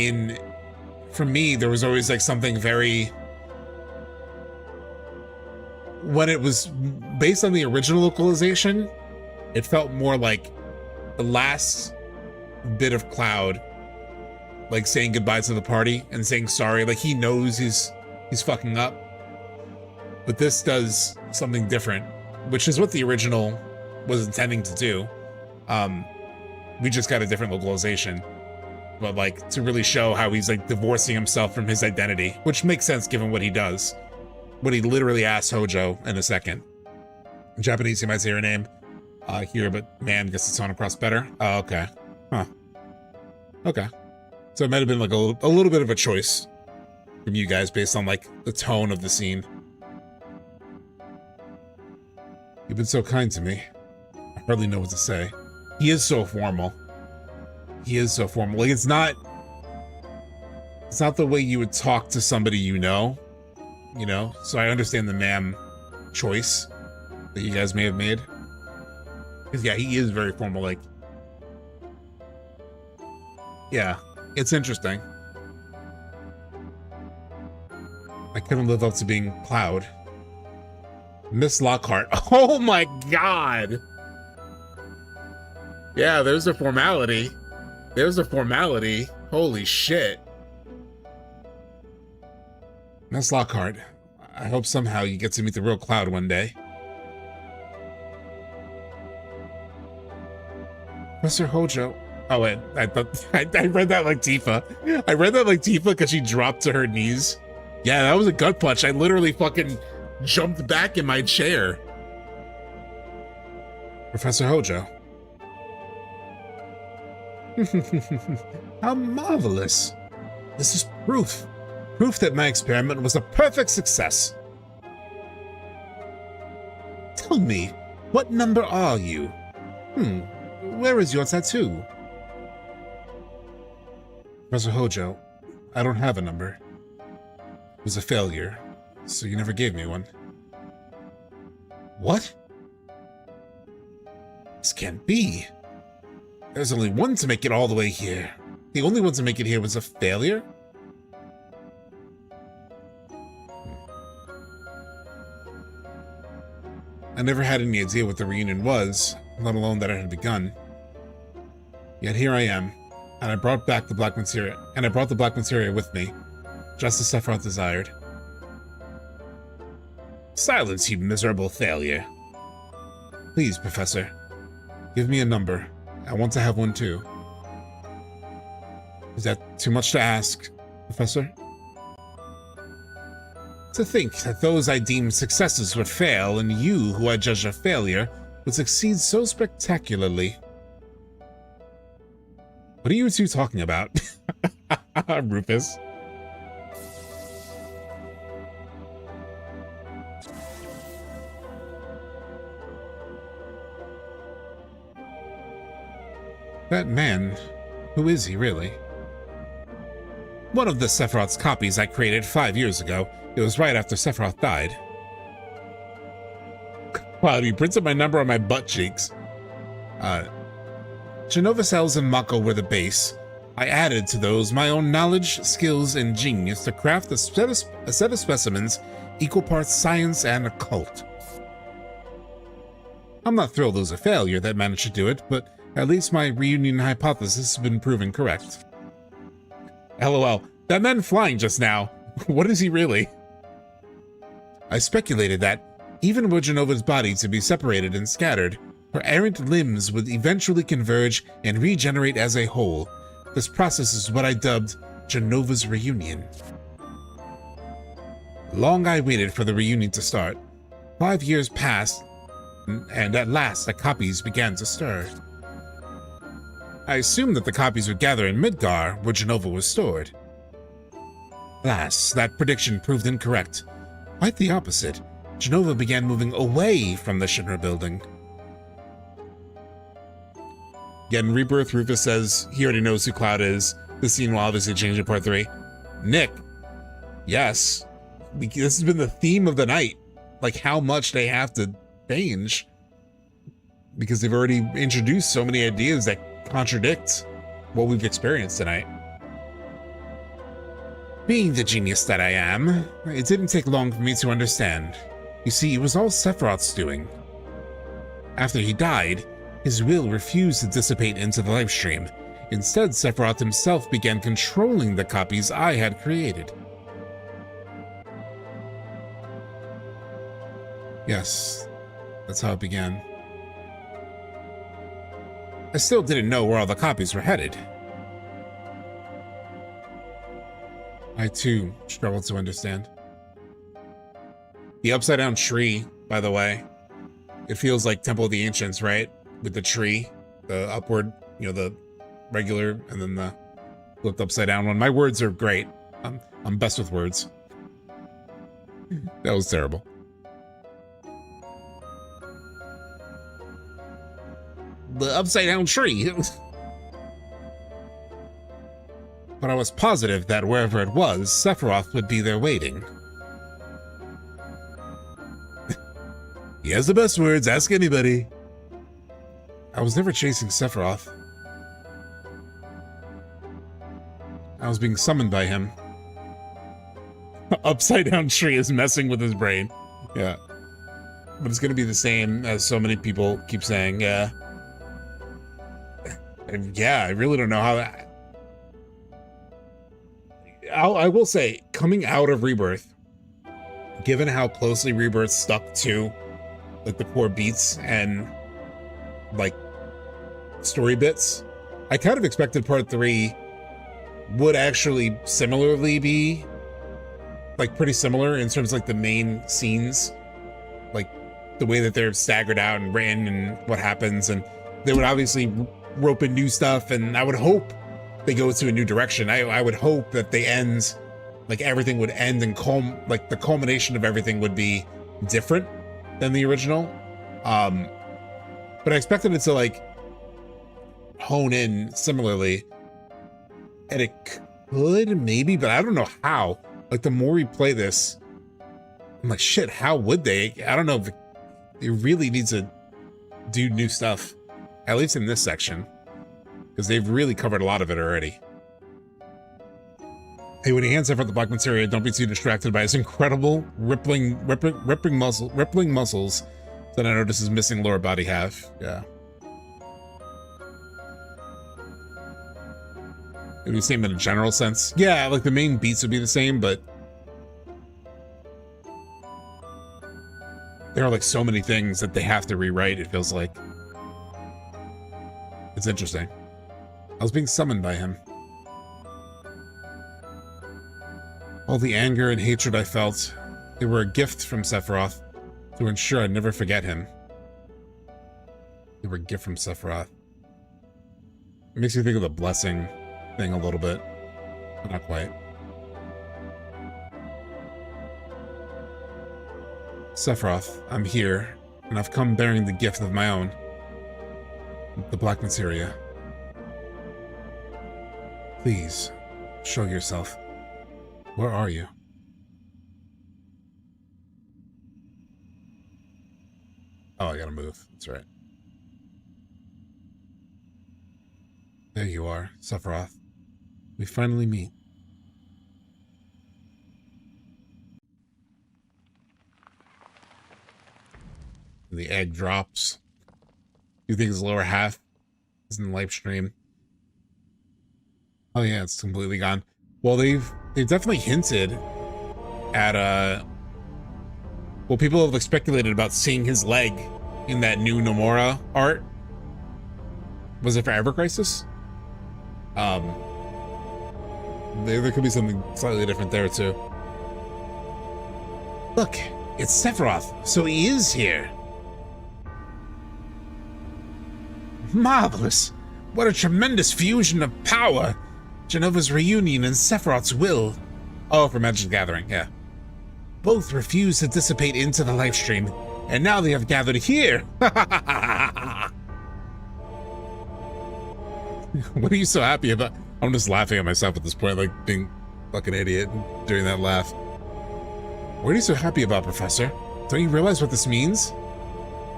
S1: for me, there was always like something very, when it was based on the original localization, it felt more like the last bit of Cloud, like saying goodbye to the party and saying sorry. Like he knows he's fucking up, but this does something different, which is what the original was intending to do. We just got a different localization, but like to really show how he's like divorcing himself from his identity, which makes sense given what he does. What he literally asked Hojo in a second. In Japanese, he might say her name here, but man, guess it's on across better. Oh, okay. Huh. Okay. So it might have been like a little bit of a choice from you guys based on like the tone of the scene. You've been so kind to me. I hardly know what to say. He is so formal. He is so formal. Like it's not the way you would talk to somebody you know? So I understand the ma'am choice that you guys may have made. Because yeah, he is very formal, like, yeah, it's interesting. I couldn't live up to being Cloud. Miss Lockhart. Oh my god! Yeah, there's a formality. Holy shit. Miss Lockhart, I hope somehow you get to meet the real Cloud one day. Mr. Hojo. Oh wait, I read that like Tifa. I read that like Tifa because she dropped to her knees. Yeah, that was a gut punch. I literally fucking jumped back in my chair. Professor Hojo. How marvelous. This is proof. Proof that my experiment was a perfect success. Tell me, what number are you? Where is your tattoo? Professor Hojo, I don't have a number. It was a failure, so you never gave me one. What? This can't be. There's only one to make it all the way here. The only one to make it here was a failure? I never had any idea what the reunion was, let alone that it had begun. Yet here I am, and I brought back the black materia, and I brought the black materia with me, just as Sephiroth desired. Silence, you miserable failure. Please, Professor, give me a number. I want to have one too. Is that too much to ask, Professor? To think that those I deemed successes would fail, and you, who I judged a failure, would succeed so spectacularly. What are you two talking about? Rufus. That man, who is he really? One of the Sephiroth's copies I created 5 years ago. It was right after Sephiroth died. Wow, you printed my number on my butt cheeks. Jenova cells and Mako were the base. I added to those my own knowledge, skills, and genius to craft a set of specimens equal parts science and occult. I'm not thrilled it was a failure that managed to do it, but at least my reunion hypothesis has been proven correct. LOL. That man flying just now. What is he really? I speculated that, even were Jenova's body to be separated and scattered, her errant limbs would eventually converge and regenerate as a whole. This process is what I dubbed Jenova's reunion. Long I waited for the reunion to start. 5 years passed, and at last the copies began to stir. I assumed that the copies would gather in Midgar, where Jenova was stored. Alas, that prediction proved incorrect. Quite the opposite. Jenova began moving away from the Shinra building. Again, Rebirth, Rufus says he already knows who Cloud is. This scene will obviously change in part 3. Nick, yes. This has been the theme of the night. Like how much they have to change. Because they've already introduced so many ideas that contradict what we've experienced tonight. Being the genius that I am, it didn't take long for me to understand. You see, it was all Sephiroth's doing. After he died, his will refused to dissipate into the lifestream. Instead, Sephiroth himself began controlling the copies I had created. Yes, that's how it began. I still didn't know where all the copies were headed. I too struggled to understand. The upside down tree, by the way, it feels like Temple of the Ancients, right? With the tree, the upward, you know, the regular, and then the flipped upside down one. My words are great. I'm best with words. That was terrible. The upside down tree. But I was positive that wherever it was, Sephiroth would be there waiting. He has the best words, ask anybody. I was never chasing Sephiroth. I was being summoned by him. Upside down tree is messing with his brain. Yeah. But it's gonna be the same as so many people keep saying, yeah. And yeah, I really don't know how that... I will say, coming out of Rebirth, given how closely Rebirth stuck to like the core beats and like story bits, I kind of expected part 3 would actually similarly be like pretty similar in terms of like the main scenes, like the way that they're staggered out and written and what happens, and they would obviously rope in new stuff, and I would hope they go to a new direction. I would hope that they end, like everything would end and like the culmination of everything would be different than the original. But I expected it to like hone in similarly, and it could maybe, but I don't know how. Like the more we play this, I'm like, shit, how would they? I don't know if they really need to do new stuff, at least in this section, because they've really covered a lot of it already. Hey, when he hands over the black materia, don't be too distracted by his incredible rippling muscles that I notice his missing lower body half. Yeah. It'd be the same in a general sense. Yeah, like the main beats would be the same, but there are like so many things that they have to rewrite, it feels like. It's interesting. I was being summoned by him. All the anger and hatred I felt, they were a gift from Sephiroth to ensure I'd never forget him. They were a gift from Sephiroth. It makes me think of the blessing thing a little bit, but not quite. Sephiroth, I'm here, and I've come bearing the gift of my own. The Black Materia. Please, show yourself. Where are you? Oh, I gotta move. That's right. There you are, Sephiroth. We finally meet. The egg drops. You think his lower half is in the live stream? Oh yeah, it's completely gone. Well, they've definitely hinted at well, people have speculated about seeing his leg in that new Nomura art. Was it for Ever Crisis? There could be something slightly different there too. Look, it's Sephiroth, so he is here. Marvelous! What a tremendous fusion of power! Jenova's reunion and Sephiroth's will. Oh, for Magic the Gathering, yeah. Both refuse to dissipate into the live stream, and now they have gathered here. What are you so happy about? I'm just laughing at myself at this point, like being a fucking idiot doing that laugh. What are you so happy about, Professor? Don't you realize what this means?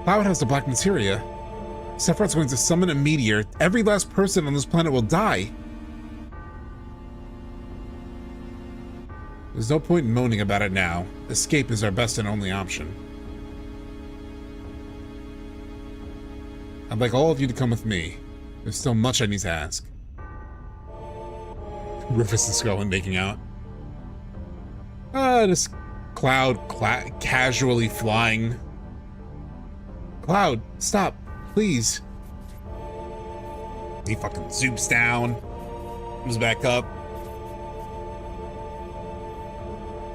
S1: Cloud has the Black Materia. Sephiroth's going to summon a meteor. Every last person on this planet will die. There's no point in moaning about it now. Escape is our best and only option. I'd like all of you to come with me. There's still much I need to ask. Rufus and Scarlet making out. This Cloud casually flying. Cloud, stop, please. He fucking zoops down, comes back up.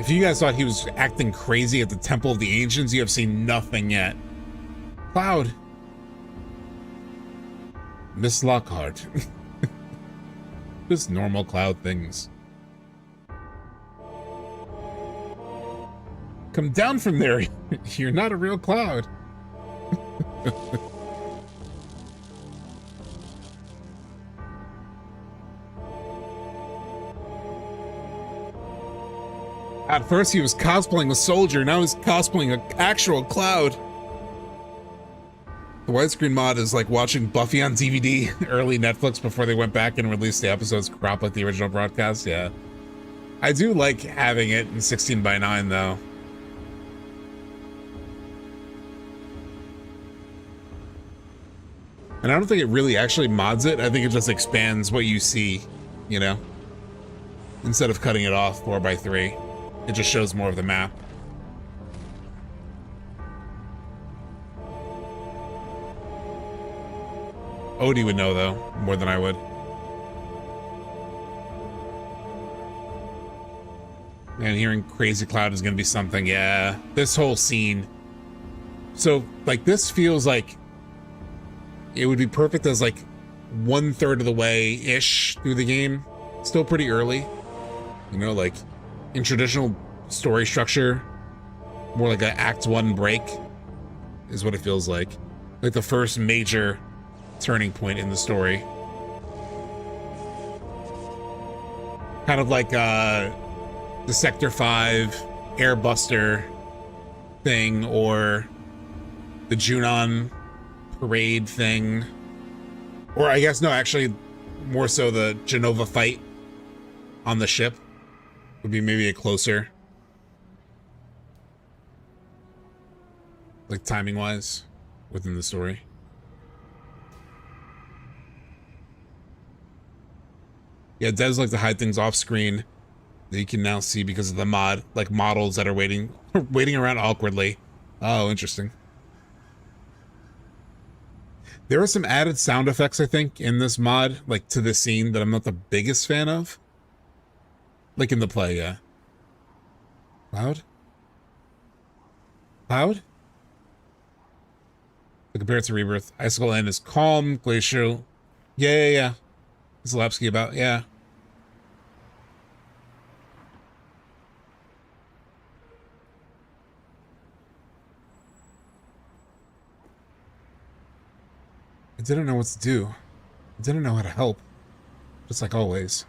S1: If you guys thought he was acting crazy at the Temple of the Ancients, you have seen nothing yet. Cloud. Miss Lockhart. Just normal Cloud things. Come down from there. You're not a real Cloud. At first he was cosplaying a soldier, now he's cosplaying an actual Cloud. The widescreen mod is like watching Buffy on DVD, early Netflix before they went back and released the episodes cropped like the original broadcast, yeah. I do like having it in 16:9 though. And I don't think it really actually mods it, I think it just expands what you see, you know? Instead of cutting it off 4:3. It just shows more of the map. Odie would know though, more than I would. And hearing Crazy Cloud is gonna be something, yeah. This whole scene. So, like, this feels like it would be perfect as like 1/3 of the way-ish through the game. Still pretty early. You know, like, in traditional story structure, more like an Act 1 break is what it feels like. Like the first major turning point in the story. Kind of like the Sector 5 Airbuster thing, or the Junon parade thing. Or I guess, no, actually more so the Jenova fight on the ship would be maybe a closer, like timing wise, within the story. Yeah, devs like to hide things off screen that you can now see because of the mod, like models that are waiting around awkwardly. Oh, interesting. There are some added sound effects, I think, in this mod, like to this scene, that I'm not the biggest fan of. Like in the play, yeah. Loud? Loud? But compared to Rebirth, Icicle Inn is calm, Glacier. Yeah. Zalapsky about, yeah. I didn't know what to do. I didn't know how to help. Just like always.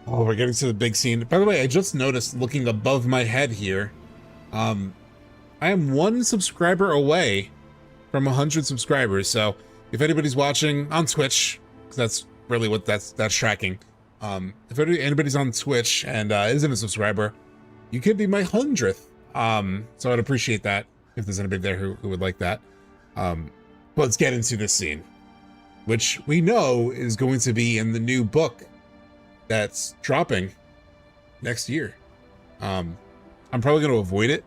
S1: Oh, we're getting to the big scene. By the way, I just noticed looking above my head here, I am 1 subscriber away from 100 subscribers. So if anybody's watching on Twitch, because that's really what that's tracking. If anybody's on Twitch and isn't a subscriber, you could be my 100th. So I'd appreciate that if there's anybody there who would like that. But let's get into this scene, which we know is going to be in the new book that's dropping next year. I'm probably going to avoid it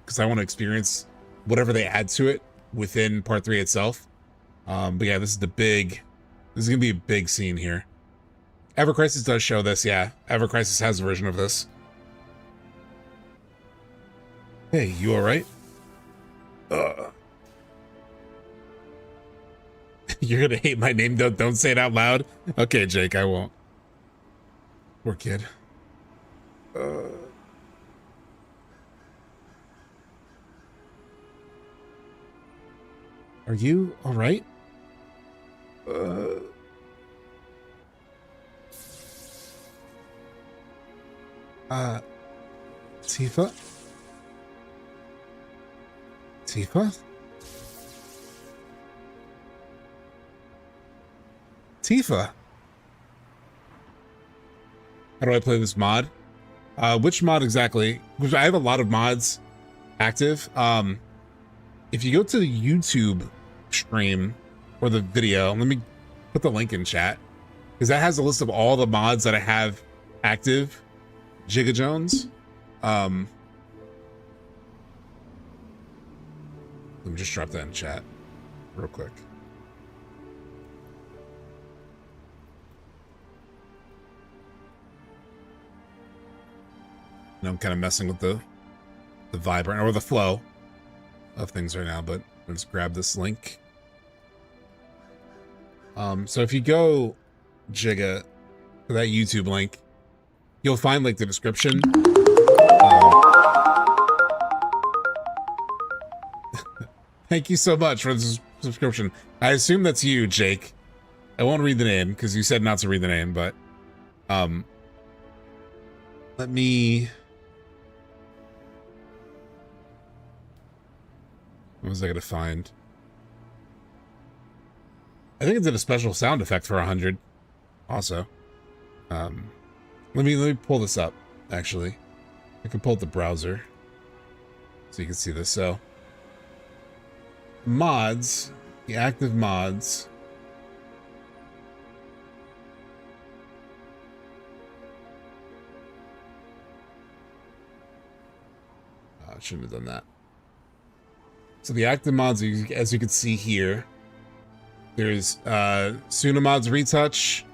S1: because I want to experience whatever they add to it within part 3 itself. But yeah, this is going to be a big scene here. Ever Crisis does show this, yeah. Ever Crisis has a version of this. Hey, you alright? You're gonna hate my name, don't say it out loud? Okay, Jake, I won't. Poor kid. Are you alright? Tifa? Tifa? Tifa? How do I play this mod? Which mod exactly? Because I have a lot of mods active. If you go to the YouTube stream or the video, let me put the link in chat, because that has a list of all the mods that I have active. Jigga Jones. Let me just drop that in chat real quick. And I'm kind of messing with the vibrant or the flow of things right now, but let's grab this link. So if you go Jigga to that YouTube link, you'll find like the description. Thank you so much for the subscription. I assume that's you, Jake. I won't read the name because you said not to read the name, but let me. What was I gonna find? I think it did a special sound effect for 100. Also, let me pull this up. Actually, I can pull up the browser so you can see this. So, mods, the active mods. I shouldn't have done that. So the active mods, as you can see here, there's Sunamod's Retouch,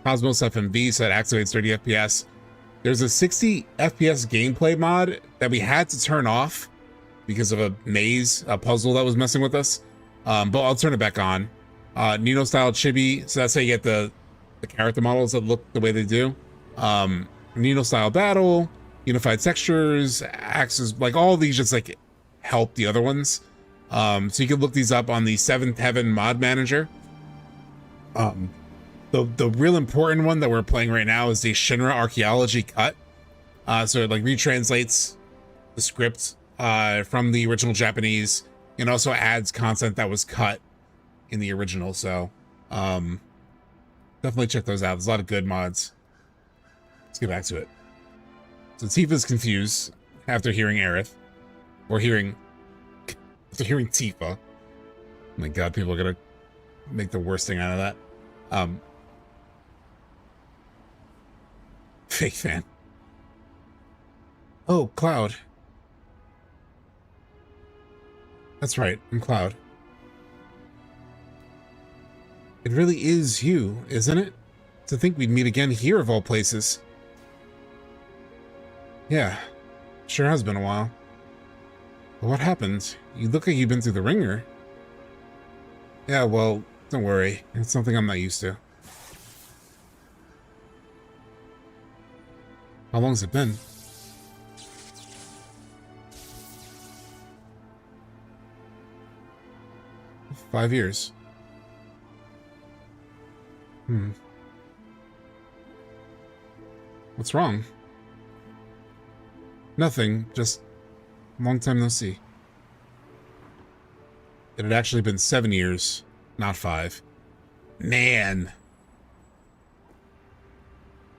S1: Cosmos FMV, so that activates 30 FPS. There's a 60 FPS gameplay mod that we had to turn off because of a maze, a puzzle that was messing with us. But I'll turn it back on. Nino style chibi, so that's how you get the character models that look the way they do. Nino style battle, unified textures, axes, like all of these just like help the other ones. So you can look these up on the 7th Heaven mod manager. The real important one that we're playing right now is the Shinra Archeology Cut. So it like retranslates the script from the original Japanese and also adds content that was cut in the original. So definitely check those out. There's a lot of good mods. Let's get back to it. So Tifa's confused after hearing Aerith, or hearing After hearing Tifa. Oh my god, people are gonna make the worst thing out of that. Fake fan. Oh, Cloud. That's right, I'm Cloud. It really is you, isn't it? To think we'd meet again here of all places. Yeah, sure has been a while. But what happened? You look like you've been through the ringer. Yeah, well, don't worry. It's something I'm not used to. How long's it been? Five years. What's wrong? Nothing, just long time no see. It had actually been 7 years, not 5. Man.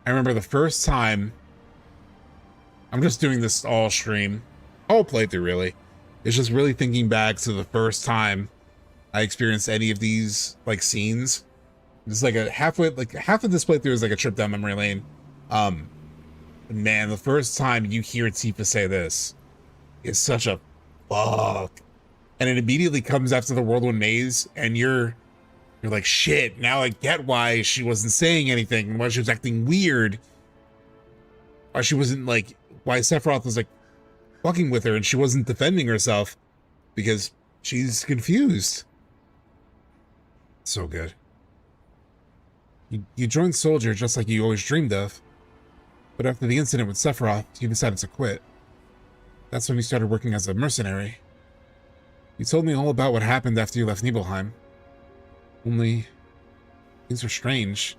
S1: I remember the first time, I'm just doing this all stream, all playthrough really. It's just really thinking back to the first time I experienced any of these like scenes. It's like half of this playthrough is like a trip down memory lane. Man, the first time you hear Tifa say this is such a fuck. And it immediately comes after the Whirlwind Maze, and you're like, shit, now I get why she wasn't saying anything, and why she was acting weird. Why she wasn't like, why Sephiroth was like fucking with her and she wasn't defending herself, because she's confused. So good. You joined Soldier just like you always dreamed of, but after the incident with Sephiroth, you decided to quit. That's when you started working as a mercenary. You told me all about what happened after you left Nibelheim. Only, things were strange.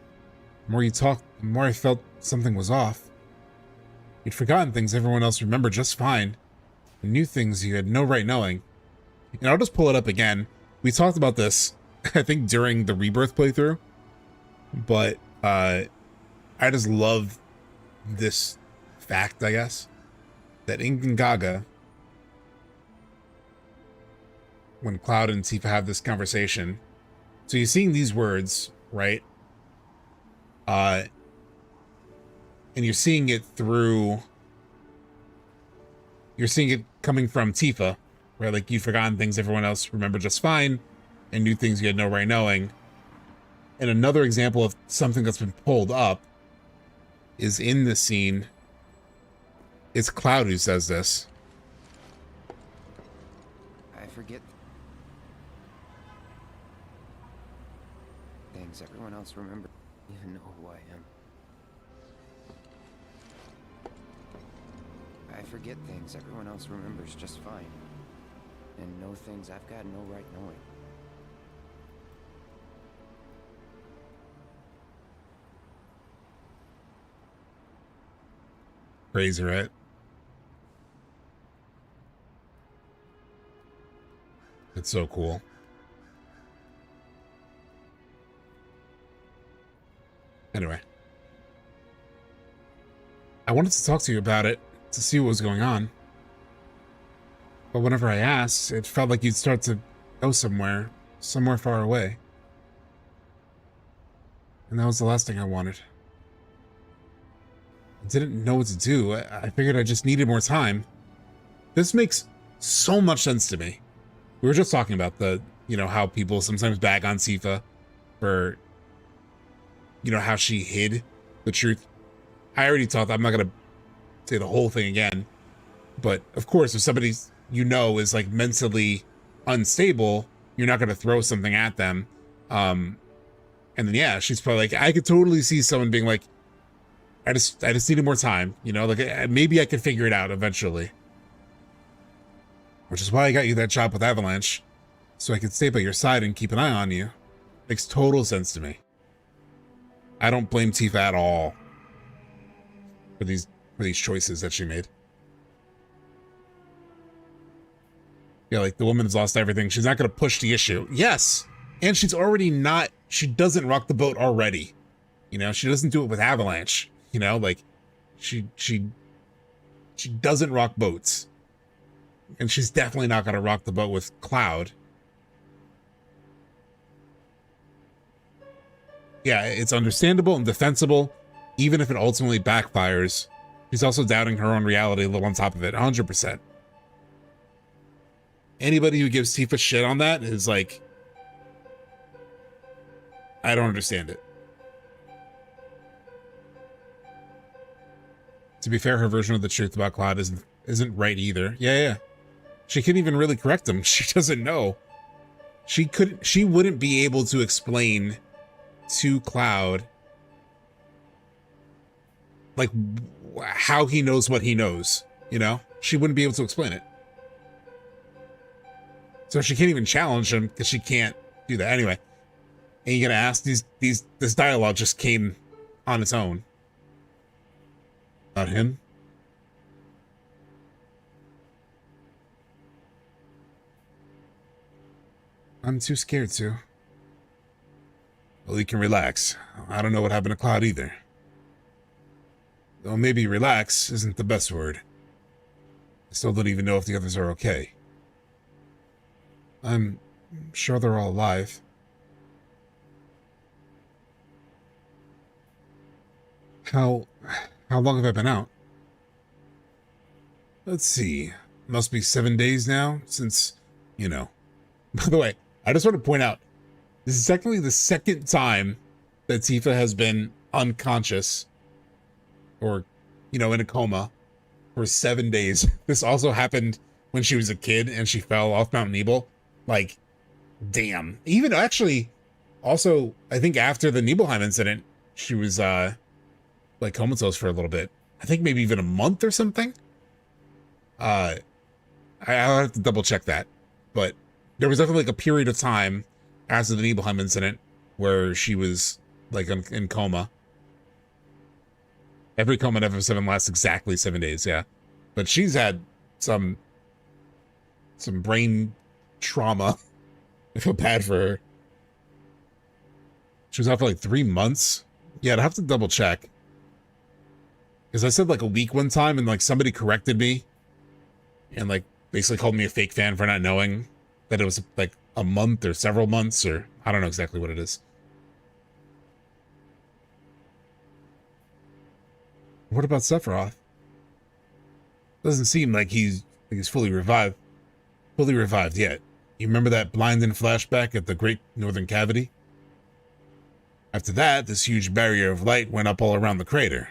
S1: The more you talked, the more I felt something was off. You'd forgotten things everyone else remembered just fine, and knew things you had no right knowing. And I'll just pull it up again. We talked about this, I think, during the Rebirth playthrough, but I just love this fact, I guess, that in Gongaga, when Cloud and Tifa have this conversation, so you're seeing these words, right? And you're seeing it coming from Tifa, right? Like, you've forgotten things everyone else remembered just fine, and knew things you had no right knowing. And another example of something that's been pulled up is in the scene. It's Cloud who says this.
S4: I forget things everyone else remember. Even know who I am. I forget things everyone else remembers just fine, and know things I've got no right knowing.
S1: Crazy, right? It's so cool. Anyway, I wanted to talk to you about it, to see what was going on. But whenever I asked, it felt like you'd start to go somewhere far away. And that was the last thing I wanted. I didn't know what to do. I figured I just needed more time. This makes so much sense to me. We were just talking about how people sometimes bag on Tifa for, how she hid the truth. I already talked, I'm not going to say the whole thing again. But of course, if somebody is like mentally unstable, you're not going to throw something at them. And then, yeah, she's probably like, I could totally see someone being like, I just needed more time, like maybe I could figure it out eventually. Which is why I got you that job with Avalanche, so I could stay by your side and keep an eye on you. Makes total sense to me. I don't blame Tifa at all for these choices that she made. Yeah, like the woman has lost everything. She's not going to push the issue. Yes, and she doesn't rock the boat already. She doesn't do it with Avalanche. Like she doesn't rock boats. and she's definitely not going to rock the boat with Cloud. Yeah, it's understandable and defensible, even if it ultimately backfires. She's also doubting her own reality a little on top of it, 100%. Anybody who gives Tifa shit on that is like, I don't understand it. To be fair, her version of the truth about Cloud isn't right either. Yeah. She couldn't even really correct him. She doesn't know. She wouldn't be able to explain to Cloud like how he knows what he knows, you know? She wouldn't be able to explain it. So she can't even challenge him because she can't do that anyway. And you're gonna ask this dialogue just came on its own. About him? I'm too scared to. Well, you can relax. I don't know what happened to Cloud either. Though maybe relax isn't the best word. I still don't even know if the others are okay. I'm sure they're all alive. How long have I been out? Let's see. Must be 7 days now since, you know. By the way, I just want to point out, this is technically the second time that Tifa has been unconscious or, you know, in a coma for 7 days. This also happened when she was a kid and she fell off Mount Nebel. Like, damn. Even actually, also, I think after the Nibelheim incident, she was, like comatose for a little bit. I think maybe even a month or something. I'll have to double check that. But there was definitely like a period of time after the Nibelheim incident where she was like in coma. Every coma in FF7 lasts exactly 7 days, yeah. But she's had some brain trauma. I feel bad for her. She was out for like 3 months. Yeah, I'd have to double check. Because I said like a week one time and like somebody corrected me and like basically called me a fake fan for not knowing that it was like a month or several months, or I don't know exactly what it is. What about Sephiroth? Doesn't seem like he's fully revived yet. You remember that blinding flashback at the Great Northern Cavity? After that, this huge barrier of light went up all around the crater.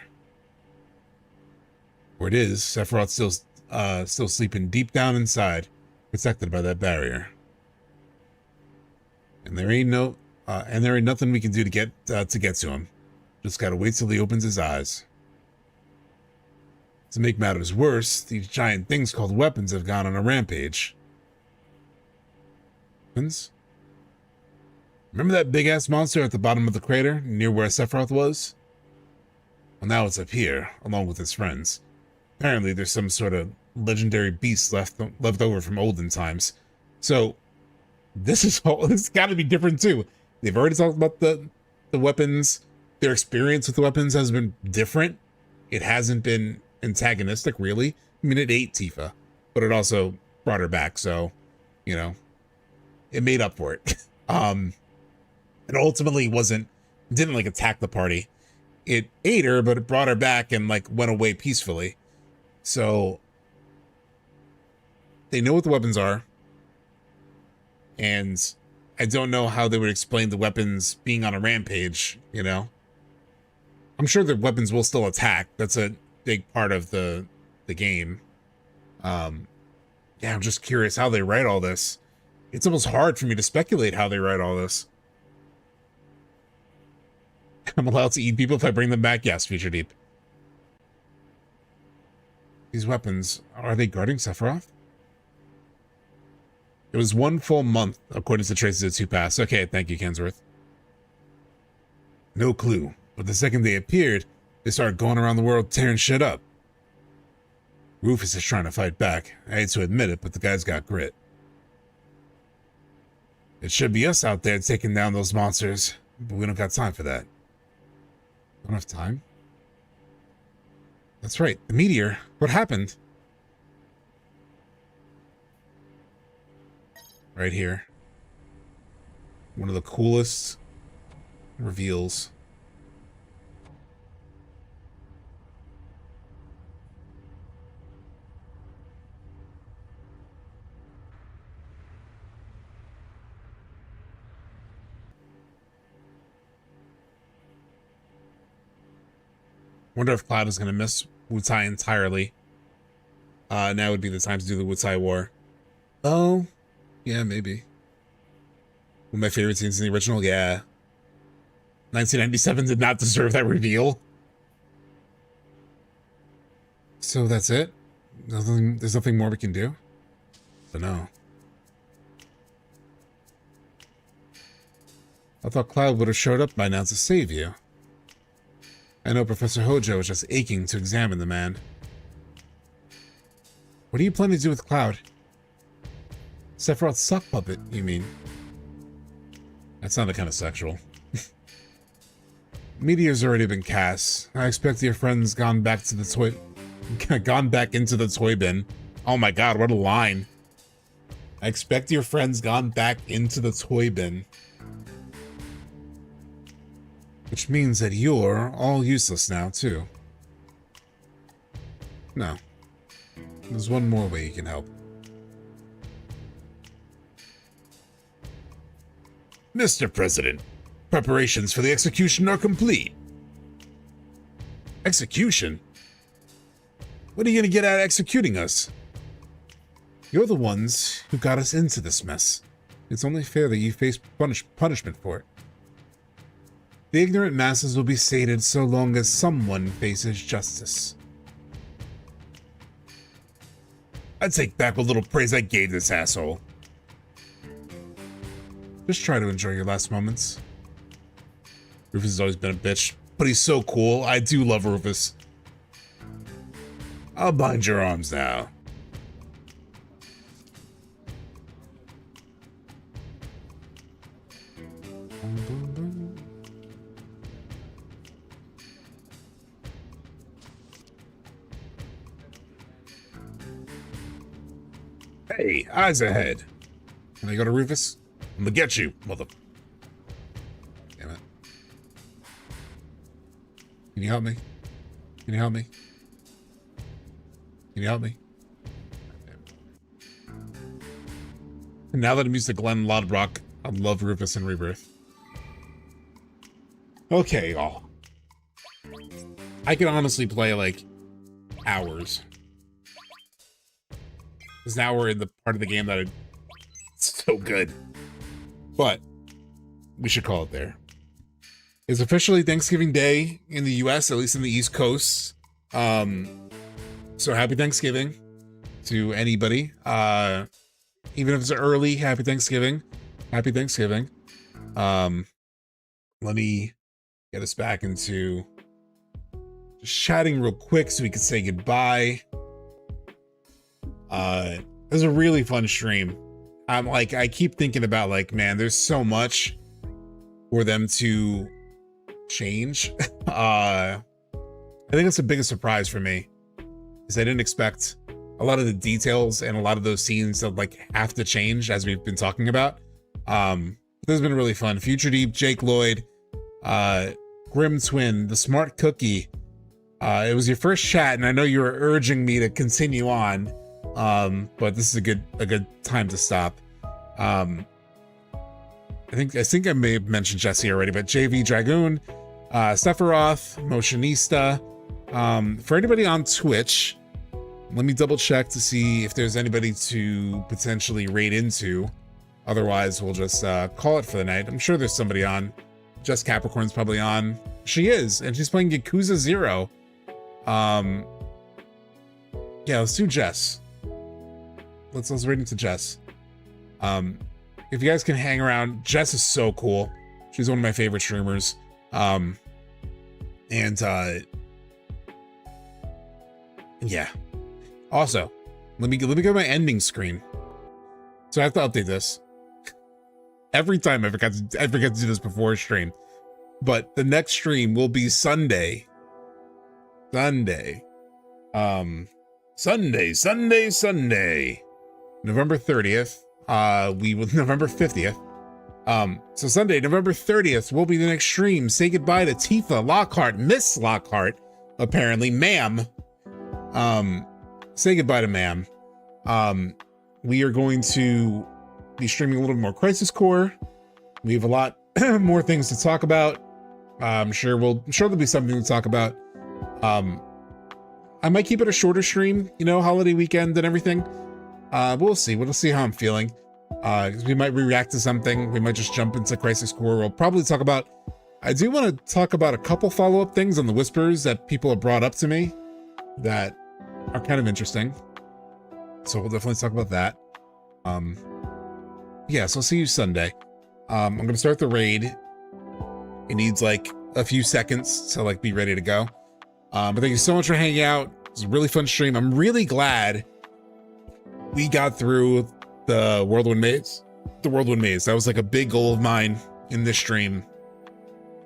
S1: Where it is, Sephiroth's still sleeping deep down inside, protected by that barrier. And there ain't nothing we can do to get to him. Just gotta wait till he opens his eyes. To make matters worse, these giant things called weapons have gone on a rampage. Weapons? Remember that big-ass monster at the bottom of the crater, near where Sephiroth was? Well, now it's up here, along with his friends. Apparently, there's some sort of legendary beast left over from olden times. So, this got to be different too. They've already talked about the weapons. Their experience with the weapons has been different. It hasn't been antagonistic, really. I mean, it ate Tifa, but it also brought her back. So, you know, it made up for it. It ultimately didn't like attack the party. It ate her, but it brought her back and like went away peacefully. So they know what the weapons are. And I don't know how they would explain the weapons being on a rampage, you know? I'm sure the weapons will still attack. That's a big part of the game. Yeah, I'm just curious how they write all this. It's almost hard for me to speculate how they write all this. I'm allowed to eat people if I bring them back? Yes, Future Deep. These weapons, are they guarding Sephiroth? It was 1 full month, according to Traces of 2 Pass. Okay, thank you, Kensworth. No clue, but the second they appeared, they started going around the world tearing shit up. Rufus is trying to fight back. I hate to admit it, but the guy's got grit. It should be us out there taking down those monsters, but we don't got time for that. Don't have time? That's right, the meteor. What happened? right here. One of the coolest reveals. Wonder if Cloud is going to miss Wutai entirely. Now would be the time to do the Wutai War. Oh, yeah, maybe. One of my favorite scenes in the original, yeah. 1997 did not deserve that reveal. So that's it? There's nothing more we can do? But no. I thought Cloud would have showed up by now to save you. I know Professor Hojo is just aching to examine the man. What are you planning to do with Cloud? Sephiroth's sock puppet, you mean? That sounded kind of sexual. Meteor's already been cast. I expect your friend's gone back into the toy bin. Oh my god, what a line. I expect your friend's gone back into the toy bin. Which means that you're all useless now, too. No. There's one more way you can help. Mr. President, preparations for the execution are complete. Execution? What are you going to get out of executing us? You're the ones who got us into this mess. It's only fair that you face punishment for it. The ignorant masses will be sated so long as someone faces justice. I take back what little praise I gave this asshole. Just try to enjoy your last moments. Rufus has always been a bitch, but he's so cool. I do love Rufus. I'll bind your arms now. Hey, eyes ahead. Can I go to Rufus? I'm gonna get you, mother. Damn it. Can you help me? Can you help me? Can you help me? And now that I'm used to Glenn Lodbrok, I love Rufus and Rebirth. Okay, y'all. I can honestly play like hours. Because now we're in the part of the game that it's so good. But we should call it there. It's officially Thanksgiving Day in the US, at least in the East Coast. So happy Thanksgiving to anybody. Even if it's early, happy Thanksgiving. Happy Thanksgiving. Let me get us back into just chatting real quick so we can say goodbye. It was a really fun stream. I keep thinking about like, man, there's so much for them to change. I think that's the biggest surprise for me, is I didn't expect a lot of the details and a lot of those scenes to like have to change, as we've been talking about. This has been really fun. Future Deep, Jake Lloyd, Grim Twin, the Smart Cookie. It was your first chat, and I know you were urging me to continue on. But this is a good time to stop. I think I may have mentioned Jesse already, but JV Dragoon, Sephiroth, Motionista. For anybody on Twitch, let me double check to see if there's anybody to potentially raid into. Otherwise, we'll just call it for the night. I'm sure there's somebody on. Jess Capricorn's probably on. She is, and she's playing Yakuza 0. Yeah, let's do Jess. Let's raid into Jess. If you guys can hang around, Jess is so cool. She's one of my favorite streamers. Yeah. Also, let me go to my ending screen. So I have to update this. Every time I forget to do this before a stream. But the next stream will be Sunday. Sunday. November 30th. we will November 50th. So Sunday, November 30th will be the next stream. Say goodbye to Tifa, Lockhart, Miss Lockhart, apparently, ma'am. Say goodbye to ma'am. We are going to be streaming a little more Crisis Core. We have a lot more things to talk about. I'm sure there'll be something to talk about. I might keep it a shorter stream, you know, holiday weekend and everything. We'll see. We'll see how I'm feeling. We might react to something. We might just jump into Crisis Core. We'll probably talk about, I do want to talk about a couple follow-up things on the whispers that people have brought up to me that are kind of interesting. So we'll definitely talk about that. Yeah, so I'll see you Sunday. I'm going to start the raid. It needs like a few seconds to like be ready to go. But thank you so much for hanging out. It was a really fun stream. I'm really glad we got through the Whirlwind Maze. The Whirlwind Maze. That was like a big goal of mine in this stream.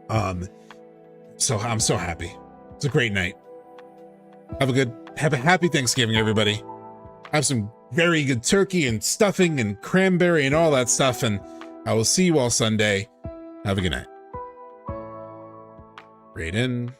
S1: So I'm so happy. It's a great night. Have a happy Thanksgiving, everybody. Have some very good turkey and stuffing and cranberry and all that stuff. And I will see you all Sunday. Have a good night. Raid in.